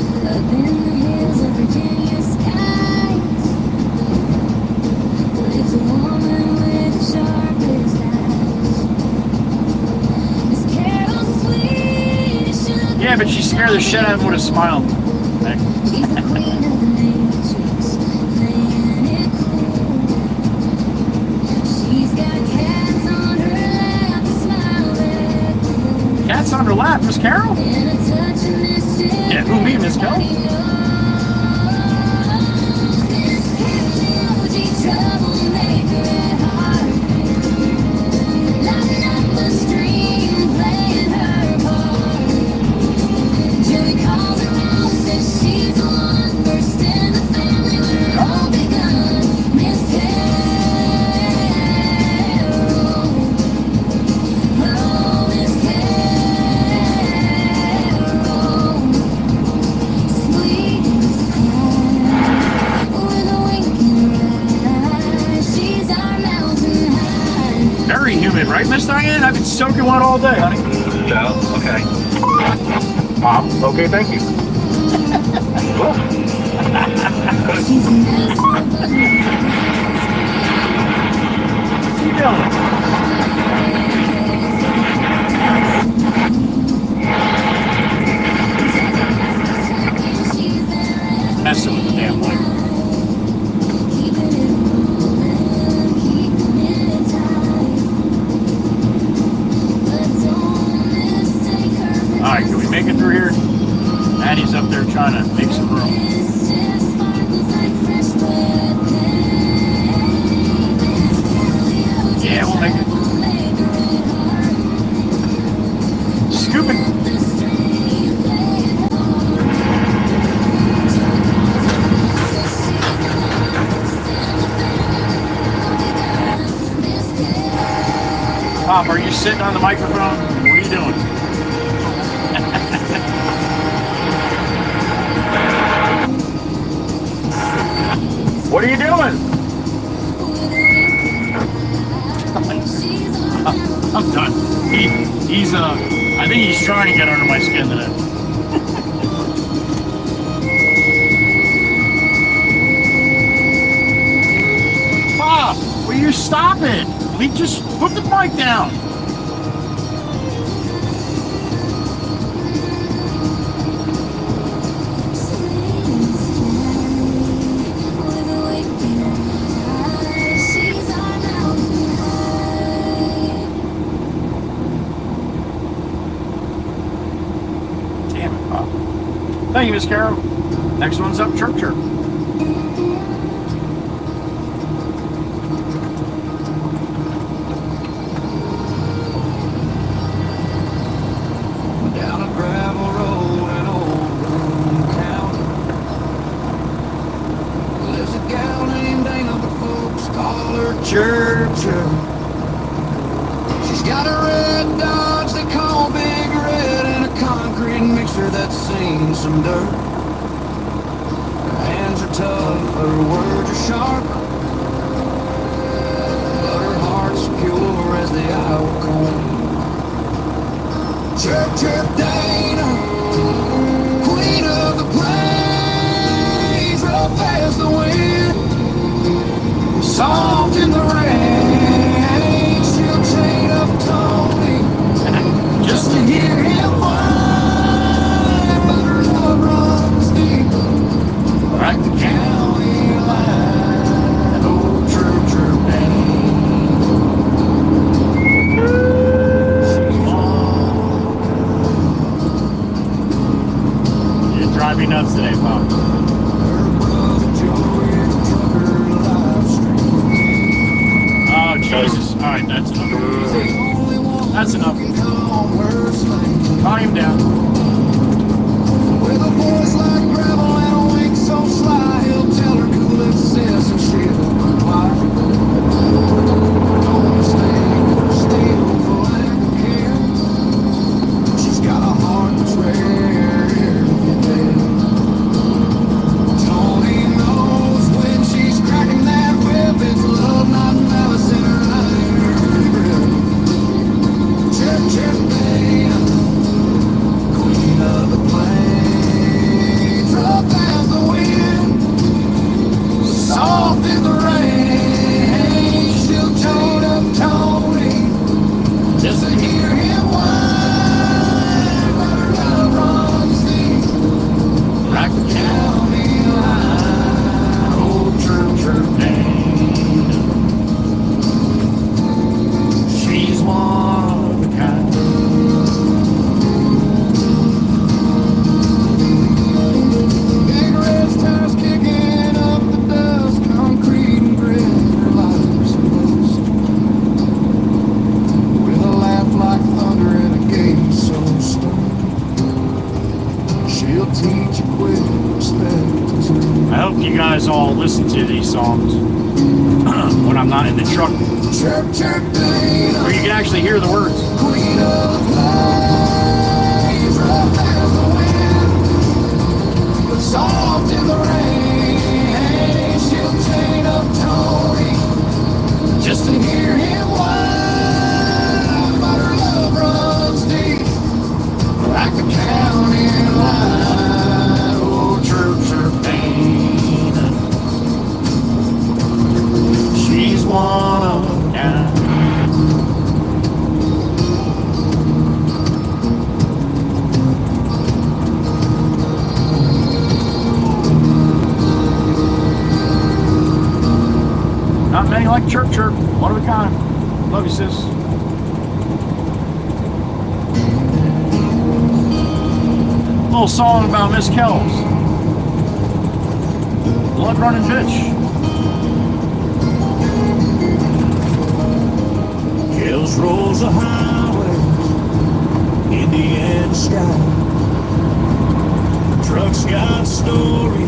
in the hills of Virginia skies lives a woman with the sharpest eyes. Miss Carol, sweet sugar. Yeah, but she scared the shit out of him with a smile. She's the queen of the matrix, playing it cool. She's got cats on her lap, a smile that cool. Cats on her lap, Miss Carol? And a touch of mischief. Yeah, who, me, Miss Carol? Oh stupid, right, Miss Diane? I've been soaking wet all day, honey. So, okay. Mom, okay, thank you. Cool. What you doing? Messing with the damn light. Alright, can we make it through here? Maddie's up there trying to make some room. Yeah, we'll make it. Scooping. Pop, are you sitting on the microphone? What are you doing? What are you doing? I'm done. I think he's trying to get under my skin today. Bob, will you stop it? We just put the mic down. Thank you, Miss Carol. Next one's up, Chirp Chirp. Down a gravel road in old Boone County lives a gal named Dana, but folks call her Chirp Chirp. She's got a red Dodge they call Big Red and a concrete mixer that's seen some dirt. Her hands are tough, her words are sharp, but her heart's pure as the Iowa corn. Chirp, chirp, Dana, queen of the plains, rough as the wind, soft in the rain. She'll chain up Tony just to hear him whine, but her love runs deep, like the county line. Oh, chirp, chirp, Dana. Drive me nuts today, Pop. Oh, Jesus. All right, that's enough. That's enough. Calm him down. With a voice like gravel and a wink so sly, he'll tell her cool it says and she'll comply. No mistake, steal for lack of care. She's got a heart that's rare. Tony knows when she's cracking that whip, it's love, not malice in her iron grip. Chip, chip, Dana, queen of the plains, rough as the wind, soft in the rain. She'll chain up Tony just to hear him whine, but her love runs deep, like the county line. Oh, chirp, chirp, Dana, she's one of a kind. Big red's tires kicking up the dust, concrete and grit, her life's a bust. With a laugh like thunder and a gaze so stern, she'll teach you quick respect. I hope you guys all listen to these songs when I'm not in the truck, Chirp, chirp, Dana, where you can actually hear the words. queen of the plains, rough as the wind, but soft in the rain. She'll chain up Tony just to hear him whine, one of a kind. Not many like Chirp Chirp, one of a kind. Love you, sis. Little song about Miss Kells. Blood running bitch. Kells rolls a highway, Indiana sky. Truck's got story,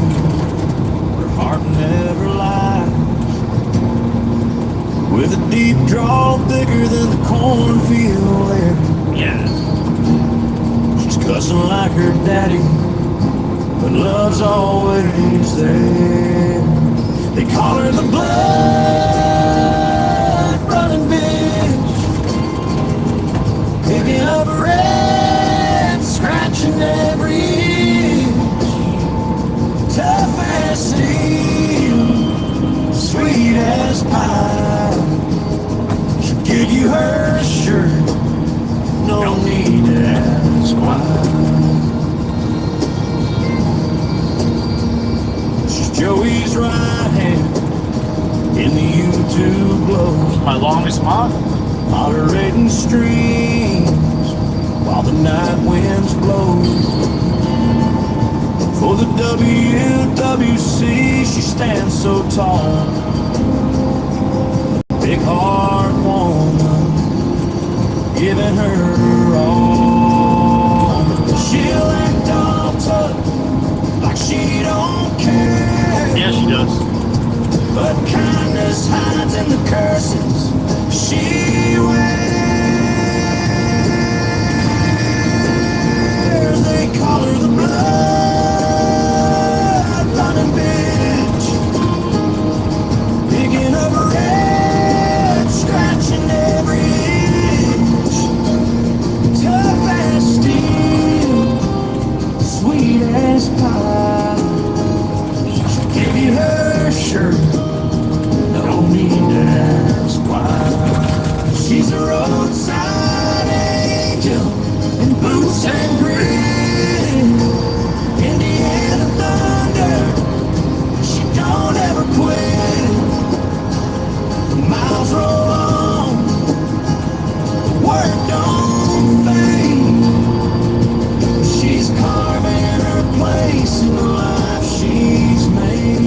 her heart never lies. With a deep draw bigger than the cornfield there. Yeah. She's cussing like her daddy, but love's always there. They call her the blood running bitch, picking up red, scratching every inch. Tough as steel, sweet as pie. She'll give you her shirt, no need to ask why. She's Joey's right hand in the YouTube glow, My longest month. moderating streams while the night winds blow. For the WWC, she stands so tall. Big heart woman, giving her all. She'll act all tough, like she don't care. Yeah, she does. But kindness hides in the curses she wears. They call her the blood running bitch, picking up red, scratching every inch. Tough as steel, sweet as pie. She'll give you her shirt, no need to ask why. She's a roadside angel in boots and grin, Indiana thunder, she don't ever quit. The miles roll on, the work don't fade. She's carving her place in the life she's made.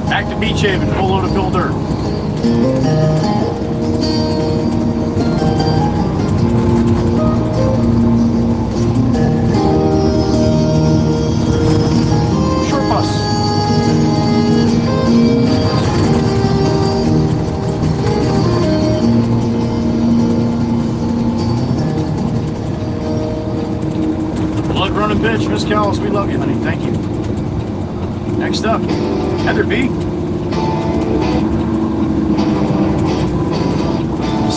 Back to Beach Haven, full load of fill dirt. Short bus. Blood running bitch, Miss Callis, we love you, honey. Thank you. Next up, Heather B.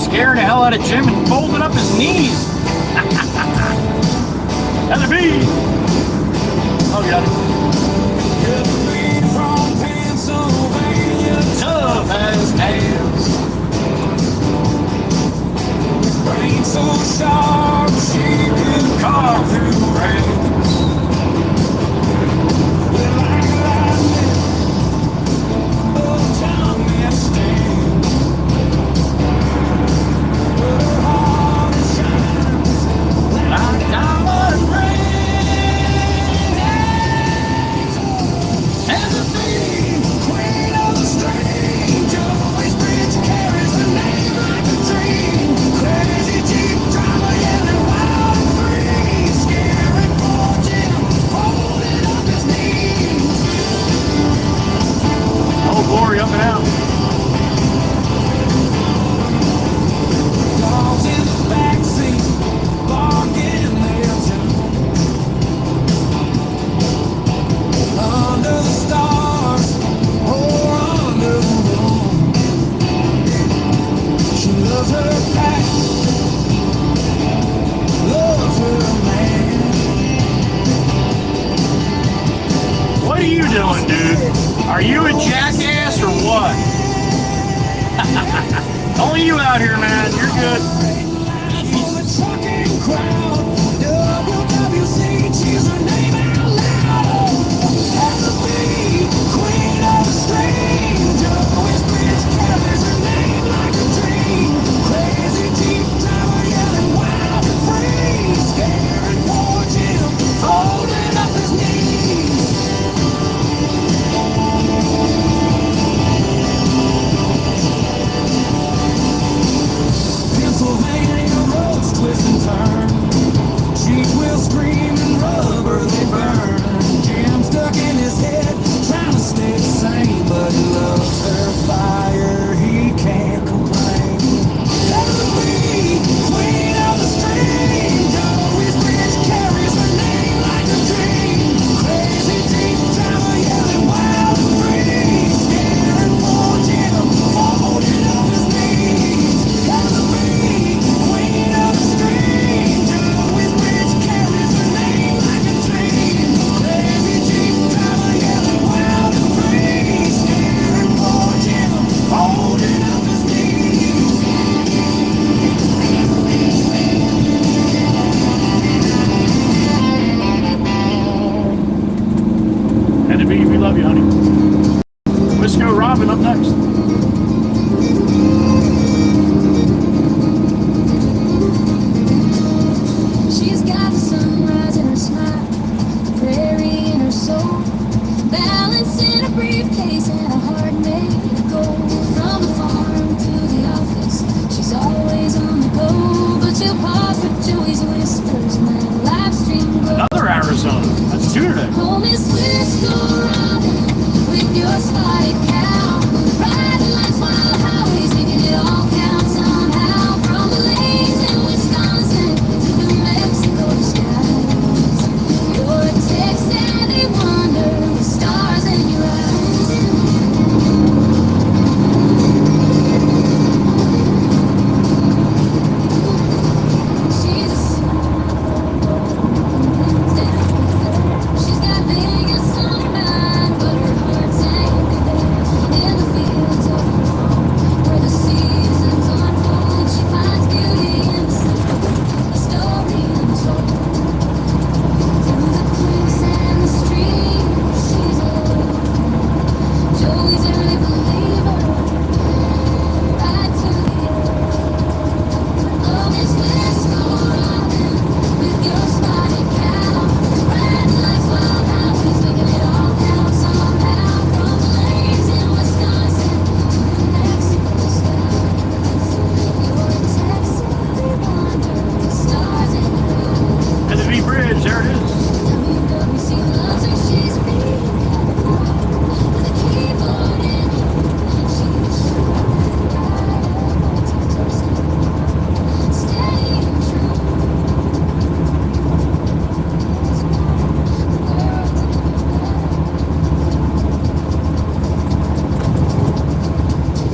Scaring the hell out of Jim and folding up his knees. Heather B. Oh, got it. Heather B from Pennsylvania, Tough as nails. brain so sharp she could carve through rails. Well, like lightning, oh, tongue that stings. But her heart is shining Are you a jackass or what? Only you out here, man. You're good. Pennsylvania roads twist and turn. Cheek will scream and rubber they burn. Jam stuck in his head, trying to stay sane, but he loves her fire. He can't complain. Let her be queen of the stream. Always bitch carries her name like a dream. Crazy deep driver yelling wild and free. Scaring for Jim, folding on his knees. Let her be queen of the stream. Always bitch carries her name like a dream. Crazy deep driver yelling wild and free. Scaring for Jim, folding on his knees. And to be, we love you, honey. Wisco Robin up next. She's got the sunrise in her smile, the prairie in her soul, balance in a briefcase and a heart made of gold. From the farm to the office, she's always on the go, but she'll pause for Joey's whispers and then live stream glow. Another Arizona. That's two today. Home is Wisco Robin with your spotted cow, riding like wild highways, making it all count somehow. From the lanes in Wisconsin to New Mexico skies, you're a tech-savvy wonder with stars in your eyes. She's a she's got Vegas on her mind, but her heart's anchored there in the fields of her farm, where the seasons unfold. She finds beauty in the simple, a story untold. Through the creeks and the streams, she's alone. Joey's early believer, right to the end. Oh, Miss Wisco Robin, with your spotted cow, riding like wild highways, making it all count somehow. From the lanes in Wisconsin to New Mexico skies, you're a tech-savvy wonder with stars in your eyes. And the V Bridge, there it is. WWC loves her, she's being with a keyboard in her. She's steady and true.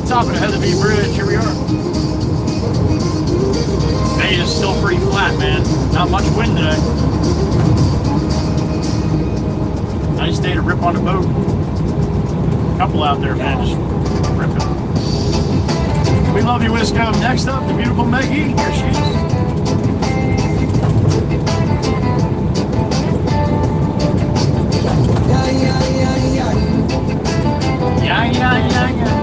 Top of the V Bridge, here we are. Bay is still pretty flat, man. Not much wind today. Nice day to rip on a boat. Couple out there, man, just ripping. We love you, Wisco. Next up, the beautiful Maggie. Here she is. Yeah, yeah, yeah, yeah. Yeah, yeah, yeah, yeah.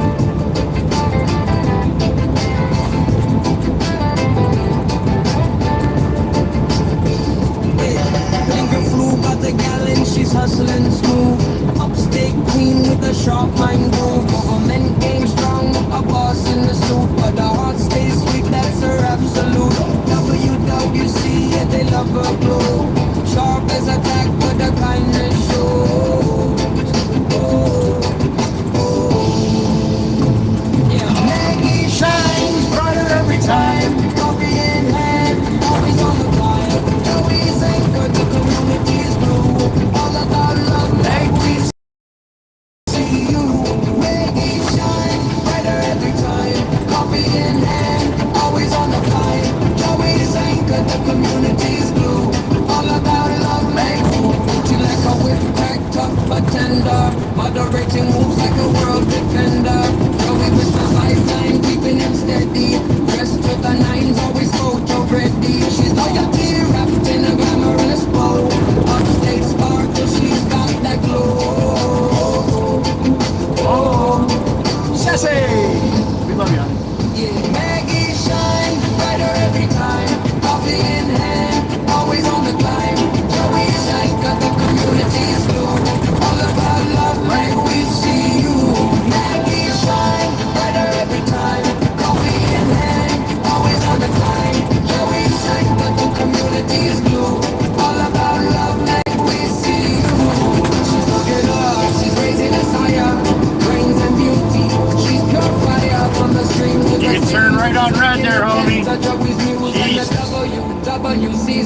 Finger flew, got the gallon, she's hustling smooth. Upstate queen with a sharp mind groove. Government game strong, a boss in the suit, but the heart stays sweet, that's her absolute. WWC, yeah, they love her glow. Sharp as a tack, but the kindness shows. Oh, oh. Yeah. Maggie shines brighter every time. Coffee in hand, always on the climb. Joey's anchor, the community's blue. All about love, make we see you. Maggie shine brighter every time. Coffee in hand, always on the climb. Joey's anchor, the community's blue. All about love, make you like a whip crack.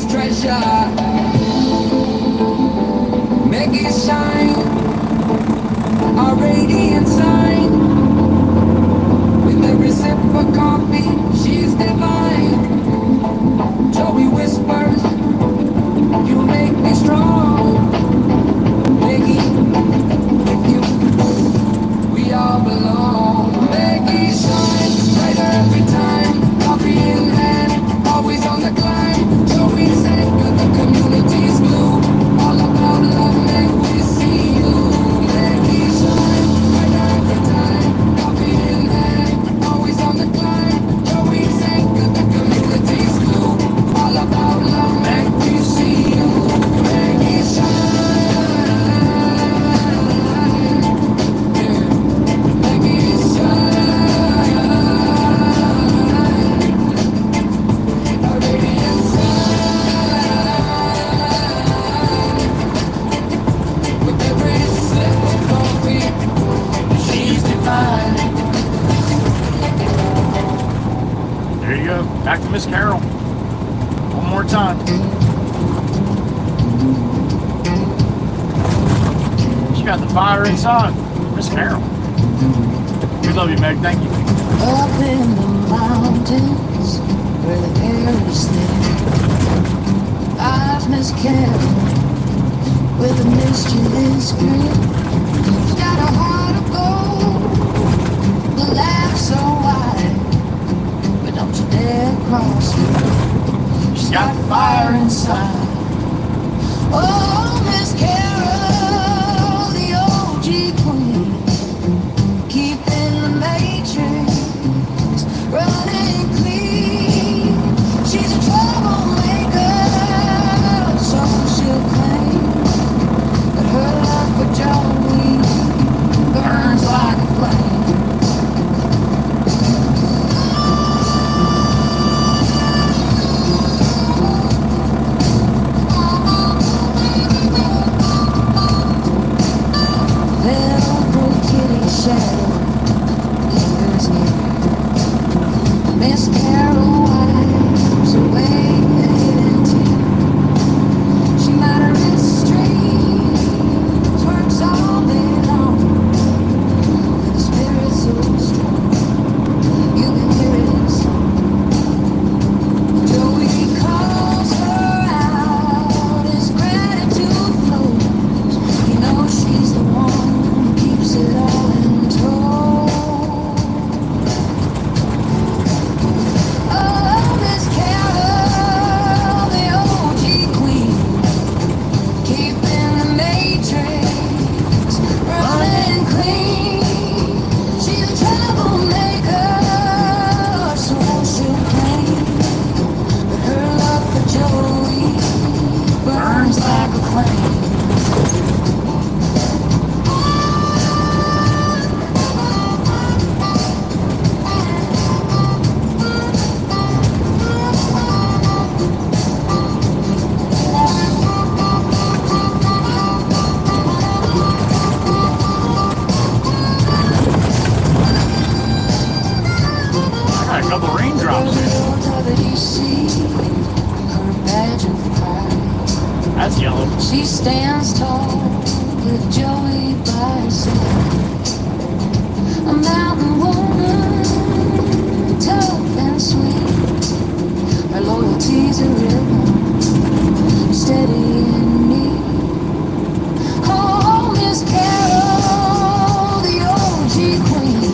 treasure. Make it shine, a radiant sign. With every sip of coffee, she's divine. Joey whispers, you make me strong. Maggie, with you, we all belong. Maggie shine, brighter every time. Coffee in hand, always on the climb. Joey's anchor, the community's glue. All about love, make we see you. Maggie shine, brighter every time. Coffee in hand, always on the climb. Joey's anchor, the community's glue. All about love, make we see you. Maggie shine. There you go. Back to Miss Carol. One more time. She got the fire inside. Miss Carol. We love you, Meg. Thank you. Up in the mountains where the air is thin, I've Miss Carol with a mischievous grin. She's got a heart of gold, the laugh so wide, but don't you dare cross it. She's got the fire inside. Oh, Miss Carol, the OG queen, keeping the matrix running clean. She's a troublemaker, so she'll claim, but her love for Joey burns like a flame. Velcro kitty shadow lingers near. Miss Carol wipes away a hidden tear. She might have wrist strings, works all day long, with a spirit so strong, you can hear it in song. Joey calls her out, his gratitude flows. He knows she's the one who keeps it all in tow. Oh, Miss Carol, the OG queen, keeping the matrix running clean. She's a troublemaker, so she'll claim, but her love for Joey burns like a flame. I got a couple raindrops in. That's yellow. She stands tall with Joey by her side. A mountain woman, tough and sweet. Her loyalty's a real one, steady and neat. Oh, Miss Carol, the OG queen,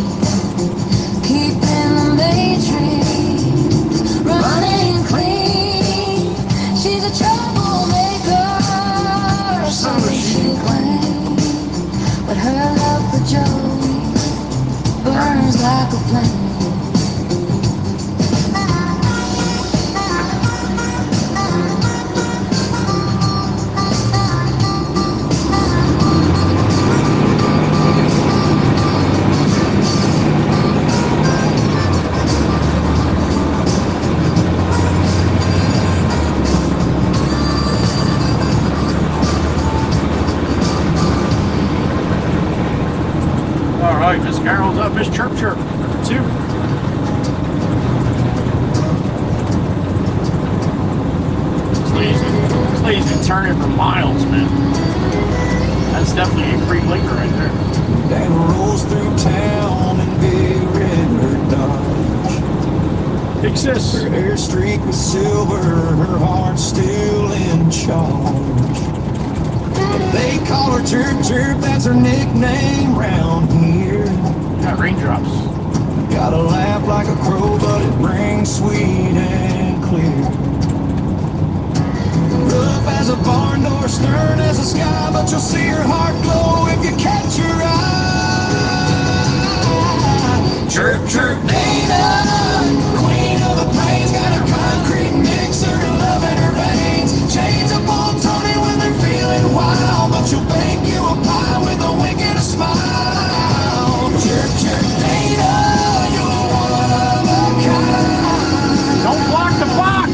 keeping the matrix running clean. She's a troublemaker, so she claims, but her love for Joey burns like a flame. All right, Miss Carol's up. Miss Chirp Chirp, number 2. This lady lady's been turning for miles, man. That's definitely a free blinker right there. Dana rolls through town in big red Dodge. Big sis. Her hair streaked with silver, her heart still in charge. They call her Chirp Chirp, that's her nickname round here. Got raindrops. Gotta laugh like a crow, but it rings sweet and clear. Rough as a barn door, stern as the sky, but you'll see her heart glow if you catch her eye. Chirp, chirp, Dana, queen of the plains, got her concrete mixer and love in her veins. Chains up on Tony when they're feeling wild, but she'll bake you a pie with a wink and a smile. Chirp, chirp, Dana, you're one of a kind. Don't block the box!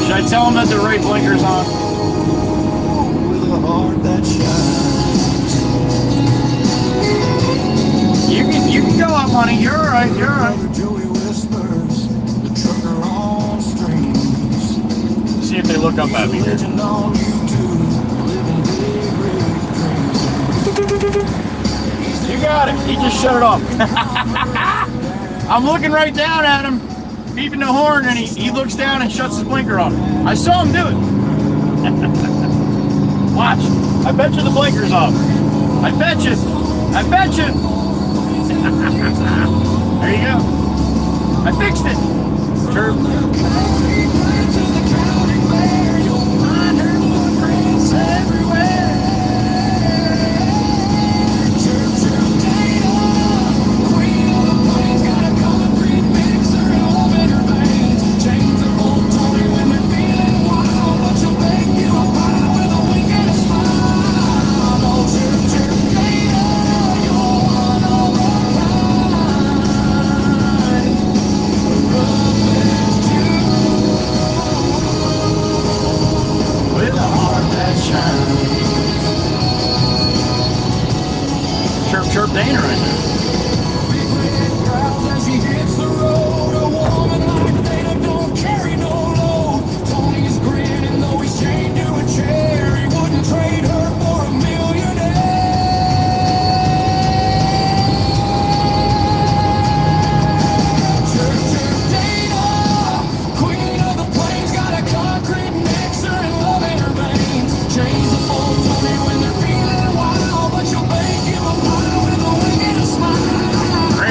Should I tell them that the right blinker's on? With a heart that shines. You can go up, honey. You're alright, you're alright. Joey whispers, the trucker on streams. See if they look up at me here. Legend on YouTube, living big dreams. You got it. He just shut it off. I'm looking right down at him, beeping the horn, and he looks down and shuts his blinker off. I saw him do it. Watch. I bet you the blinker's off. I bet you. I bet you. There you go. I fixed it. Chirp. Chirp Dana right there.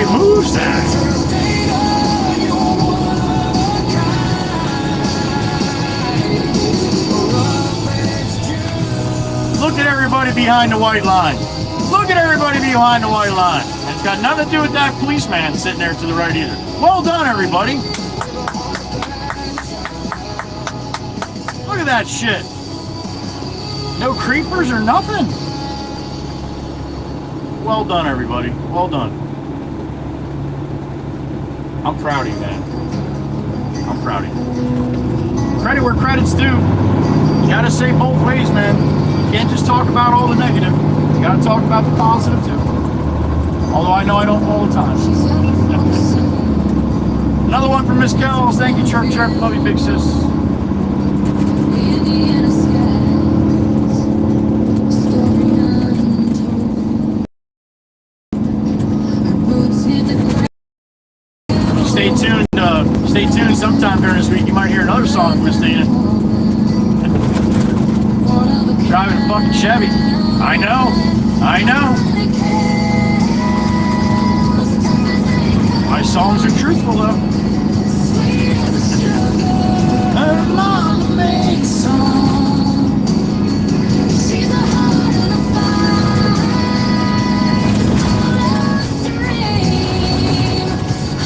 Who's that? Look at everybody behind the white line. Look at everybody behind the white line. It's got nothing to do with that policeman sitting there to the right either. Well done, everybody. Look at that shit. No creepers or nothing. Well done, everybody. Well done. I'm proud of you, man. I'm proud of you. Credit where credit's due. You gotta say both ways, man. You can't just talk about all the negative. You gotta talk about the positive, too. Although I know I don't all the time. Another one from Miss Kells. Thank you, Chirp Chirp. Love you, big sis. Stay tuned sometime during this week. You might hear another song from Miss Dana. Driving a fucking Chevy. I know. I know. My songs are truthful, though. Her mama makes songs. She's a heart of the fire.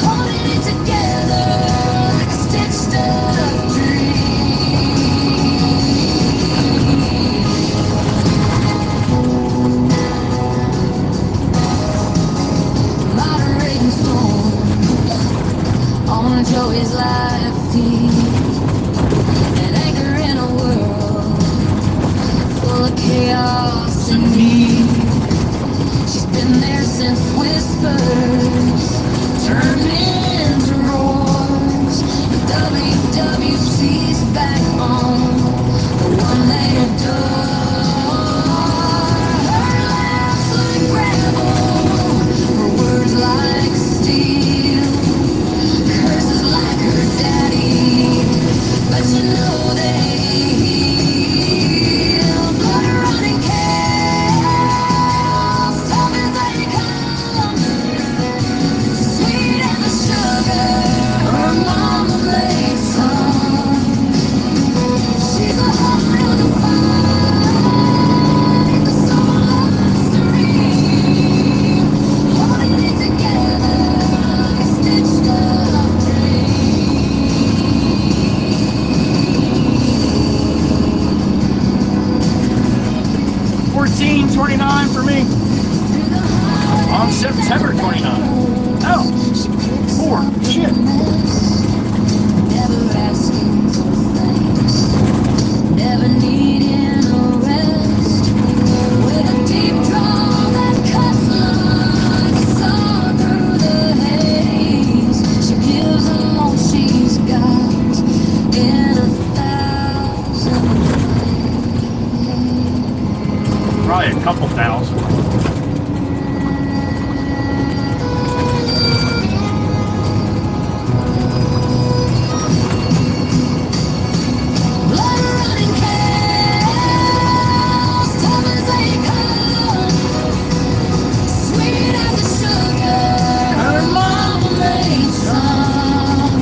Holding it together like a stitched up dream. Moderating storms, know they heal. Blood running chaos, tough as they come, sweet as the sugar her mama made some. She's the heart of the fight, the soul of mystery, holding it together like a stitched up dream. 14:29 for me on September 29. Oh, 4. Shit. Never asking for thanks, never needing a rest. With a deep draw that cuts like a saw through the haze, she gives them all she's got in 1,000 ways. Probably a couple thousand. Blood running chaos, tough as they come, sweet as the sugar her mama made some.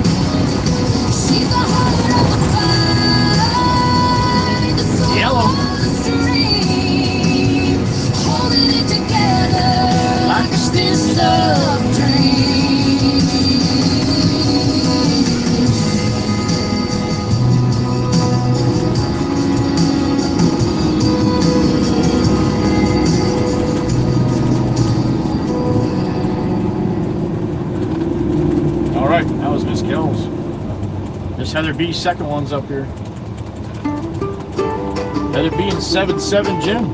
She's the heart of the fight, the soul Yellow. of the stream, holding it together like a stitched up dream. All right, that was Miss Kells. This Heather B second one's up here. Heather B and 7-7 Jim.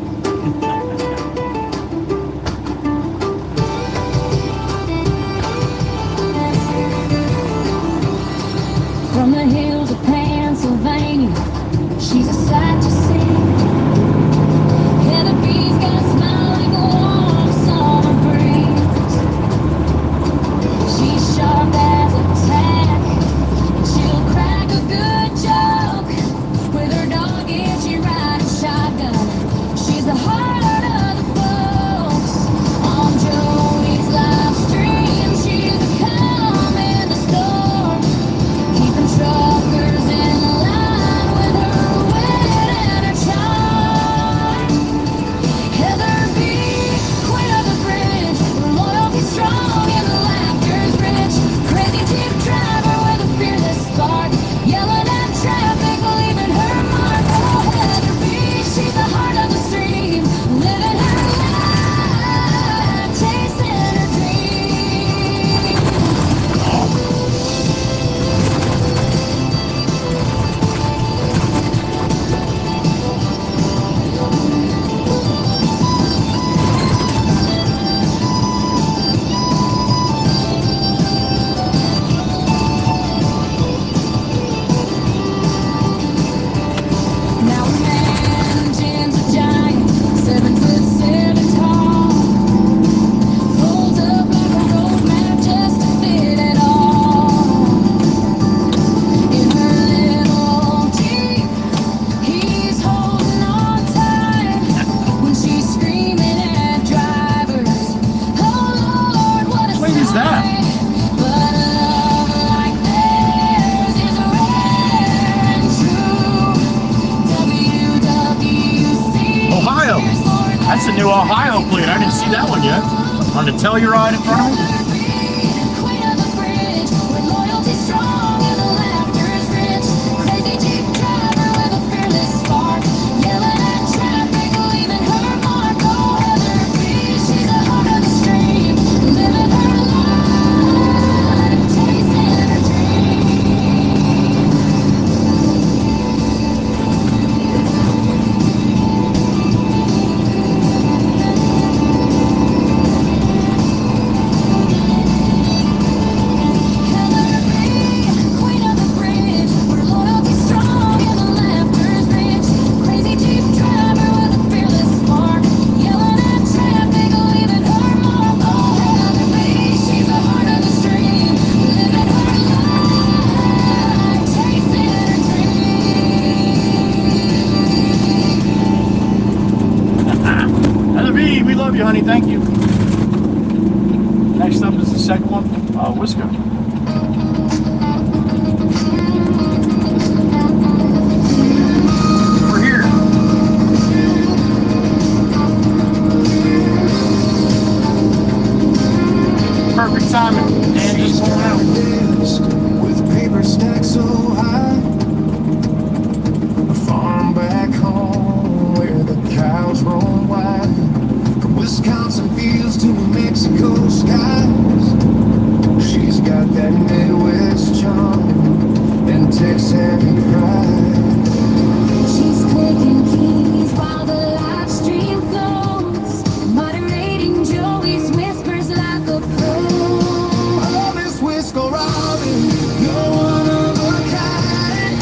From the hills of Pennsylvania, she's a sight to see. Heather B's got a smile like a warm summer breeze. She's sharp as a tack, and she'll crack a good joke. With her dog and she rides shotgun. She's the heart of the folks. On Joey's live stream, she's a calm in the storm, keeping truckers in line with her wit and her charm. Heather B, queen of the bridge, her loyalty's strong and the laughter's rich. Crazy Jeep driver with a fearless spark, yelling at traffic, leaving her mark. Oh, Heather B, she's the heart of the stream, living her life, chasing her dream. Now Jim's a giant, 7'7" tall. Folds up like a road map just to fit it all. In her little Jeep, he's holding on tight when she's screaming at drivers. Oh Lord, what a What is that? sight. But a love like theirs is rare and true. WWC. Ohio. That's a new Ohio plate. I didn't see that one yet. On the Telluride in front of me. Queen of the bridge, with loyalty strong and the laughter's rich. Crazy Jeep driver with a fearless spark, yelling at traffic, leaving her mark. Oh, Heather B, she's the heart of the stream, living her life, chasing her dream. love you, honey. Thank you. Next up is the second one, Whisker. We're here. Perfect timing. And just pulling out. With paper stacked so high, a farm back home where the cows roam wide, from Wisconsin fields to New Mexico skies. She's got that Midwest charm and Texan pride. She's clicking keys while the live stream flows, moderating Joey's whispers like a pro. Oh, Miss Whisker Robin, you're one of a kind,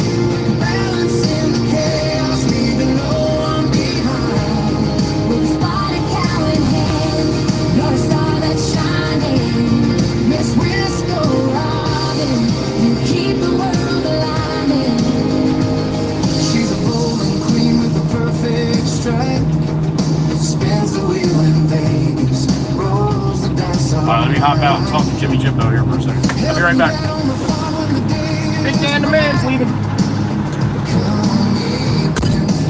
balancing the chaos, leaving no one behind. With a spotted cow in hand, you're a star that's shining. Miss Whisker Robin, you keep the world alive. She's a bowling queen with a perfect strike. Spins the wheel in Vegas, rolls the dice on. Let me hop out and talk to Jimmy Jimbo here for a second. I'll be right back. Big Dan the man's leaving.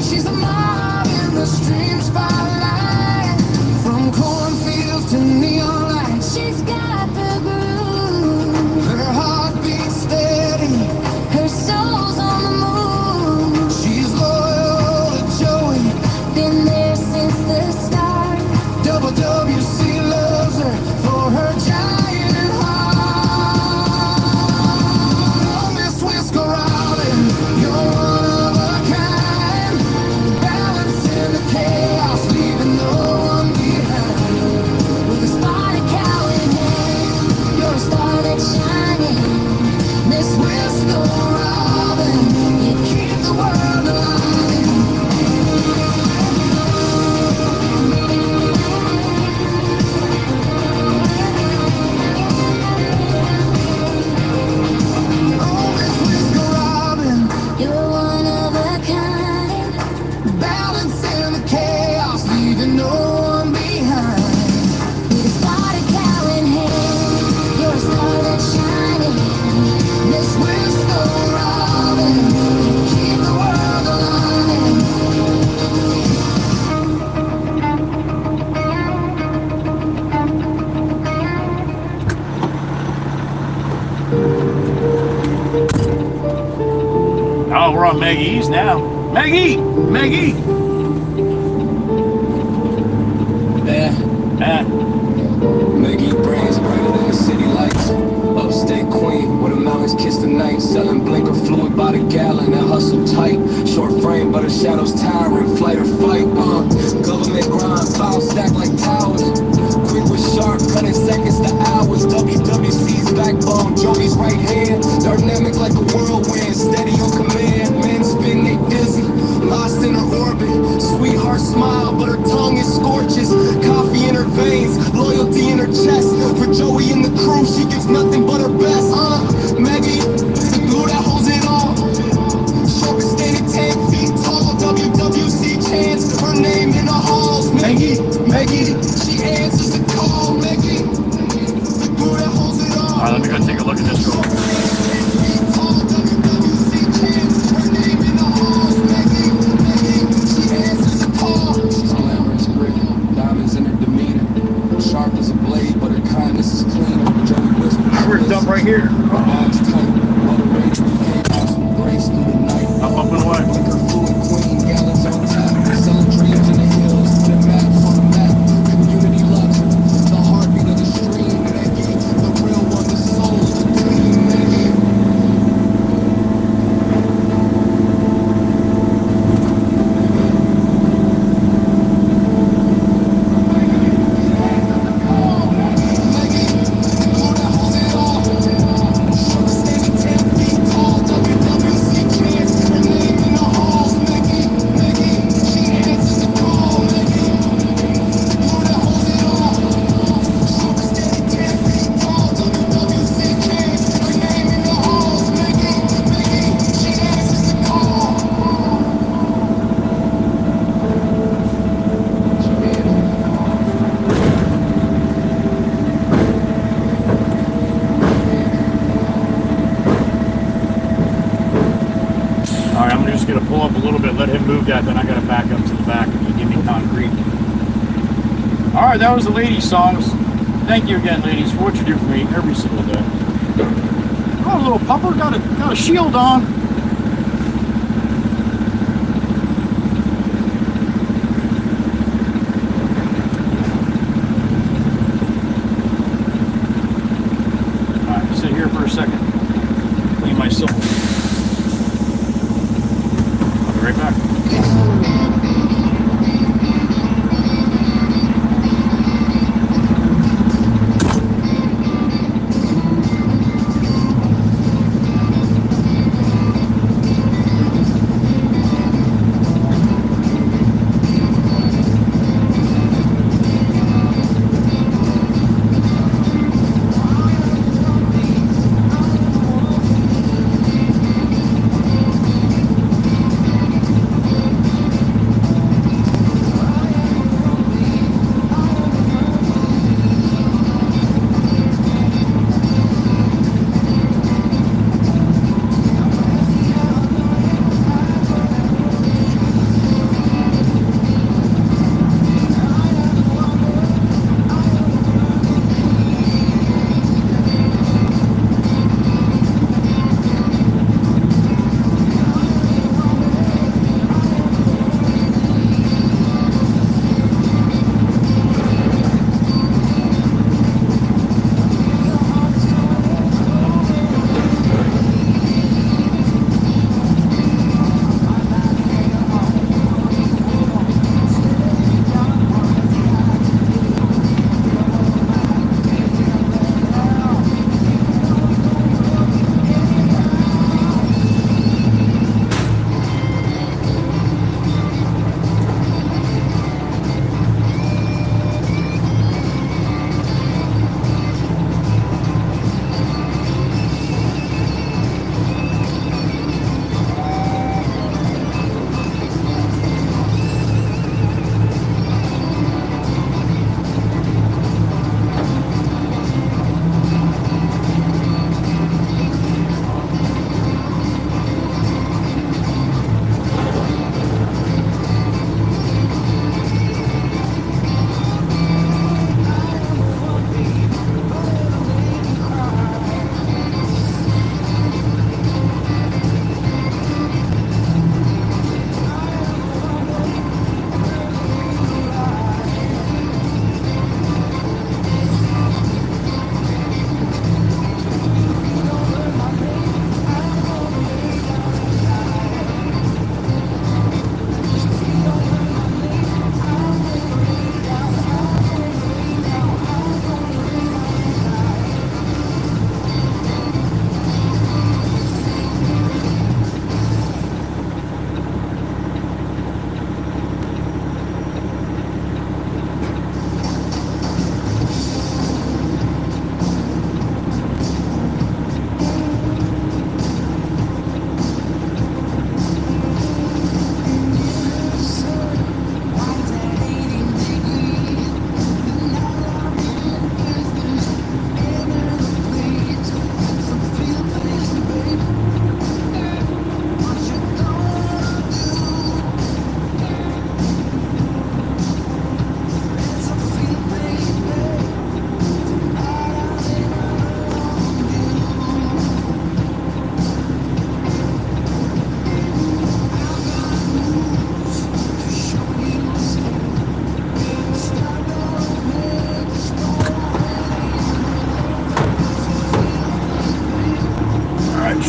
She's a mob in the stream spotlight, from cornfields to neon lights. She's got the groove, Her heart beats steady. her soul's on the move. She's loyal to Joey. Been there since the start. WWC loves her for her giant heart. Miss Whisker Robin, you're one of a kind, balancing the chaos, leaving no one behind. With a spotted cow in hand, you're a star that's shining. Miss Whisker Robin, you keep the world alive. Oh, Miss Whisker Robin, You're one of a kind. balancing the chaos, leaving no one behind. With a spotted cow in hand, you're a star that's shining. Miss Whisker Robin, you keep the world alive. Oh, we're on Maggie's now. Maggie! Maggie! Maggie brains brighter than the city lights. Upstate queen with a mountains kiss the night. Selling blinker fluid by the gallon and hustle tight. Short frame but her shadows towering. Flight or fight. Government grind, files stacked like towers. Quick with sharp, cutting seconds to hours. WWC's backbone, Joey's right hand. Dynamic like a whirlwind, steady on command. Men spin, they dizzy, lost in her orbit. Sweetheart smile, but her tongue is scorches. Coffee in her veins, loyalty in her chest. For Joey and the crew, she gives nothing but her best. Maggie, the glue that holds it all. Short standing 10 feet tall. WWC chants her name in the halls. Maggie, she answers the call. Maggie, the glue that holds it all. All right, let me go take a look at this real quick. 10 feet tall. WWC Alright, I'm just gonna pull up a little bit, let him move that, then I gotta back up to the back and you give me concrete. Alright, that was the ladies' songs. Thank you again, ladies, for what you do for me every single day. Oh, little pupper got a shield on. Alright, sit here for a second. Clean myself. I'll be right back.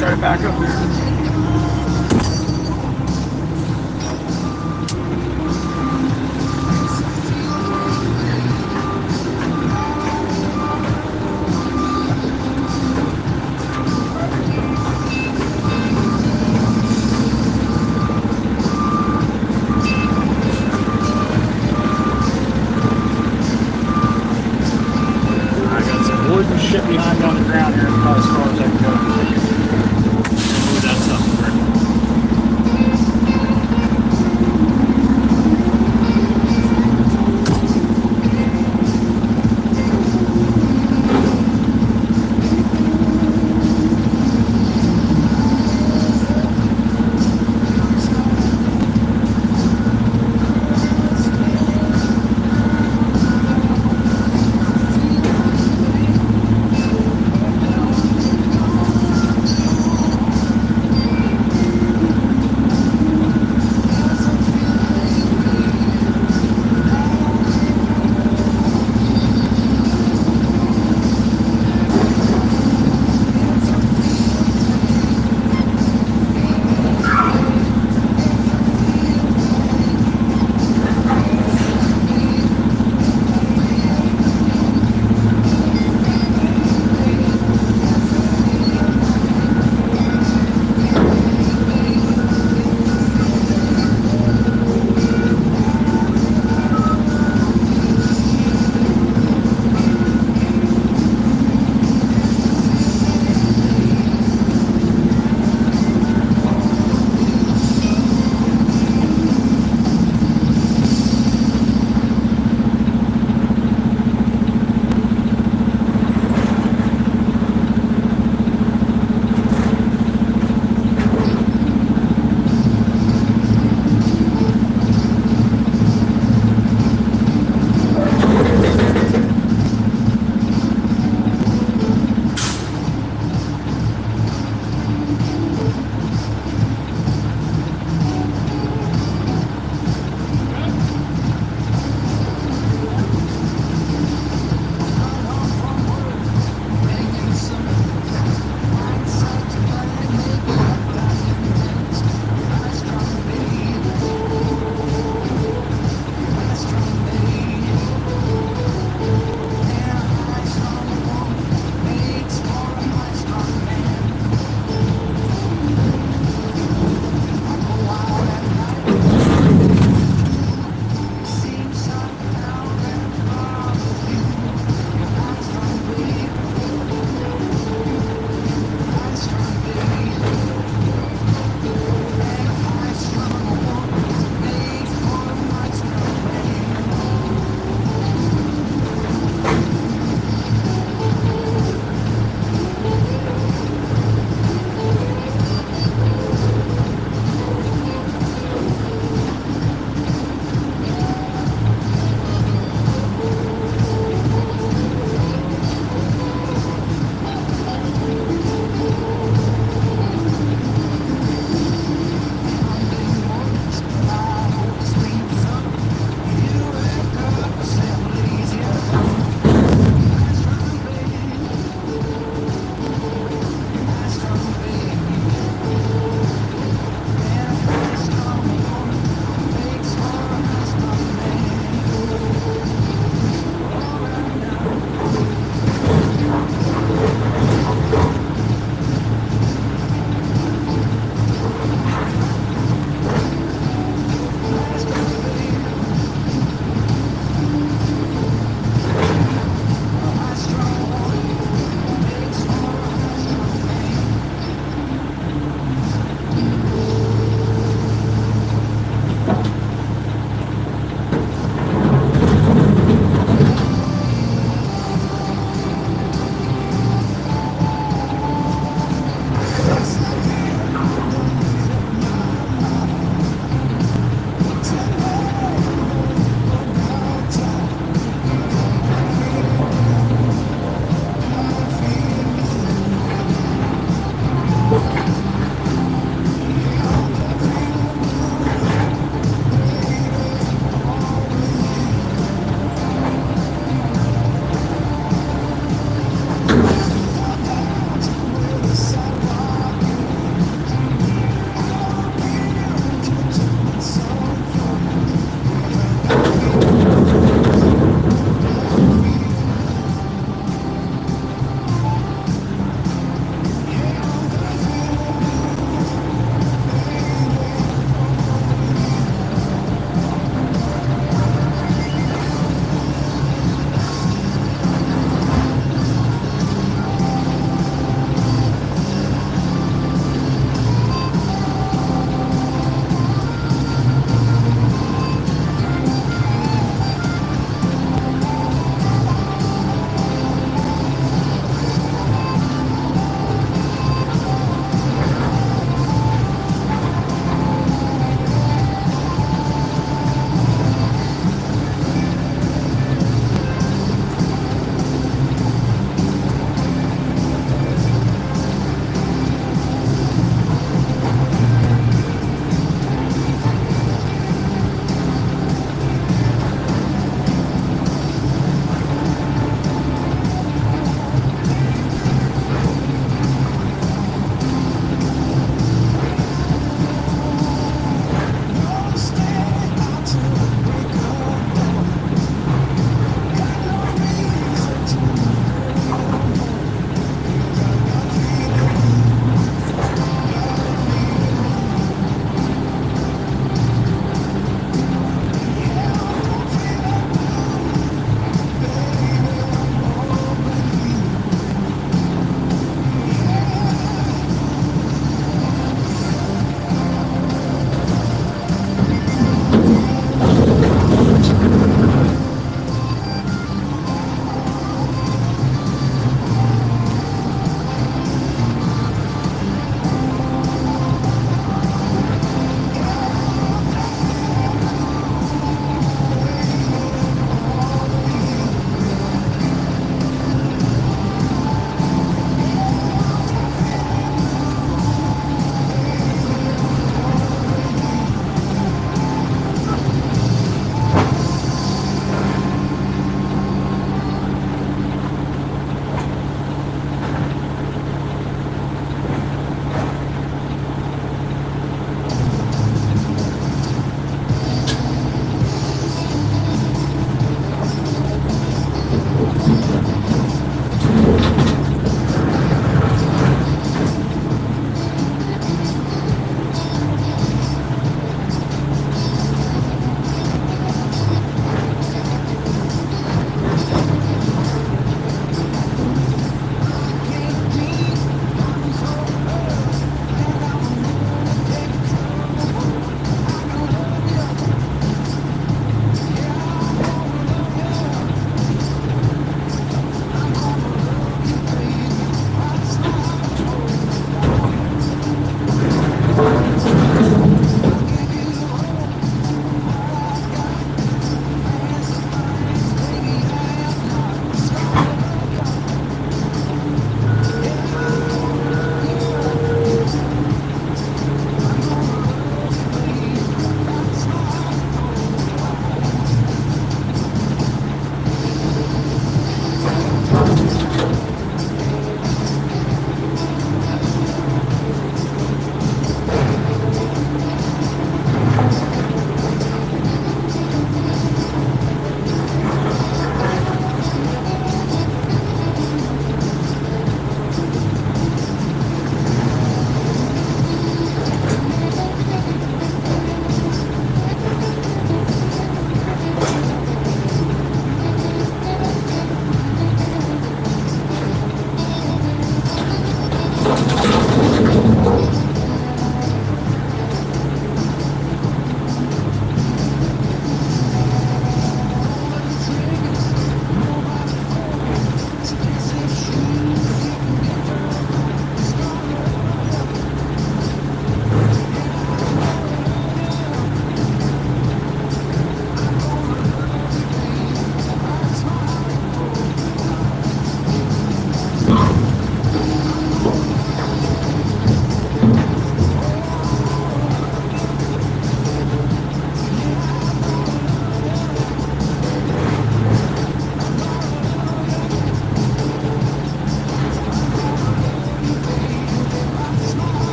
try to back up there. I got some wood and shit behind me on the ground here, about as far as I can go. Move that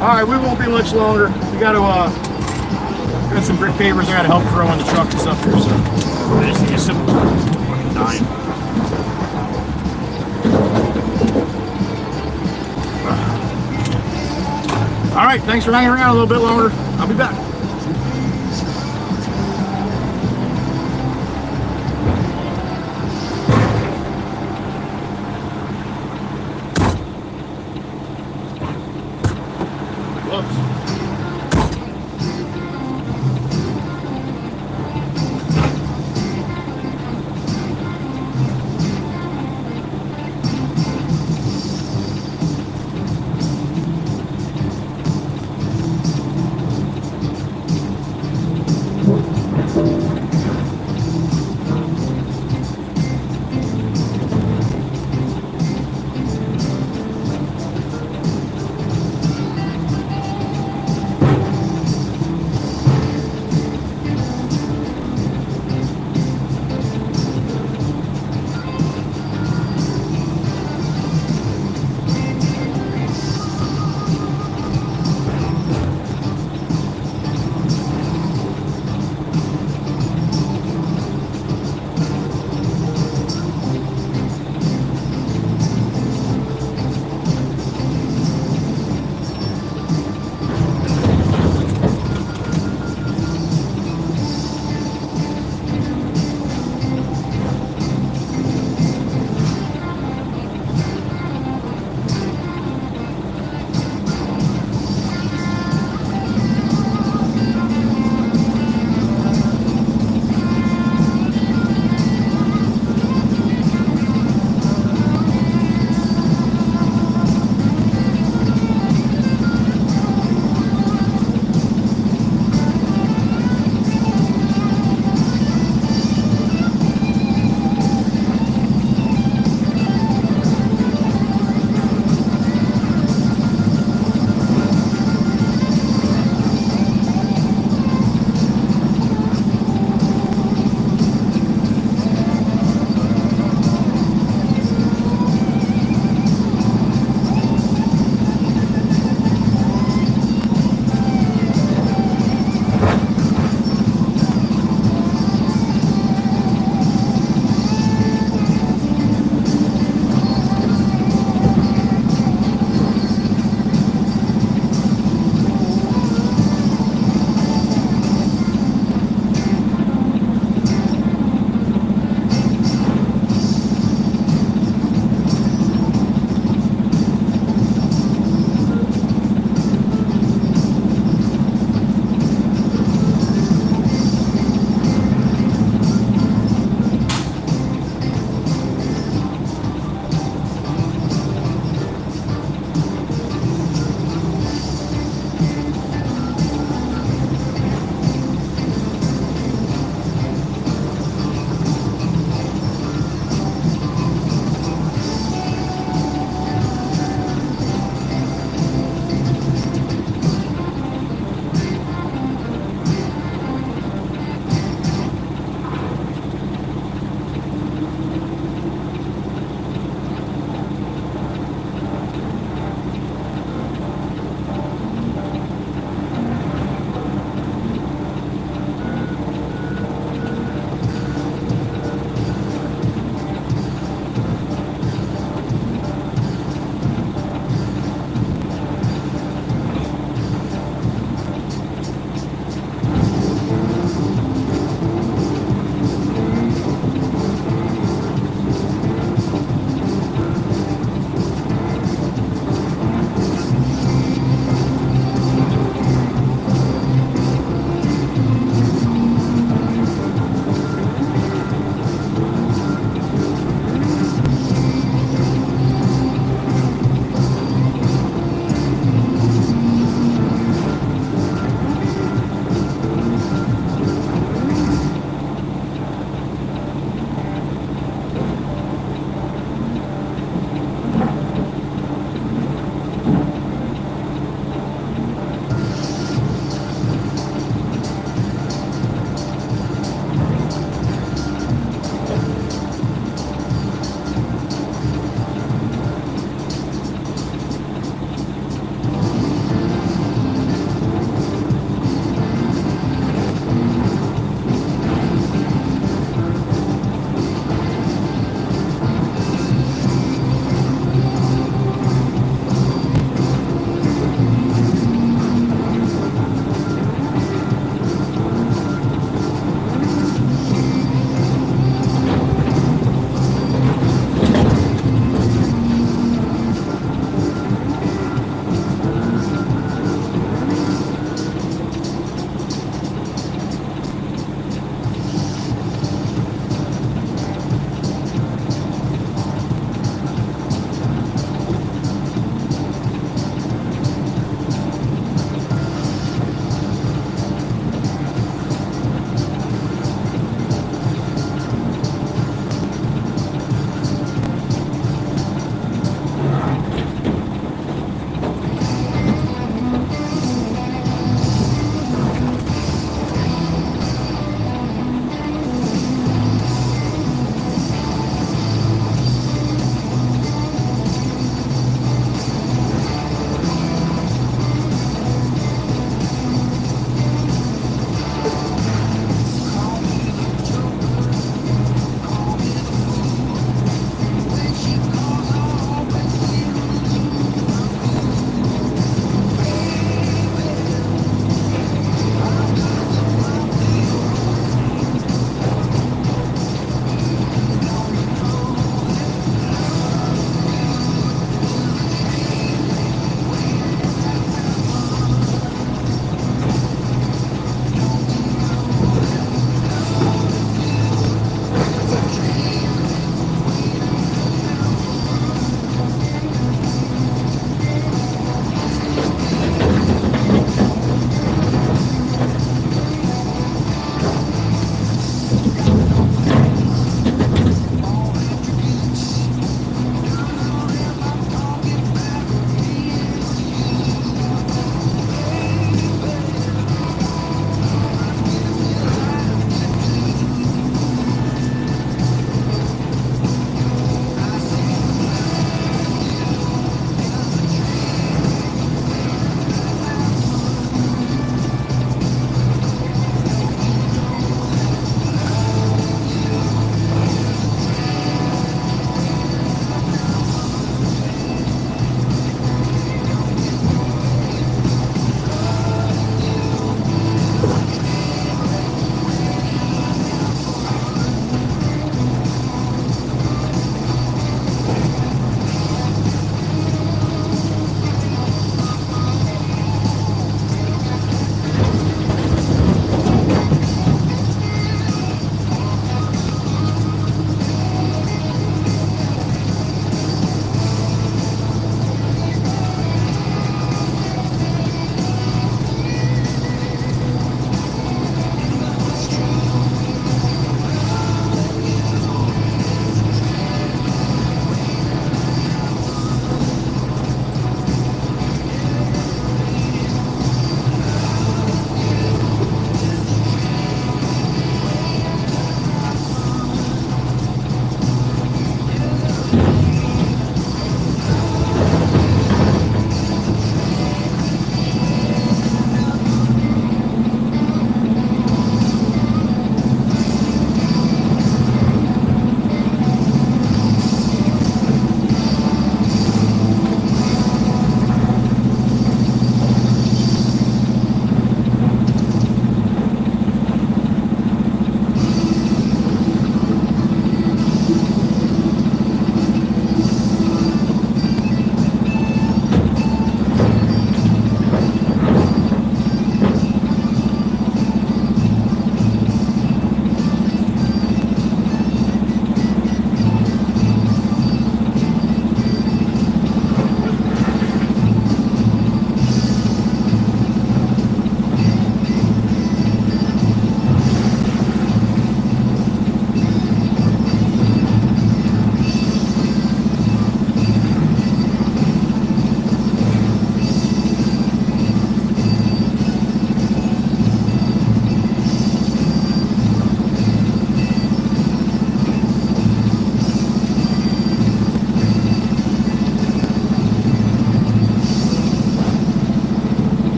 All right, we won't be much longer. We got to got some brick pavers I got to help throw in the truck and stuff here. So I just need a simple fucking dime. All right, thanks for hanging around a little bit longer. I'll be back.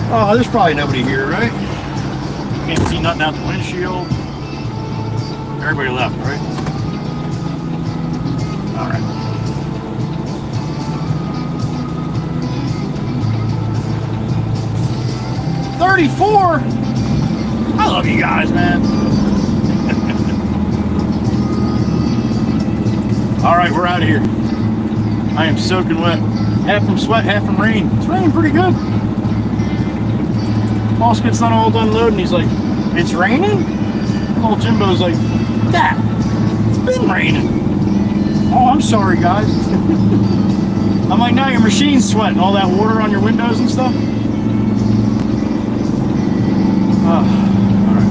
Oh, there's probably nobody here, right? Can't see nothing out the windshield. Everybody left, right? All right. $34. I love you guys, man. All right, we're out of here. I am soaking wet. Half from sweat, half from rain. It's raining pretty good. Boss gets all done loading. He's like, "It's raining?" Old Jimbo's like, "Dad, it's been raining." "Oh, I'm sorry, guys." I'm like, "Now your machine's sweating. All that water on your windows and stuff." All right.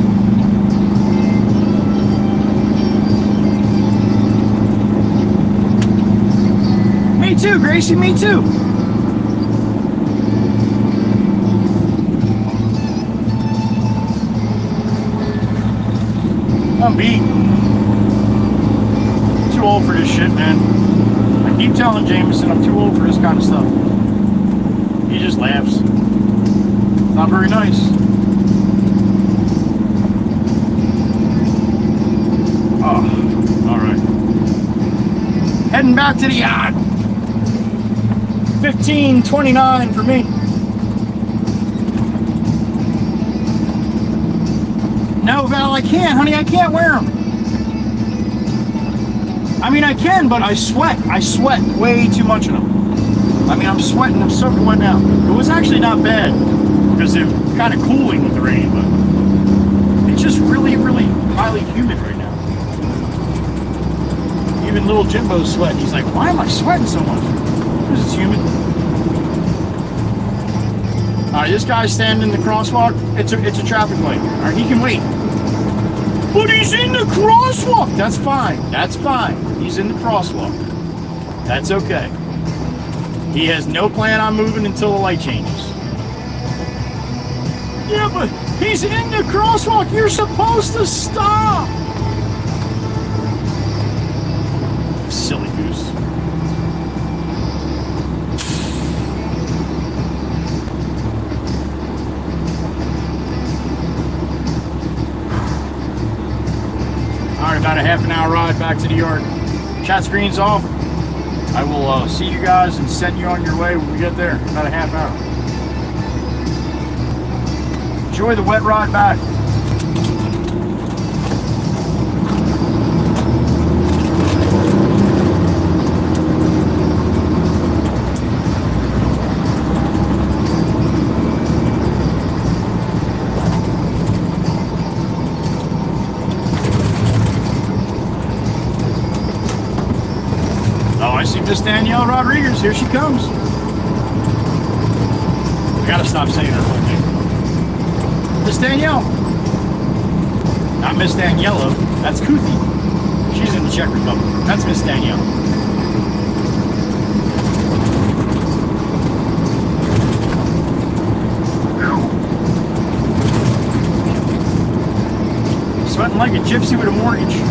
Me too, Gracie. Me too. I'm beat. Too old for this shit, man. I keep telling Jameson I'm too old for this kind of stuff. He just laughs. It's not very nice. Oh, all right. Heading back to the yacht. 15:29 for me. No, Val, I can't, honey. I can't wear them. I mean, I can, but I sweat. I sweat way too much in them. I mean, I'm sweating. I'm soaking wet now. It was actually not bad because it's kind of cooling with the rain, but it's just really, really highly humid right now. Even little Jimbo's sweating. He's like, "Why am I sweating so much?" Because it's humid. All right, this guy's standing in the crosswalk. It's a traffic light. All right, he can wait. But he's in the crosswalk. That's fine. That's fine. He's in the crosswalk. That's okay. He has no plan on moving until the light changes. Yeah, but he's in the crosswalk. You're supposed to stop. Silly goose. About a half an hour ride back to the yard. Chat screen's off. I will see you guys and send you on your way when we get there. About a half hour. Enjoy the wet ride back. Miss Danielle Rodriguez, here she comes. I gotta stop saying her full name. Miss Danielle. Not Miss Daniello, that's Kuthi. She's in the Czech Republic. That's Miss Danielle. Sweating like a gypsy with a mortgage.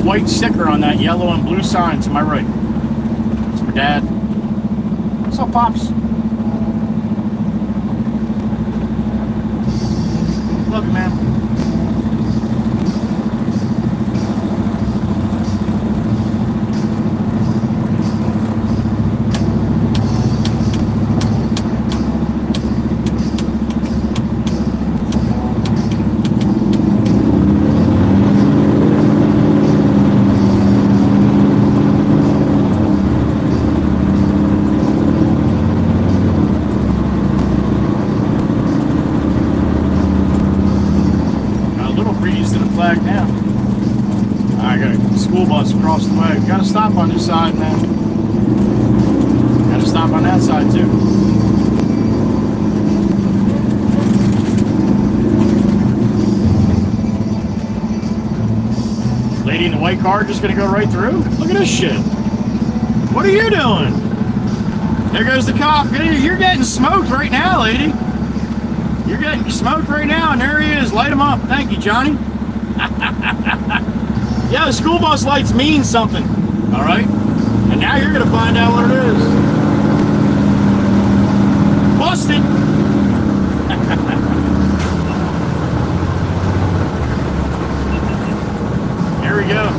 White sticker on that yellow and blue sign to my right. It's my dad. What's up, Pops? Love you, man. breeze to the flag now. I got a school bus across the way. Gotta stop on this side, man. Gotta stop on that side too. Lady in the white car just gonna go right through? Look at this shit. What are you doing? There goes the cop. You're getting smoked right now, lady. You're getting smoked right now, and there he is. Light him up. Thank you, Johnny. Yeah, the school bus lights mean something. All right? And now you're going to find out what it is. Busted. There we go.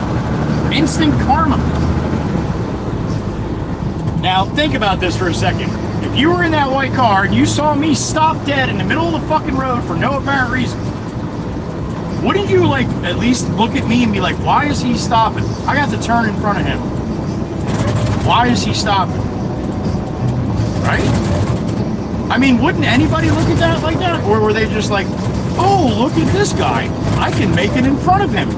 Instant karma. Now, think about this for a second. If you were in that white car and you saw me stop dead in the middle of the fucking road for no apparent reason, wouldn't you, like, at least look at me and be like, why is he stopping? I got to turn in front of him. Why is he stopping? Right? I mean, wouldn't anybody look at that like that? Or were they just like, oh, look at this guy. I can make it in front of him.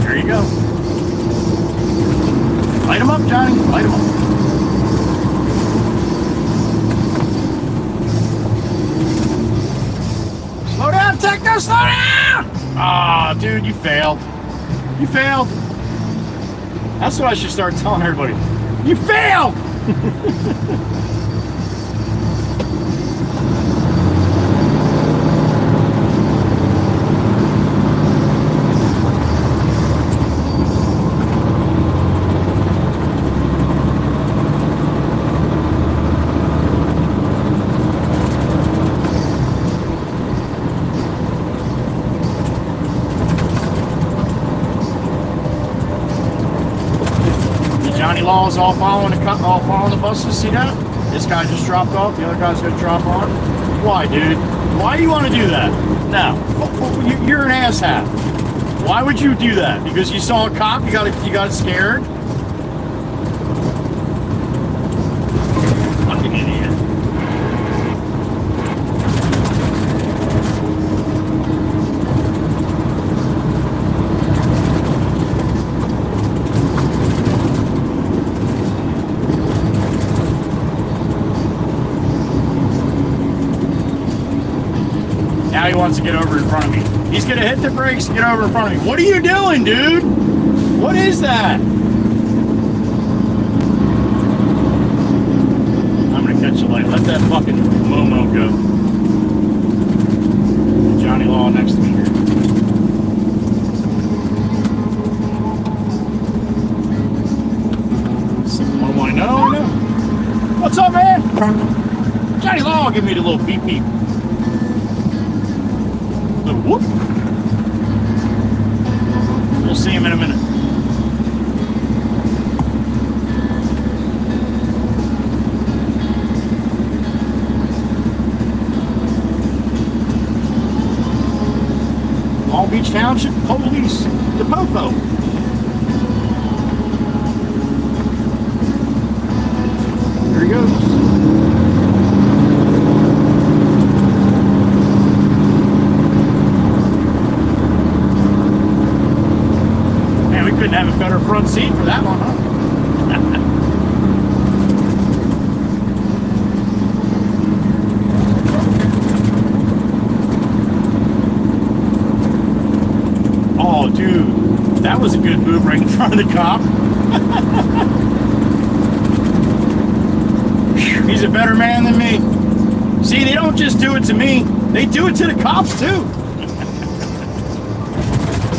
There you go. Light him up, Johnny. Light him up. Slow down, Techno. Slow down. Ah, dude, you failed. You failed. That's what I should start telling everybody. You failed. Laws all following the buses. See that? This guy just dropped off. The other guy's gonna drop on. Why, dude? Why do you want to do that? No, you're an asshat. Why would you do that? Because you saw a cop? You got scared? Fucking idiot. Now he wants to get over in front of me. He's going to hit the brakes and get over in front of me. What are you doing, dude? What is that? I'm going to catch the light. Let that fucking Momo go. Johnny Law next to me here. Someone want to know? No. What's up, man? Johnny Law, give me the little beep beep. Whoop. We'll see him in a minute. Long Beach Township Police, the Popo. There he goes. Couldn't have a better front seat for that one, huh? Oh, dude, that was a good move right in front of the cop. He's a better man than me. See, they don't just do it to me, they do it to the cops too.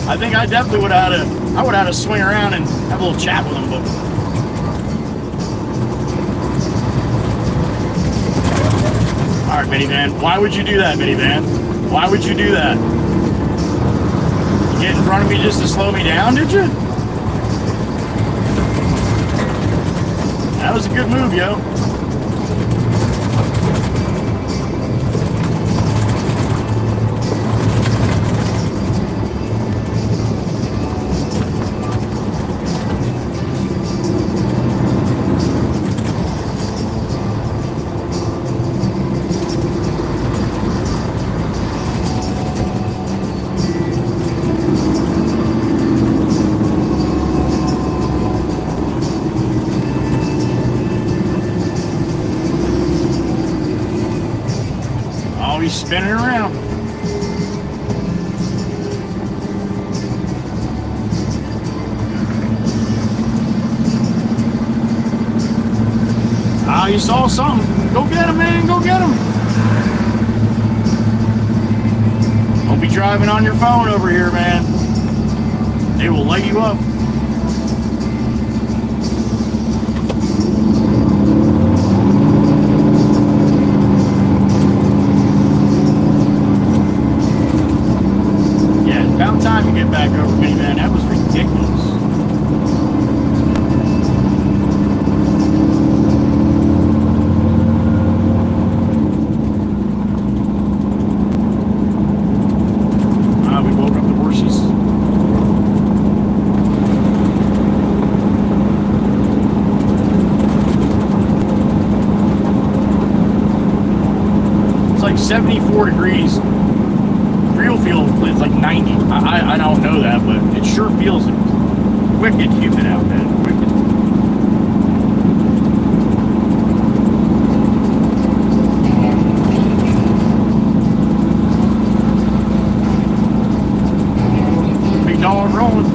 I think I definitely would have had to swing around and have a little chat with him. But all right, minivan. Why would you do that, minivan? Why would you do that? You get in front of me just to slow me down, did you? That was a good move, yo. I'll be spinning around. Ah, you saw something. Go get him, man. Go get him. Don't be driving on your phone over here, man. They will light you up. Yeah, it's about time you get back over me, man. That was ridiculous. We woke up the horses. It's like 74 degrees. Real feel it's like 90. I don't know that, but it sure feels it. Wicked humid out, man. Wicked. Dog rolling.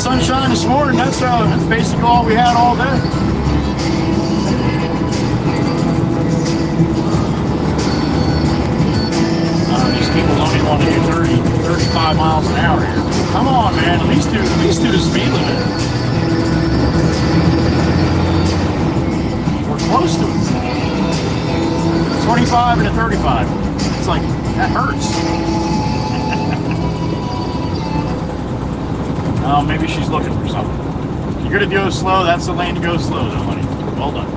Sunshine this morning. That's basically all we had all day. These people only want to do 30, 35 miles an hour here. Come on, man. At least do the speed limit. We're close to it. 25 and a 35. It's like that hurts. Oh, maybe she's looking for something. If you're gonna go slow, that's the lane to go slow, though, honey. Well done.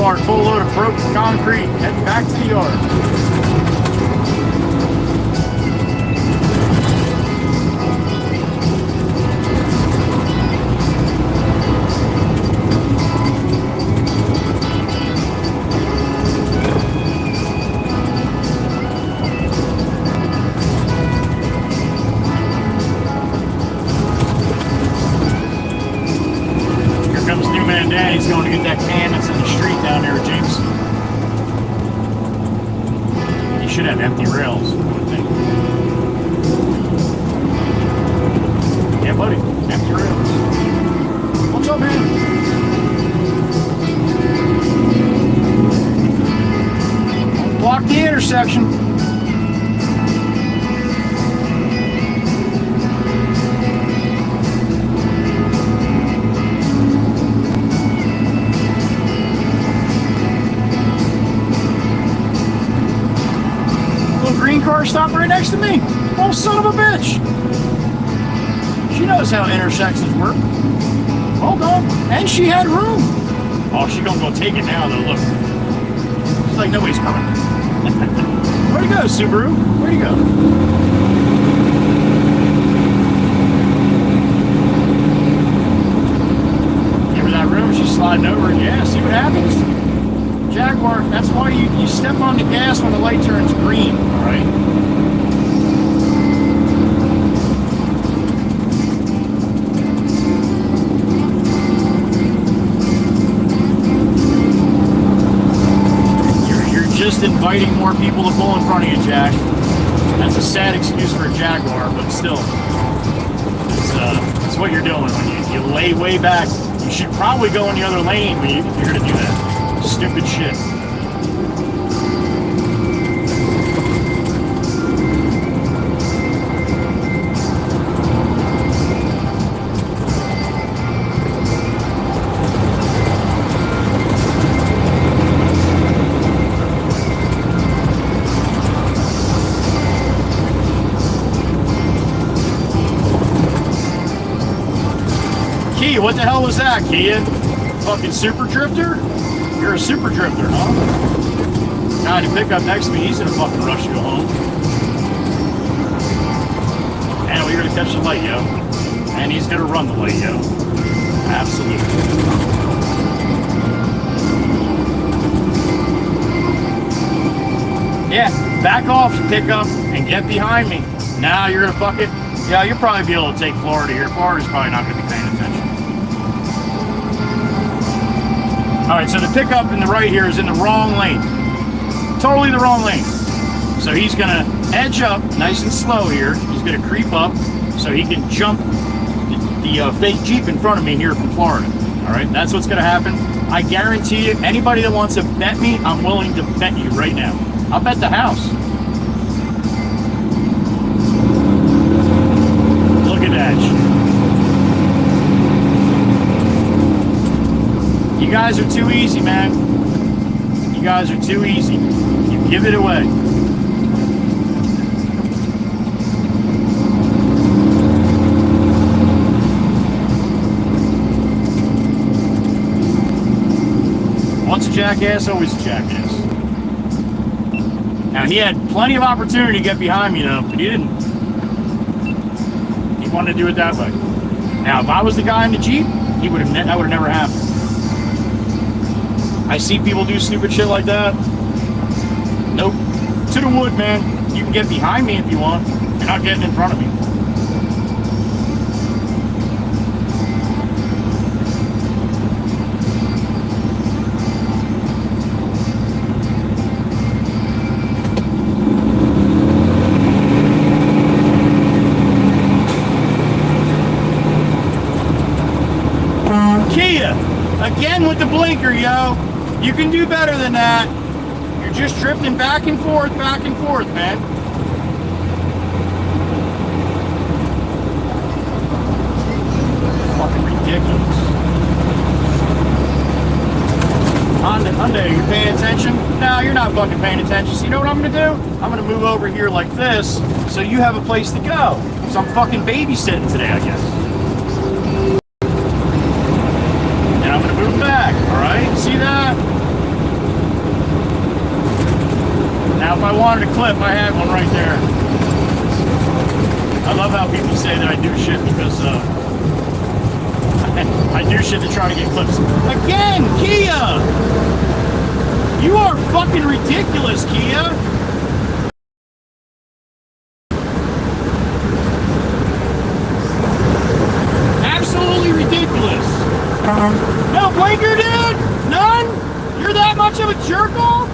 mark, full load of broken concrete. Heading back to the yard. He's going to get that can that's in the street down there, James. He should have empty rails, I would think. Yeah, buddy, empty rails. What's up, man? Block the intersection. Car stopped right next to me. Oh, son of a bitch. She knows how intersections work. Hold on. And she had room. Oh, she gonna go take it now, though. Look. It's like nobody's coming. Where'd you go, Subaru? Where'd you go? Give her that room. She's sliding over. Yeah, see what happens. Jaguar, that's why you step on the gas when the light turns green, all right? You're just inviting more people to pull in front of you, Jack. That's a sad excuse for a Jaguar, but still, it's what you're doing. When you lay way back, you should probably go in the other lane when you're going to do that. Stupid shit. Kia, what the hell was that, Kia? Fucking super drifter? You're a super drifter, huh? Guy to pick up next to me, he's in a fucking rush to go home. And we're gonna catch the light, yo. And he's gonna run the light, yo. Absolutely. Yeah, back off, pick up, and get behind me. Now you're gonna fuck it. Yeah, you'll probably be able to take Florida here. Florida's probably not gonna be paying attention. All right, so the pickup in the right here is in the wrong lane. Totally the wrong lane. So he's gonna edge up nice and slow here. He's gonna creep up so he can jump the fake Jeep in front of me here from Florida. All right, that's what's gonna happen. I guarantee you, anybody that wants to bet me, I'm willing to bet you right now. I'll bet the house. Look at that shit. You guys are too easy, man. You guys are too easy. You give it away. Once a jackass, always a jackass. Now, he had plenty of opportunity to get behind me, though, but he didn't. He wanted to do it that way. Now, if I was the guy in the Jeep, that would have never happened. I see people do stupid shit like that. Nope. To the wood, man. You can get behind me if you want. You're not getting in front of me. Kia, again with the blinker, yo. You can do better than that. You're just drifting back and forth, man. Fucking ridiculous. Hyundai, you paying attention? No, you're not fucking paying attention. So you know what I'm gonna do? I'm gonna move over here like this so you have a place to go. So I'm fucking babysitting today, I guess. And I'm gonna move back, alright? See that? I wanted a clip, I had one right there. I love how people say that I do shit because I do shit to try to get clips. Again, Kia! You are fucking ridiculous, Kia! Absolutely ridiculous. No blinker, dude? None? You're that much of a jerk off?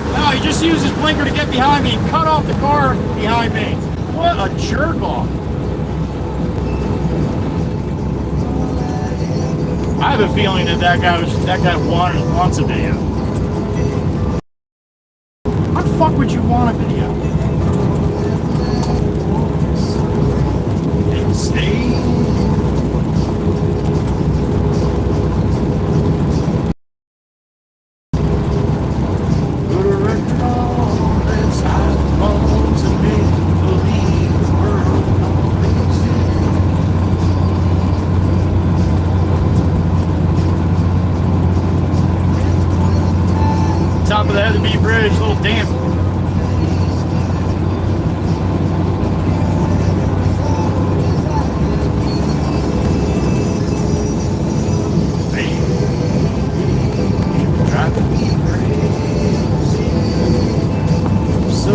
No, he just used his blinker to get behind me and cut off the car behind me. What a jerk off. I have a feeling that that guy wants a video. What the fuck would you want a video? And stay. Put a record on that's hot to make believe the world top of the Heatherby Bridge, a little damp. Driving me crazy. So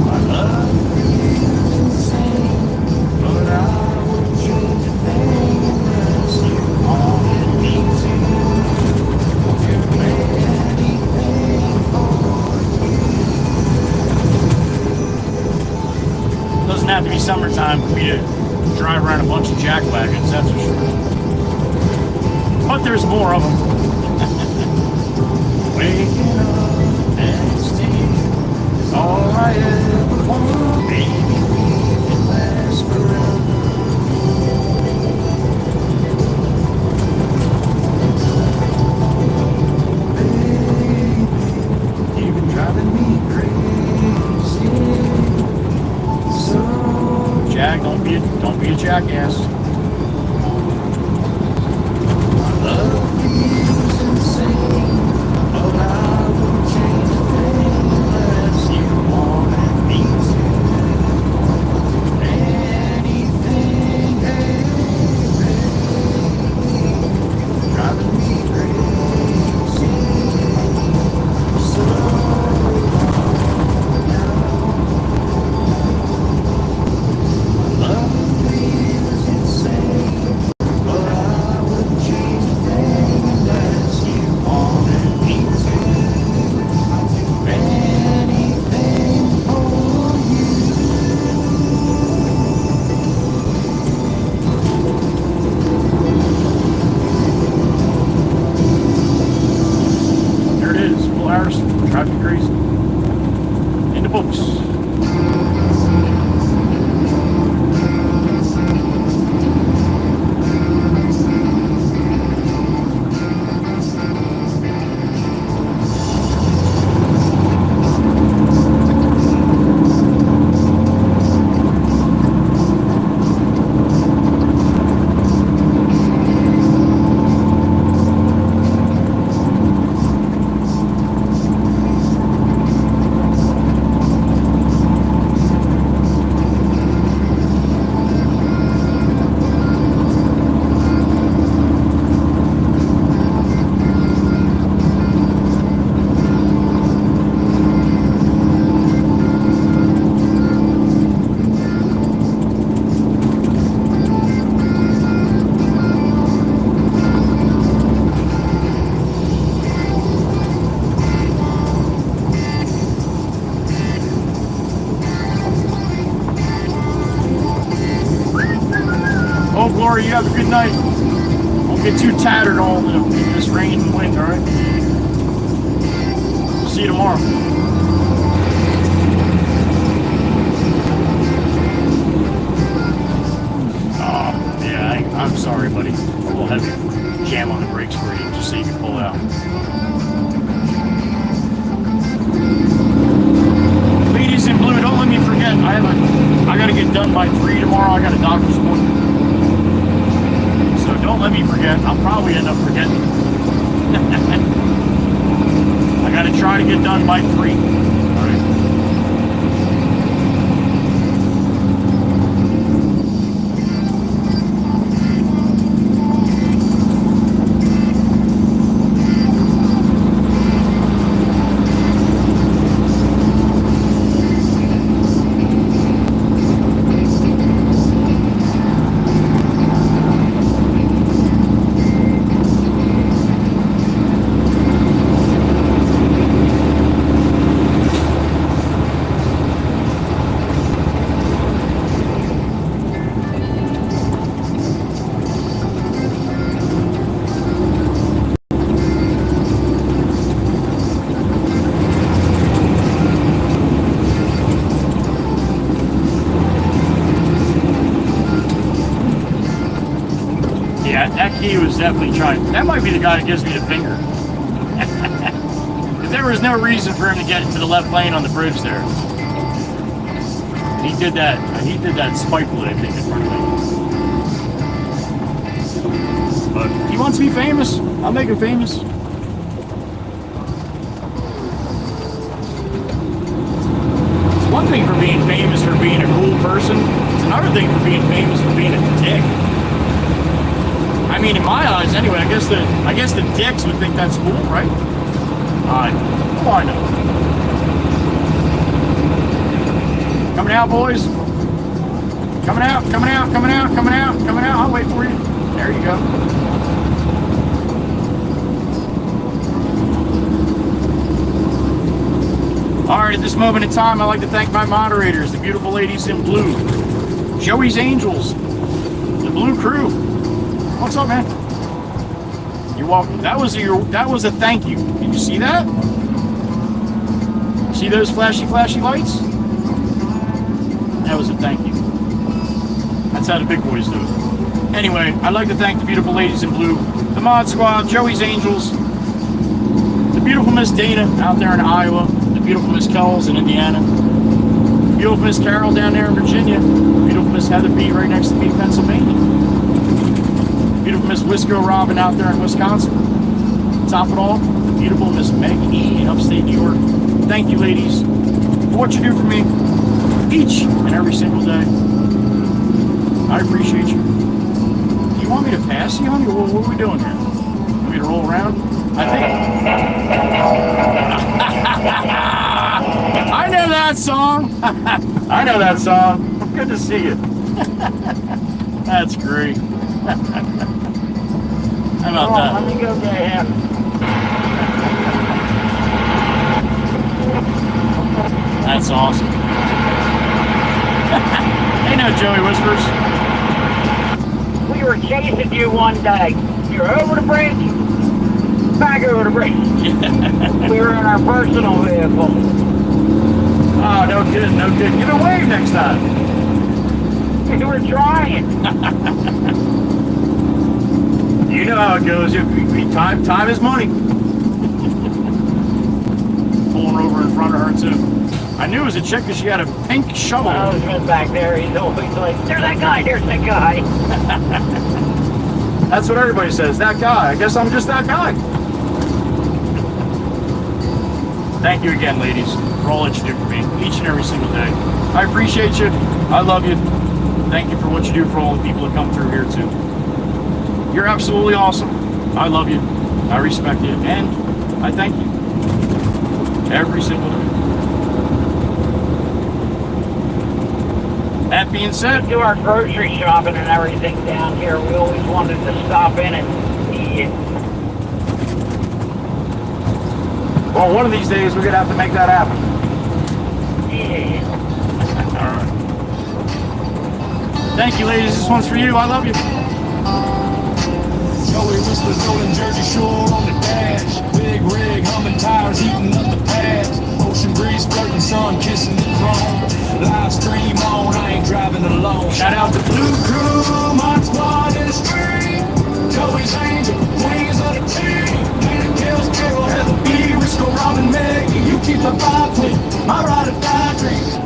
my love is insane, but I would change a thing unless you wanted me to make anything for you. Doesn't have to be summertime for me to drive around a bunch of jack wagons, that's for sure. But there's more of them. Waking up next to you is all I ever want. Maybe we can last forever. Baby, you've been driving me crazy. So Jack, don't be a jackass. My love is insane, but I won't change a thing unless you wanted me to. Anything, hey, driving me crazy. So love is insane, but I wouldn't change a thing unless you wanted me to. I'd do anything for you. There it is, Will Harrison, Drive Me Crazy. In the books. Oh, Gloria, you have a good night. Don't get too tattered all in this rain and wind, all right? See you tomorrow. Yeah, I'm sorry, buddy. We'll have to jam on the brakes for you just so you can pull out. Ladies in blue, don't let me forget. I gotta get done by 3 tomorrow. I got a doctor's appointment. So don't let let me forget. I'll probably end up forgetting. I gotta try to get done by 3. All right. That key was definitely trying. That might be the guy that gives me the finger. There was no reason for him to get into the left lane on the bridge there. He did that. He did that spitefully, I think, in front of me. But he wants to be famous. I'll make him famous. It's one thing for being famous for being a cool person. It's another thing for being famous for being a dick. I mean, in my eyes, anyway. I guess the dicks would think that's cool, right? Oh, I know. Coming out, boys. Coming out, coming out, coming out, coming out, coming out. I'll wait for you. There you go. All right, at this moment in time, I'd like to thank my moderators, the beautiful ladies in blue, Joey's Angels, the Blue Crew. What's up, man? You're welcome. That was a thank you. Did you see that? See those flashy lights? That was a thank you. That's how the big boys do it. Anyway, I'd like to thank the beautiful ladies in blue, the Mod Squad, Joey's Angels, the beautiful Miss Dana out there in Iowa, the beautiful Miss Kells in Indiana, the beautiful Miss Carol down there in Virginia, the beautiful Miss Heather B right next to me in Pennsylvania, beautiful Miss Wisco Robin out there in Wisconsin. Top it all, beautiful Miss Meg E in upstate New York. Thank you, ladies, for what you do for me each and every single day. I appreciate you. Do you want me to pass you, honey? What are we doing here? Want me to roll around? I think. I know that song. I know that song. Good to see you. That's great. How about that? Let me go get him. That's awesome. Hey, no, Joey Whispers. We were chasing you one day. You're over the bridge, back over the bridge. We were in our personal vehicle. Oh, no kidding, no kidding. Give a wave next time. We were trying. You know how it goes. Time is money. Pulling over in front of her, too. I knew it was a chick because she had a pink shovel. My husband's back there. He's always like, there's that guy, there's that guy. That's what everybody says, that guy. I guess I'm just that guy. Thank you again, ladies, for all that you do for me each and every single day. I appreciate you. I love you. Thank you for what you do for all the people that come through here, too. You're absolutely awesome. I love you. I respect you. And I thank you. Every single day. That being said, We do our grocery shopping and everything down here. We always wanted to stop in and eat. well, one of these days we're going to have to make that happen. Yeah. All right. Thank you, ladies. This one's for you. I love you. Joey Whispers rolling Jersey Shore on the dash. Big rig, humming tires, heating up the pads. Ocean breeze, flirting sun, kissing the chrome. Live stream on, I ain't driving alone. Shout out to Blue Crew, Mod Squad in the street. Joey's Angel, queens of the team. Dana Kills, Carol, Heather B, Risco, Robin, Meg. You keep the vibe clean, my ride or die dream.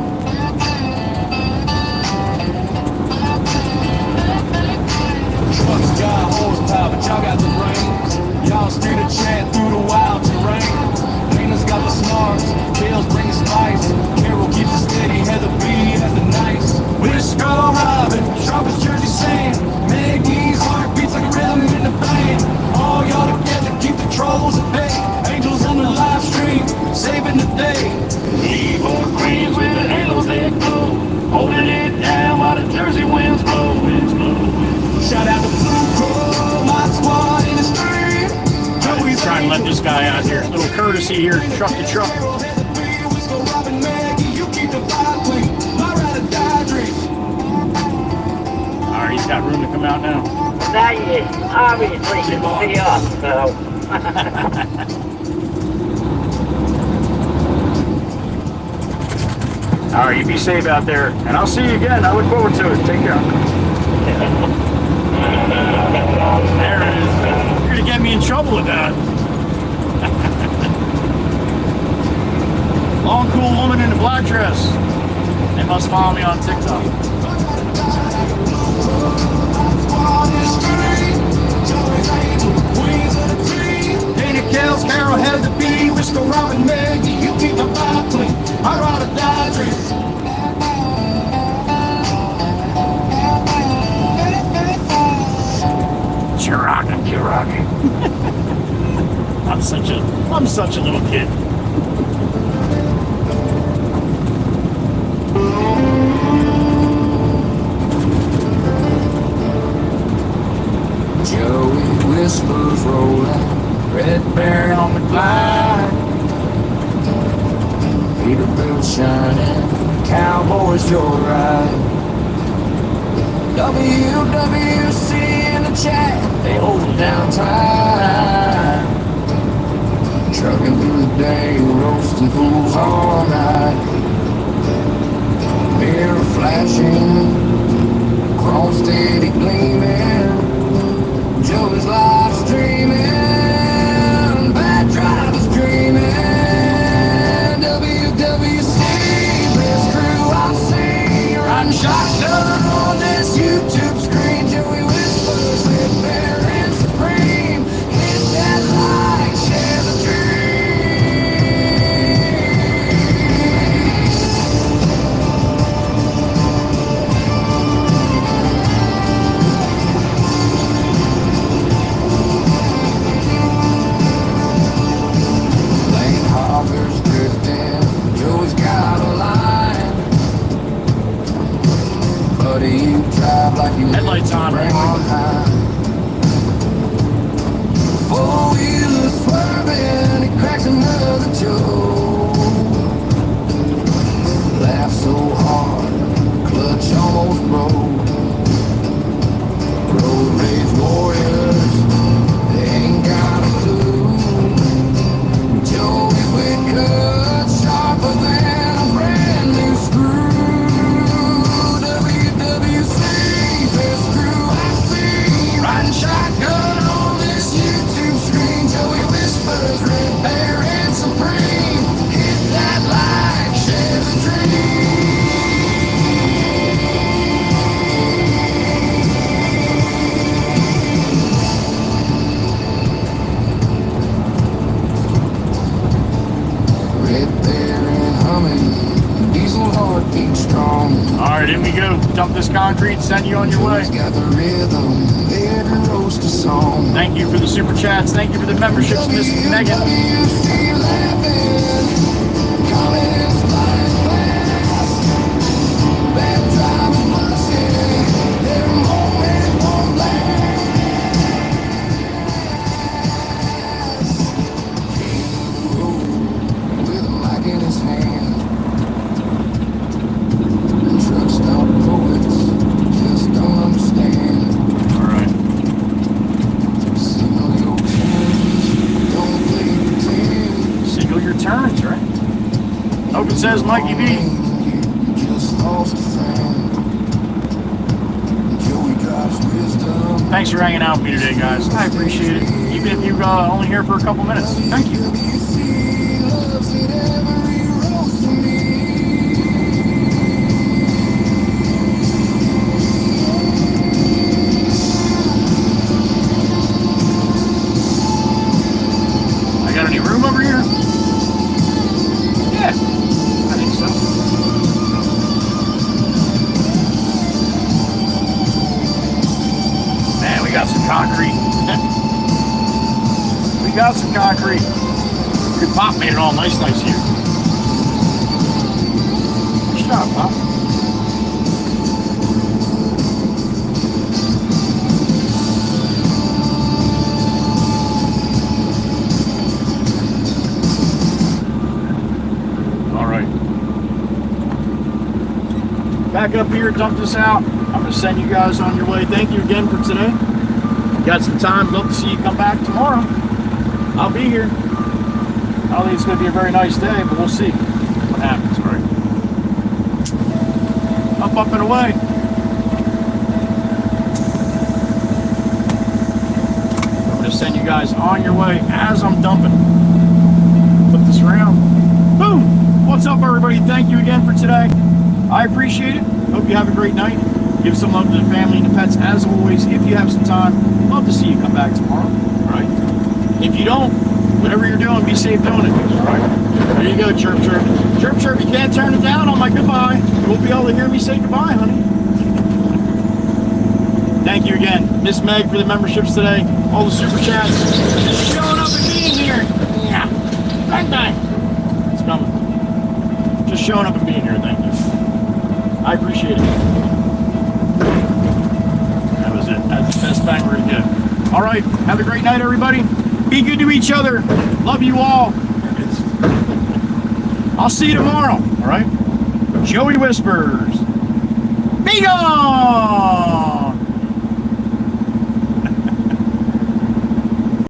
Trucks got horsepower. y'all got the brains. Y'all steer the chat through the wild terrain. Dana's got the smarts, Kale's bring the spice. Carol keeps it steady, Heather B has the nice. Wisco Robin, sharpest Jersey sand. Maggie's heart beats like a rhythm in the band. All y'all together keep the trolls at bay. Angels on the live stream, saving the day. Keyboard queens with the halos that glow, holding it down while the Jersey winds blow. Shout out to Blue Crow, my squad in the street. I'm trying to let this guy out here. A little courtesy here, truck to truck. Alright, he's got room to come out now. Now you obviously can see us, so. Alright, you be safe out there. And I'll see you again. I look forward to it. Take care. There it is. You're going to get me in trouble with that. Long, cool woman in a black dress. They must follow me on TikTok. Dana Kells, Carol had the B, Wisco Robin, Maggie, you keep the vibe clean. I'd rather die drink. You're rocking. I'm such a little kid. Joey whispers rolling, red bear on the glide. Peterbilt shining, cowboys joyride. WWC in the chat, they hold it down tight. Trucking through the day, roasting fools all night. Mirror flashing, chrome steady gleaming. Joey's live streaming, bad drivers dreaming. WWC, best crew I've seen, riding shotgun on this YouTube screen. Joey whispers, red bear and supreme. Hit that like, share the Headlights on, right? Four-wheeler swerving, he cracks another joke. Laugh so hard, clutch almost broke. Road rage warriors, they ain't got a clue. Joey's with cuts sharper than a brand new screw. Riding shotgun on this YouTube screen. Joey whispers, red bear and supreme. Hit that like, share the dream. Red bear and humming, diesel heartbeat strong. Alright, in we go. Dump this concrete, send you on your way. Got the rhythm, there to roast a song. Thank you for the super chats. Thank you for the memberships, Miss Megan. Says Mikey B. Thanks for hanging out with me today, guys. I appreciate it. Even if you're only here for a couple minutes. Thank you. got some concrete. Good Pop made it all nice here. Good job, Pop. All right. Back up here, dump this out. I'm going to send you guys on your way. Thank you again for today. Got some time. Love to see you come back tomorrow. I'll be here. I don't think it's going to be a very nice day, but we'll see what happens, right? Up and away. I'm going to send you guys on your way as I'm dumping. Flip this around. Boom! What's up, everybody? Thank you again for today. I appreciate it. Hope you have a great night. Give some love to the family and the pets as always. If you have some time, love to see you come back tomorrow. All right? If you don't, whatever you're doing, be safe doing it. All right? There you go, chirp, chirp. Chirp, chirp. You can't turn it down on my goodbye. You won't be able to hear me say goodbye, honey. Thank you again, Miss Meg, for the memberships today. All the super chats. Just showing up and being here. Yeah. Bang, bang. It's coming. Just showing up and being here. Thank you. I appreciate it. That was it. That's the best bang we're going to get. All right. Have a great night, everybody. Be good to each other. Love you all. I'll see you tomorrow. All right. Joey Whispers. Be gone.